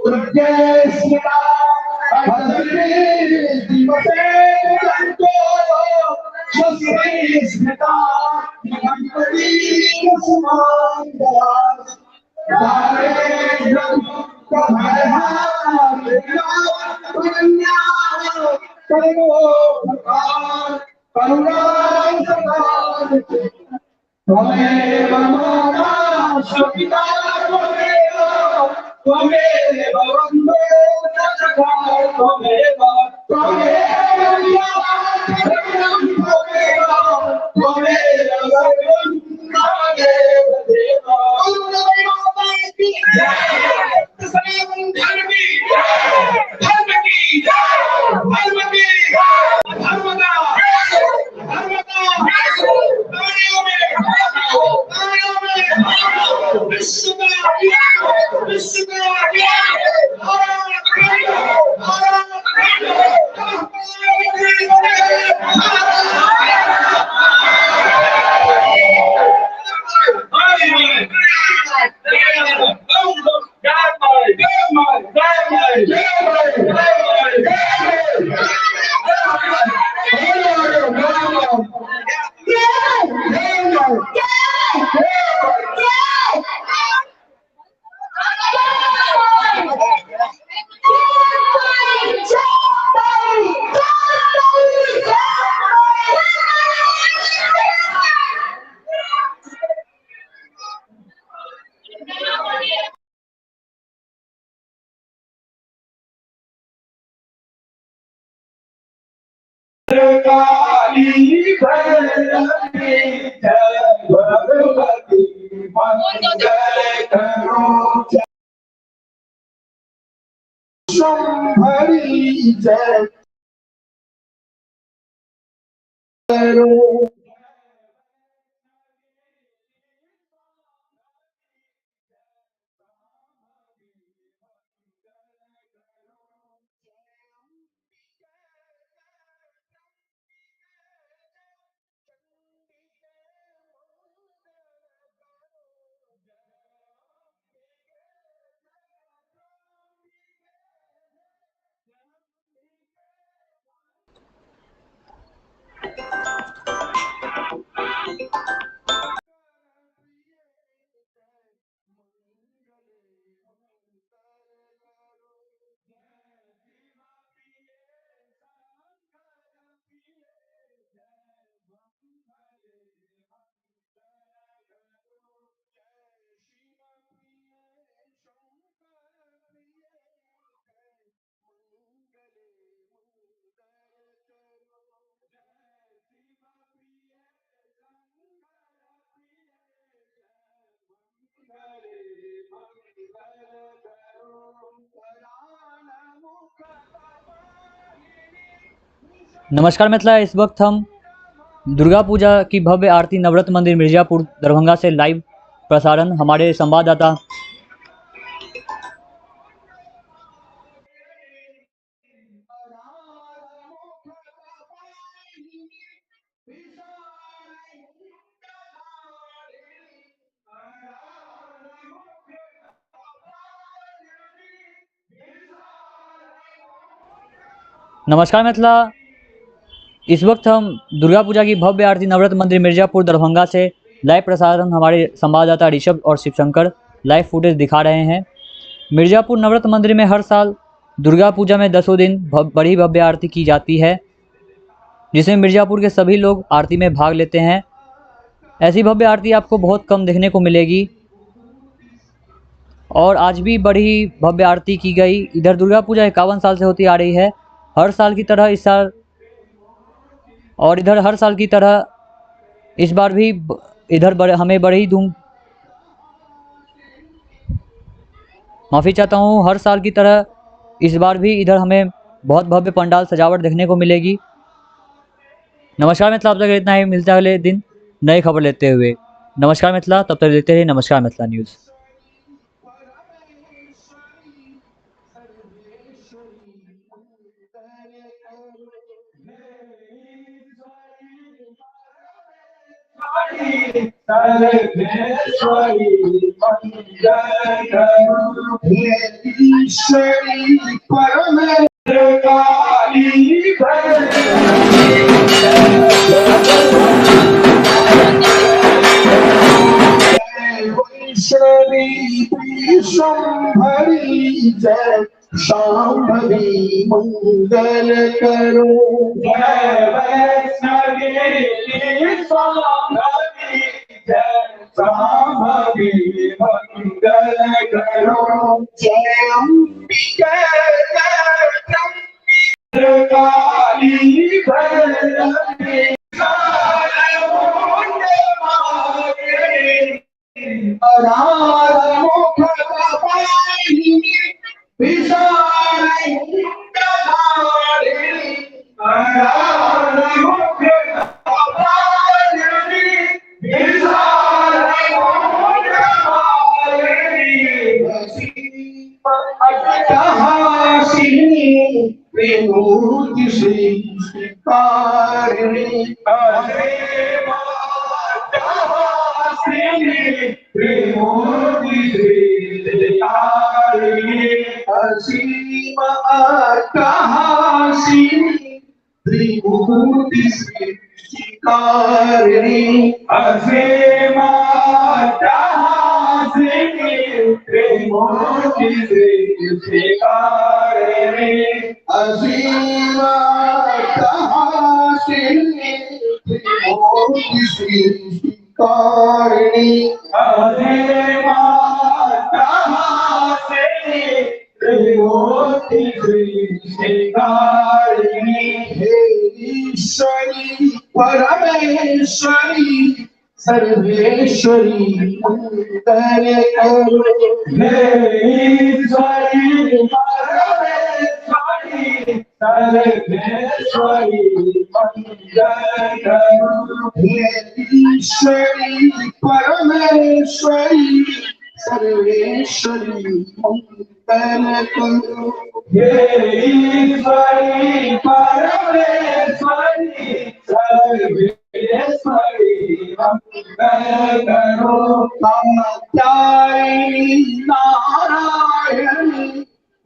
जय श्री राम हरे दिवसे जंतो श्री स्मिता गणपति कुसुमांगराज तारे जग कन्या करो भगवान करुणा त्वमेव माता पिता त्वमेव वन्दे सखा त्वमेव काली भगवती जय भगवती मंगल करो शंभरी जय करो नमस्कार मित्रा, इस वक्त हम दुर्गा पूजा की भव्य आरती नवरत्न मंदिर मिर्जापुर दरभंगा से लाइव प्रसारण हमारे संवाददाता नमस्कार मित्रा, इस वक्त हम दुर्गा पूजा की भव्य आरती नवरत्न मंदिर मिर्जापुर दरभंगा से लाइव प्रसारण हमारे संवाददाता ऋषभ और शिवशंकर लाइव फुटेज दिखा रहे हैं। मिर्जापुर नवरत्न मंदिर में हर साल दुर्गा पूजा में 10 दिन बड़ी भव्य आरती की जाती है, जिसमें मिर्जापुर के सभी लोग आरती में भाग लेते हैं। ऐसी भव्य आरती आपको बहुत कम देखने को मिलेगी और आज भी बड़ी भव्य आरती की गई। इधर दुर्गा पूजा 51 साल से होती आ रही है। हर साल की तरह इस साल और इधर हर साल की तरह इस बार भी इधर हमें बड़ी धूम माफ़ी चाहता हूँ, हर साल की तरह इस बार भी इधर हमें बहुत भव्य पंडाल सजावट देखने को मिलेगी। नमस्कार मित्रा, अब तक इतना ही, मिलता है अगले दिन नई खबर लेते हुए। नमस्कार मित्रा, तब तक देखते रहिए नमस्कार मित्रा न्यूज़। सर्वेश्वरी मंगल करो। हे ईश्वरी परमेश्वर काली ईश्वरी विश्वभरी जय शांभवी मंगल करो। जय वैष्णवी विश्वभरी जय शांभवी मंगल करो। जय अंबिके जय काली भैरवी मुख विभूति श्री कारिणी असीम अट्टहासिनी त्रिभुवति सृष्टिकारिणी असीम अट्टहासिनी त्रिभुवति सृष्टिकारिणी असीम अट्टहासिनी त्रिभुवति सृष्टिकारिणी असीम अट्टहासिनी त्रिभुवति सृष्टिकारिणी। हे ईश्वरी परमेश्वरी सर्वेश्वरी मंगल करो। हे ईश्वरी परमेश्वरी सर्वेश्वरी मंगल करो। हे ईश्वरी परमेश्वरी सर्वेश्वरी मंगल करो। हे ईश्वरी परमेश्वरी सर्वेश्वरी मंगल करो। कात्यायनी नारायणी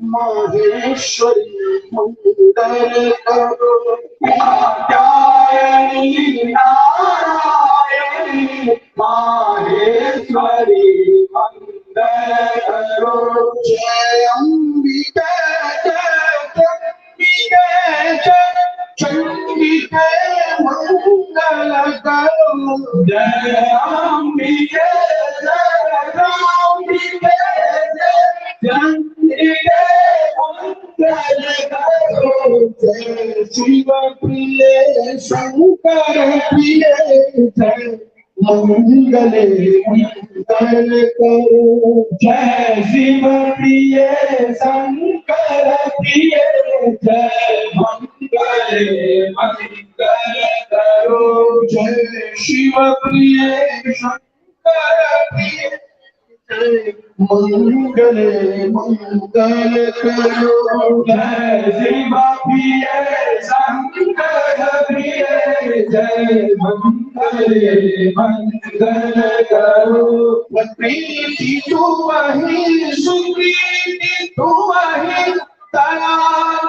माहेश्वरी मंगल करो। कात्यायनी नारायणी माहेश्वरी मंगल करो। जय अंबिके चंडिके मंगल करो। जय अंबिके चंडिके मंगल करो। जय शिव प्रिय शंकर प्रिय जय मंगले मंगल करो। जय शिव प्रिय शंकर प्रिय जय मंगले मंगल करो। जय शिव प्रिय शंकर प्रिय जय मंगले मंगल करो। जय शिव प्रिय शंकर प्रिय जय मंगले मंगल करो। प्रीति तू वही सुप्रीति तू वही दया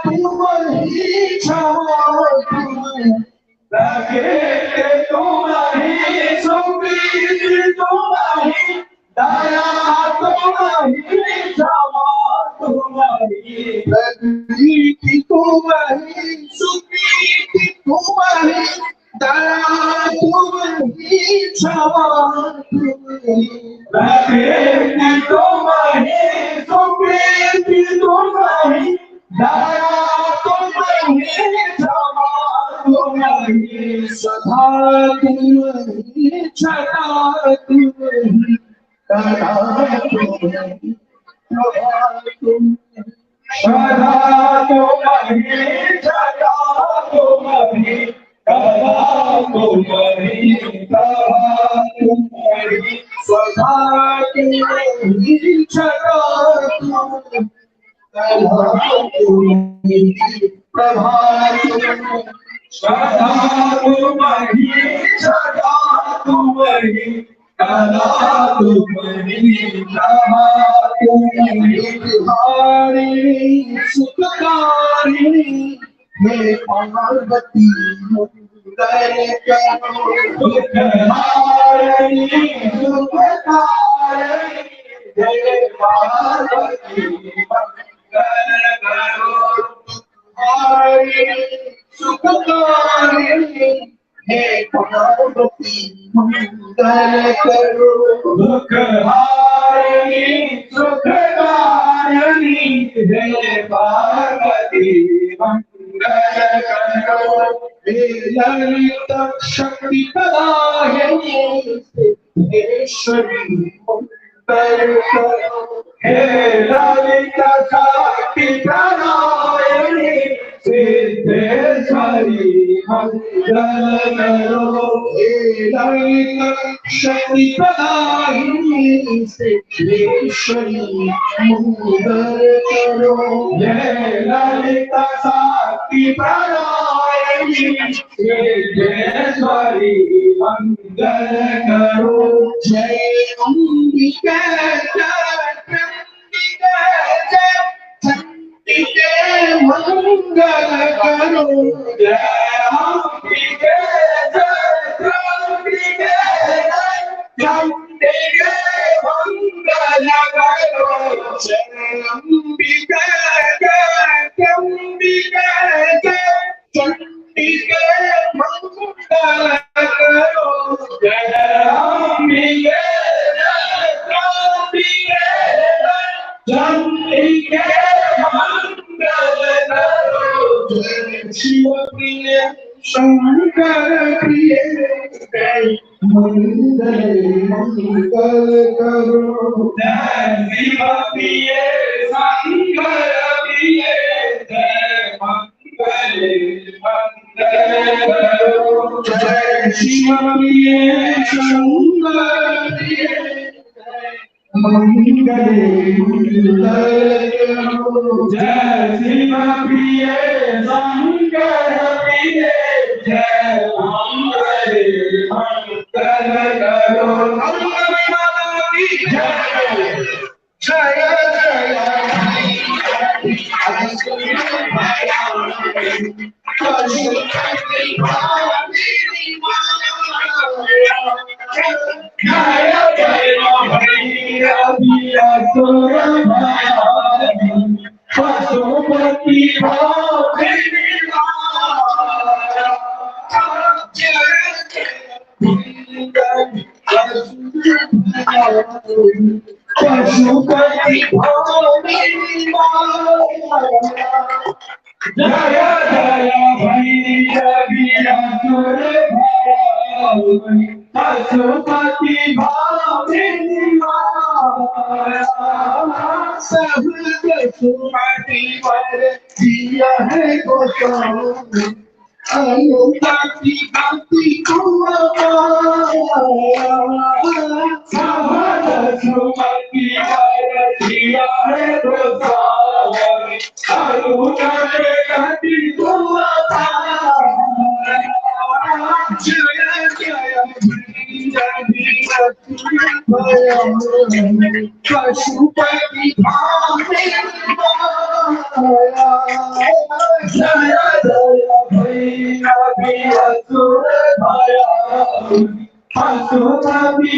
तू वही क्षमा तू प्रकृति तू वही सुप्रीति तू वही दया तू वही क्षमा तू वही प्रकृति तू वही सुप्रीति तू वही दया तू वही क्षमा तू वही प्रकृति तू वही सुप्रीति तू वही दया तू वही क्षमा तू वही सदा तू वही छटा तू वही सदा तू वही सदा तू वही छटा तू वही सदा तू वही सदा तू वही छटा तू प्रभात सदा तू वही सदा तू वही कला तुम्हारी कहा तुम्हारी सुखकारिणी हे पार्वती मंगल करो सुखहारिणी सुखकारिणी हे पार्वती मंगल करो सुखहारिणी सुखकारिणी हे पार्वती मंगल करो दुखहारिणी सुखकारिणी हे पार्वती मंगल करो हे ललित शक्ति प्रदायिनी सिद्धेश्वरी मंगल करो हे ललित शक्ति प्रदायिनी सिद्धेश्वरी मंगल करो हे ललित शक्ति प्रदायिनी सिद्धेश्वरी मंगल करो हे ललित शक्ति प्रदायिनी सिद्धेश्वरी मंगल करो जय अंबिका चंडिके मंगल करो जय अंबिके चंडिके चंडिके मंगल करो जय अंबिके चंडिके चंडिके मंगल करो जय अंबिके चंडिके मंगल करो जय शिव प्रिय शंकर प्रिय मंगल मंगल करो जय शिव प्रिय शंकर प्रिय जय मंगल मंगल करो जय शिव प्रिय शंकर प्रिय मंगल मंगल करो जय शिव प्रिय शंकर प्रिय जय मंगल मंगल करो जय जय पशुपति पशुपति जय जय भैरवीर पशुपति सब सुमति पर दिया है गोसाई अनुपति भक्ति को सब सुमति पर दिया है गोसाई अनुपति भक्ति को जय जय पशुपति जय जय असुर पशुपति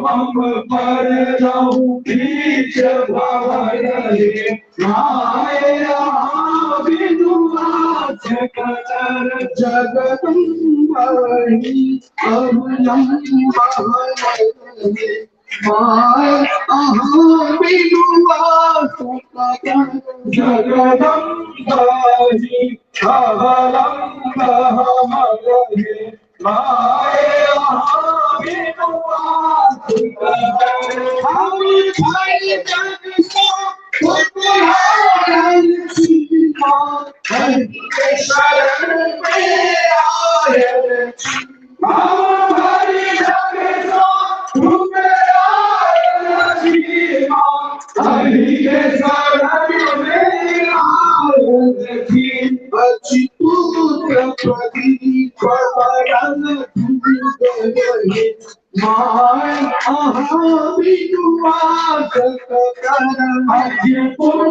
हम पर जाऊं बीच भंवरे माया बिनुआ सकल जगदम्बाई अवलंबहरे माया बिनुआ सकल जगदम्बाई अवलंबहरे माया बिनुआ जगदम्बाहि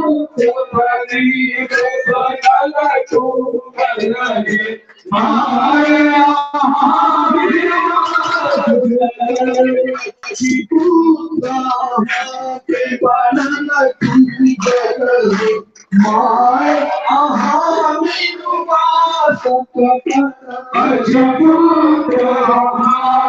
अवलंबहरे माया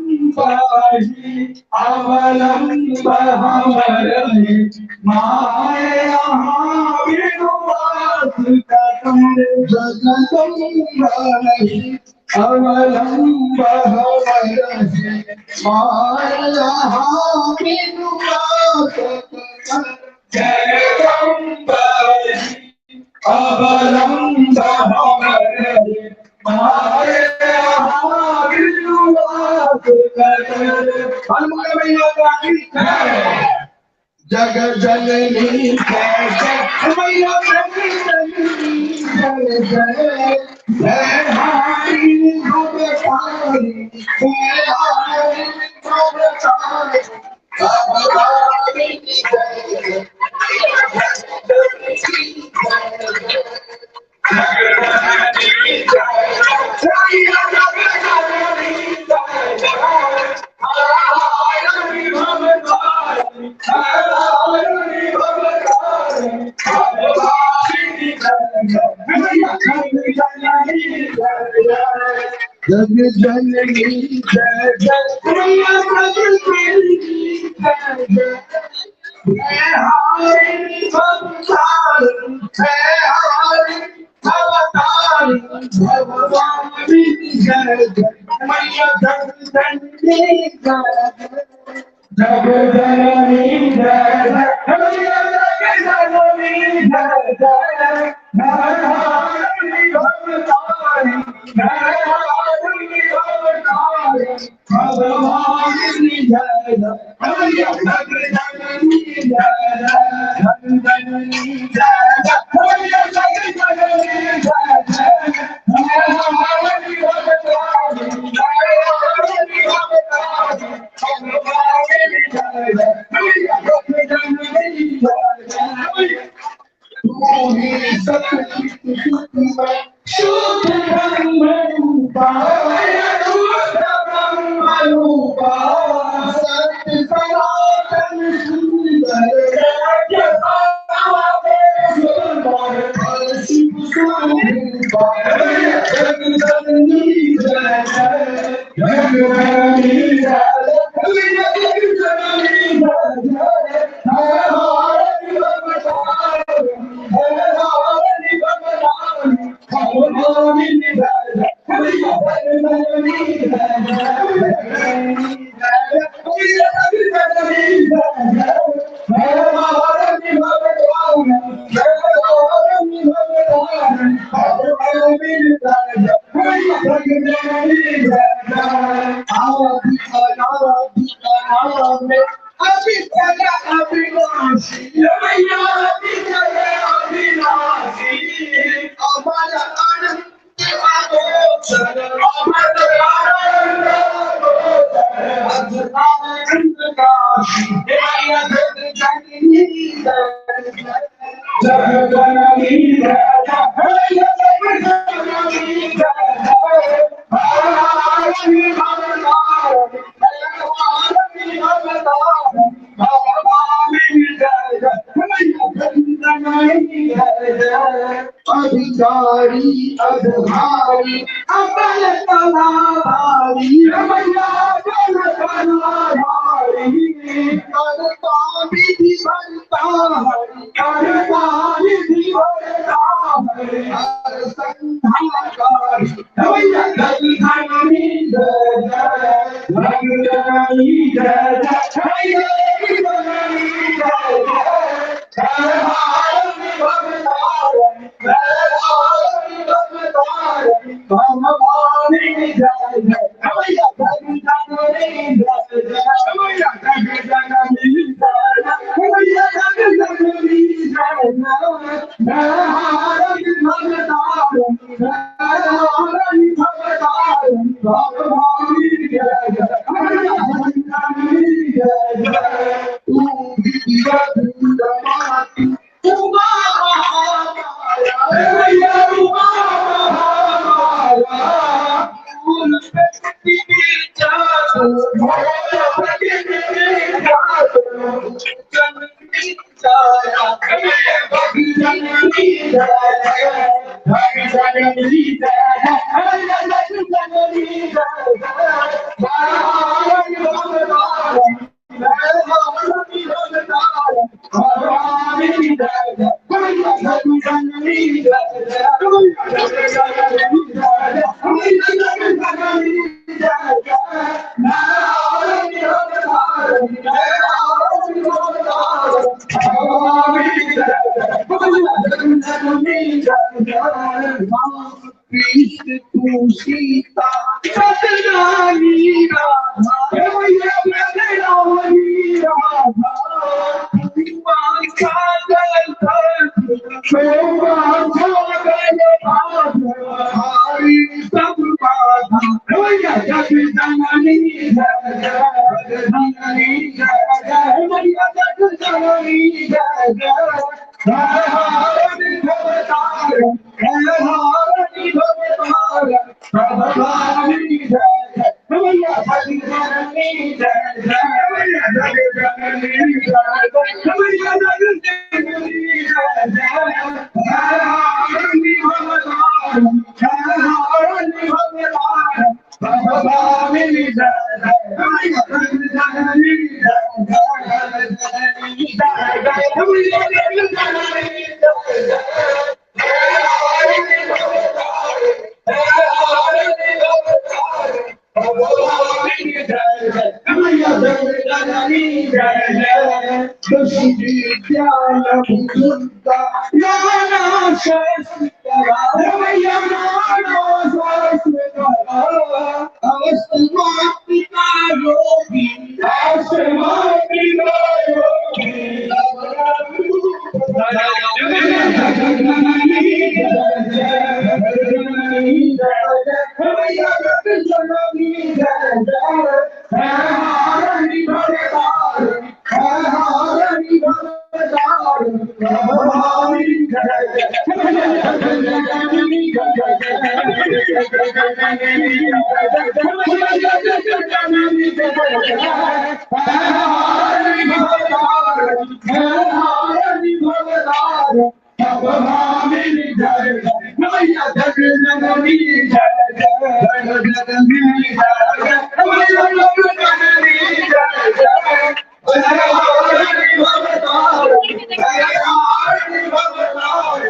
जगदम्बाहि अवलंबहरे माया जगदम्बाहि अवलंबहरे माया जगदम्बाहि अवलंबहरे जग जननी जय जय मैया जननी जय जय जय हरि भगवानी जय हरि भगवानी भगवानी जय जग जननी जय जय मैया जननी जय जय जय हरि भगवानी जय हरि भगवानी भगवानी जय जय मैया जननी जय जग जननी जय जय मैया जननी जय जय हरि भगवानी भगवानी जय जय मैया जननी जय जननी जय जय मैया जननी जय जय हरि भगवानी भगवानी जय जय मैया जननी जय जय तू ही सत्य शुद्ध ब्रह्म रूपा शुद्ध ब्रह्म रूपा सत्य सनातन सुंदर शिव स्वरूपा जग जननी जय जय जग जननी जय अभी अधिकारी अधहारी अपल तलाधारी रमैया जल तलाधारी करता विधि भरता हरि करता विधि भरता हरि हर संधाकारी रमैया जल धनी जय जय रंग जननी जय जय रमैया जननी जय जय भारत भरता भगवानी जय जय रमैया जननी जय जय रमैया जननी जय जय रमैया जननी जय जय भारत भगवानी जय जय रमैया जननी जय जय तू विधिवत माती उमा महामाया रमैया उमा महामाया फूल पे जादू मोर पे जादू जननी छाया रमैया जननी जय जय जननी जय रमैया जननी जय जय भारत भगवानी भगवानी जय जय रमैया जननी जय जय रमैया जननी जय जय रमैया जननी जय जय भगवानी जय जय रमैया जननी जय जय कृष्ण तू सीता सतनानी राधा रमैया जननी राधा सागर हरि सब बाधा रमैया जननी जय जय जननी जय जय रमैया जननी जय जय भारत भगवान भगवानी जय जय रमैया जननी जय जय रमैया जननी जय जय रमैया जननी जय जय भारत भगवान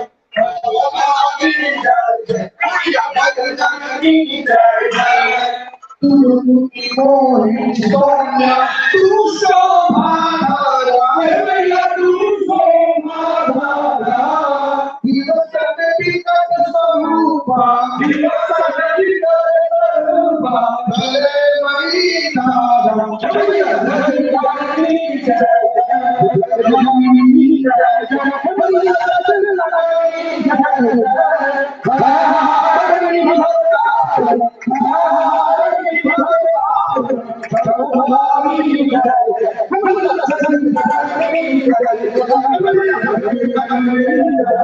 भगवानी जय जय रमैया जननी जय जय जननी जय जय रमैया जननी जय जय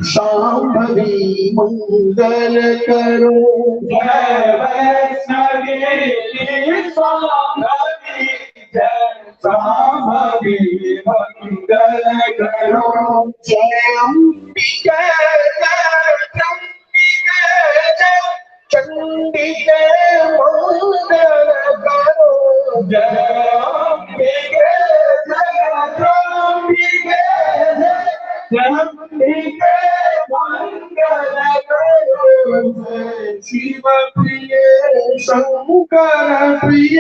शांभवी मंगल करो जय वैष्णवी शांभवी जय शांभवी मंगल करो जय अंबिके जय चंडिके जय चंडिके मंगल करो जय शिव प्रिय शंकर प्रिय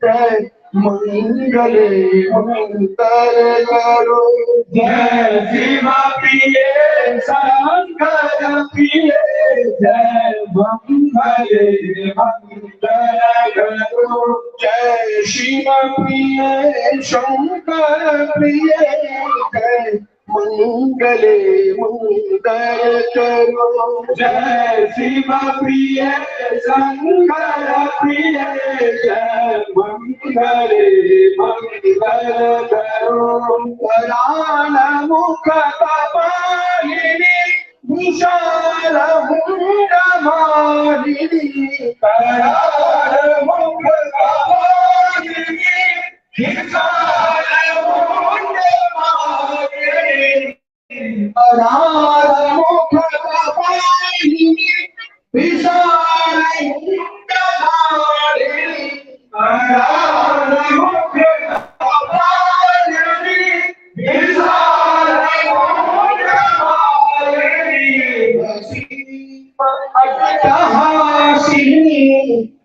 जय मंगले मंगल करो। जय शिव प्रिय शंकर प्रिय जय मंगले मंगल करो। जय शिव प्रिय शंकर प्रिय जय मंगले मंगल करो। जय शिव प्रिय शंकर प्रिय जय मंगले मंगल करो। कराल मुख कपालिनी विशाल मुंड मालिनी कराल मुख कपालिनी विशाल मुंड मालिनी कराल मुख कपालिनी विशाल मुंड मालिनी कराल मुख कपालिनी विशाल मुंड अट्टहासिनी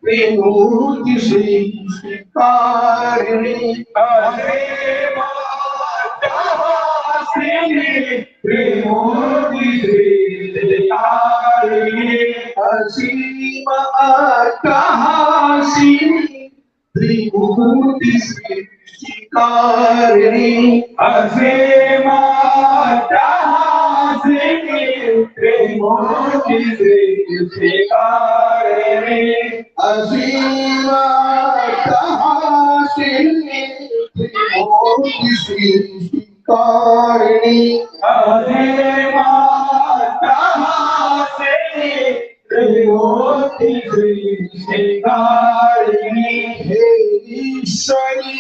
विभूति श्रीकारिणी अट्टहासिनी विभूति श्रीकारिणी असीम अट्टहासिनी विभूति श्रीकारिणी असीम अट्टहासिनी विभूति श्रीकारिणी असीम अट्टहासिनी विभूति श्रीकारिणी असीम अट्टहासिनी विभूति श्रीकारिणी। हे ईश्वरी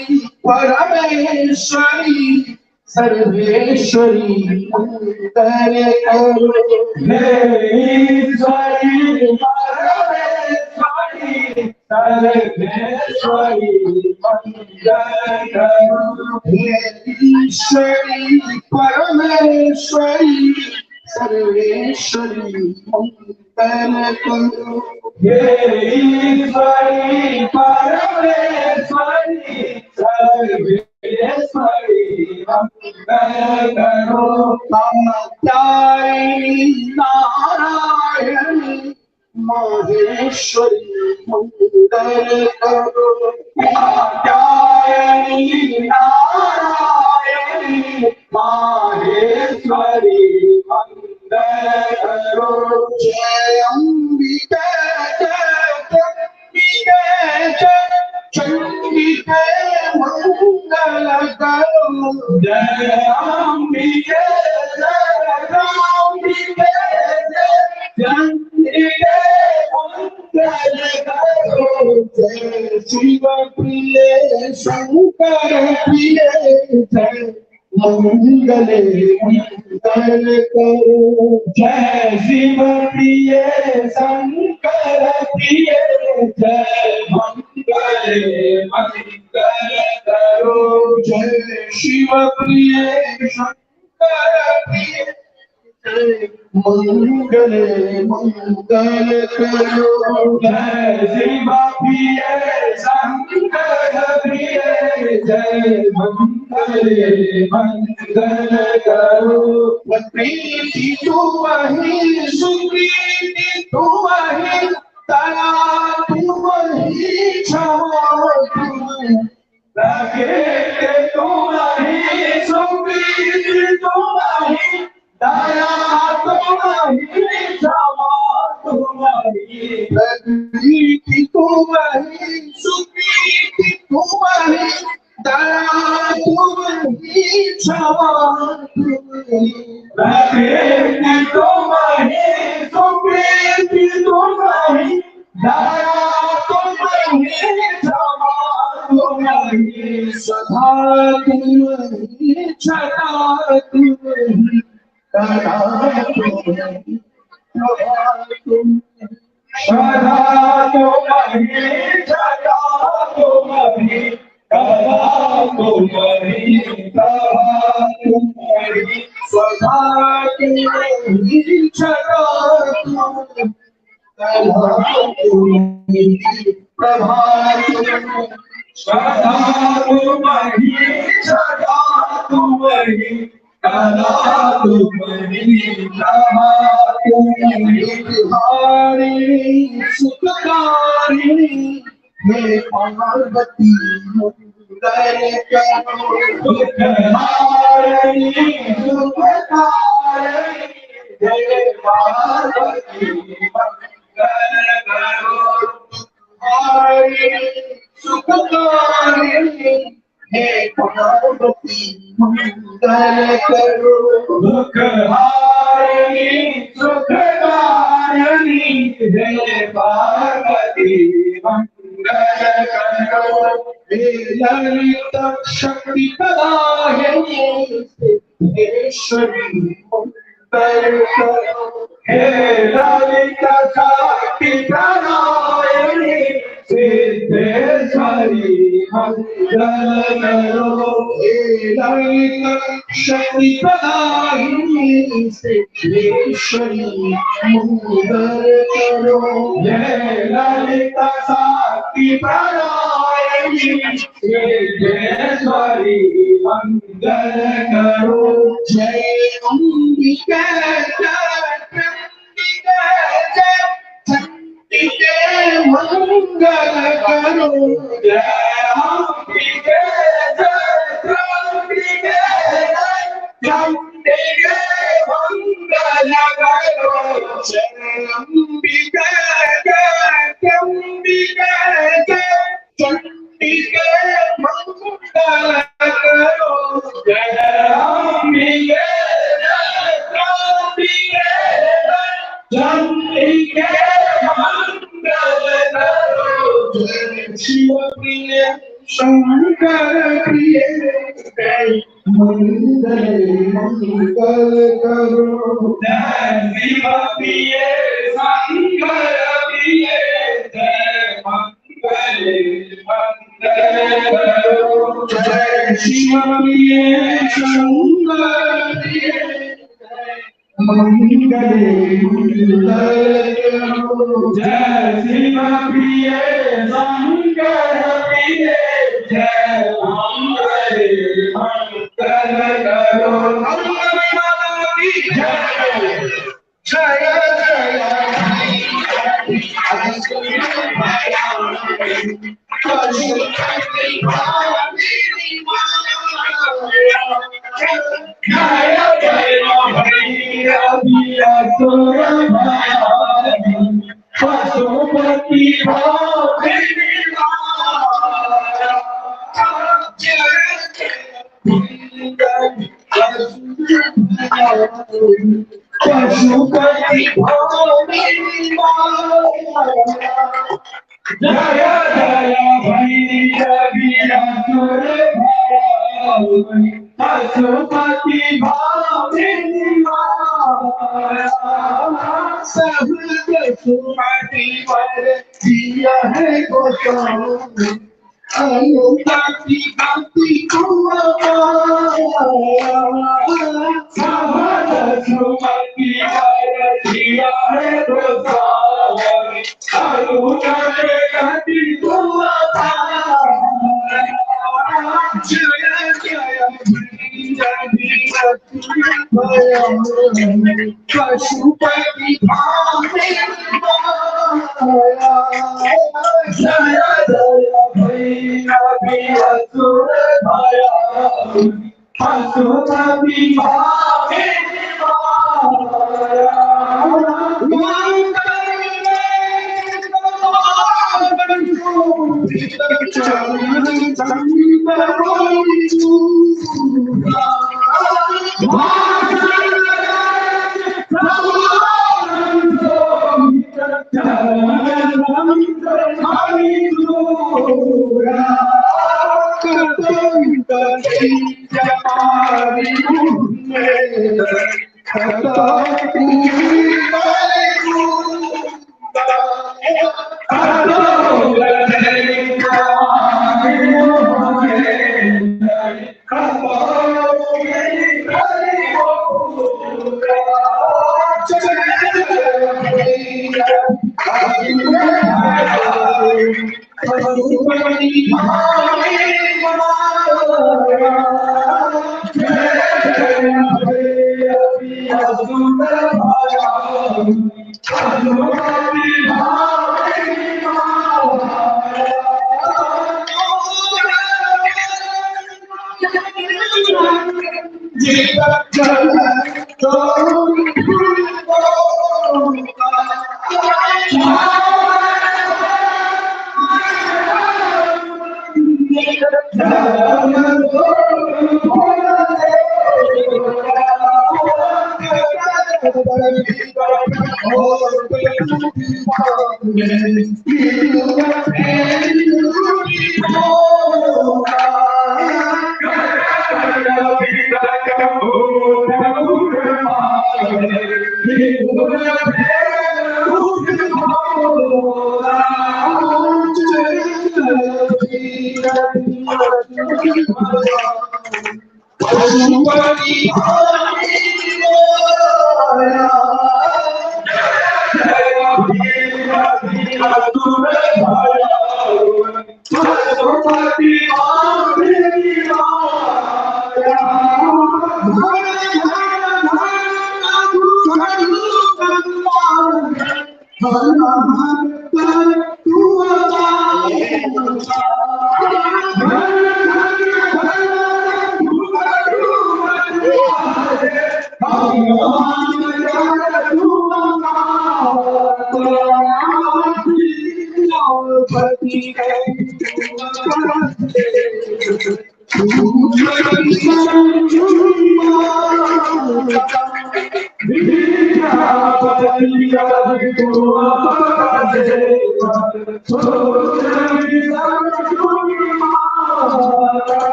परमेश्वरी सर्वेश्वरी मंगल करो। हे ईश्वरी परमेश्वरी सर्वेश्वरी मंगल करो। हे ईश्वरी परमेश्वरी सर्वेश्वरी मंगल करो। हे ईश्वरी परमेश्वरी सर्वेश्वरी मंगल करो। कात्यायनी नारायणी माहेश्वरी मंगल करो। कात्यायनी नारायणी माहेश्वरी मंगल करो। जय अंबिके जय चंडिके मंगल करो। जय अंबिके अंबिके चंडिके मंगल करो। जय शिव प्रिय शंकर प्रिय जय मंगले मंगल करो। जय शिव प्रिय शंकर प्रिय जय मंगले मंगल करो। जय शिव प्रिय शंकर प्रिय जय मंगले मंगल करो। जय शिव प्रिय शंकर प्रिय जय मंगले मंगल करो। प्रीति तू वही सुप्रीति तू वही दया तू वही क्षमा तू प्रकृति तू वही सुप्रीति तू वही दया तू वही क्षमा तू वही प्रकृति तू वही सुप्रीति तू वही दया तू वही क्षमा तू वही प्रकृति तू वही सुप्रीति तू वही दया तू वही क्षमा तू वही सदा तू वही छटा तू वही दया तू वही सदा तू वही छटा तू वही दया तू वही सदा तू वही छटा तू प्रभात सदा तुम्हारी सदा तुम्हारी कला तुम्हारी प्रभात तुम्हारी सुखकारिणी हे पार्वती मंगल करो सुखहारिणी सुखकारिणी हे पार्वती मंगल करो सुखकारिणी हे पार्वती मंगल करो दुखहारिणी सुखकारिणी हे पार्वती मंगल करो हे ललित शक्ति प्रदायिनी सिद्धेश्वरी मंगल करो हे ललित शक्ति प्रदायिनी सिद्धेश्वरी मंगल करो हे ललित शक्ति प्रदायिनी सिद्धेश्वरी मंगल करो हे ललित शक्ति प्रदायिनी सिद्धेश्वरी मंगल करो जय अंबिका चंडिके मंगल करो जय अंबिके चंडिके चंडिके मंगल करो जय अंबिके चंडिके चंडिके मंगल करो जय अंबिके चंडिके मंगल करो जय शिव प्रिय शंकर प्रिय मंगल मंगल करो जय शिव प्रिय शंकर प्रिय जय मंगल मंगल करो जय शिव प्रिय शंकर प्रिय मंगल मंगल करो जय शिव प्रिय शंकर प्रिय जय मंगल मंगल करो जय पशुपति पशुपति जय जय भैरवीरसुर पशुपति सब पशुपति पर दिया है गोसाई अनुपति भक्ति को सब पशुपति पर दिया है गोसाई अनुपति भक्ति को जय जय पशुपति जय जय पशुपति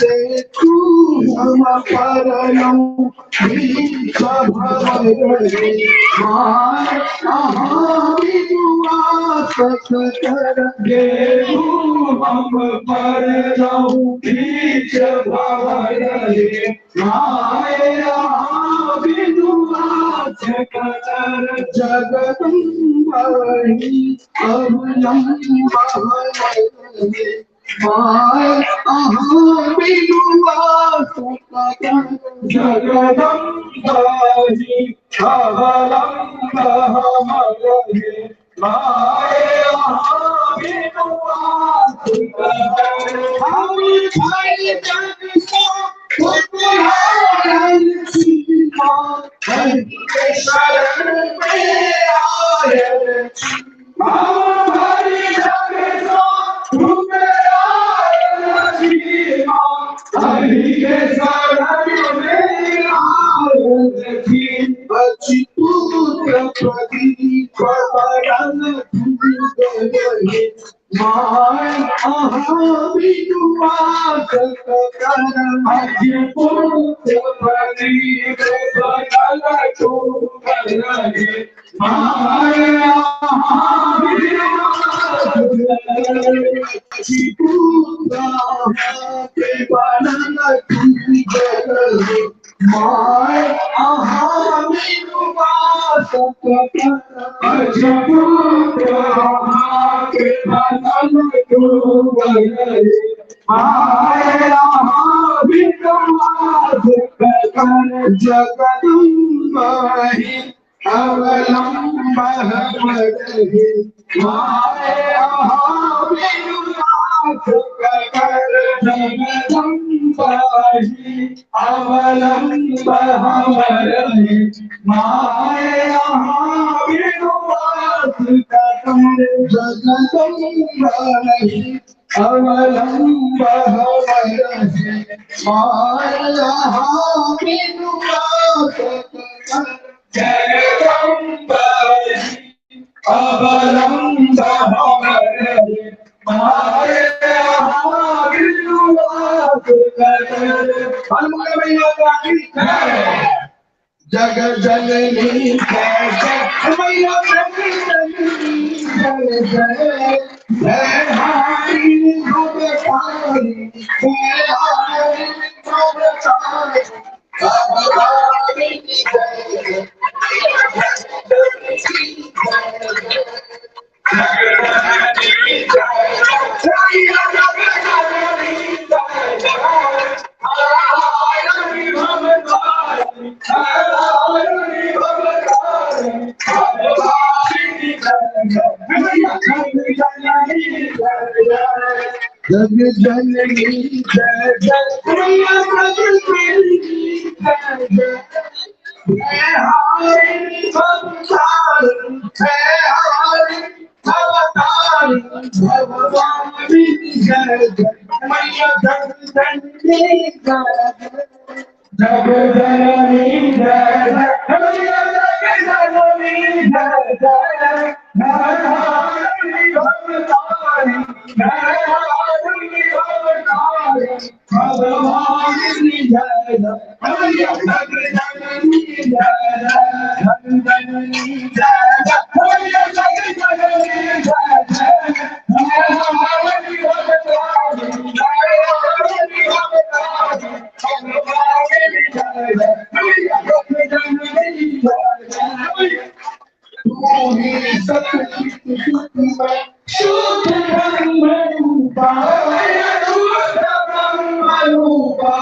देखू हम परलों बीच भंवरे माय कहाँ विनुआस कर देखू हम परलों बीच भंवरे माय कहाँ विनुआस कर जगदम्बाई अवलंबहरे माय अहाँ विनुआस कर जगदम्बाई अवलंबहरे माय अहाँ विनुआस कर हम भाई जग को उपहार सीमा हरि शरण में आए हमारी जग को उपहार सीमा हरि के शरण में आए अच्छी पुत्र प्रदीप बरन गए माय अहाँ विनुआस कर अच्छी पुत्र प्रदीप बरन गए माय अहाँ विनुआस कर अच्छी पुत्र के बरन गए माय अहाँ विनुआस कर अच्छी पुत्र के बरन गए माय अहाँ विनुआस कर जगदम्बाई अवलंबहरे माय अहाँ विनुआस कर जगदम्बाई अवलंबहरे माय अहाँ विनुआस कर जगदम्बाई अवलंबहरे माय अहाँ विनुआस कर जगदम्बाई अवलंबहरे माय अहाँ विनुआस कर हनुमान मैया की जय जग जननी जय जय मैया जननी जय जय जय हारी भवतारी जय हारी भवतारी भगवानी जय जग जननी जय जय मैया जननी जय जय जय हारी भवतारी जय हारी भवतारी भगवानी जय जय मैया जग जननी जय जग जननी जय जय मैया जग जननी जय जय जय हारी भवतारी जय हारी भवतारी भगवानी जय जय मैया जग जननी जय जग जननी जय जय मैया जग जननी जय जय जय हारी भवतारी जय हारी भवतारी भगवानी जय जय मैया जग जननी जय जय तू ही सत्य शुद्ध ब्रह्म रूपा शुद्ध ब्रह्म रूपा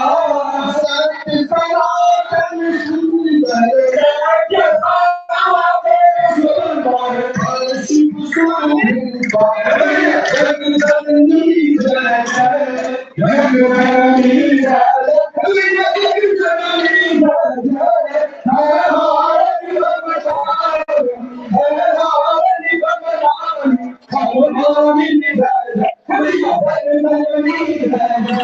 सत्य सनातन सुंदर राज्य सुंदर शिव स्वरूपा जग जननी जय जय जग जननी जय जय जग जननी जय जय हारी भवतारी हारी भवतारी भगवानी जय जय मैया जग जननी जय जय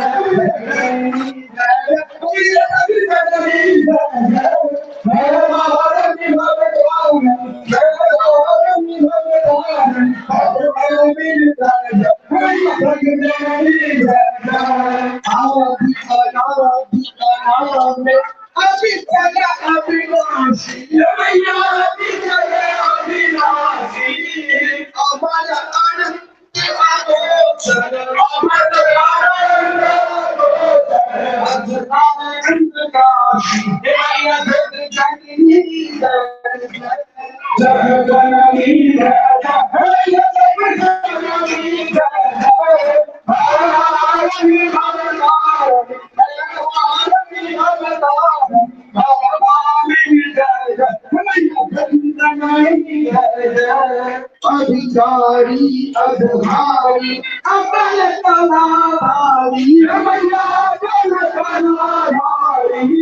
अधिकारी अधहारी अपल तलाधारी रमैया जल तलाधारी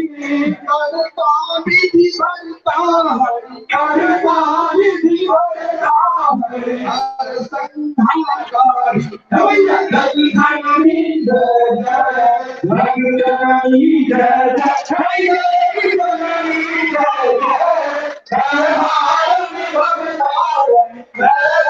करता विधि भरता हरि करता विधि भरता हरि हर संधाकारी रमैया जल धनी जय जय रंग जननी जय जय जय जननी जय जय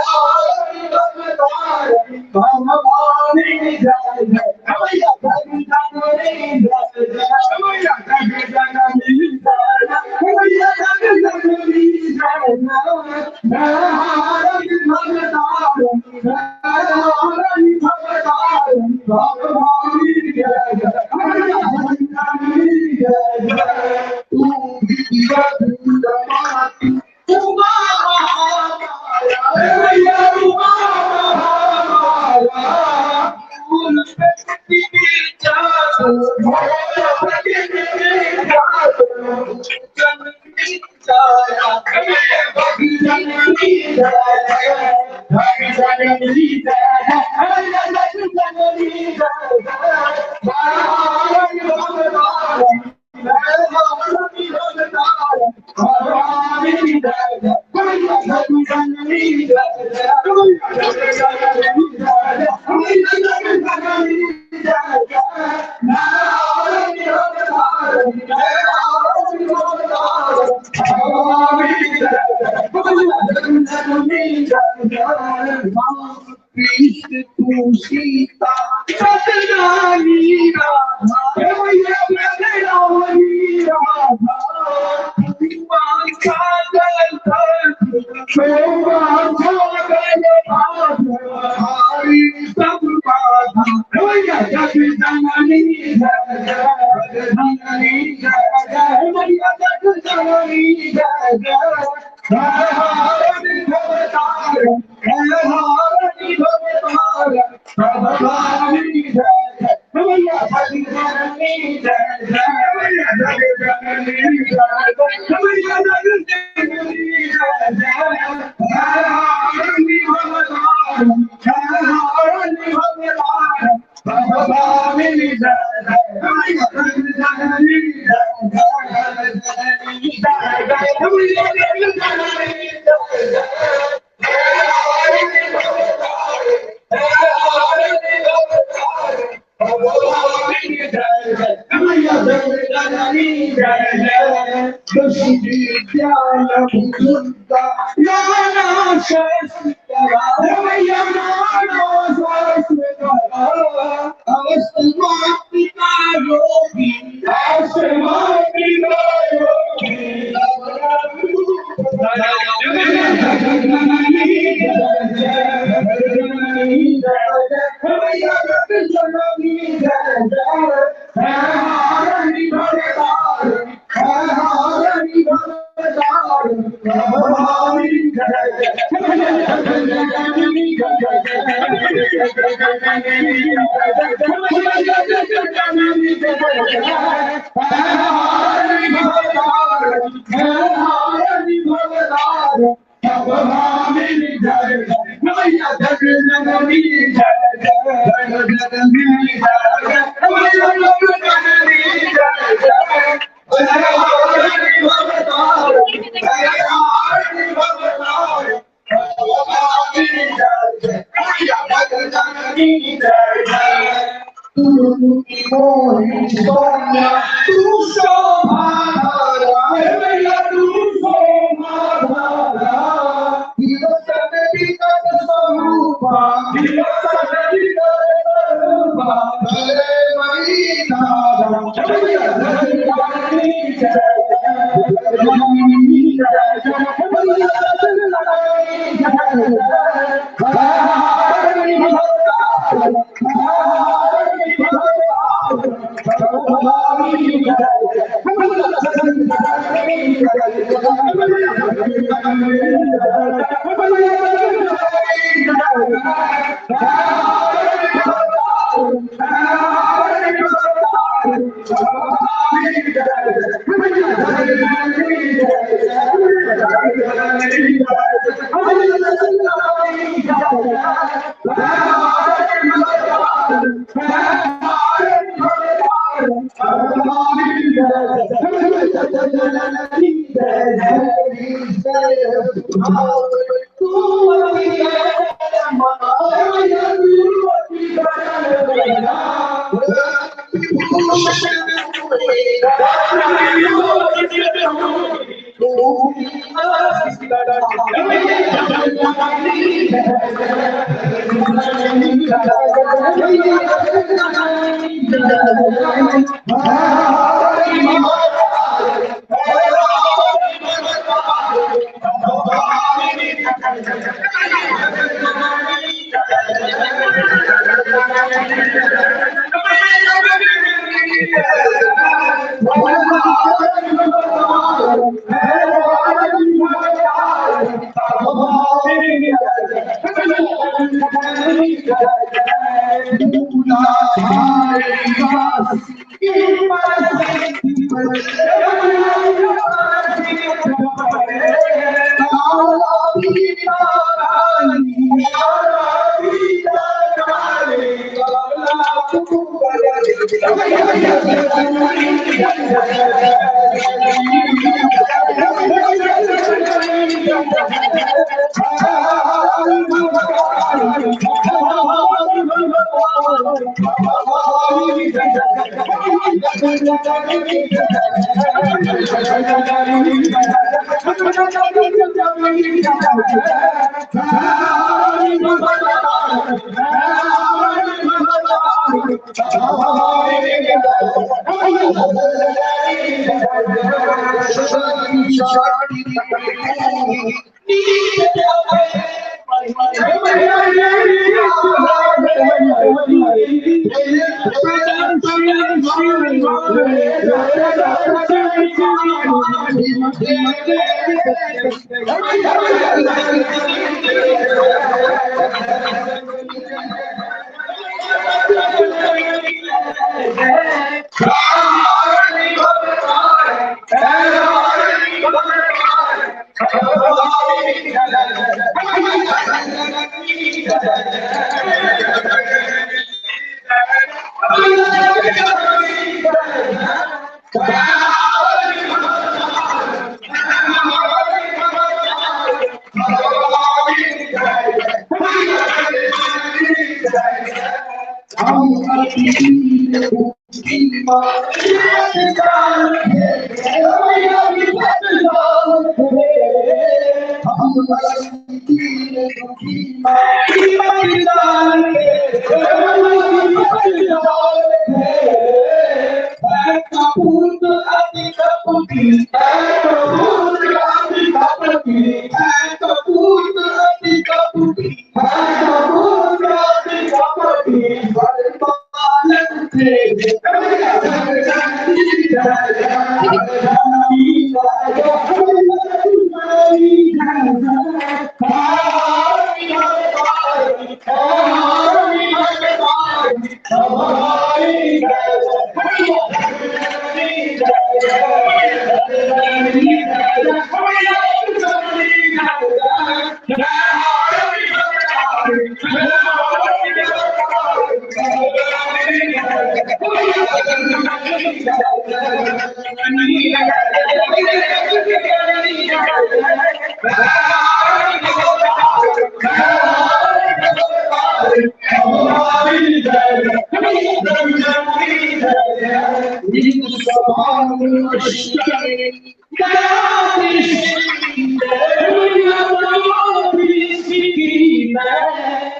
भारती भगतारणी भगवानी जय जय रमैया जग जननी जय जय रमैया जग जननी जय जय रमैया जग जननी जय जय भारती भगतारणी भारती भगतारणी भगवानी जय जय रमैया जग जननी जय जय तू विधिवत माती उमा महामाया रमैया उमा महामाया फूल प्रकृति की जादू भोला प्रकृति की जादू जननी छाया रमैया भगी जननी जय जय भगी जननी जय जय रमैया जग जननी जय जय भारती भगतारणी भारती भगतारणी भगवानी जय जय रमैया जग जननी जय जय रमैया जग जननी जय जय रमैया जग जननी जय जय भारती भगतारणी भारती भगतारणी भगवानी जय जय रमैया जग जननी जय जय कृष्ण तू सीता सतनानी राधा रमैया सतनानी राधा सागर हरि सब बाधा रमैया जग जननी जय जय जननी जय जय रमैया जग जननी जय जय भारती भगतारणी भारती भगतारणी भगवानी जय जय रमैया जग जननी जय जय रमैया जग जननी जय जय रमैया जग जननी जय जय भारती भगतारणी भारती भगतारणी भगवानी जय जय रमैया जग जननी जय जय जननी जय जय रमैया जग जननी जय जय भारती भगतारणी भारती भगतारणी भगवानी जय जय रमैया जग जननी जय जय दशि विद्याय दुर्गा नाना शस्त्रा रमैया नाना शस्त्रा अवश्यमापिता योगी अवश्यमापिता योगी रमैया जग जननी जय जय जननी जय जय रमैया जग जननी जय जय भारती भगतारणी भारती भगतारणी भगवानी जय जय रमैया जग जननी जय जय रमैया जग जननी जय जय रमैया जग जननी जय जय भारती भगतारणी भारती भगतारणी भगवानी जय जय रमैया जग जननी जय जय जग जननी जय जय रमैया जग जननी जय जय भारती भगतारणी भारती भगतारणी भगवानी जय जय रमैया जग जननी जय जय तू मोहि सोनिया तू शोभा धारा रमैया तू शोभा धारा विकट विकट स्वरूप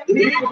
Come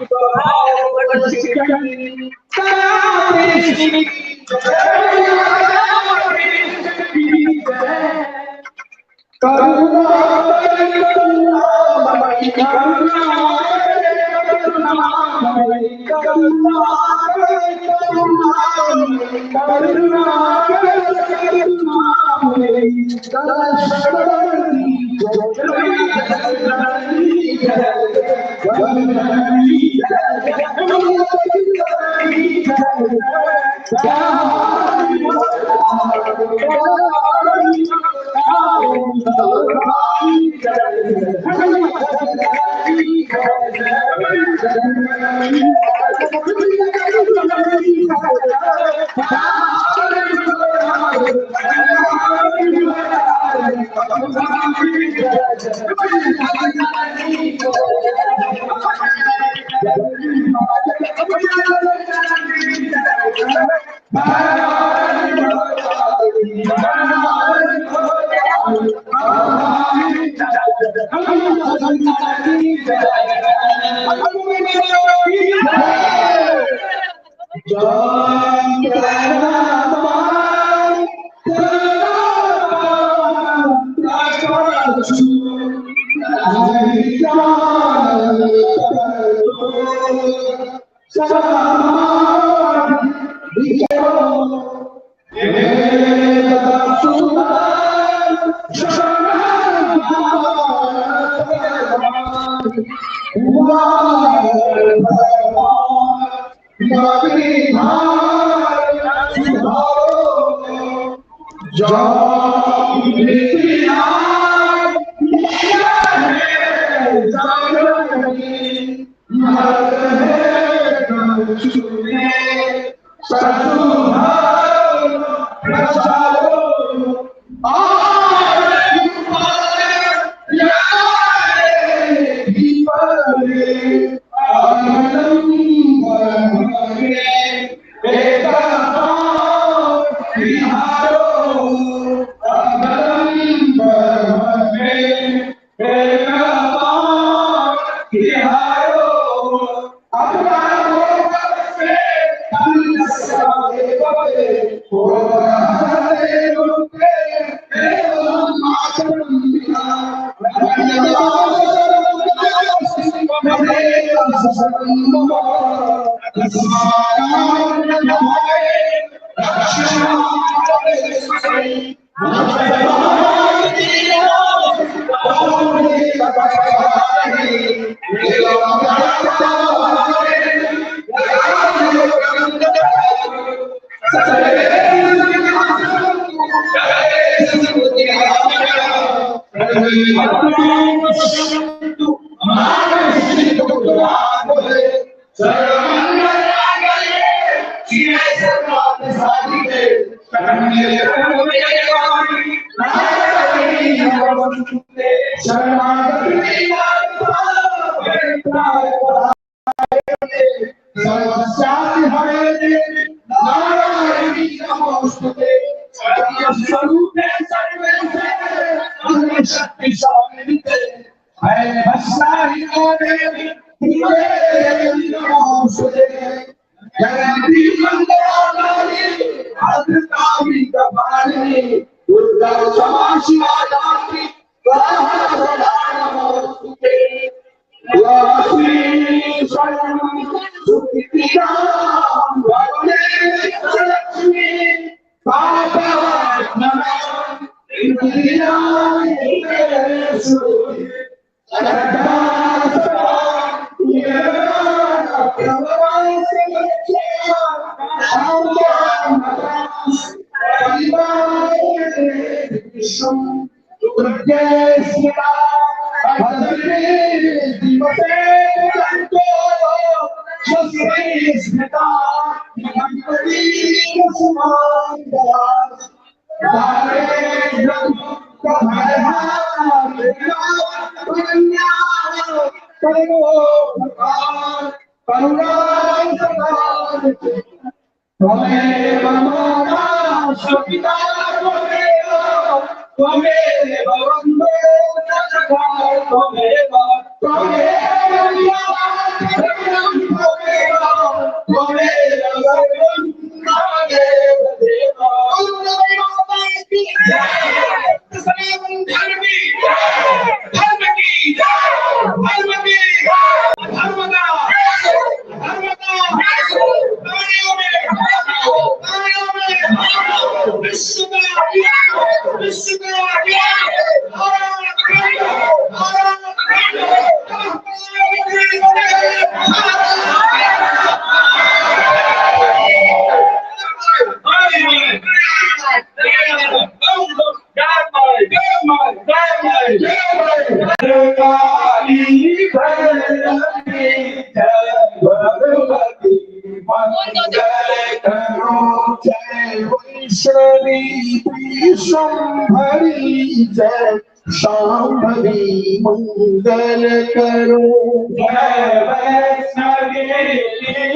विश्वम्भरी जय शांभवी मंगल करो। जय वैष्णवी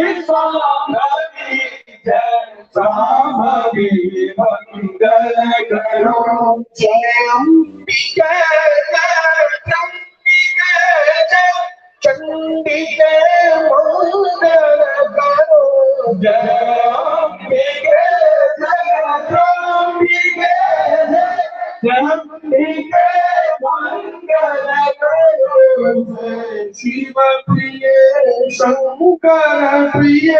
विश्वम्भरी जय शांभवी मंगल करो। जय अंबिके जय चंडिके जय चंडिके मंगल करो। जय अंबिके जय चंडिके जय चंडिके मंगल करो। जय शिव प्रिय शंकर प्रिय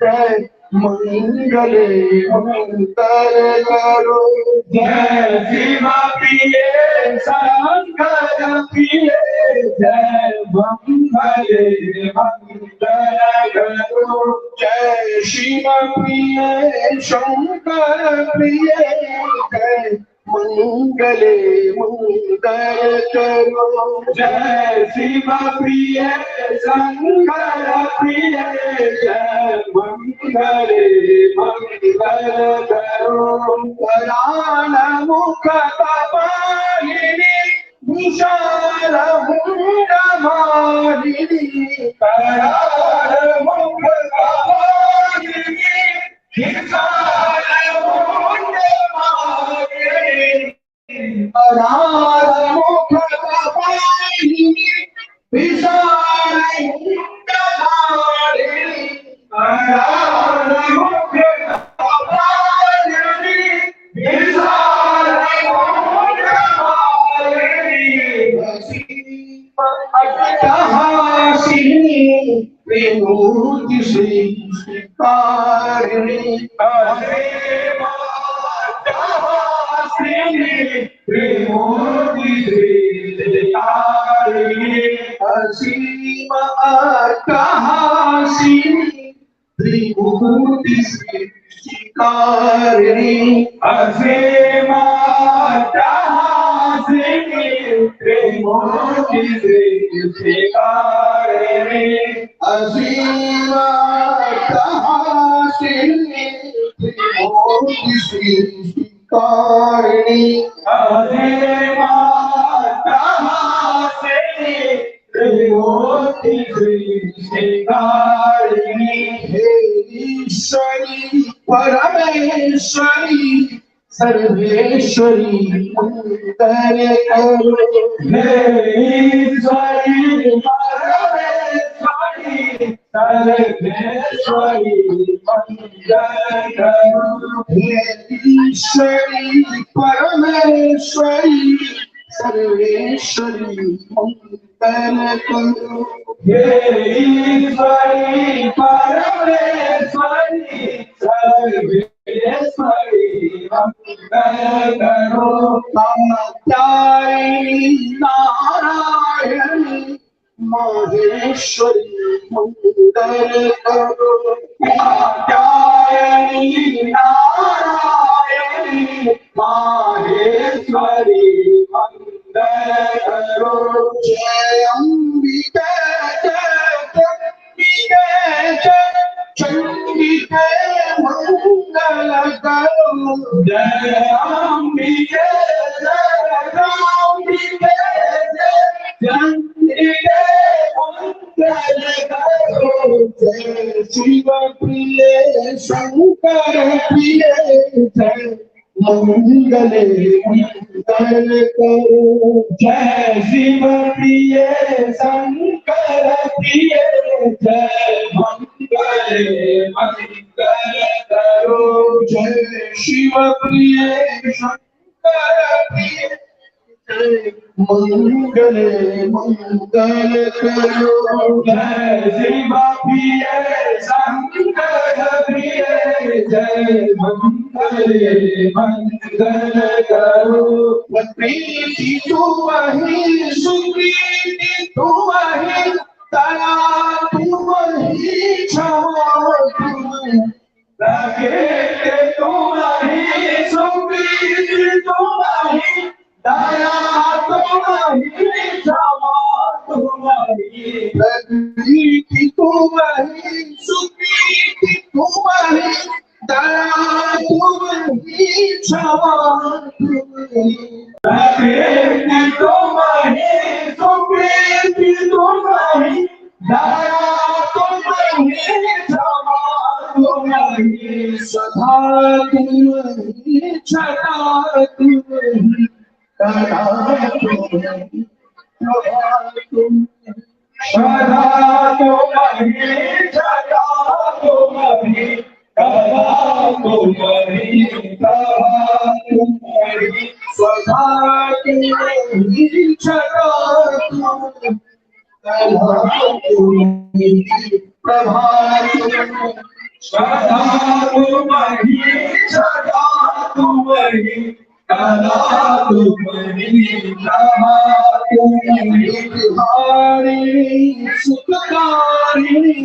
जय मंगले मंगल करो। जय शिव प्रिय शंकर प्रिय जय मंगले मंगल करो। जय शिव प्रिय शंकर प्रिय जय मंगले मंगल करो। जय शिव प्रिय शंकर प्रिय जय मंगले मंगल करो। कराल मुख कपालिनी विशाल मुंड मालिनी। कराल मुख कपालिनी विशाल मुंड मालिनी। कराल मुख कपालिनी विशाल मुंड मालिनी। कराल मुख कपालिनी विशाल मुंड मालिनी। अट्टहासिनी विभूति श्री कारिणी। असीम अट्टहासिनी विभूति श्री कारिणी। असीम अट्टहासिनी विभूति श्री कारिणी। असीम अट्टहासिनी विभूति श्री कारिणी। असीम अट्टहासिनी विभूति श्री कारिणी। असीम अट्टहासिनी विभूति श्री कारिणी। हे ईश्वरी परमेश्वरी सर्वेश्वरी मंगल करो। हे ईश्वरी परमेश्वरी सर्वेश्वरी मंगल करो। हे ईश्वरी परमेश्वरी सर्वेश्वरी मंगल करो। हे ईश्वरी परमेश्वरी सर्वेश्वरी मंगल करो। कात्यायनी नारायणी माहेश्वरी मंगल करो। कात्यायनी नारायणी माहेश्वरी मंगल करो। जय अंबिके जय चंडिके जय चंडिके मंगल करो। जय अंबिके जय चंडिके जय चंडिके मंगल करो। जय शिव प्रिय शंकर प्रिय जय मंगले मंगल करो। जय शिव प्रिय शंकर प्रिय जय मंगले मंगल करो। जय शिव प्रिय शंकर प्रिय जय मंगले मंगल करो। जय शिव प्रिय शंकर प्रिय जय मंगले मंगल करो। प्रीति तू वही सुप्रीति तू वही दया तू वही क्षमा तू लगे तू वही सुप्रीति तू वही दया तू वही क्षमा तू वही। प्रीति तू वही सुप्रीति तू वही दया तू वही क्षमा तुम्हें प्रेम तुम्हें सुप्रीति तुम्हें दया तुम्हें क्षमा तुम्हें सदा तुम्हें क्षमा तुम्हें दया तुम्हें सदा तुम्हें सदा तुम्हें सदा तुम्हें सदा तुम्हें सदा तुम्हें सदा तुम्हें प्रभा तुम्हें सदा तुम्हें सदा तुम्हें सदा तुम्हें प्रभा तुम्हारी सुखकारिणी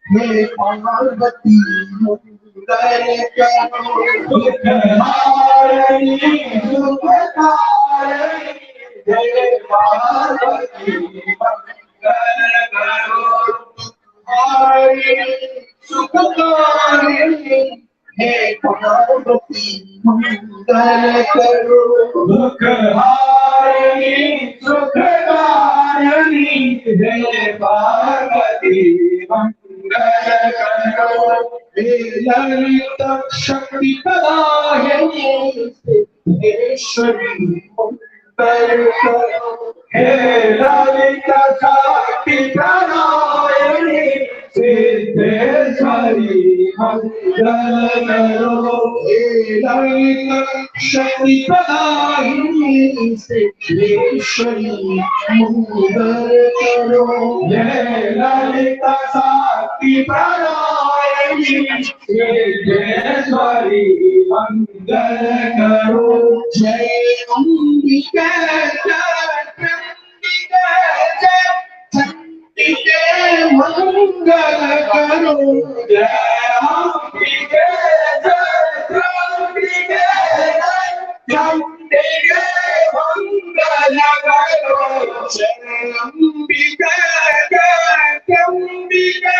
हे पार्वती मंगल करो तुम्हारी सुखकारिणी हे पार्वती मंगल करो तुम्हारी सुखकारिणी हे पार्वती मंगल करो दुखहारिणी सुखकारिणी हे पार्वती मंगल करो हे ललित शक्ति प्रदायिनी सिद्धेश्वरी मंगल करो हे ललित शक्ति प्रदायिनी सिद्धेश्वरी मंगल करो हे ललित शक्ति प्रदायिनी सिद्धेश्वरी मंगल करो हे ललित शक्ति प्रदायिनी सिद्धेश्वरी मंगल करो जय अंबिके जय चंडिके मंगल करो जय अंबिके जय चंडिके चंडिके मंगल करो जय अंबिके जय चंडिके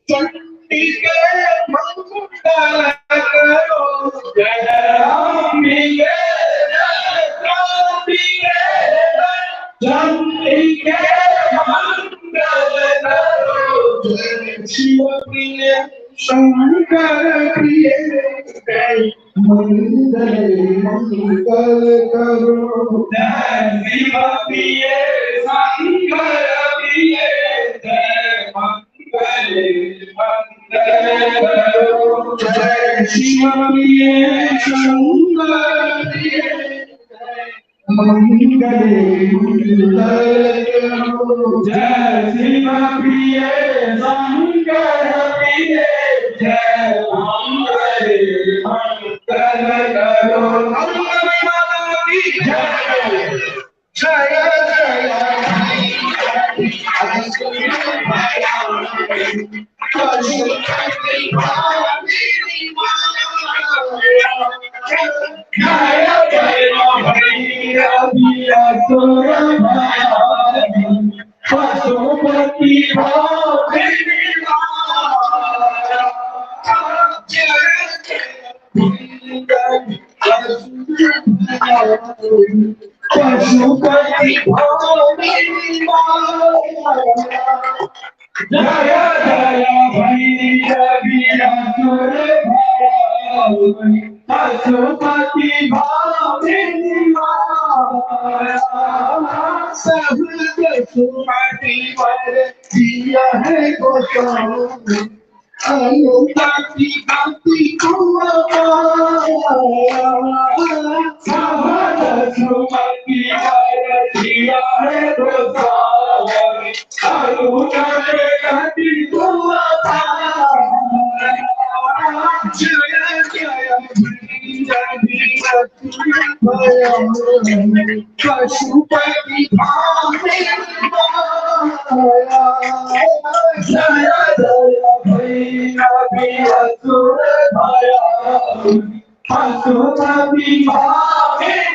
चंडिके मंगल करो जय अंबिके जय चंडिके मंगल करो जय शिव प्रिय शंकर प्रिय जय मंगल मंगल करो जय शिव प्रिय शंकर प्रिय जय मंगल मंगल करो जय शिव प्रिय शंकर प्रिय मंगल मंगल करो जय शिव प्रिय शंकर प्रिय जय मंगल मंगल करो मंगल माता की जय जय पशुपति पशुपति जय जय भैरवी असुर भाई पशुपति भामिनी सब सुमति पर दिया है गोसाई अनुपति भक्ति को सब सुमति पर दिया है गोसाई अनुपति भक्ति को जय जय पशुपति भामिनी जय जय भैरवी असुर भाई पशुपति भामिनी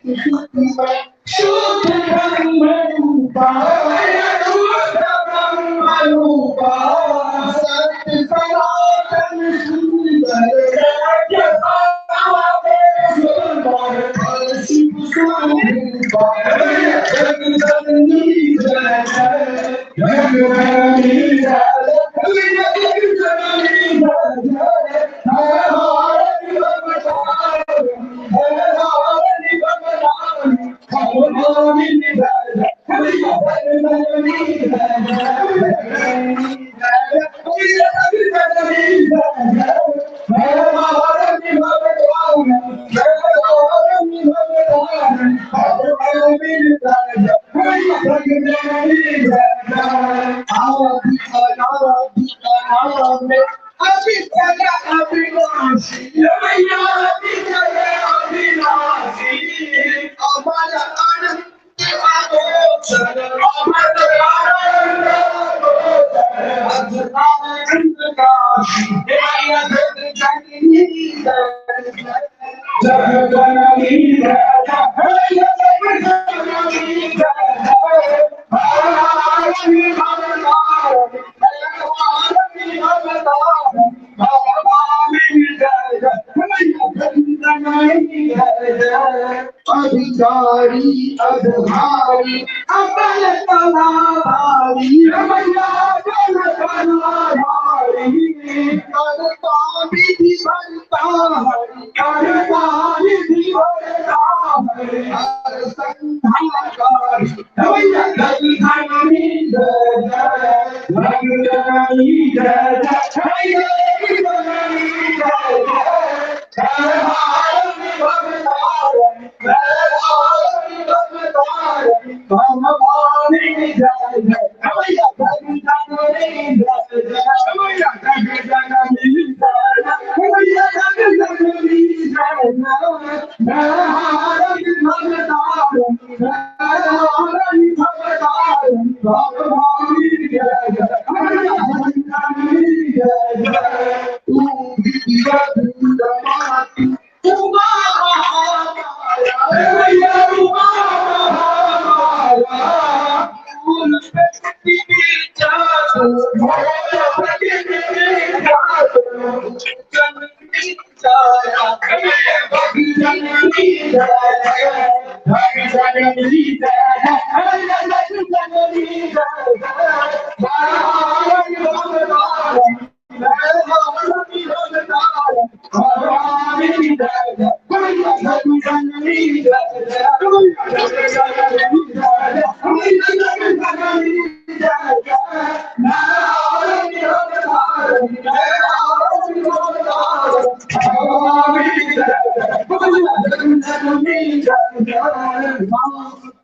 शुद्ध ब्रह्म रूपा शुद्ध ब्रह्म रूपा सत्य सनातन सुंदर शिव स्वरूपा जगदम्बी जय जगदम्बी अधिकारी अधधारी अबल तलाधारी रमैया बल तलाधारी करता विधि भरता हरि करता विधि भरता हरि हर संधाकारी रमैया जगदम्बी जय जगदम्बी जय जगदम्बी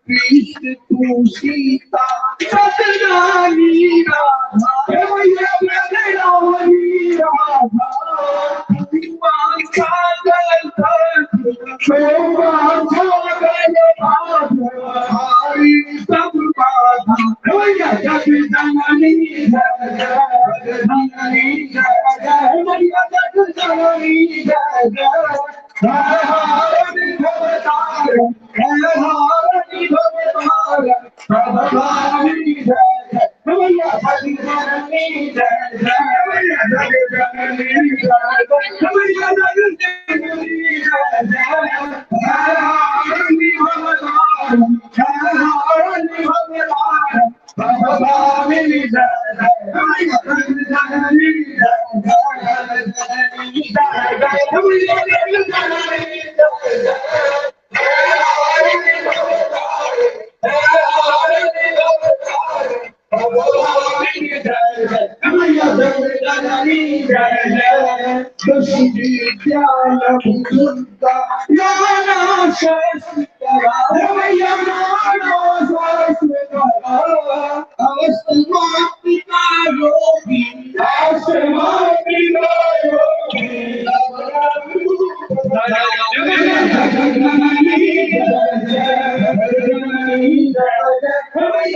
कृष्ण तू सीता सतनानी राधा रानी राधा सागर हरी सब बाधा जग जननी जननी जय मैया जग जननी जय हरि भवतार हरि भवतार भवानी जय मैया जग जननी जय मैया जग जननी जय मैया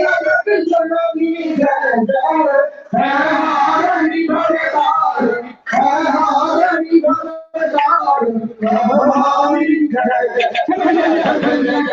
जग जननी जय हरि भवतार हरि भवतार भवानी जय मैया जग जननी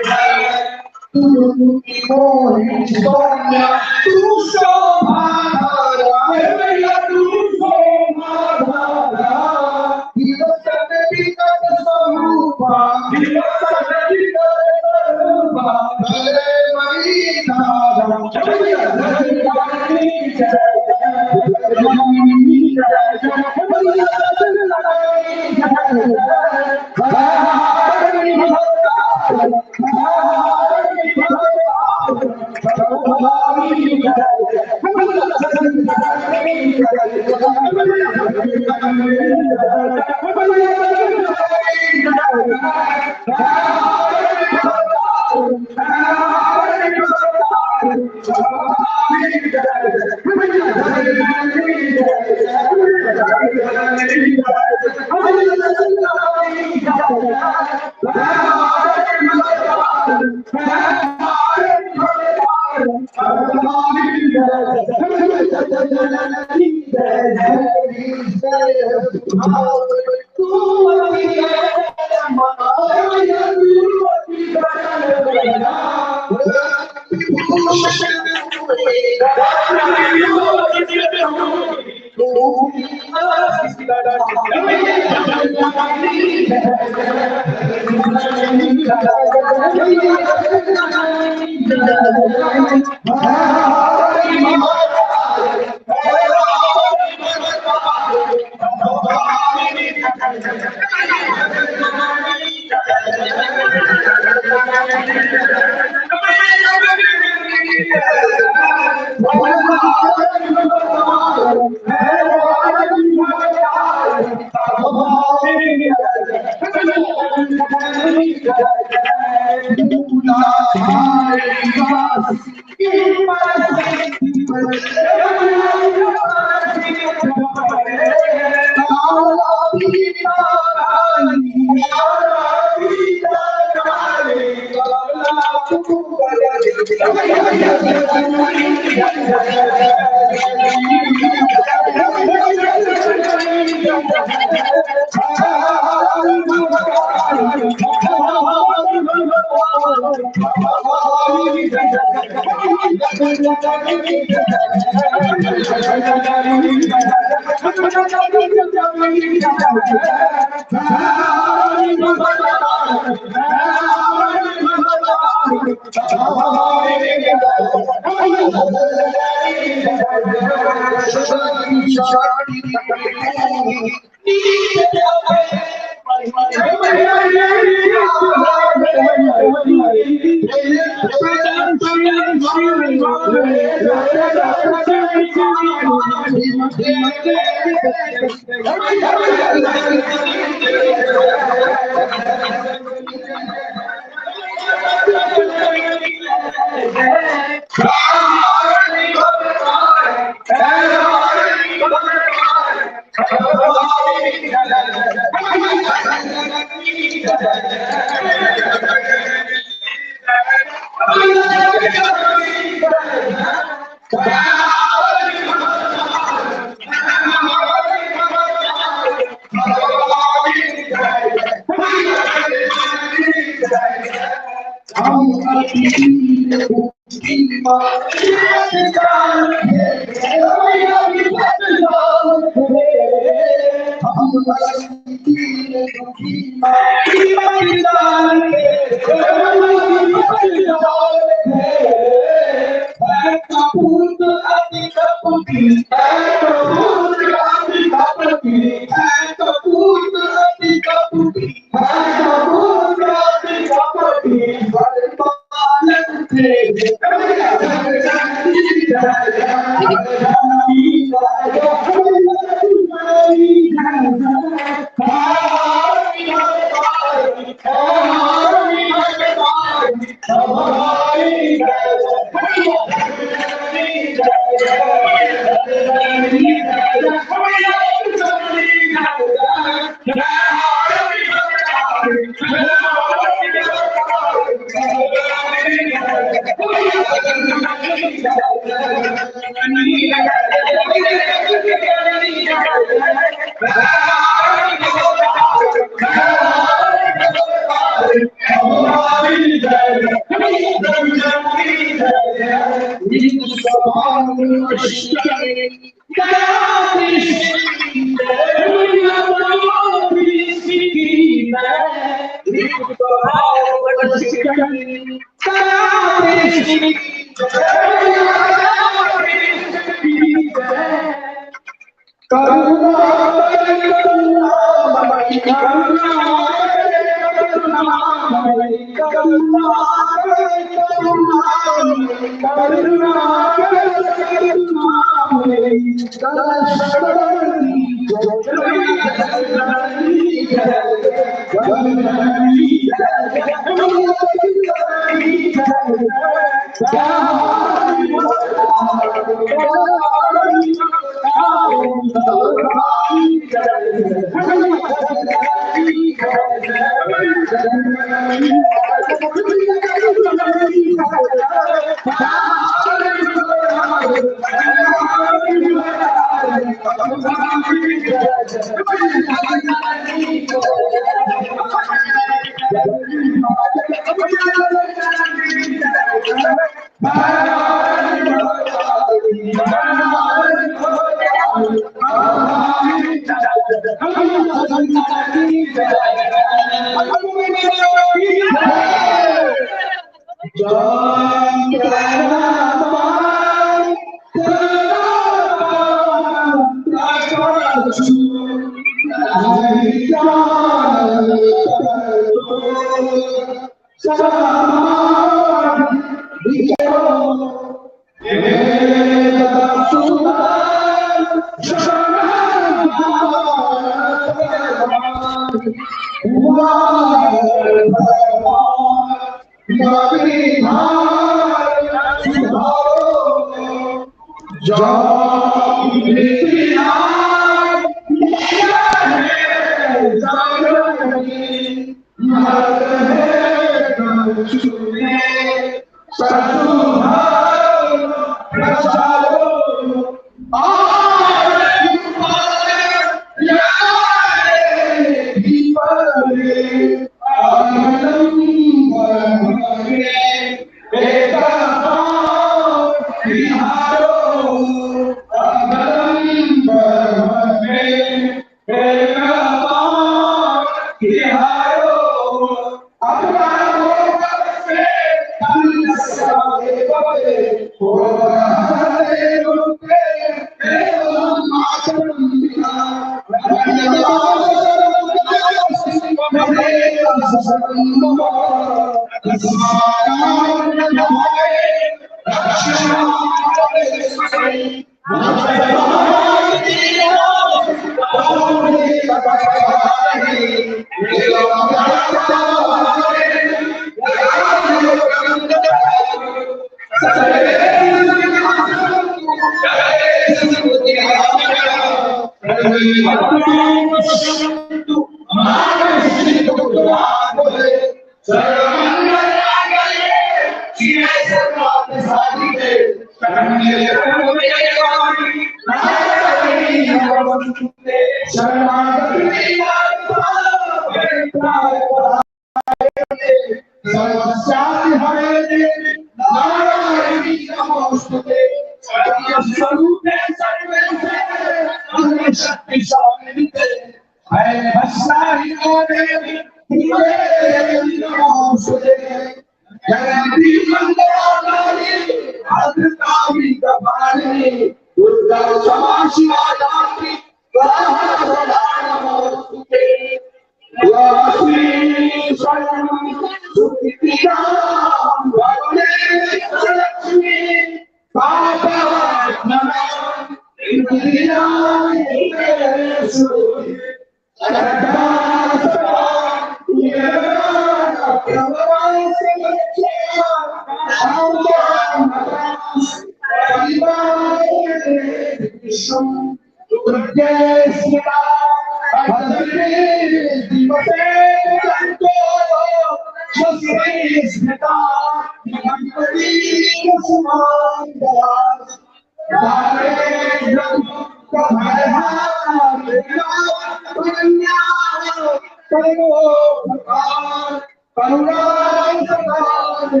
करुणासदाते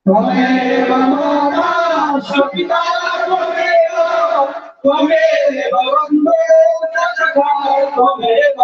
त्वमेव माता पिता त्वमेव वन्दे सखा त्वमेव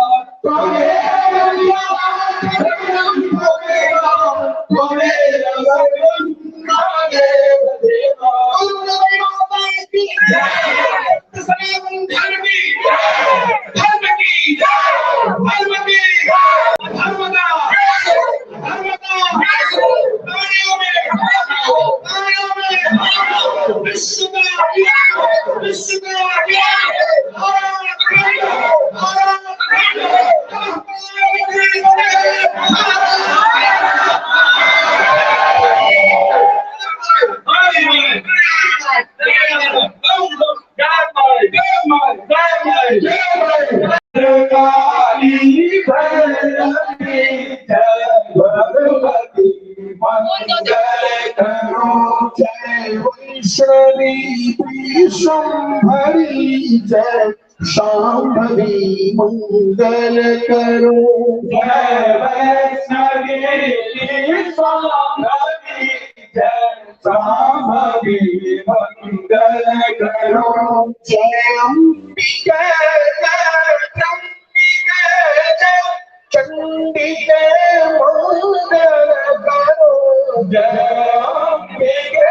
जय शांभवी मंगल करो जय वैष्णवी शांभवी जय शांभवी मंगल करो जय अंबिके जय चंडिके मंगल करो जय अंबिके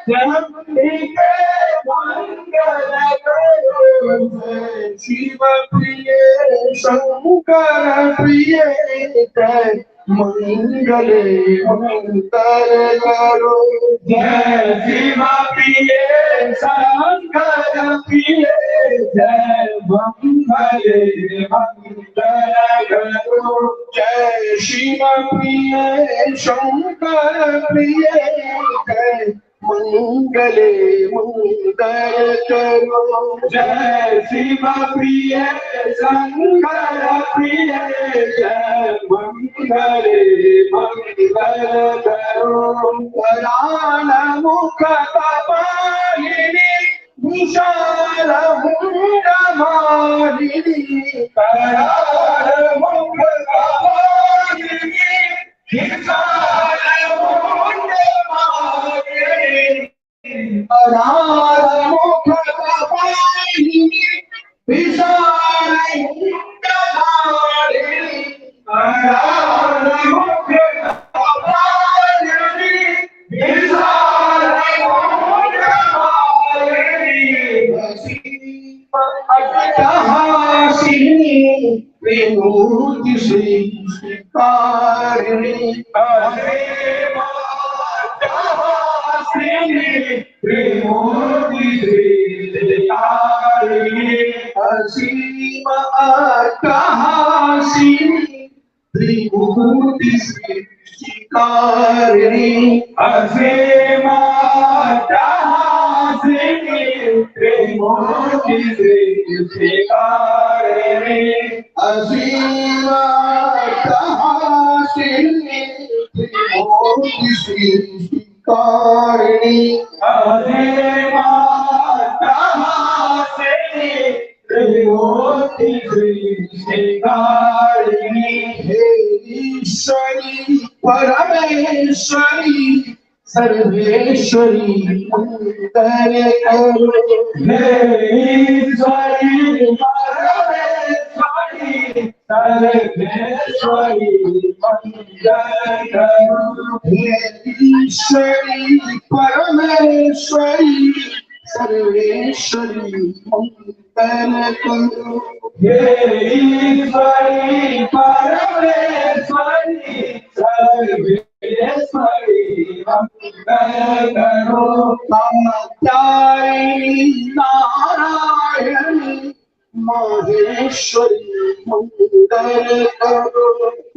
जय मंगल करो शिव प्रिय शंकर प्रिय जय मंगल मंगल करो जय शिव प्रिय शंकर प्रिय जय मंगल मंगल करो जय शिव प्रिय शंकर प्रिय जय मंगले मंगल करो जय शिव प्रिय शंकर प्रिय जय मंगले मंगल करो कराल मुख कपालिनी विशाल मुंड मालिनी कराल मुख कपालिनी विशाल मुंड अनार मुख कपालिनी विशाल मुंड मालिनी अनार मुख कपालिनी विशाल मुंड मालिनी अट्टहासिनी विभूति श्री कारिणी असीम अट्टहासिनी त्रिभुवति सृष्टिकारिणी असीम अट्टहासिनी त्रिभुवति सृष्टिकारिणी असीम अट्टहासिनी त्रिभुवति सृष्टिकारिणी असीम अट्टहासिनी त्रिभुवति सृष्टिकारिणी हे ईश्वरी परमेश्वरी सर्वेश्वरी मंगल करो हे ईश्वरी परमेश्वरी सर्वेश्वरी मंगल करो हे ईश्वरी परमेश्वरी सर्वेश्वरी मंगल करो हे ईश्वरी परमेश्वरी सर्वेश्वरी मंगल करो कात्यायनी नारायणी माहेश्वरी मंगल करो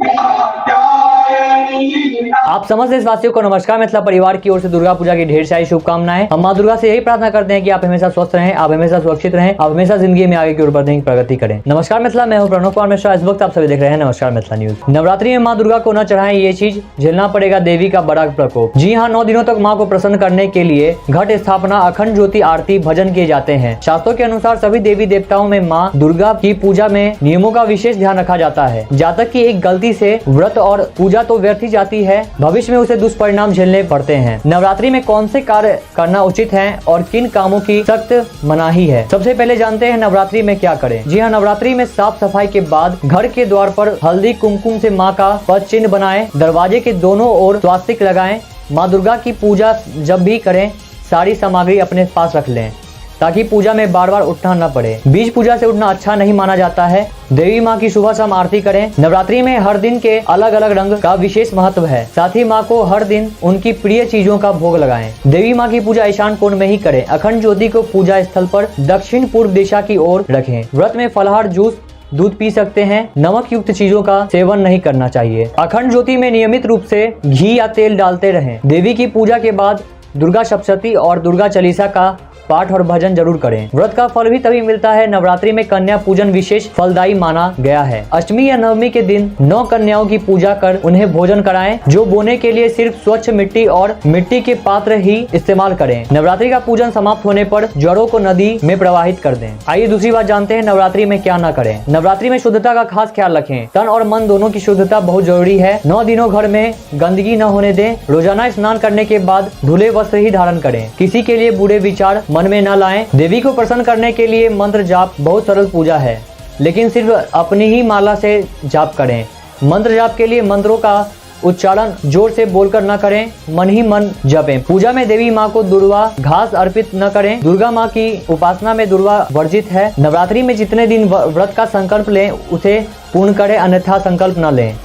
कात्यायनी आप समस्त देशवासियों को नमस्कार। मिथिला परिवार की ओर से दुर्गा पूजा की ढेर सारी शुभकामनाएं। हम मां दुर्गा से यही प्रार्थना करते हैं कि आप हमेशा स्वस्थ रहें, आप हमेशा सुरक्षित रहें, आप हमेशा जिंदगी में आगे की ओर बढ़ने की प्रगति करें। नमस्कार मिथिला, मैं हूं प्रणव कुमार मिश्रा। इस वक्त आप सभी देख रहे हैं नमस्कार मिथिला न्यूज। नवरात्रि में मां दुर्गा को न चढ़ाएं ये चीज, झेलना पड़ेगा देवी का बड़ा प्रकोप। जी हाँ, 9 दिनों तक मां को प्रसन्न करने के लिए घट स्थापना, अखंड ज्योति, आरती, भजन किए जाते हैं। शास्त्रों के अनुसार सभी देवी देवताओं में मां दुर्गा की पूजा में नियमों का विशेष ध्यान रखा जाता है। जातक की एक गलती से व्रत और पूजा तो व्यर्थ ही जाती है, भविष्य में उसे दुष्परिणाम झेलने पड़ते हैं। नवरात्रि में कौन से कार्य करना उचित है और किन कामों की सख्त मनाही है। सबसे पहले जानते हैं नवरात्रि में क्या करें। जी हाँ, नवरात्रि में साफ सफाई के बाद घर के द्वार पर हल्दी कुमकुम से माँ का पद चिन्ह बनाएं, दरवाजे के दोनों ओर स्वास्तिक लगाएं। माँ दुर्गा की पूजा जब भी करें सारी सामग्री अपने पास रख लें ताकि पूजा में बार बार उठना न पड़े। बीज पूजा से उठना अच्छा नहीं माना जाता है। देवी माँ की सुबह शाम आरती करें। नवरात्रि में हर दिन के अलग अलग रंग का विशेष महत्व है। साथ ही माँ को हर दिन उनकी प्रिय चीजों का भोग लगाएं। देवी माँ की पूजा ईशान कोण में ही करें। अखंड ज्योति को पूजा स्थल पर दक्षिण पूर्व दिशा की ओर रखें। व्रत में फलाहार, जूस, दूध पी सकते हैं। नमक युक्त चीजों का सेवन नहीं करना चाहिए। अखंड ज्योति में नियमित रूप से घी या तेल डालते रहें। देवी की पूजा के बाद दुर्गा सप्तशती और दुर्गा चालीसा का पाठ और भजन जरूर करें। व्रत का फल भी तभी मिलता है। नवरात्रि में कन्या पूजन विशेष फलदायी माना गया है। अष्टमी या नवमी के दिन 9 कन्याओं की पूजा कर उन्हें भोजन कराएं। जो बोने के लिए सिर्फ स्वच्छ मिट्टी और मिट्टी के पात्र ही इस्तेमाल करें। नवरात्रि का पूजन समाप्त होने पर जड़ों को नदी में प्रवाहित कर दें। आइए दूसरी बात जानते हैं नवरात्रि में क्या न करें। नवरात्रि में शुद्धता का खास ख्याल रखें। तन और मन दोनों की शुद्धता बहुत जरूरी है। 9 दिनों घर में गंदगी न होने दें। रोजाना स्नान करने के बाद धुले वस्त्र ही धारण करें। किसी के लिए बुरे विचार मन में न लाएं। देवी को प्रसन्न करने के लिए मंत्र जाप बहुत सरल पूजा है, लेकिन सिर्फ अपनी ही माला से जाप करें। मंत्र जाप के लिए मंत्रों का उच्चारण जोर से बोलकर न करें, मन ही मन जपें। पूजा में देवी माँ को दुर्वा घास अर्पित न करें। दुर्गा माँ की उपासना में दुर्वा वर्जित है। नवरात्रि में जितने दिन व्रत का संकल्प लें उसे पूर्ण करें, अन्यथा संकल्प न लें।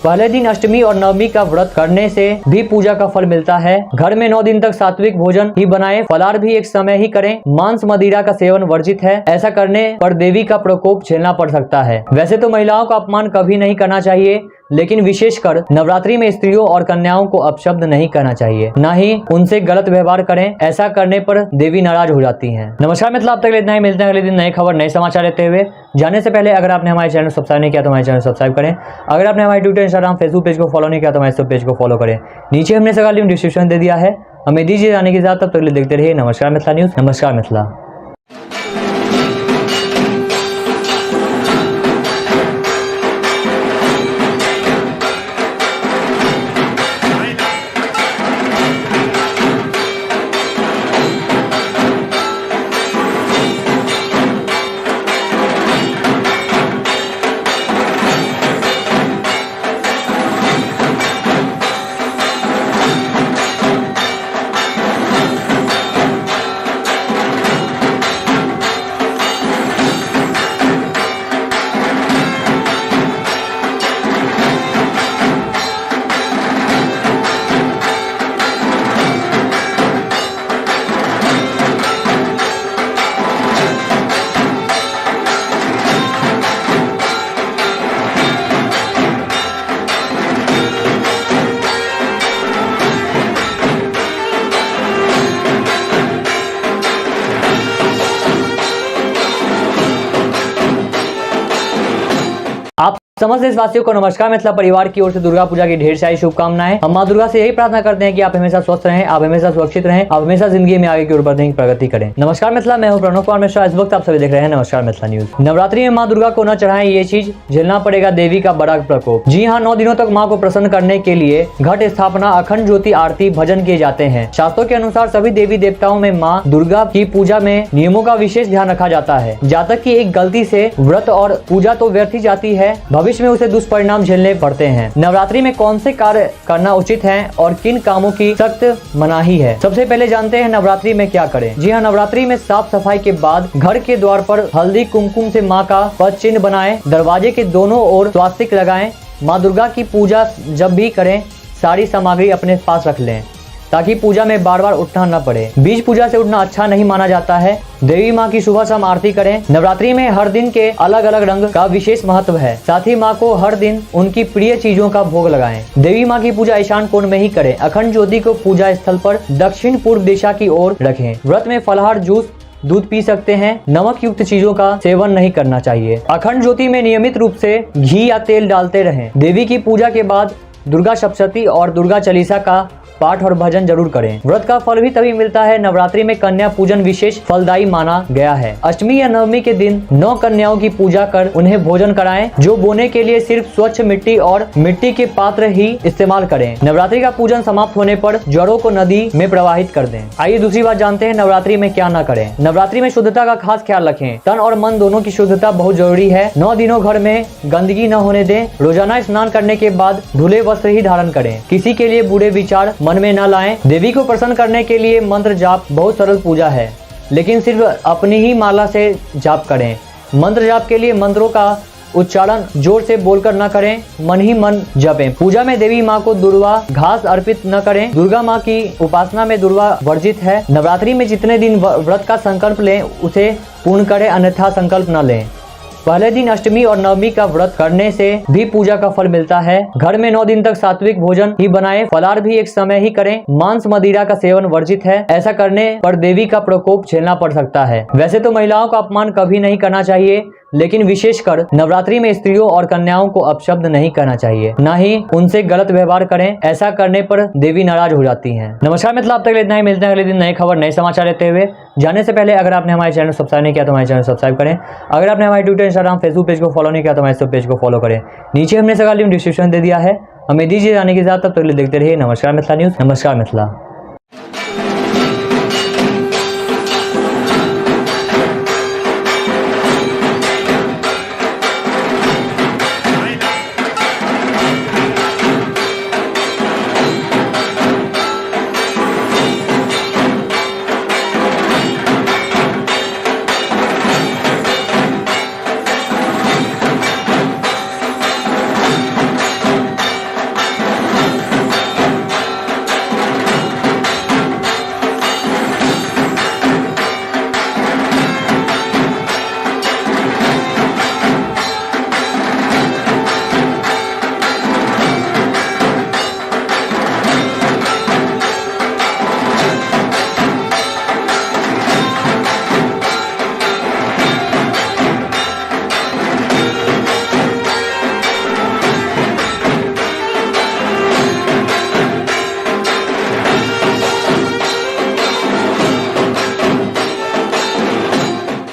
पहले दिन अष्टमी और नवमी का व्रत करने से भी पूजा का फल मिलता है। घर में 9 दिन तक सात्विक भोजन ही बनाएं। फलाहार भी एक समय ही करें। मांस मदिरा का सेवन वर्जित है। ऐसा करने पर देवी का प्रकोप झेलना पड़ सकता है। वैसे तो महिलाओं का अपमान कभी नहीं करना चाहिए, लेकिन विशेषकर नवरात्रि में स्त्रियों और कन्याओं को अपशब्द नहीं करना चाहिए, न ही उनसे गलत व्यवहार करें। ऐसा करने पर देवी नाराज हो जाती हैं। नमस्कार मित्रों, अब तक इतना ही। मिलते हैं अगले दिन नई खबर, नए समाचार लेते हुए। जाने से पहले अगर आपने हमारे चैनल सब्सक्राइब नहीं किया तो हमारे चैनल सब्सक्राइब करें। अगर आपने हमारे ट्विटर, इंस्टाग्राम, फेसबुक पेज को फॉलो नहीं किया तो हमारे पेज को फॉलो करें। नीचे हमने सभी लिंक डिस्क्रिप्शन दे दिया है। हमें दीजिए जाने के साथ, तब तक देखते रहिए नमस्कार मिथिला न्यूज। नमस्कार मिथिला। आप समस्त देशवासियों को नमस्कार। मिथिला परिवार की ओर से दुर्गा पूजा की ढेर सारी शुभकामनाएं। हम मां दुर्गा से यही प्रार्थना करते हैं कि आप हमेशा स्वस्थ रहें, आप हमेशा सुरक्षित रहें, आप हमेशा जिंदगी में आगे की ओर बढ़ने की प्रगति करें। नमस्कार मिथिला, मैं हूं प्रणव कुमार मिश्रा। इस वक्त आप सभी देख रहे हैं नमस्कार मिथिला न्यूज। नवरात्रि में मां दुर्गा को न चढ़ाएं ये चीज, झेलना पड़ेगा देवी का बड़ा प्रकोप। जी हाँ, 9 दिनों तक माँ को प्रसन्न करने के लिए घट स्थापना, अखंड ज्योति, आरती, भजन किए जाते हैं। शास्त्रों के अनुसार सभी देवी देवताओं में माँ दुर्गा की पूजा में नियमों का विशेष ध्यान रखा जाता है। जातक की एक गलती से व्रत और पूजा तो व्यर्थ ही जाती है, भविष्य में उसे दुष्परिणाम झेलने पड़ते हैं। नवरात्रि में कौन से कार्य करना उचित है और किन कामों की सख्त मनाही है। सबसे पहले जानते हैं नवरात्रि में क्या करें। जी हाँ, नवरात्रि में साफ सफाई के बाद घर के द्वार पर हल्दी कुमकुम से माँ का पद चिन्ह बनाएं। दरवाजे के दोनों ओर स्वास्तिक लगाएं। माँ दुर्गा की पूजा जब भी करें सारी सामग्री अपने पास रख लें ताकि पूजा में बार बार उठना न पड़े। बीज पूजा से उठना अच्छा नहीं माना जाता है। देवी माँ की सुबह शाम आरती करें। नवरात्रि में हर दिन के अलग अलग रंग का विशेष महत्व है। साथ ही माँ को हर दिन उनकी प्रिय चीजों का भोग लगाएं। देवी माँ की पूजा ईशान कोण में ही करें। अखंड ज्योति को पूजा स्थल पर दक्षिण पूर्व दिशा की ओर रखें। व्रत में फलाहार, जूस, दूध पी सकते हैं। नमक युक्त चीजों का सेवन नहीं करना चाहिए। अखंड ज्योति में नियमित रूप से घी या तेल डालते रहें। देवी की पूजा के बाद दुर्गा सप्तशती और दुर्गा चालीसा का पाठ और भजन जरूर करें। व्रत का फल भी तभी मिलता है। नवरात्रि में कन्या पूजन विशेष फलदायी माना गया है। अष्टमी या नवमी के दिन 9 कन्याओं की पूजा कर उन्हें भोजन कराएं, जो बोने के लिए सिर्फ स्वच्छ मिट्टी और मिट्टी के पात्र ही इस्तेमाल करें। नवरात्रि का पूजन समाप्त होने पर जड़ों को नदी में प्रवाहित कर दें। आइए दूसरी बात जानते हैं नवरात्रि में क्या न करें। नवरात्रि में शुद्धता का खास ख्याल रखें। तन और मन दोनों की शुद्धता बहुत जरूरी है। 9 दिनों घर में गंदगी न होने दें। रोजाना स्नान करने के बाद धुले वस्त्र ही धारण करें। किसी के लिए बुरे विचार मन में न लाएं। देवी को प्रसन्न करने के लिए मंत्र जाप बहुत सरल पूजा है, लेकिन सिर्फ अपनी ही माला से जाप करें। मंत्र जाप के लिए मंत्रों का उच्चारण जोर से बोलकर न करें, मन ही मन जपें। पूजा में देवी माँ को दुर्वा घास अर्पित न करें। दुर्गा माँ की उपासना में दुर्वा वर्जित है। नवरात्रि में जितने दिन व्रत का संकल्प लें उसे पूर्ण करें, अन्यथा संकल्प न लें। पहले दिन अष्टमी और नवमी का व्रत करने से भी पूजा का फल मिलता है। घर में 9 दिन तक सात्विक भोजन ही बनाएं। फलाहार भी एक समय ही करें। मांस मदिरा का सेवन वर्जित है। ऐसा करने पर देवी का प्रकोप झेलना पड़ सकता है। वैसे तो महिलाओं का अपमान कभी नहीं करना चाहिए, लेकिन विशेषकर नवरात्रि में स्त्रियों और कन्याओं को अपशब्द नहीं कहना चाहिए, न ही उनसे गलत व्यवहार करें। ऐसा करने पर देवी नाराज हो जाती हैं। नमस्कार मित्रों, अब तक इतना ही। मिलते हैं अगले दिन नए खबर, नए समाचार लेते हुए। जाने से पहले अगर आपने हमारे चैनल सब्सक्राइब नहीं किया तो हमारे चैनल सब्सक्राइब करें। अगर आपने हमारे ट्विटर, इंस्टाग्राम, फेसबुक पेज को फॉलो नहीं किया तो हमारे पेज को फॉलो करें। नीचे हमने सगा लिंक डिस्क्रिप्शन दे दिया है। हमें दीजिए जाने के साथ, तब तक देखते रहिए नमस्कार मिथिला न्यूज। नमस्कार मिथिला।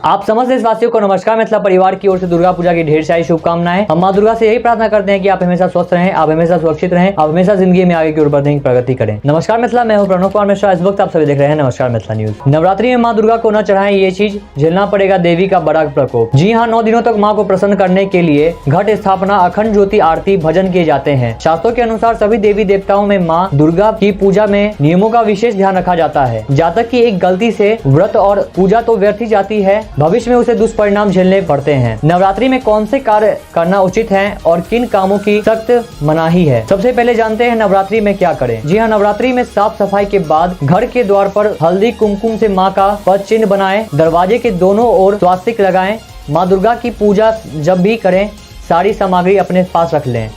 आप समस्त देशवासियों को नमस्कार। मिथिला परिवार की ओर से दुर्गा पूजा की ढेर सारी शुभकामनाएं। हम माँ दुर्गा से यही प्रार्थना करते हैं कि आप हमेशा स्वस्थ रहें, आप हमेशा सुरक्षित रहें, आप हमेशा जिंदगी में आगे की ओर बढ़ने की प्रगति करें। नमस्कार मिथिला, मैं हूं प्रणव कुमार मिश्रा। इस वक्त आप सभी देख रहे हैं नमस्कार मिथिला न्यूज। नवरात्रि में माँ दुर्गा को न चढ़ाएं, ये चीज झेलना पड़ेगा देवी का बड़ा प्रकोप। जी हाँ, 9 दिनों तक माँ को प्रसन्न करने के लिए घट स्थापना, अखंड ज्योति, आरती, भजन किए जाते हैं। शास्त्रों के अनुसार सभी देवी देवताओं में माँ दुर्गा की पूजा में नियमों का विशेष ध्यान रखा जाता है। जातक की एक गलती से व्रत और पूजा तो व्यर्थ ही जाती है, भविष्य में उसे दुष्परिणाम झेलने पड़ते हैं। नवरात्रि में कौन से कार्य करना उचित है और किन कामों की सख्त मनाही है, सबसे पहले जानते हैं नवरात्रि में क्या करें। जी हाँ, नवरात्रि में साफ सफाई के बाद घर के द्वार पर हल्दी कुमकुम से माँ का पद चिन्ह बनाएं। दरवाजे के दोनों ओर स्वास्तिक लगाएं। माँ दुर्गा की पूजा जब भी करें सारी सामग्री अपने पास रख लें,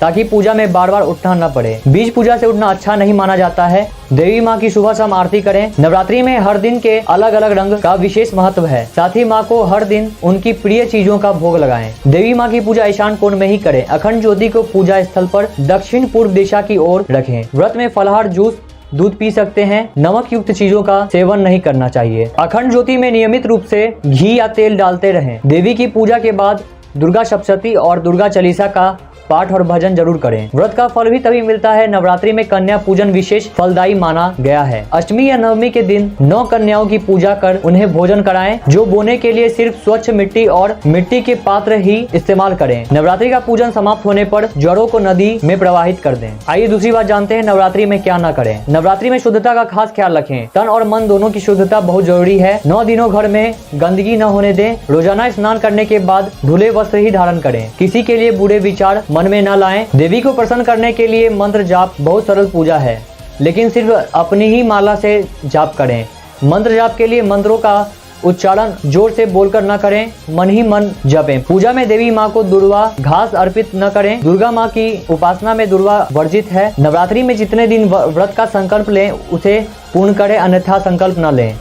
ताकि पूजा में बार बार उठना न पड़े। बीज पूजा से उठना अच्छा नहीं माना जाता है। देवी माँ की सुबह शाम आरती करें। नवरात्रि में हर दिन के अलग अलग रंग का विशेष महत्व है। साथ ही माँ को हर दिन उनकी प्रिय चीजों का भोग लगाएं। देवी माँ की पूजा ईशान कोण में ही करें। अखंड ज्योति को पूजा स्थल पर दक्षिण पूर्व दिशा की ओर रखें। व्रत में फलाहार, जूस, दूध पी सकते हैं। नमक युक्त चीजों का सेवन नहीं करना चाहिए। अखंड ज्योति में नियमित रूप से घी या तेल डालते रहें। देवी की पूजा के बाद दुर्गा सप्तशती और दुर्गा चालीसा का पाठ और भजन जरूर करें। व्रत का फल भी तभी मिलता है। नवरात्रि में कन्या पूजन विशेष फलदायी माना गया है। अष्टमी या नवमी के दिन 9 कन्याओं की पूजा कर उन्हें भोजन कराएं, जो बोने के लिए सिर्फ स्वच्छ मिट्टी और मिट्टी के पात्र ही इस्तेमाल करें। नवरात्रि का पूजन समाप्त होने पर जड़ों को नदी में प्रवाहित कर दें। आइए दूसरी बात जानते हैं नवरात्रि में क्या न करें। नवरात्रि में शुद्धता का खास ख्याल रखें। तन और मन दोनों की शुद्धता बहुत जरूरी है। 9 दिनों घर में गंदगी न होने दें। रोजाना स्नान करने के बाद धुले वस्त्र ही धारण करें। किसी के लिए बुरे विचार मन में न लाएं। देवी को प्रसन्न करने के लिए मंत्र जाप बहुत सरल पूजा है, लेकिन सिर्फ अपनी ही माला से जाप करें। मंत्र जाप के लिए मंत्रों का उच्चारण जोर से बोलकर न करें, मन ही मन जपें। पूजा में देवी माँ को दुर्वा घास अर्पित न करें। दुर्गा माँ की उपासना में दुर्वा वर्जित है। नवरात्रि में जितने दिन व्रत का संकल्प लें उसे पूर्ण करें, अन्यथा संकल्प न लें।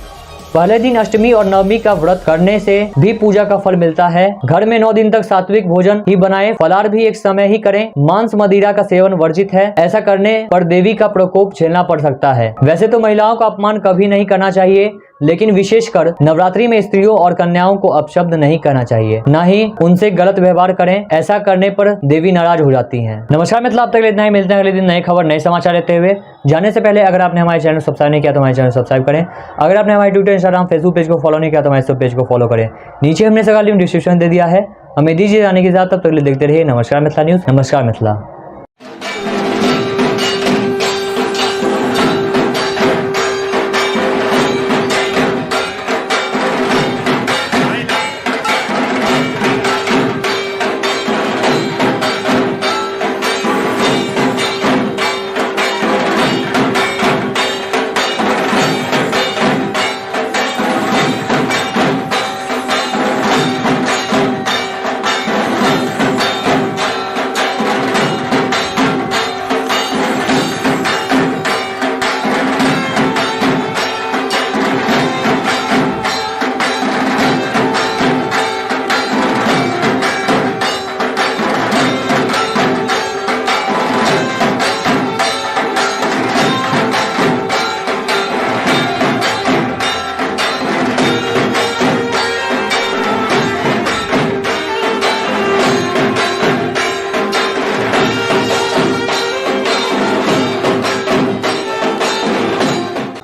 पहले दिन अष्टमी और नवमी का व्रत करने से भी पूजा का फल मिलता है। घर में 9 दिन तक सात्विक भोजन ही बनाएं, फलाहार भी एक समय ही करें। मांस मदिरा का सेवन वर्जित है। ऐसा करने पर देवी का प्रकोप झेलना पड़ सकता है। वैसे तो महिलाओं का अपमान कभी नहीं करना चाहिए, लेकिन विशेषकर नवरात्रि में स्त्रियों और कन्याओं को अपशब्द नहीं कहना चाहिए, न ही उनसे गलत व्यवहार करें। ऐसा करने पर देवी नाराज हो जाती हैं। नमस्कार मित्रों, अब तक इतना ही। मिलते हैं अगले दिन नए खबर नए समाचार लेते हुए। जाने से पहले अगर आपने हमारे चैनल सब्सक्राइब नहीं किया तो हमारे चैनल सब्सक्राइब करें। अगर आपने हमारे ट्विटर, इंस्टाग्राम, फेसबुक पेज को फॉलो नहीं किया तो हमारे सब पेज को फॉलो करें। नीचे हमने सगा लिंक डिस्क्रिप्शन दे दिया है। हमें दीजिए जाने के साथ, तब तक देखते रहिए नमस्कार मिथिला न्यूज। नमस्कार मिथिला।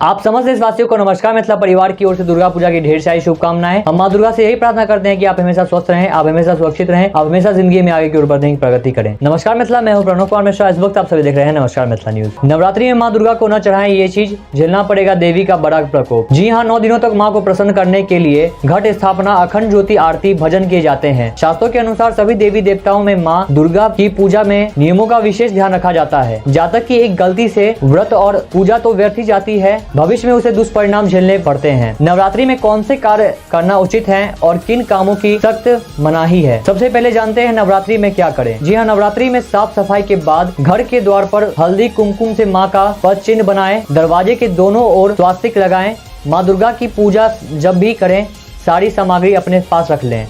आप समस्त देशवासियों को नमस्कार। मिथिला परिवार की ओर से दुर्गा पूजा की ढेर सारी शुभकामनाएं। हम मां दुर्गा से यही प्रार्थना करते हैं कि आप हमेशा स्वस्थ रहें, आप हमेशा सुरक्षित रहें, आप हमेशा जिंदगी में आगे की ओर बढ़ने की प्रगति करें। नमस्कार मिथिला, मैं हूं प्रणव कुमार मिश्रा। इस वक्त आप सभी देख रहे हैं नमस्कार मिथिला न्यूज। नवरात्रि में मां दुर्गा को न चढ़ाएं, ये चीज झेलना पड़ेगा देवी का बड़ा प्रकोप। जी हाँ, 9 दिनों तक मां को प्रसन्न करने के लिए घट स्थापना, अखंड ज्योति आरती, भजन किए जाते हैं। शास्त्रों के अनुसार सभी देवी देवताओं में मां दुर्गा की पूजा में नियमों का विशेष ध्यान रखा जाता है। जातक की एक गलती से व्रत और पूजा तो व्यर्थ ही जाती है, भविष्य में उसे दुष्परिणाम झेलने पड़ते हैं। नवरात्रि में कौन से कार्य करना उचित है और किन कामों की सख्त मनाही है, सबसे पहले जानते हैं नवरात्रि में क्या करें। जी हाँ, नवरात्रि में साफ सफाई के बाद घर के द्वार पर हल्दी कुमकुम से माँ का पद चिन्ह बनाएं। दरवाजे के दोनों ओर स्वास्तिक लगाएं। माँ दुर्गा की पूजा जब भी करें सारी सामग्री अपने पास रख लें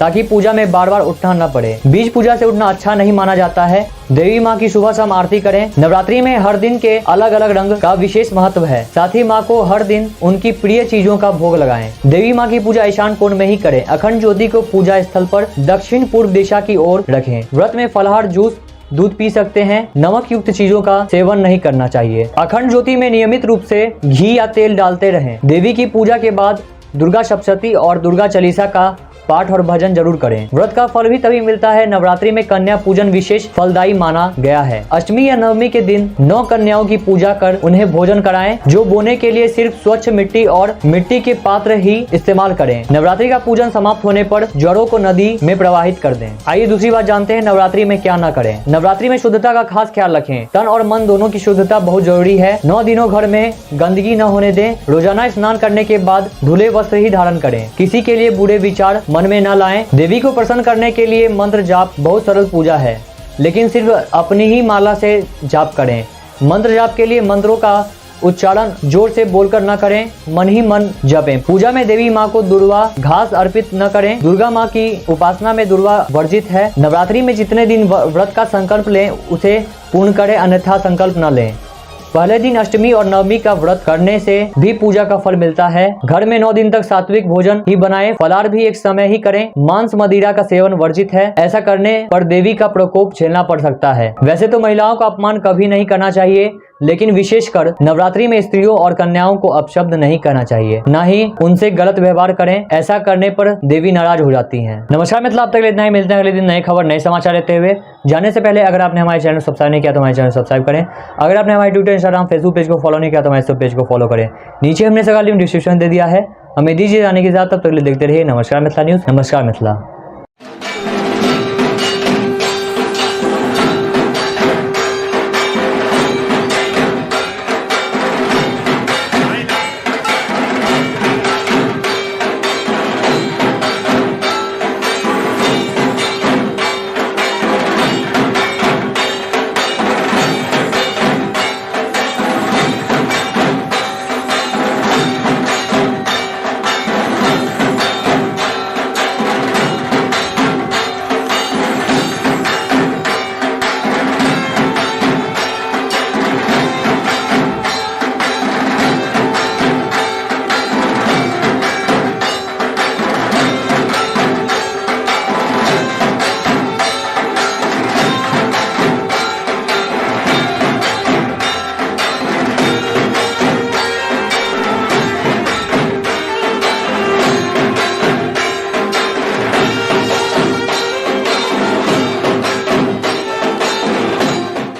ताकि पूजा में बार बार उठना न पड़े। बीज पूजा से उठना अच्छा नहीं माना जाता है। देवी माँ की सुबह शाम आरती करें। नवरात्रि में हर दिन के अलग अलग रंग का विशेष महत्व है। साथ ही माँ को हर दिन उनकी प्रिय चीजों का भोग लगाएं। देवी माँ की पूजा ईशान कोण में ही करें। अखंड ज्योति को पूजा स्थल पर दक्षिण पूर्व दिशा की ओर रखें। व्रत में फलाहार, जूस, दूध पी सकते हैं। नमक युक्त चीजों का सेवन नहीं करना चाहिए। अखंड ज्योति में नियमित रूप से घी या तेल डालते रहें। देवी की पूजा के बाद दुर्गा सप्तशती और दुर्गा चालीसा का पाठ और भजन जरूर करें। व्रत का फल भी तभी मिलता है। नवरात्रि में कन्या पूजन विशेष फलदायी माना गया है। अष्टमी या नवमी के दिन 9 कन्याओं की पूजा कर उन्हें भोजन कराएं। जो बोने के लिए सिर्फ स्वच्छ मिट्टी और मिट्टी के पात्र ही इस्तेमाल करें। नवरात्रि का पूजन समाप्त होने पर जड़ों को नदी में प्रवाहित कर दें। आइए दूसरी बात जानते हैं नवरात्रि में क्या न करें। नवरात्रि में शुद्धता का खास ख्याल रखें। तन और मन दोनों की शुद्धता बहुत जरूरी है। 9 दिनों घर में गंदगी न होने दें। रोजाना स्नान करने के बाद धुले वस्त्र ही धारण करें। किसी के लिए बुरे विचार मन में न लाएं। देवी को प्रसन्न करने के लिए मंत्र जाप बहुत सरल पूजा है, लेकिन सिर्फ अपनी ही माला से जाप करें। मंत्र जाप के लिए मंत्रों का उच्चारण जोर से बोलकर न करें, मन ही मन जपें। पूजा में देवी माँ को दुर्वा घास अर्पित न करें। दुर्गा माँ की उपासना में दुर्वा वर्जित है। नवरात्रि में जितने दिन व्रत का संकल्प लें उसे पूर्ण करें, अन्यथा संकल्प न लें। पहले दिन अष्टमी और नवमी का व्रत करने से भी पूजा का फल मिलता है। घर में 9 दिन तक सात्विक भोजन ही बनाएं। फलाहार भी एक समय ही करें। मांस मदिरा का सेवन वर्जित है। ऐसा करने पर देवी का प्रकोप झेलना पड़ सकता है। वैसे तो महिलाओं का अपमान कभी नहीं करना चाहिए, लेकिन विशेषकर नवरात्रि में स्त्रियों और कन्याओं को अपशब्द नहीं कहना चाहिए, न ही उनसे गलत व्यवहार करें। ऐसा करने पर देवी नाराज हो जाती हैं। नमस्कार मित्रों, अब तक इतना ही। मिलते हैं अगले दिन नए खबर नए समाचार लेते हुए। जाने से पहले अगर आपने हमारे चैनल सब्सक्राइब नहीं किया तो हमारे चैनल सब्सक्राइब करें। अगर आपने हमारे ट्विटर, इंस्टाग्राम, फेसबुक पेज को फॉलो नहीं किया तो हमारे सब पेज को फॉलो करें। नीचे हमने सगा लिंक डिस्क्रिप्शन दे दिया है। हमें दीजिए जाने के साथ, तब तक देखते रहिए नमस्कार मिथिला न्यूज। नमस्कार मिथिला।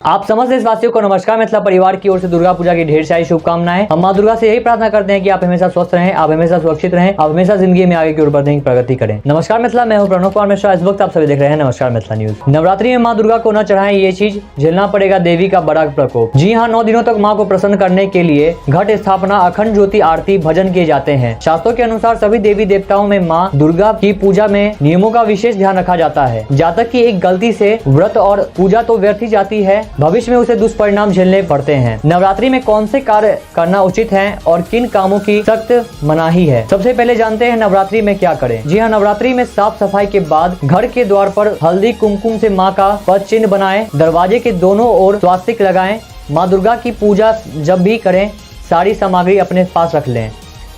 आप समस्त देशवासियों को नमस्कार। मिथिला परिवार की ओर से दुर्गा पूजा की ढेर सारी शुभकामनाएं। हम मां दुर्गा से यही प्रार्थना करते हैं कि आप हमेशा स्वस्थ रहें, आप हमेशा सुरक्षित रहें, आप हमेशा जिंदगी में आगे की ओर बढ़ने की प्रगति करें। नमस्कार मिथिला, मैं हूं प्रणव कुमार मिश्रा। इस वक्त आप सभी देख रहे हैं नमस्कार मिथिला न्यूज। नवरात्रि में मां दुर्गा को न चढ़ाएं ये चीज, झेलना पड़ेगा देवी का बड़ा प्रकोप। जी हाँ, 9 दिनों तक मां को प्रसन्न करने के लिए घट स्थापना, अखंड ज्योति, आरती, भजन किए जाते हैं। शास्त्रों के अनुसार सभी देवी देवताओं में मां दुर्गा की पूजा में नियमों का विशेष ध्यान रखा जाता है। जातक की एक गलती से व्रत और पूजा तो व्यर्थ ही जाती है, भविष्य में उसे दुष्परिणाम झेलने पड़ते हैं। नवरात्रि में कौन से कार्य करना उचित है और किन कामों की सख्त मनाही है, सबसे पहले जानते हैं नवरात्रि में क्या करें। जी हाँ, नवरात्रि में साफ सफाई के बाद घर के द्वार पर हल्दी कुमकुम से माँ का पद चिन्ह बनाएं, दरवाजे के दोनों ओर स्वास्तिक लगाएं। माँ दुर्गा की पूजा जब भी करें सारी सामग्री अपने पास रख लें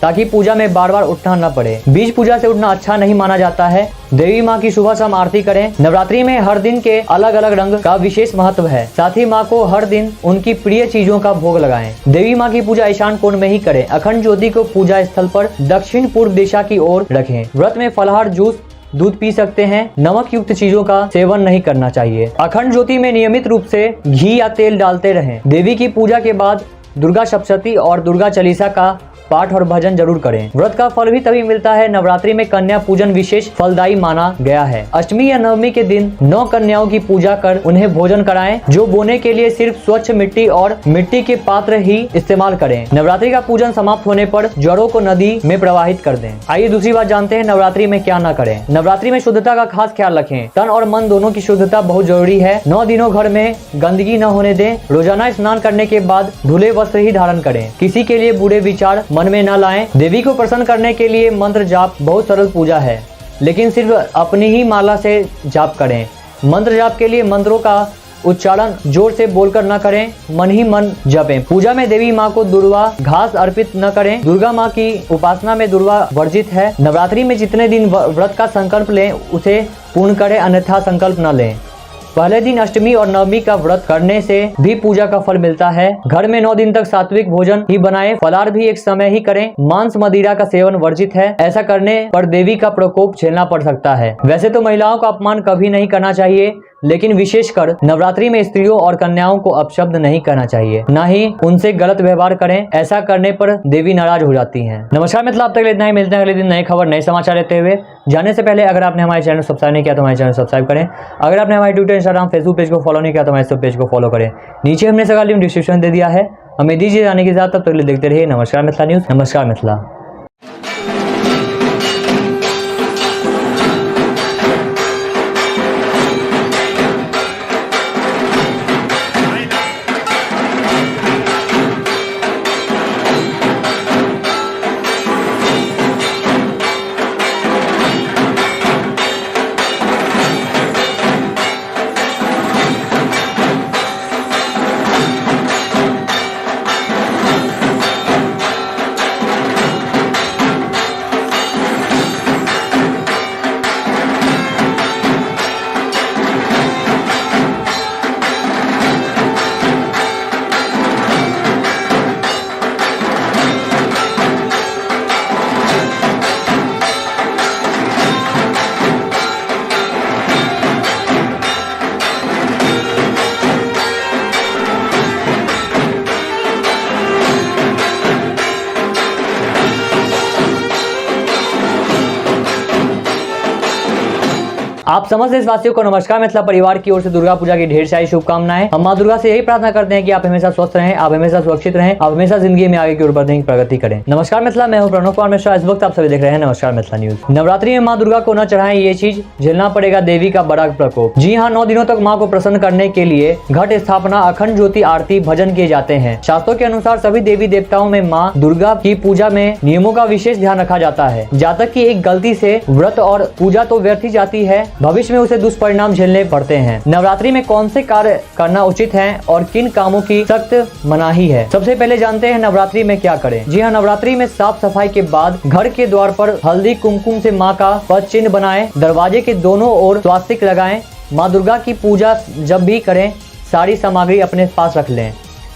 ताकि पूजा में बार बार उठना न पड़े। बीज पूजा से उठना अच्छा नहीं माना जाता है। देवी माँ की सुबह शाम आरती करें। नवरात्रि में हर दिन के अलग अलग रंग का विशेष महत्व है, साथ ही माँ को हर दिन उनकी प्रिय चीजों का भोग लगाएं। देवी माँ की पूजा ईशान कोण में ही करें। अखंड ज्योति को पूजा स्थल पर दक्षिण पूर्व दिशा की ओर रखें। व्रत में फलाहार, जूस, दूध पी सकते हैं। नमक युक्त चीजों का सेवन नहीं करना चाहिए। अखंड ज्योति में नियमित रूप से घी या तेल डालते रहें। देवी की पूजा के बाद दुर्गा सप्तशती और दुर्गा चालीसा का पाठ और भजन जरूर करें। व्रत का फल भी तभी मिलता है। नवरात्रि में कन्या पूजन विशेष फलदायी माना गया है। अष्टमी या नवमी के दिन 9 कन्याओं की पूजा कर उन्हें भोजन कराएं। जो बोने के लिए सिर्फ स्वच्छ मिट्टी और मिट्टी के पात्र ही इस्तेमाल करें। नवरात्रि का पूजन समाप्त होने पर जड़ों को नदी में प्रवाहित कर दें। आइए दूसरी बात जानते हैं नवरात्रि में क्या न करें। नवरात्रि में शुद्धता का खास ख्याल रखें। तन और मन दोनों की शुद्धता बहुत जरूरी है। 9 दिनों घर में गंदगी न होने दें। रोजाना स्नान करने के बाद धुले वस्त्र ही धारण करें। किसी के लिए बुरे विचार मन में न लाएं। देवी को प्रसन्न करने के लिए मंत्र जाप बहुत सरल पूजा है, लेकिन सिर्फ अपनी ही माला से जाप करें। मंत्र जाप के लिए मंत्रों का उच्चारण जोर से बोलकर न करें, मन ही मन जपें। पूजा में देवी माँ को दुर्वा घास अर्पित न करें। दुर्गा माँ की उपासना में दुर्वा वर्जित है। नवरात्रि में जितने दिन व्रत का संकल्प लें उसे पूर्ण करें, अन्यथा संकल्प न लें। पहले दिन अष्टमी और नवमी का व्रत करने से भी पूजा का फल मिलता है। घर में 9 दिन तक सात्विक भोजन ही बनाएं। फलाहार भी एक समय ही करें। मांस मदिरा का सेवन वर्जित है। ऐसा करने पर देवी का प्रकोप झेलना पड़ सकता है। वैसे तो महिलाओं का अपमान कभी नहीं करना चाहिए, लेकिन विशेषकर नवरात्रि में स्त्रियों और कन्याओं को अपशब्द नहीं कहना चाहिए, न ही उनसे गलत व्यवहार करें। ऐसा करने पर देवी नाराज हो जाती हैं। नमस्कार मित्रों, अब तक इतना ही। मिलते हैं अगले दिन नए खबर, नए समाचार लेते हुए। जाने से पहले अगर आपने हमारे चैनल सब्सक्राइब नहीं किया तो हमारे चैनल सब्सक्राइब करें। अगर आपने हमारे ट्विटर, इंस्टाग्राम, फेसबुक पेज को फॉलो नहीं किया तो हमारे पेज को फॉलो करें। नीचे हमने सगा लिंक डिस्क्रिप्शन दे दिया है। हमें दीजिए जाने के साथ, तब तक देखते रहिए नमस्कार मिथिला न्यूज। नमस्कार मिथिला। आप समस्त देशवासियों को नमस्कार। मिथिला परिवार की ओर से दुर्गा पूजा की ढेर सारी शुभकामनाएं। हम मां दुर्गा से यही प्रार्थना करते हैं कि आप हमेशा स्वस्थ रहें, आप हमेशा सुरक्षित रहें, आप हमेशा जिंदगी में आगे की ओर बढ़ने की प्रगति करें। नमस्कार मिथिला, मैं हूं प्रणव कुमार मिश्रा। इस वक्त आप सभी देख रहे हैं नमस्कार मिथिला न्यूज। नवरात्रि में मां दुर्गा को न चढ़ाएं ये चीज, झेलना पड़ेगा देवी का बड़ा प्रकोप। जी हाँ, 9 दिनों तक माँ को प्रसन्न करने के लिए घट स्थापना, अखंड ज्योति, आरती, भजन किए जाते हैं। शास्त्रों के अनुसार सभी देवी देवताओं में माँ दुर्गा की पूजा में नियमों का विशेष ध्यान रखा जाता है। जातक की एक गलती से व्रत और पूजा तो व्यर्थ ही जाती है, भविष्य में उसे दुष्परिणाम झेलने पड़ते हैं। नवरात्रि में कौन से कार्य करना उचित है और किन कामों की सख्त मनाही है, सबसे पहले जानते हैं नवरात्रि में क्या करें। जी हाँ, नवरात्रि में साफ सफाई के बाद घर के द्वार पर हल्दी कुमकुम से माँ का पद चिन्ह बनाएं। दरवाजे के दोनों ओर स्वास्तिक लगाएं। माँ दुर्गा की पूजा जब भी करें सारी सामग्री अपने पास रख लें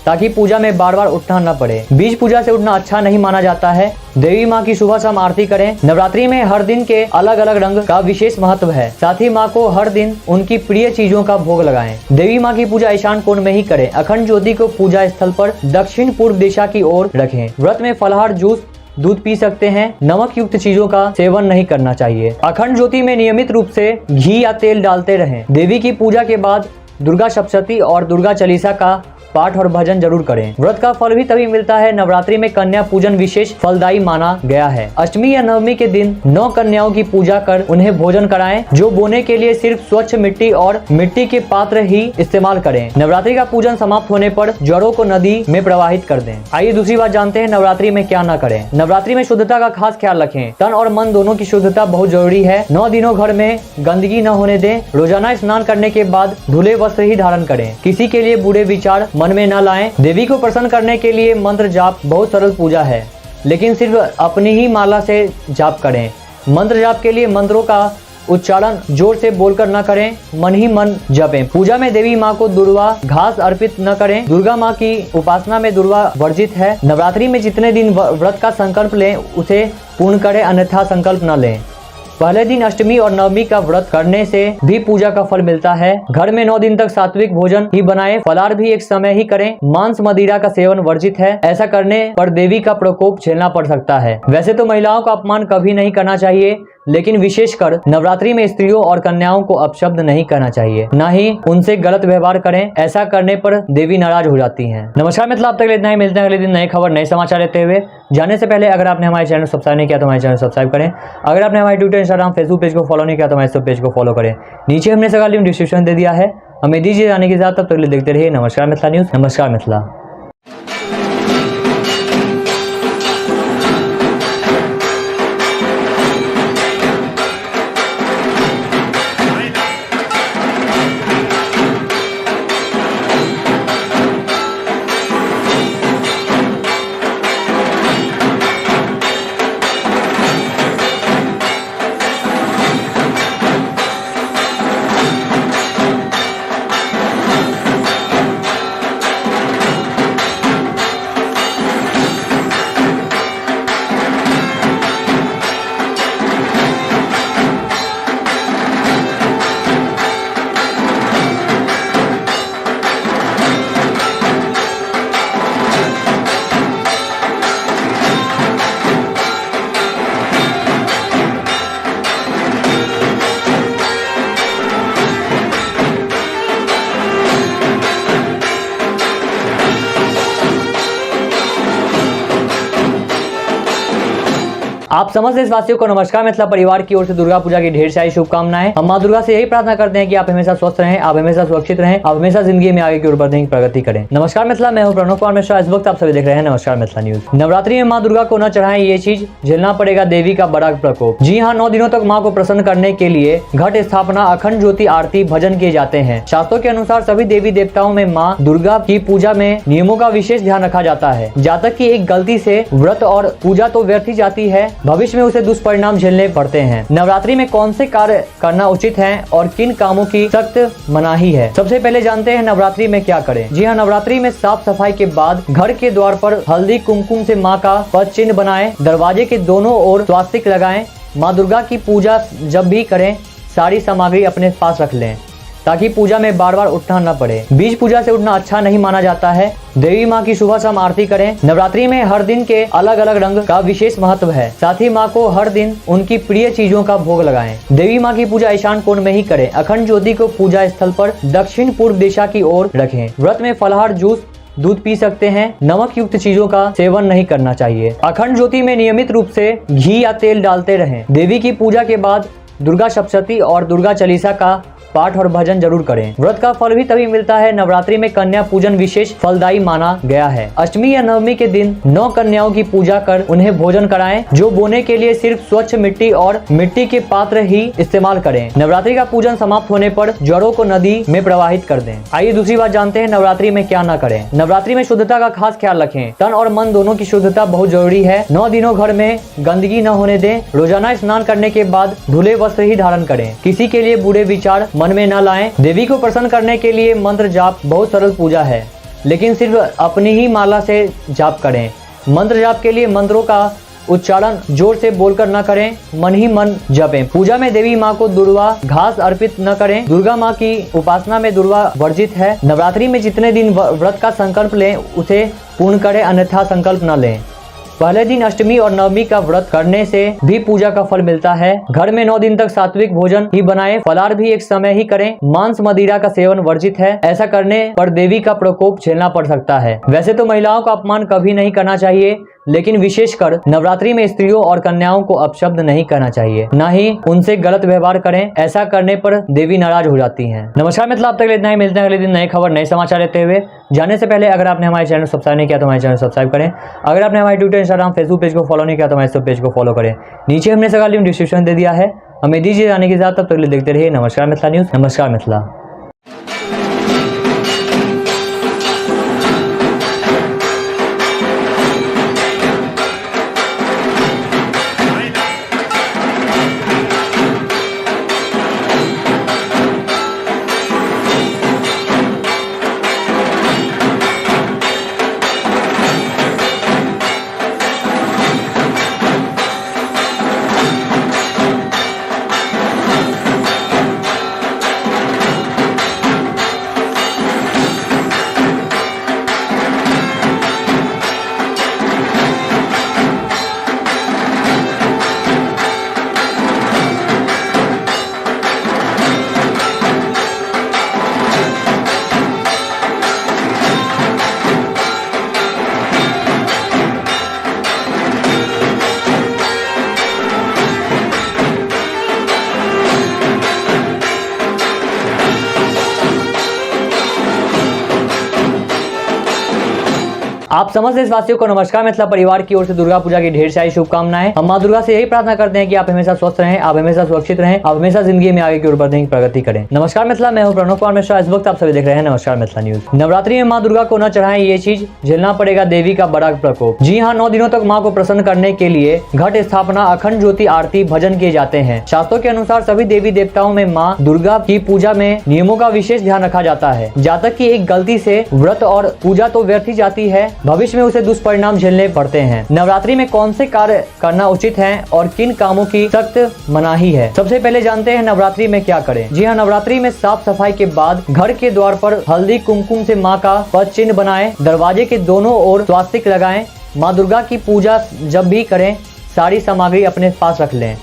ताकि पूजा में बार बार उठना न पड़े। बीज पूजा से उठना अच्छा नहीं माना जाता है। देवी माँ की सुबह शाम आरती करें। नवरात्रि में हर दिन के अलग अलग रंग का विशेष महत्व है। साथ ही माँ को हर दिन उनकी प्रिय चीजों का भोग लगाएं। देवी माँ की पूजा ईशान कोण में ही करें। अखंड ज्योति को पूजा स्थल पर दक्षिण पूर्व दिशा की ओर रखें। व्रत में फलाहार, जूस, दूध पी सकते हैं। नमक युक्त चीजों का सेवन नहीं करना चाहिए। अखंड ज्योति में नियमित रूप से घी या तेल डालते रहें। देवी की पूजा के बाद दुर्गा सप्तशती और दुर्गा चालीसा का पाठ और भजन जरूर करें। व्रत का फल भी तभी मिलता है। नवरात्रि में कन्या पूजन विशेष फलदायी माना गया है। अष्टमी या नवमी के दिन 9 कन्याओं की पूजा कर उन्हें भोजन कराएं, जो बोने के लिए सिर्फ स्वच्छ मिट्टी और मिट्टी के पात्र ही इस्तेमाल करें। नवरात्रि का पूजन समाप्त होने पर जड़ों को नदी में प्रवाहित कर दें। आइए दूसरी बात जानते हैं नवरात्रि में क्या न करें। नवरात्रि में शुद्धता का खास ख्याल रखें। तन और मन दोनों की शुद्धता बहुत जरूरी है। 9 दिनों घर में गंदगी न होने दें। रोजाना स्नान करने के बाद धुले वस्त्र ही धारण करें। किसी के लिए बुरे विचार मन में न लाएं। देवी को प्रसन्न करने के लिए मंत्र जाप बहुत सरल पूजा है, लेकिन सिर्फ अपनी ही माला से जाप करें। मंत्र जाप के लिए मंत्रों का उच्चारण जोर से बोलकर न करें, मन ही मन जपें। पूजा में देवी माँ को दुर्वा घास अर्पित न करें। दुर्गा माँ की उपासना में दुर्वा वर्जित है। नवरात्रि में जितने दिन व्रत का संकल्प लें उसे पूर्ण करें, अन्यथा संकल्प न लें। पहले दिन अष्टमी और नवमी का व्रत करने से भी पूजा का फल मिलता है। घर में 9 दिन तक सात्विक भोजन ही बनाएं। फलाहार भी एक समय ही करें। मांस मदिरा का सेवन वर्जित है। ऐसा करने पर देवी का प्रकोप झेलना पड़ सकता है। वैसे तो महिलाओं का अपमान कभी नहीं करना चाहिए, लेकिन विशेषकर नवरात्रि में स्त्रियों और कन्याओं को अपशब्द नहीं कहना चाहिए, न ही उनसे गलत व्यवहार करें। ऐसा करने पर देवी नाराज हो जाती हैं। नमस्कार मित्रों, अब तक इतना ही। मिलते हैं अगले दिन नए खबर, नए समाचार लेते हुए। जाने से पहले अगर आपने हमारे चैनल सब्सक्राइब नहीं किया तो हमारे चैनल सब्सक्राइब करें। अगर आपने हमारे ट्विटर, इंस्टाग्राम, फेसबुक पेज को फॉलो नहीं किया तो हमारे सब पेज को फॉलो करें। नीचे हमने सगा लिंक डिस्क्रिप्शन दे दिया है। हमें दीजिए जाने के साथ, तब तक देखते रहिए नमस्कार मिथिला न्यूज। नमस्कार मिथिला। आप समस्त देशवासियों को नमस्कार। मिथिला परिवार की ओर से दुर्गा पूजा की ढेर सारी शुभकामनाएं। हम माँ दुर्गा से यही प्रार्थना करते हैं कि आप हमेशा स्वस्थ रहें, आप हमेशा सुरक्षित रहें, आप हमेशा जिंदगी में आगे की ओर बढ़ने की प्रगति करें। नमस्कार मिथिला, मैं हूं प्रणव कुमार मिश्रा। इस वक्त आप सभी देख रहे हैं नमस्कार मिथिला न्यूज। नवरात्रि में माँ दुर्गा को न चढ़ाएं, ये चीज झेलना पड़ेगा देवी का बड़ा प्रकोप। जी हाँ, 9 दिनों तक माँ को प्रसन्न करने के लिए घट स्थापना, अखंड ज्योति, आरती, भजन किए जाते हैं। शास्त्रों के अनुसार सभी देवी देवताओं में माँ दुर्गा की पूजा में नियमों का विशेष ध्यान रखा जाता है। जातक की एक गलती से व्रत और पूजा तो व्यर्थ ही जाती है, भविष्य में उसे दुष्परिणाम झेलने पड़ते हैं। नवरात्रि में कौन से कार्य करना उचित है और किन कामों की सख्त मनाही है, सबसे पहले जानते हैं नवरात्रि में क्या करें। जी हाँ, नवरात्रि में साफ सफाई के बाद घर के द्वार पर हल्दी कुमकुम से माँ का पद चिन्ह बनाएं। दरवाजे के दोनों ओर स्वास्तिक लगाएं। माँ दुर्गा की पूजा जब भी करें सारी सामग्री अपने पास रख लें, ताकि पूजा में बार बार उठना न पड़े। बीज पूजा से उठना अच्छा नहीं माना जाता है। देवी माँ की सुबह शाम आरती करें। नवरात्रि में हर दिन के अलग अलग रंग का विशेष महत्व है। साथ ही माँ को हर दिन उनकी प्रिय चीजों का भोग लगाएं। देवी माँ की पूजा ईशान कोण में ही करें। अखंड ज्योति को पूजा स्थल पर दक्षिण पूर्व दिशा की ओर रखें। व्रत में फलाहार, जूस, दूध पी सकते हैं। नमक युक्त चीजों का सेवन नहीं करना चाहिए। अखंड ज्योति में नियमित रूप से घी या तेल डालते रहें। देवी की पूजा के बाद दुर्गा सप्तशती और दुर्गा चालीसा का पाठ और भजन जरूर करें। व्रत का फल भी तभी मिलता है। नवरात्रि में कन्या पूजन विशेष फलदायी माना गया है। अष्टमी या नवमी के दिन 9 कन्याओं की पूजा कर उन्हें भोजन कराएं, जो बोने के लिए सिर्फ स्वच्छ मिट्टी और मिट्टी के पात्र ही इस्तेमाल करें। नवरात्रि का पूजन समाप्त होने पर जड़ों को नदी में प्रवाहित कर दें। आइए दूसरी बात जानते हैं नवरात्रि में क्या न करें। नवरात्रि में शुद्धता का खास ख्याल रखें। तन और मन दोनों की शुद्धता बहुत जरूरी है। 9 दिनों घर में गंदगी न होने दें। रोजाना स्नान करने के बाद धुले वस्त्र ही धारण करें। किसी के लिए बुरे विचार मन में न लाएं। देवी को प्रसन्न करने के लिए मंत्र जाप बहुत सरल पूजा है, लेकिन सिर्फ अपनी ही माला से जाप करें। मंत्र जाप के लिए मंत्रों का उच्चारण जोर से बोलकर न करें, मन ही मन जपें। पूजा में देवी माँ को दुर्वा घास अर्पित न करें। दुर्गा माँ की उपासना में दुर्वा वर्जित है। नवरात्रि में जितने दिन व्रत का संकल्प लें उसे पूर्ण करें, अन्यथा संकल्प न लें। पहले दिन अष्टमी और नवमी का व्रत करने से भी पूजा का फल मिलता है। घर में 9 दिन तक सात्विक भोजन ही बनाएं, फलाहार भी एक समय ही करें। मांस मदिरा का सेवन वर्जित है। ऐसा करने पर देवी का प्रकोप झेलना पड़ सकता है। वैसे तो महिलाओं का अपमान कभी नहीं करना चाहिए, लेकिन विशेषकर नवरात्रि में स्त्रियों और कन्याओं को अपशब्द नहीं कहना चाहिए, न ही उनसे गलत व्यवहार करें। ऐसा करने पर देवी नाराज हो जाती हैं। नमस्कार मित्रों, अब तक इतना ही। मिलते हैं अगले दिन नए खबर नए समाचार लेते हुए। जाने से पहले अगर आपने हमारे चैनल सब्सक्राइब नहीं किया तो हमारे चैनल सब्सक्राइब करें। अगर आपने हमारे ट्विटर, इंस्टाग्राम, फेसबुक पेज को फॉलो नहीं किया तो हमारे सब पेज को फॉलो करें। नीचे हमने सगा लिंक डिस्क्रिप्शन दे दिया है। हमें दीजिए जाने के साथ, तब तक देखते रहिए नमस्कार मिथिला न्यूज। नमस्कार मिथिला। आप समस्त देशवासियों को नमस्कार। मिथिला परिवार की ओर से दुर्गा पूजा की ढेर सारी शुभकामनाएं। हम मां दुर्गा से यही प्रार्थना करते हैं कि आप हमेशा स्वस्थ रहें, आप हमेशा सुरक्षित रहें, आप हमेशा जिंदगी में आगे की ओर बढ़ने की प्रगति करें। नमस्कार मिथिला, मैं हूं प्रणव कुमार मिश्रा। इस वक्त आप सभी देख रहे हैं नमस्कार मिथिला न्यूज। नवरात्रि में मां दुर्गा को न चढ़ाएं, ये चीज झेलना पड़ेगा देवी का बड़ा प्रकोप। जी हाँ, 9 दिनों तक माँ को प्रसन्न करने के लिए घट स्थापना, अखंड ज्योति आरती, भजन किए जाते हैं। शास्त्रों के अनुसार सभी देवी देवताओं में माँ दुर्गा की पूजा में नियमों का विशेष ध्यान रखा जाता है। जातक की एक गलती से व्रत और पूजा तो व्यर्थ ही जाती है, भविष्य में उसे दुष्परिणाम झेलने पड़ते हैं। नवरात्रि में कौन से कार्य करना उचित है और किन कामों की सख्त मनाही है, सबसे पहले जानते हैं नवरात्रि में क्या करें। जी हाँ, नवरात्रि में साफ सफाई के बाद घर के द्वार पर हल्दी कुमकुम से माँ का पद चिन्ह बनाएं। दरवाजे के दोनों ओर स्वास्तिक लगाएं। माँ दुर्गा की पूजा जब भी करें सारी सामग्री अपने पास रख लें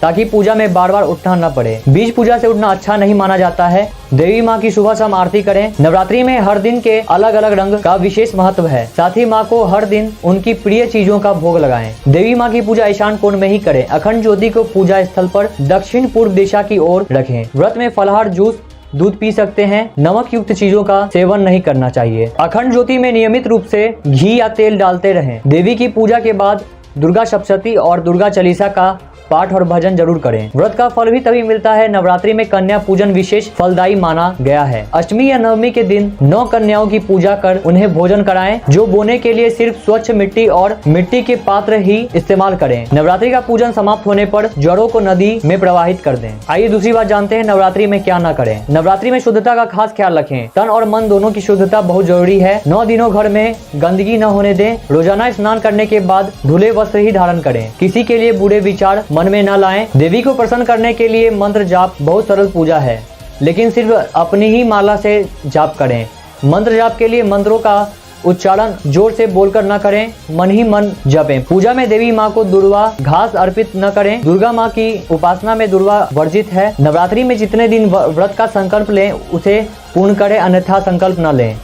ताकि पूजा में बार बार उठना न पड़े। बीज पूजा से उठना अच्छा नहीं माना जाता है। देवी माँ की सुबह शाम आरती करें। नवरात्रि में हर दिन के अलग अलग रंग का विशेष महत्व है। साथ ही माँ को हर दिन उनकी प्रिय चीजों का भोग लगाएं। देवी माँ की पूजा ईशान कोण में ही करें। अखंड ज्योति को पूजा स्थल पर दक्षिण पूर्व दिशा की ओर रखें। व्रत में फलाहार, जूस, दूध पी सकते हैं। नमक युक्त चीजों का सेवन नहीं करना चाहिए। अखंड ज्योति में नियमित रूप से घी या तेल डालते रहें। देवी की पूजा के बाद दुर्गा सप्तशती और दुर्गा चालीसा का पाठ और भजन जरूर करें। व्रत का फल भी तभी मिलता है। नवरात्रि में कन्या पूजन विशेष फलदायी माना गया है। अष्टमी या नवमी के दिन 9 कन्याओं की पूजा कर उन्हें भोजन कराएं। जो बोने के लिए सिर्फ स्वच्छ मिट्टी और मिट्टी के पात्र ही इस्तेमाल करें। नवरात्रि का पूजन समाप्त होने पर जड़ों को नदी में प्रवाहित कर दें। आइए दूसरी बात जानते हैं नवरात्रि में क्या न करें। नवरात्रि में शुद्धता का खास ख्याल रखें। तन और मन दोनों की शुद्धता बहुत जरूरी है। 9 दिनों घर में गंदगी न होने दें। रोजाना स्नान करने के बाद धुले वस्त्र ही धारण करें। किसी के लिए बुरे विचार मन में न लाएं। देवी को प्रसन्न करने के लिए मंत्र जाप बहुत सरल पूजा है, लेकिन सिर्फ अपनी ही माला से जाप करें। मंत्र जाप के लिए मंत्रों का उच्चारण जोर से बोलकर न करें, मन ही मन जपें। पूजा में देवी माँ को दुर्वा घास अर्पित न करें। दुर्गा माँ की उपासना में दुर्वा वर्जित है। नवरात्रि में जितने दिन व्रत का संकल्प लें उसे पूर्ण करें, अन्यथा संकल्प न लें।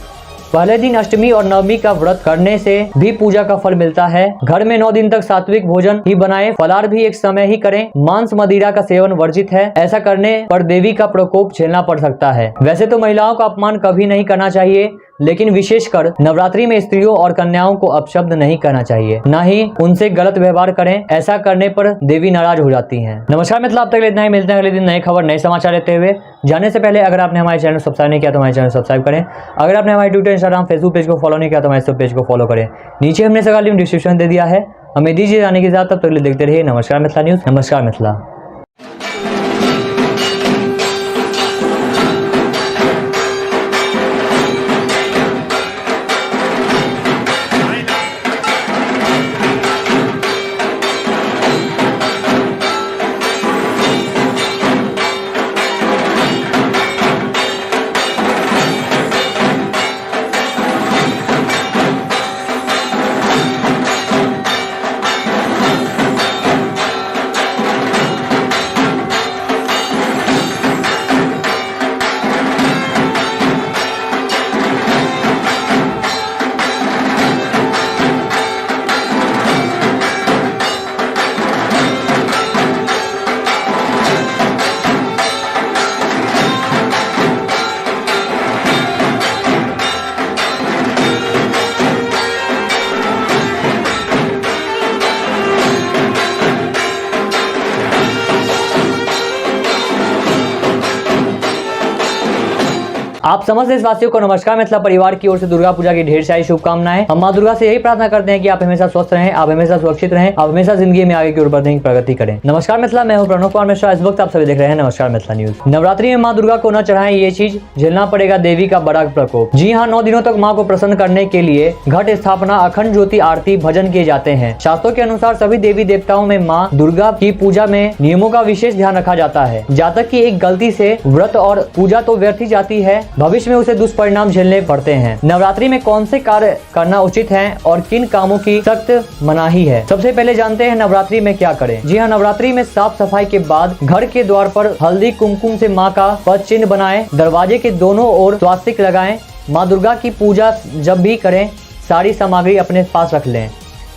पहले दिन अष्टमी और नवमी का व्रत करने से भी पूजा का फल मिलता है। घर में 9 दिन तक सात्विक भोजन ही बनाएं। फलाहार भी एक समय ही करें। मांस मदिरा का सेवन वर्जित है। ऐसा करने पर देवी का प्रकोप झेलना पड़ सकता है। वैसे तो महिलाओं का अपमान कभी नहीं करना चाहिए, लेकिन विशेषकर नवरात्रि में स्त्रियों और कन्याओं को अपशब्द नहीं कहना चाहिए, न ही उनसे गलत व्यवहार करें। ऐसा करने पर देवी नाराज हो जाती हैं। नमस्कार मित्रों, अब तक इतना ही। मिलते हैं अगले दिन नए खबर नए समाचार लेते हुए। जाने से पहले अगर आपने हमारे चैनल सब्सक्राइब नहीं किया तो हमारे चैनल सब्सक्राइब करें। अगर आपने हमारे ट्विटर, इंस्टाग्राम, फेसबुक पेज को फॉलो नहीं किया तो हमारे सब पेज को फॉलो करें। नीचे हमने सगा लिंक डिस्क्रिप्शन दे दिया है। हमें दीजिए जाने के साथ, तब तक देखते रहिए नमस्कार मिथिला न्यूज। नमस्कार मिथिला। आप समस्त देशवासियों को नमस्कार। मिथिला परिवार की ओर से दुर्गा पूजा की ढेर सारी शुभकामनाएं। हम मां दुर्गा से यही प्रार्थना करते हैं कि आप हमेशा स्वस्थ रहें, आप हमेशा सुरक्षित रहें, आप हमेशा जिंदगी में आगे की ओर बढ़ने की प्रगति करें। नमस्कार मिथिला, मैं हूं प्रणव कुमार मिश्रा। इस वक्त आप सभी देख रहे हैं नमस्कार मिथिला न्यूज। नवरात्रि में मां दुर्गा को न चढ़ाएं ये चीज, झेलना पड़ेगा देवी का बड़ा प्रकोप। जी हाँ, 9 दिनों तक मां को प्रसन्न करने के लिए घट स्थापना, अखंड ज्योति, आरती, भजन किए जाते हैं। शास्त्रों के अनुसार सभी देवी देवताओं में मां दुर्गा की पूजा में नियमों का विशेष ध्यान रखा जाता है। जातक की एक गलती से व्रत और पूजा तो व्यर्थ ही जाती है, भविष्य में उसे दुष्परिणाम झेलने पड़ते हैं। नवरात्रि में कौन से कार्य करना उचित है और किन कामों की सख्त मनाही है, सबसे पहले जानते हैं नवरात्रि में क्या करें। जी हाँ, नवरात्रि में साफ सफाई के बाद घर के द्वार पर हल्दी कुमकुम से माँ का पद चिन्ह बनाएं, दरवाजे के दोनों ओर स्वास्तिक लगाएं। माँ दुर्गा की पूजा जब भी करें सारी सामग्री अपने पास रख लें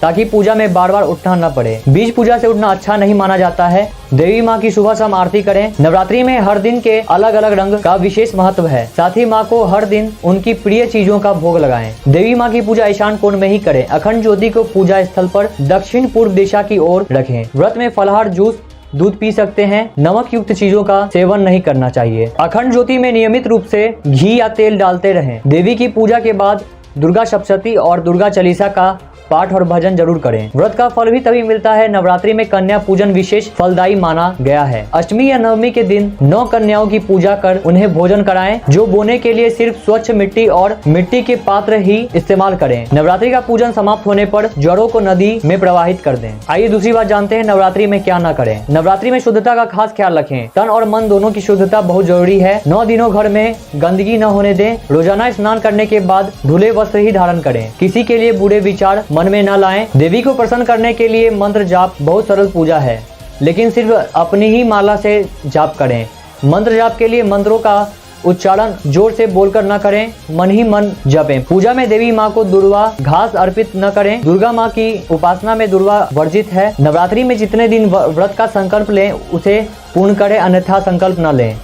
ताकि पूजा में बार बार उठना न पड़े। बीज पूजा से उठना अच्छा नहीं माना जाता है। देवी माँ की सुबह शाम आरती करें। नवरात्रि में हर दिन के अलग अलग रंग का विशेष महत्व है, साथ ही माँ को हर दिन उनकी प्रिय चीजों का भोग लगाएं। देवी माँ की पूजा ईशान कोण में ही करें। अखंड ज्योति को पूजा स्थल पर दक्षिण पूर्व दिशा की ओर रखें। व्रत में फलाहार, जूस, दूध पी सकते हैं। नमक युक्त चीजों का सेवन नहीं करना चाहिए। अखंड ज्योति में नियमित रूप से घी या तेल डालते रहें। देवी की पूजा के बाद दुर्गा सप्तशती और दुर्गा चालीसा का पाठ और भजन जरूर करें। व्रत का फल भी तभी मिलता है। नवरात्रि में कन्या पूजन विशेष फलदायी माना गया है। अष्टमी या नवमी के दिन 9 कन्याओं की पूजा कर उन्हें भोजन कराएं। जो बोने के लिए सिर्फ स्वच्छ मिट्टी और मिट्टी के पात्र ही इस्तेमाल करें। नवरात्रि का पूजन समाप्त होने पर जड़ों को नदी में प्रवाहित कर दें। आइए दूसरी बात जानते हैं नवरात्रि में क्या न करें। नवरात्रि में शुद्धता का खास ख्याल रखें। तन और मन दोनों की शुद्धता बहुत जरूरी है। 9 दिनों घर में गंदगी न होने दें। रोजाना स्नान करने के बाद धुले वस्त्र ही धारण करें। किसी के लिए बुरे विचार मन में न लाएं। देवी को प्रसन्न करने के लिए मंत्र जाप बहुत सरल पूजा है, लेकिन सिर्फ अपनी ही माला से जाप करें। मंत्र जाप के लिए मंत्रों का उच्चारण जोर से बोलकर न करें, मन ही मन जपें। पूजा में देवी माँ को दुर्वा घास अर्पित न करें। दुर्गा माँ की उपासना में दुर्वा वर्जित है। नवरात्रि में जितने दिन व्रत का संकल्प लें उसे पूर्ण करें, अन्यथा संकल्प न लें।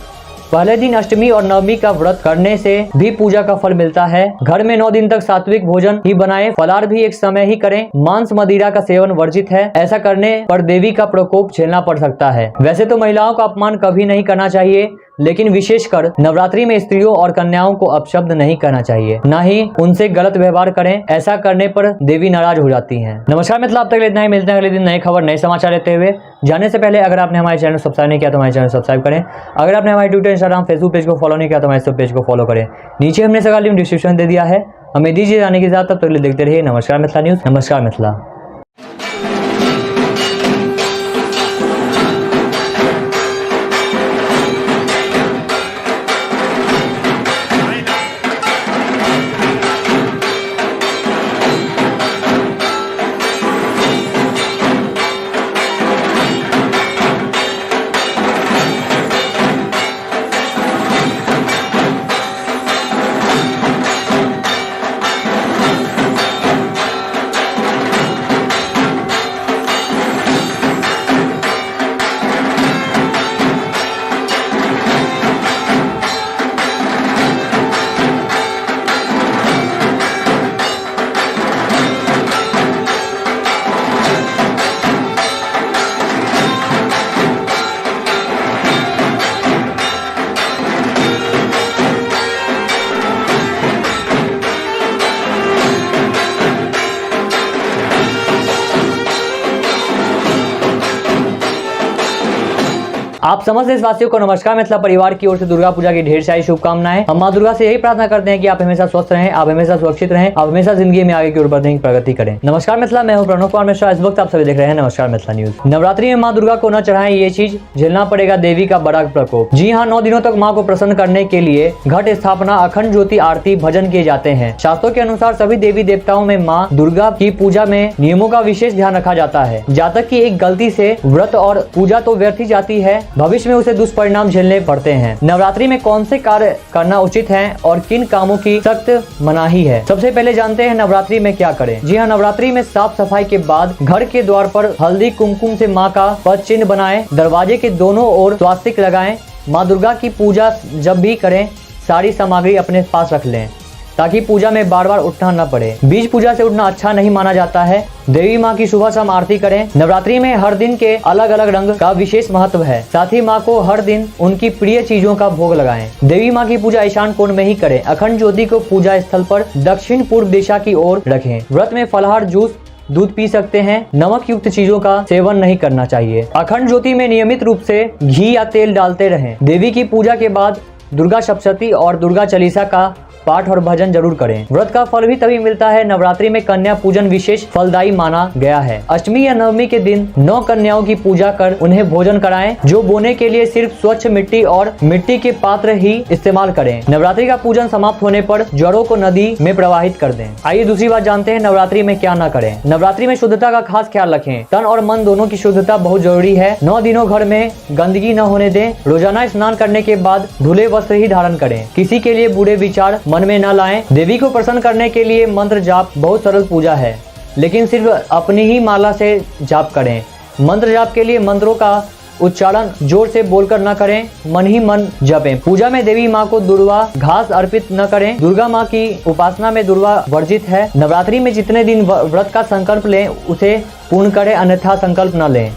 पहले दिन अष्टमी और नवमी का व्रत करने से भी पूजा का फल मिलता है। घर में 9 दिन तक सात्विक भोजन ही बनाएं। फलाहार भी एक समय ही करें। मांस मदिरा का सेवन वर्जित है। ऐसा करने पर देवी का प्रकोप झेलना पड़ सकता है। वैसे तो महिलाओं का अपमान कभी नहीं करना चाहिए, लेकिन विशेषकर नवरात्रि में स्त्रियों और कन्याओं को अपशब्द नहीं कहना चाहिए, न ही उनसे गलत व्यवहार करें। ऐसा करने पर देवी नाराज हो जाती हैं। नमस्कार मित्रों, अब तक इतना ही। मिलते हैं अगले दिन नए खबर, नए समाचार लेते हुए। जाने से पहले अगर आपने हमारे चैनल सब्सक्राइब नहीं किया तो हमारे चैनल सब्सक्राइब करें। अगर आपने हमारे ट्विटर, इंस्टाग्राम, फेसबुक पेज को फॉलो नहीं किया तो हमारे पेज को फॉलो करें। नीचे हमने सभी लिंक डिस्क्रिप्शन दे दिया है। हमें दीजिए जाने के साथ, तब तक देखते रहिए नमस्कार मिथिला न्यूज। नमस्कार मिथिला। आप समस्त देशवासियों को नमस्कार। मिथिला परिवार की ओर से दुर्गा पूजा की ढेर सारी शुभकामनाएं। हम मां दुर्गा से यही प्रार्थना करते हैं कि आप हमेशा स्वस्थ रहें, आप हमेशा सुरक्षित रहें, आप हमेशा जिंदगी में आगे की ओर बढ़ने की प्रगति करें। नमस्कार मिथिला, मैं हूं प्रणव कुमार मिश्रा। इस वक्त आप सभी देख रहे हैं नमस्कार मिथिला न्यूज। नवरात्रि में मां दुर्गा को न चढ़ाएं ये चीज, झेलना पड़ेगा देवी का बड़ा प्रकोप। जी हाँ, 9 दिनों तक माँ को प्रसन्न करने के लिए घट स्थापना, अखंड ज्योति, आरती, भजन किए जाते हैं। शास्त्रों के अनुसार सभी देवी देवताओं में माँ दुर्गा की पूजा में नियमों का विशेष ध्यान रखा जाता है। जातक की एक गलती से व्रत और पूजा तो व्यर्थ ही जाती है, भविष्य में उसे दुष्परिणाम झेलने पड़ते हैं। नवरात्रि में कौन से कार्य करना उचित है और किन कामों की सख्त मनाही है, सबसे पहले जानते हैं नवरात्रि में क्या करें। जी हाँ, नवरात्रि में साफ सफाई के बाद घर के द्वार पर हल्दी कुमकुम से माँ का पद चिन्ह बनाएं। दरवाजे के दोनों ओर स्वास्तिक लगाएं। माँ दुर्गा की पूजा जब भी करें सारी सामग्री अपने पास रख लें ताकि पूजा में बार बार उठना न पड़े। बीज पूजा से उठना अच्छा नहीं माना जाता है। देवी माँ की सुबह शाम आरती करें। नवरात्रि में हर दिन के अलग अलग रंग का विशेष महत्व है। साथ ही माँ को हर दिन उनकी प्रिय चीजों का भोग लगाएं। देवी माँ की पूजा ईशान कोण में ही करें। अखंड ज्योति को पूजा स्थल पर दक्षिण पूर्व दिशा की ओर रखें। व्रत में फलाहार, जूस, दूध पी सकते हैं। नमक युक्त चीजों का सेवन नहीं करना चाहिए। अखंड ज्योति में नियमित रूप से घी या तेल डालते रहें। देवी की पूजा के बाद दुर्गा सप्तशती और दुर्गा चालीसा का पाठ और भजन जरूर करें। व्रत का फल भी तभी मिलता है। नवरात्रि में कन्या पूजन विशेष फलदायी माना गया है। अष्टमी या नवमी के दिन 9 कन्याओं की पूजा कर उन्हें भोजन कराएं, जो बोने के लिए सिर्फ स्वच्छ मिट्टी और मिट्टी के पात्र ही इस्तेमाल करें। नवरात्रि का पूजन समाप्त होने पर जड़ों को नदी में प्रवाहित कर दें। आइए दूसरी बात जानते हैं नवरात्रि में क्या न करें। नवरात्रि में शुद्धता का खास ख्याल रखें। तन और मन दोनों की शुद्धता बहुत जरूरी है। 9 दिनों घर में गंदगी न होने दें। रोजाना स्नान करने के बाद धुले वस्त्र ही धारण करें। किसी के लिए बुरे विचार मन में न लाएं। देवी को प्रसन्न करने के लिए मंत्र जाप बहुत सरल पूजा है, लेकिन सिर्फ अपनी ही माला से जाप करें। मंत्र जाप के लिए मंत्रों का उच्चारण जोर से बोलकर न करें, मन ही मन जपें। पूजा में देवी माँ को दुर्वा घास अर्पित न करें। दुर्गा माँ की उपासना में दुर्वा वर्जित है। नवरात्रि में जितने दिन व्रत का संकल्प लें उसे पूर्ण करें, अन्यथा संकल्प न लें।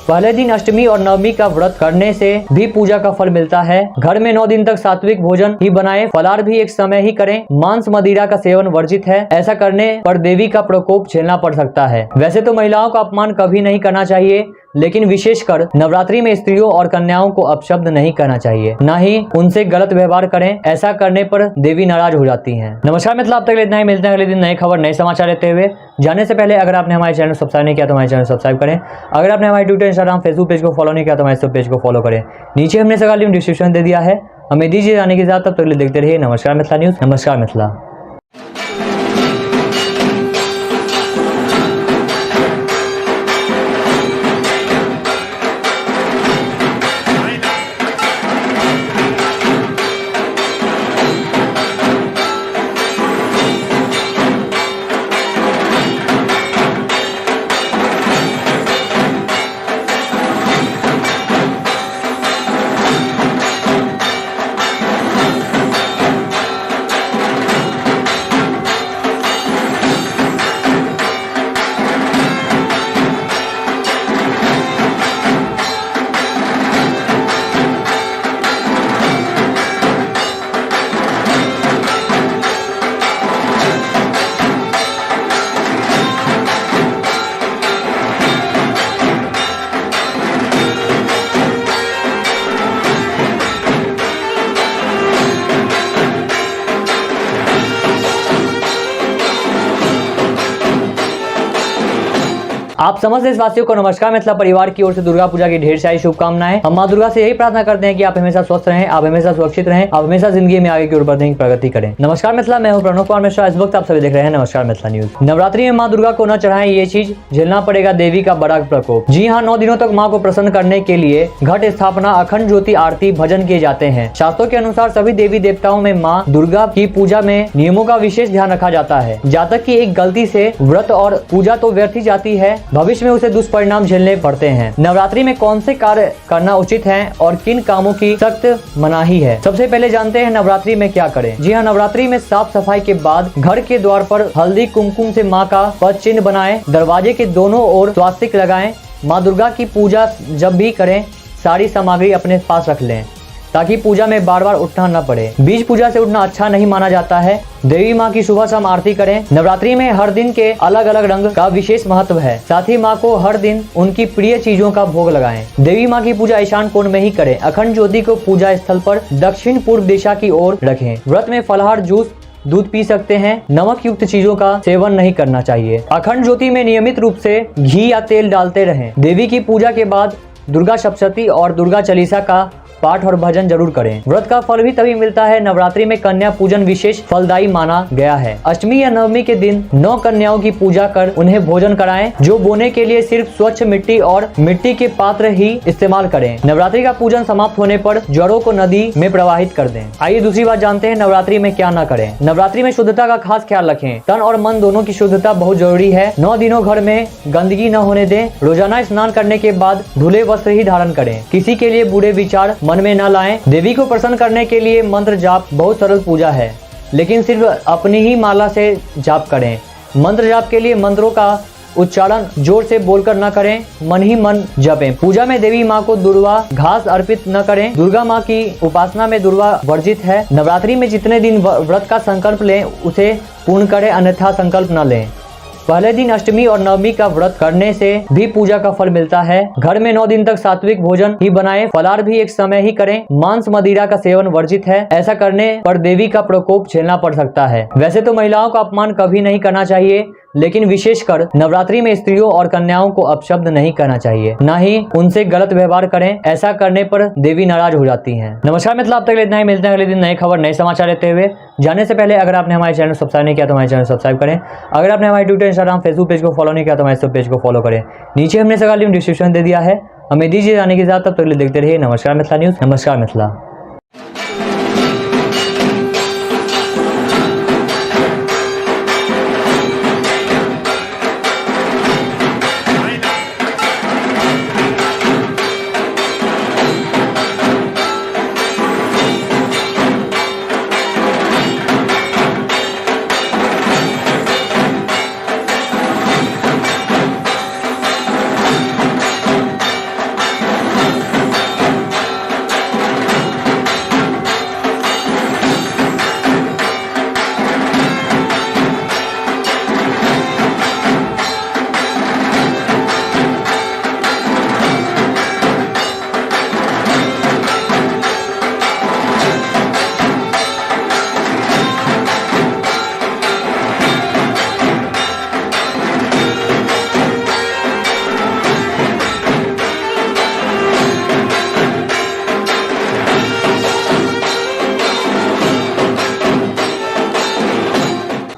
पहले दिन अष्टमी और नवमी का व्रत करने से भी पूजा का फल मिलता है। घर में 9 दिन तक सात्विक भोजन ही बनाएं। फलाहार भी एक समय ही करें। मांस मदिरा का सेवन वर्जित है। ऐसा करने पर देवी का प्रकोप झेलना पड़ सकता है। वैसे तो महिलाओं का अपमान कभी नहीं करना चाहिए, लेकिन विशेषकर नवरात्रि में स्त्रियों और कन्याओं को अपशब्द नहीं कहना चाहिए, न ही उनसे गलत व्यवहार करें। ऐसा करने पर देवी नाराज हो जाती हैं। नमस्कार मित्रों, अब तक इतना ही। मिलते हैं अगले दिन नए खबर, नए समाचार लेते हुए। जाने से पहले अगर आपने हमारे चैनल सब्सक्राइब नहीं किया तो हमारे चैनल सब्सक्राइब करें। अगर आपने हमारे ट्विटर, इंस्टाग्राम, फेसबुक पेज को फॉलो नहीं किया तो हमारे पेज को फॉलो करें। नीचे हमने सगा लिंक डिस्क्रिप्शन दे दिया है। हमें दीजिए जाने के साथ, तब तक देखते रहिए नमस्कार मिथिला न्यूज। नमस्कार मिथिला। आप समस्त देशवासियों को नमस्कार। मिथिला परिवार की ओर से दुर्गा पूजा की ढेर सारी शुभकामनाएं। हम माँ दुर्गा से यही प्रार्थना करते हैं कि आप हमेशा स्वस्थ रहें, आप हमेशा सुरक्षित रहें, आप हमेशा जिंदगी में आगे की ओर बढ़ने की प्रगति करें। नमस्कार मिथिला, मैं हूं प्रणव कुमार मिश्रा। इस वक्त आप सभी देख रहे हैं नमस्कार मिथिला न्यूज। नवरात्रि में माँ दुर्गा को न चढ़ाएं, ये चीज झेलना पड़ेगा देवी का बड़ा प्रकोप। जी हाँ, 9 दिनों तक माँ को प्रसन्न करने के लिए घट स्थापना, अखंड ज्योति, आरती, भजन किए जाते हैं। शास्त्रों के अनुसार सभी देवी देवताओं में माँ दुर्गा की पूजा में नियमों का विशेष ध्यान रखा जाता है। जातक की एक गलती से व्रत और पूजा तो व्यर्थ ही जाती है, भविष्य में उसे दुष्परिणाम झेलने पड़ते हैं। नवरात्रि में कौन से कार्य करना उचित है और किन कामों की सख्त मनाही है, सबसे पहले जानते हैं नवरात्रि में क्या करें। जी हाँ, नवरात्रि में साफ सफाई के बाद घर के द्वार पर हल्दी कुमकुम से माँ का पद चिन्ह बनाएं। दरवाजे के दोनों ओर स्वास्तिक लगाएं। माँ दुर्गा की पूजा जब भी करें सारी सामग्री अपने पास रख लें, ताकि पूजा में बार बार उठना न पड़े। बीज पूजा से उठना अच्छा नहीं माना जाता है। देवी माँ की सुबह शाम आरती करें। नवरात्रि में हर दिन के अलग अलग रंग का विशेष महत्व है। साथ ही माँ को हर दिन उनकी प्रिय चीजों का भोग लगाएं। देवी माँ की पूजा ईशान कोण में ही करें। अखंड ज्योति को पूजा स्थल पर दक्षिण पूर्व दिशा की ओर रखें। व्रत में फलाहार, जूस, दूध पी सकते हैं। नमक युक्त चीजों का सेवन नहीं करना चाहिए। अखंड ज्योति में नियमित रूप से घी या तेल डालते रहें। देवी की पूजा के बाद दुर्गा सप्तशती और दुर्गा चालीसा का पाठ और भजन जरूर करें। व्रत का फल भी तभी मिलता है। नवरात्रि में कन्या पूजन विशेष फलदायी माना गया है। अष्टमी या नवमी के दिन 9 कन्याओं की पूजा कर उन्हें भोजन कराएं, जो बोने के लिए सिर्फ स्वच्छ मिट्टी और मिट्टी के पात्र ही इस्तेमाल करें। नवरात्रि का पूजन समाप्त होने पर जड़ों को नदी में प्रवाहित कर दें। आइए दूसरी बात जानते हैं नवरात्रि में क्या न करें। नवरात्रि में शुद्धता का खास ख्याल रखें। तन और मन दोनों की शुद्धता बहुत जरूरी है। 9 दिनों घर में गंदगी न होने दें। रोजाना स्नान करने के बाद धुले वस्त्र ही धारण करें। किसी के लिए बुरे विचार मन में न लाएं। देवी को प्रसन्न करने के लिए मंत्र जाप बहुत सरल पूजा है, लेकिन सिर्फ अपनी ही माला से जाप करें। मंत्र जाप के लिए मंत्रों का उच्चारण जोर से बोलकर न करें, मन ही मन जपें। पूजा में देवी माँ को दुर्वा घास अर्पित न करें। दुर्गा माँ की उपासना में दुर्वा वर्जित है। नवरात्रि में जितने दिन व्रत का संकल्प लें उसे पूर्ण करें, अन्यथा संकल्प न लें। पहले दिन अष्टमी और नवमी का व्रत करने से भी पूजा का फल मिलता है। घर में 9 दिन तक सात्विक भोजन ही बनाएं, फलाहार भी एक समय ही करें। मांस मदिरा का सेवन वर्जित है। ऐसा करने पर देवी का प्रकोप झेलना पड़ सकता है। वैसे तो महिलाओं का अपमान कभी नहीं करना चाहिए, लेकिन विशेषकर नवरात्रि में स्त्रियों और कन्याओं को अपशब्द नहीं कहना चाहिए, न ही उनसे गलत व्यवहार करें। ऐसा करने पर देवी नाराज हो जाती हैं। नमस्कार मित्रों, अब तक इतना ही। मिलते हैं अगले दिन नए खबर नए समाचार लेते हुए। जाने से पहले अगर आपने हमारे चैनल सब्सक्राइब नहीं किया तो हमारे चैनल सब्सक्राइब करें। अगर आपने हमारे ट्विटर, इंस्टाग्राम, फेसबुक पेज को फॉलो नहीं किया तो हमारे सब पेज को फॉलो करें। नीचे हमने सगा लिंक डिस्क्रिप्शन दे दिया है। हमें दीजिए जाने के साथ, तब तक देखते रहिए नमस्कार मिथिला न्यूज। नमस्कार मिथिला।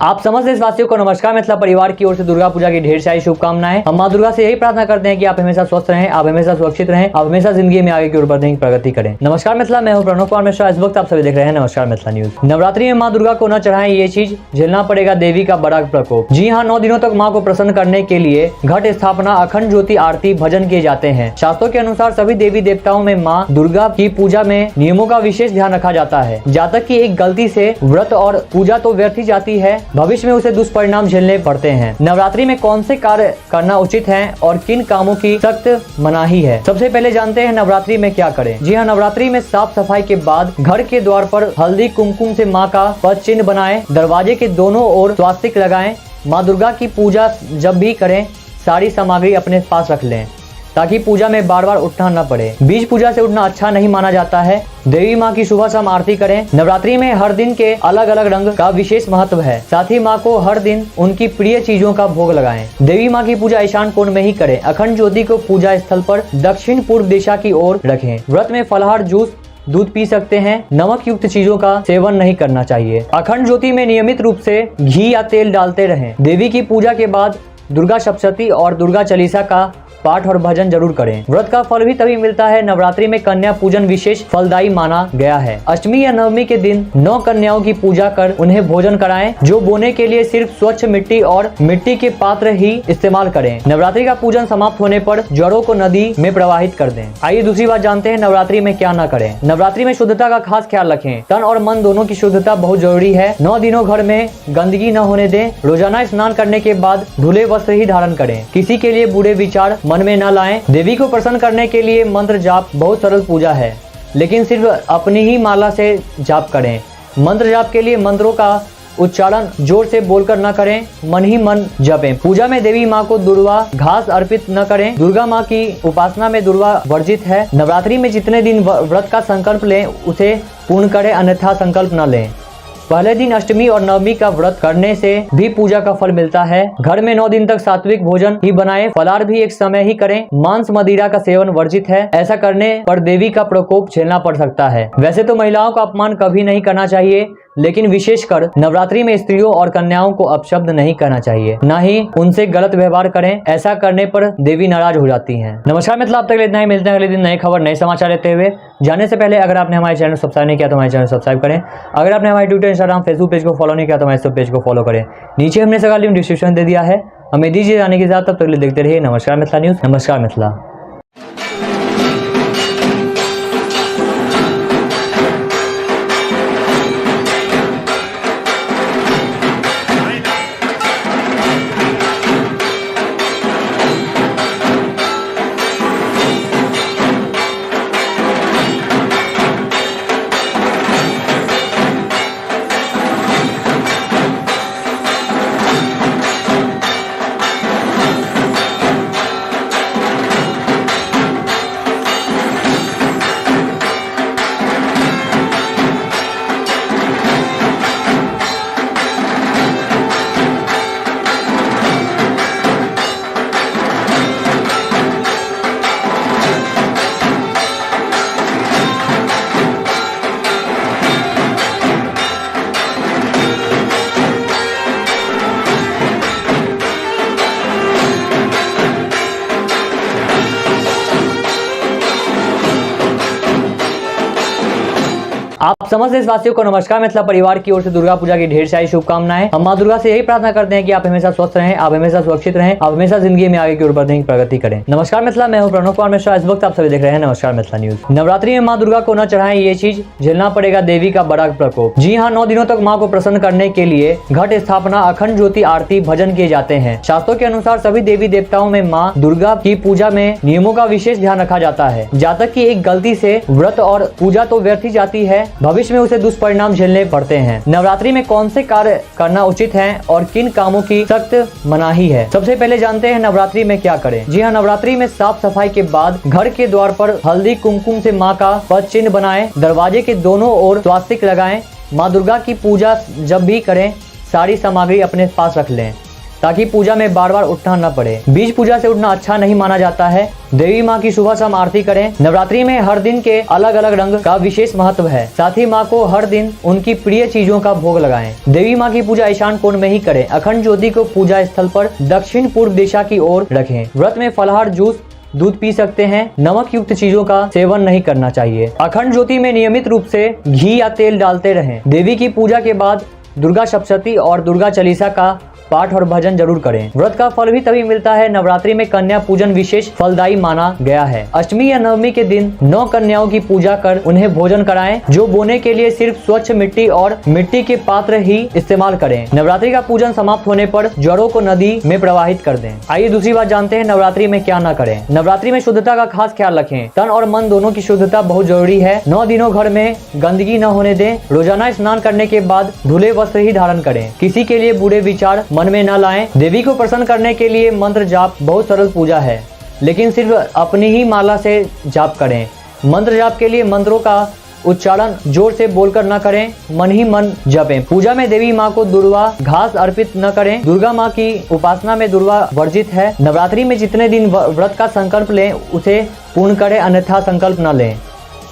आप समस्त देशवासियों को नमस्कार। मिथिला परिवार की ओर से दुर्गा पूजा की ढेर सारी शुभकामनाएं। हम मां दुर्गा से यही प्रार्थना करते हैं कि आप हमेशा स्वस्थ रहें, आप हमेशा सुरक्षित रहें, आप हमेशा जिंदगी में आगे की ओर बढ़ने की प्रगति करें। नमस्कार मिथिला, मैं हूं प्रणव कुमार मिश्रा। इस वक्त आप सभी देख रहे हैं नमस्कार मिथिला न्यूज। नवरात्रि में मां दुर्गा को न चढ़ाएं, ये चीज झेलना पड़ेगा देवी का बड़ा प्रकोप। जी हाँ, 9 दिनों तक माँ को प्रसन्न करने के लिए घट स्थापना, अखंड ज्योति आरती, भजन किए जाते हैं। शास्त्रों के अनुसार सभी देवी देवताओं में माँ दुर्गा की पूजा में नियमों का विशेष ध्यान रखा जाता है। जातक की एक गलती से व्रत और पूजा तो व्यर्थ ही जाती है, भविष्य में उसे दुष्परिणाम झेलने पड़ते हैं। नवरात्रि में कौन से कार्य करना उचित है और किन कामों की सख्त मनाही है, सबसे पहले जानते हैं नवरात्रि में क्या करें। जी हाँ, नवरात्रि में साफ सफाई के बाद घर के द्वार पर हल्दी कुमकुम से माँ का पद चिन्ह बनाएं। दरवाजे के दोनों ओर स्वास्तिक लगाएं। माँ दुर्गा की पूजा जब भी करें सारी सामग्री अपने पास रख लें ताकि पूजा में बार बार उठना न पड़े। बीज पूजा से उठना अच्छा नहीं माना जाता है। देवी माँ की सुबह शाम आरती करें। नवरात्रि में हर दिन के अलग अलग रंग का विशेष महत्व है। साथ ही माँ को हर दिन उनकी प्रिय चीजों का भोग लगाएं। देवी माँ की पूजा ईशान कोण में ही करें। अखंड ज्योति को पूजा स्थल पर दक्षिण पूर्व दिशा की ओर रखें। व्रत में फलाहार, जूस, दूध पी सकते हैं। नमक युक्त चीजों का सेवन नहीं करना चाहिए। अखंड ज्योति में नियमित रूप से घी या तेल डालते रहें। देवी की पूजा के बाद दुर्गा सप्तशती और दुर्गा चालीसा का पाठ और भजन जरूर करें। व्रत का फल भी तभी मिलता है। नवरात्रि में कन्या पूजन विशेष फलदायी माना गया है। अष्टमी या नवमी के दिन 9 कन्याओं की पूजा कर उन्हें भोजन कराएं। जो बोने के लिए सिर्फ स्वच्छ मिट्टी और मिट्टी के पात्र ही इस्तेमाल करें। नवरात्रि का पूजन समाप्त होने पर जड़ों को नदी में प्रवाहित कर दें। आइए दूसरी बात जानते हैं नवरात्रि में क्या न करें। नवरात्रि में शुद्धता का खास ख्याल रखें। तन और मन दोनों की शुद्धता बहुत जरूरी है। 9 दिनों घर में गंदगी न होने दें। रोजाना स्नान करने के बाद धुले वस्त्र ही धारण करें। किसी के लिए बुरे विचार मन में न लाएं। देवी को प्रसन्न करने के लिए मंत्र जाप बहुत सरल पूजा है, लेकिन सिर्फ अपनी ही माला से जाप करें। मंत्र जाप के लिए मंत्रों का उच्चारण जोर से बोलकर न करें, मन ही मन जपें। पूजा में देवी माँ को दुर्वा घास अर्पित न करें। दुर्गा माँ की उपासना में दुर्वा वर्जित है। नवरात्रि में जितने दिन व्रत का संकल्प लें उसे पूर्ण करें, अन्यथा संकल्प न लें। पहले दिन अष्टमी और नवमी का व्रत करने से भी पूजा का फल मिलता है। घर में 9 दिन तक सात्विक भोजन ही बनाएं। फलाहार भी एक समय ही करें। मांस मदिरा का सेवन वर्जित है। ऐसा करने पर देवी का प्रकोप झेलना पड़ सकता है। वैसे तो महिलाओं का अपमान कभी नहीं करना चाहिए, लेकिन विशेषकर नवरात्रि में स्त्रियों और कन्याओं को अपशब्द नहीं कहना चाहिए, न ही उनसे गलत व्यवहार करें। ऐसा करने पर देवी नाराज हो जाती हैं। नमस्कार मित्रों, अब तक इतना ही। मिलते हैं अगले दिन नए खबर नए समाचार लेते हुए। जाने से पहले अगर आपने हमारे चैनल सब्सक्राइब नहीं किया तो हमारे चैनल सब्सक्राइब करें। अगर आपने हमारे ट्विटर, इंस्टाग्राम, फेसबुक पेज को फॉलो नहीं किया तो हमारे सब पेज को फॉलो करें। नीचे हमने सगा लिंक डिस्क्रिप्शन दे दिया है। हमें दीजिए जाने के साथ, तब तक देखते रहिए नमस्कार मिथिला न्यूज। नमस्कार मिथिला। समस्त देशवासियों को नमस्कार। मिथिला परिवार की ओर से दुर्गा पूजा की ढेर सारी शुभकामनाएं। हम मां दुर्गा से यही प्रार्थना करते हैं कि आप हमेशा स्वस्थ रहें, आप हमेशा सुरक्षित रहें, आप हमेशा जिंदगी में आगे की ओर बढ़ने की प्रगति करें। नमस्कार मिथिला, मैं हूं प्रणव कुमार मिश्रा। इस वक्त आप सभी देख रहे हैं नमस्कार मिथिला न्यूज। नवरात्रि में मां दुर्गा को न चढ़ाएं ये चीज, झेलना पड़ेगा देवी का बड़ा प्रकोप। जी हाँ, 9 दिनों तक मां को प्रसन्न करने के लिए घट स्थापना, अखंड ज्योति, आरती, भजन किए जाते हैं। शास्त्रों के अनुसार सभी देवी देवताओं में मां दुर्गा की पूजा में नियमों का विशेष ध्यान रखा जाता है। जातक की एक गलती से व्रत और पूजा तो व्यर्थ ही जाती है, भविष्य में उसे दुष्परिणाम झेलने पड़ते हैं। नवरात्रि में कौन से कार्य करना उचित है और किन कामों की सख्त मनाही है, सबसे पहले जानते हैं नवरात्रि में क्या करें। जी हाँ, नवरात्रि में साफ सफाई के बाद घर के द्वार पर हल्दी कुमकुम से माँ का पद चिन्ह बनाएं, दरवाजे के दोनों ओर स्वास्तिक लगाएं। माँ दुर्गा की पूजा जब भी करें सारी सामग्री अपने पास रख लें ताकि पूजा में बार बार उठना न पड़े। बीज पूजा से उठना अच्छा नहीं माना जाता है। देवी माँ की सुबह शाम आरती करें। नवरात्रि में हर दिन के अलग अलग रंग का विशेष महत्व है। साथ ही माँ को हर दिन उनकी प्रिय चीजों का भोग लगाएं। देवी माँ की पूजा ईशान कोण में ही करें। अखंड ज्योति को पूजा स्थल पर दक्षिण पूर्व दिशा की ओर रखें। व्रत में फलाहार, जूस, दूध पी सकते हैं। नमक युक्त चीजों का सेवन नहीं करना चाहिए। अखंड ज्योति में नियमित रूप से घी या तेल डालते रहें। देवी की पूजा के बाद दुर्गा सप्तशती और दुर्गा चालीसा का पाठ और भजन जरूर करें। व्रत का फल भी तभी मिलता है। नवरात्रि में कन्या पूजन विशेष फलदायी माना गया है। अष्टमी या नवमी के दिन 9 कन्याओं की पूजा कर उन्हें भोजन कराएं। जो बोने के लिए सिर्फ स्वच्छ मिट्टी और मिट्टी के पात्र ही इस्तेमाल करें। नवरात्रि का पूजन समाप्त होने पर जड़ों को नदी में प्रवाहित कर दें। आइए दूसरी बात जानते हैं नवरात्रि में क्या न करें। नवरात्रि में शुद्धता का खास ख्याल रखें। तन और मन दोनों की शुद्धता बहुत जरूरी है। 9 दिनों घर में गंदगी न होने दें। रोजाना स्नान करने के बाद धुले वस्त्र ही धारण करें। किसी के लिए बुरे विचार मन में न लाएं। देवी को प्रसन्न करने के लिए मंत्र जाप बहुत सरल पूजा है, लेकिन सिर्फ अपनी ही माला से जाप करें। मंत्र जाप के लिए मंत्रों का उच्चारण जोर से बोलकर न करें, मन ही मन जपें। पूजा में देवी माँ को दुर्वा घास अर्पित न करें। दुर्गा माँ की उपासना में दुर्वा वर्जित है। नवरात्रि में जितने दिन व्रत का संकल्प लें उसे पूर्ण करें, अन्यथा संकल्प न लें।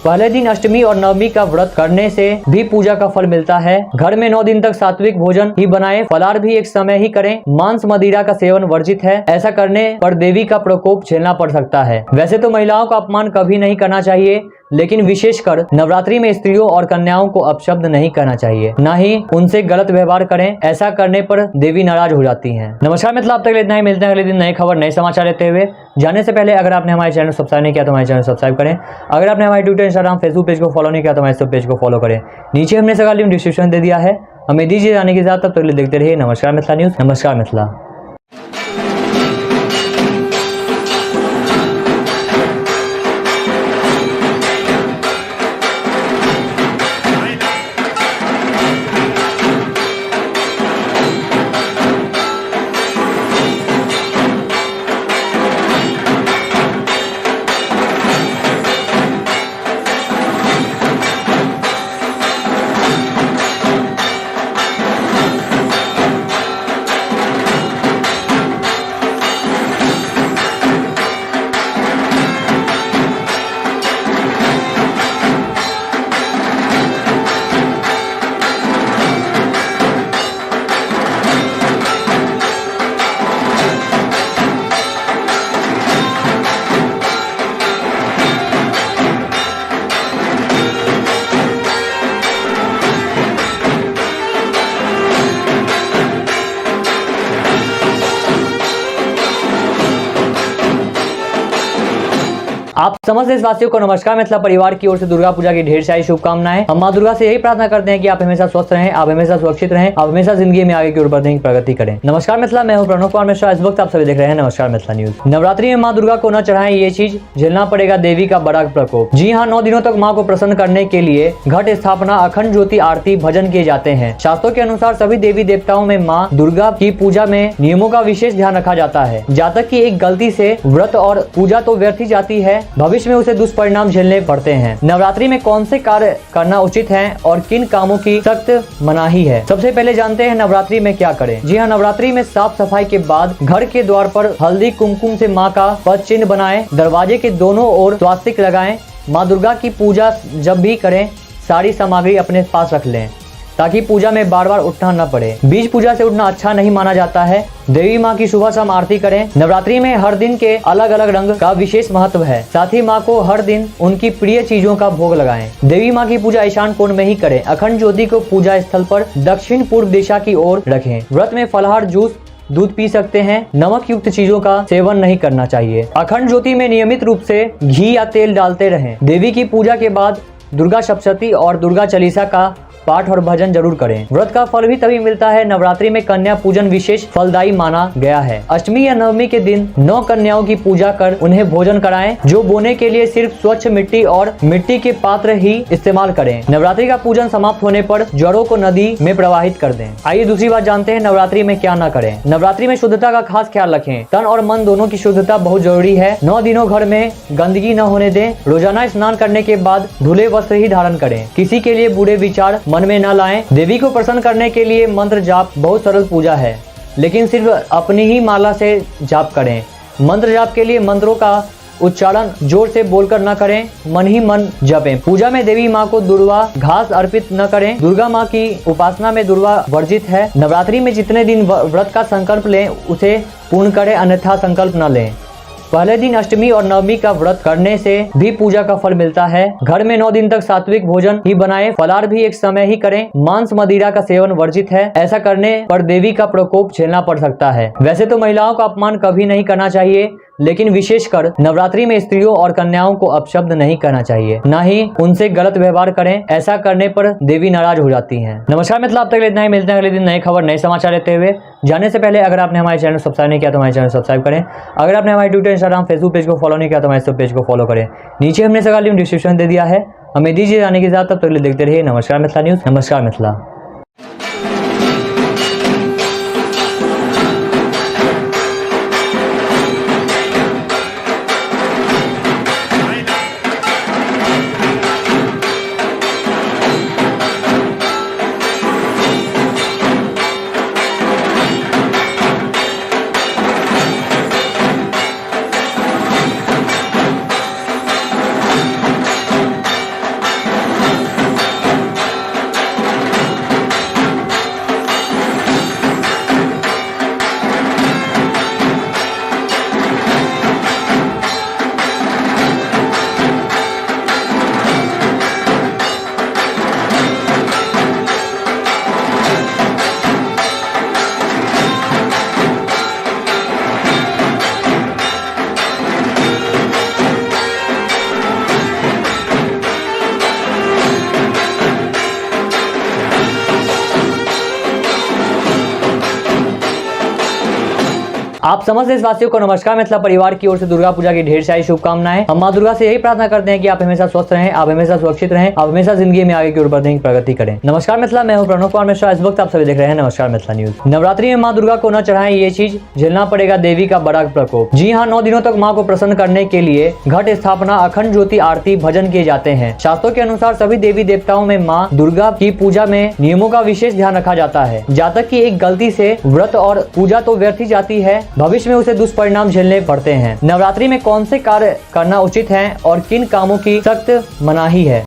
पहले दिन अष्टमी और नवमी का व्रत करने से भी पूजा का फल मिलता है। घर में 9 दिन तक सात्विक भोजन ही बनाएं। फलाहार भी एक समय ही करें। मांस मदिरा का सेवन वर्जित है। ऐसा करने पर देवी का प्रकोप झेलना पड़ सकता है। वैसे तो महिलाओं का अपमान कभी नहीं करना चाहिए, लेकिन विशेषकर नवरात्रि में स्त्रियों और कन्याओं को अपशब्द नहीं करना चाहिए, न ही उनसे गलत व्यवहार करें। ऐसा करने पर देवी नाराज हो जाती हैं। नमस्कार मित्रों, अब तक इतना ही। मिलते हैं अगले दिन नई खबर, नए समाचार लेते हुए। जाने से पहले अगर आपने हमारे चैनल सब्सक्राइब नहीं किया तो हमारे चैनल सब्सक्राइब करें। अगर आपने हमारे ट्विटर, इंस्टाग्राम, फेसबुक पेज को फॉलो नहीं किया तो हमारे पेज को फॉलो करें। नीचे हमने सभी लिंक डिस्क्रिप्शन दे दिया है। हमें दीजिए जाने के साथ, तब तक देखते रहिए नमस्कार मिथिला न्यूज। नमस्कार मिथिला। आप समस्त देशवासियों को नमस्कार। मिथिला परिवार की ओर से दुर्गा पूजा की ढेर सारी शुभकामनाएं। हम मां दुर्गा से यही प्रार्थना करते हैं कि आप हमेशा स्वस्थ रहें, आप हमेशा सुरक्षित रहें, आप हमेशा जिंदगी में आगे की ओर बढ़ने की प्रगति करें। नमस्कार मिथिला, मैं हूं प्रणव कुमार मिश्रा। इस वक्त आप सभी देख रहे हैं नमस्कार मिथिला न्यूज। नवरात्रि में मां दुर्गा को न चढ़ाएं ये चीज, झेलना पड़ेगा देवी का बड़ा प्रकोप। जी हाँ, 9 दिनों तक माँ को प्रसन्न करने के लिए घट स्थापना, अखंड ज्योति, आरती, भजन किए जाते हैं। शास्त्रों के अनुसार सभी देवी देवताओं में माँ दुर्गा की पूजा में नियमों का विशेष ध्यान रखा जाता है। जातक की एक गलती से व्रत और पूजा तो व्यर्थ ही जाती है, भविष्य में उसे दुष्परिणाम झेलने पड़ते हैं। नवरात्रि में कौन से कार्य करना उचित है और किन कामों की सख्त मनाही है, सबसे पहले जानते हैं नवरात्रि में क्या करें। जी हाँ, नवरात्रि में साफ सफाई के बाद घर के द्वार पर हल्दी कुमकुम से माँ का पद चिन्ह बनाएं। दरवाजे के दोनों ओर स्वास्तिक लगाएं। माँ दुर्गा की पूजा जब भी करें सारी सामग्री अपने पास रख लें ताकि पूजा में बार बार उठना न पड़े। बीच पूजा से उठना अच्छा नहीं माना जाता है। देवी माँ की सुबह शाम आरती करें। नवरात्रि में हर दिन के अलग अलग रंग का विशेष महत्व है। साथ ही माँ को हर दिन उनकी प्रिय चीजों का भोग लगाएं। देवी माँ की पूजा ईशान कोण में ही करें। अखंड ज्योति को पूजा स्थल पर दक्षिण पूर्व दिशा की ओर रखें। व्रत में फलाहार, जूस, दूध पी सकते हैं। नमक युक्त चीजों का सेवन नहीं करना चाहिए। अखंड ज्योति में नियमित रूप से घी या तेल डालते रहें। देवी की पूजा के बाद दुर्गा सप्तशती और दुर्गा चालीसा का पाठ और भजन जरूर करें। व्रत का फल भी तभी मिलता है। नवरात्रि में कन्या पूजन विशेष फलदायी माना गया है। अष्टमी या नवमी के दिन 9 कन्याओं की पूजा कर उन्हें भोजन कराएं, जो बोने के लिए सिर्फ स्वच्छ मिट्टी और मिट्टी के पात्र ही इस्तेमाल करें। नवरात्रि का पूजन समाप्त होने पर जड़ों को नदी में प्रवाहित कर दें। आइए दूसरी बात जानते हैं नवरात्रि में क्या न करें। नवरात्रि में शुद्धता का खास ख्याल रखें। तन और मन दोनों की शुद्धता बहुत जरूरी है। 9 दिनों घर में गंदगी न होने दें। रोजाना स्नान करने के बाद धुले वस्त्र ही धारण करें। किसी के लिए बुरे विचार मन में न लाएं। देवी को प्रसन्न करने के लिए मंत्र जाप बहुत सरल पूजा है, लेकिन सिर्फ अपनी ही माला से जाप करें। मंत्र जाप के लिए मंत्रों का उच्चारण जोर से बोलकर न करें, मन ही मन जपें। पूजा में देवी माँ को दुर्वा घास अर्पित न करें। दुर्गा माँ की उपासना में दुर्वा वर्जित है। नवरात्रि में जितने दिन व्रत का संकल्प लें उसे पूर्ण करें, अन्यथा संकल्प न लें। पहले दिन अष्टमी और नवमी का व्रत करने से भी पूजा का फल मिलता है। घर में 9 दिन तक सात्विक भोजन ही बनाएं। फलाहार भी एक समय ही करें। मांस मदिरा का सेवन वर्जित है। ऐसा करने पर देवी का प्रकोप झेलना पड़ सकता है। वैसे तो महिलाओं का अपमान कभी नहीं करना चाहिए, लेकिन विशेषकर नवरात्रि में स्त्रियों और कन्याओं को अपशब्द नहीं करना चाहिए, न ही उनसे गलत व्यवहार करें। ऐसा करने पर देवी नाराज हो जाती हैं। नमस्कार मित्रों, अब तक इतना ही। मिलते हैं अगले दिन नए खबर, नए समाचार लेते हुए। जाने से पहले अगर आपने हमारे चैनल सब्सक्राइब नहीं किया तो हमारे चैनल सब्सक्राइब करें। अगर आपने हमारे ट्विटर, इंस्टाग्राम, फेसबुक पेज को फॉलो नहीं किया तो हमारे सब पेज को फॉलो करें। नीचे हमने सभी लिंक डिस्क्रिप्शन दे दिया है। हमें दीजिए जाने के साथ, तब तक देखते रहिए नमस्कार मिथिला न्यूज। नमस्कार मिथिला। आप समस्त देशवासियों को नमस्कार। मिथिला परिवार की ओर से दुर्गा पूजा की ढेर सारी शुभकामनाएं। हम मां दुर्गा से यही प्रार्थना करते हैं कि आप हमेशा स्वस्थ रहें, आप हमेशा सुरक्षित रहें, आप हमेशा जिंदगी में आगे की ओर बढ़ने की प्रगति करें। नमस्कार मिथिला, मैं हूं प्रणव कुमार मिश्रा। इस वक्त आप सभी देख रहे हैं नमस्कार मिथिला न्यूज। नवरात्रि में मां दुर्गा को न चढ़ाएं, ये चीज झेलना पड़ेगा देवी का बड़ा प्रकोप। जी हाँ, 9 दिनों तक माँ को प्रसन्न करने के लिए घट स्थापना, अखंड ज्योति, आरती, भजन किए जाते हैं। शास्त्रों के अनुसार सभी देवी देवताओं में माँ दुर्गा की पूजा में नियमों का विशेष ध्यान रखा जाता है। जातक की एक गलती से व्रत और पूजा तो व्यर्थ ही जाती है, भविष्य में उसे दुष्परिणाम झेलने पड़ते हैं। नवरात्रि में कौन से कार्य करना उचित है और किन कामों की सख्त मनाही है।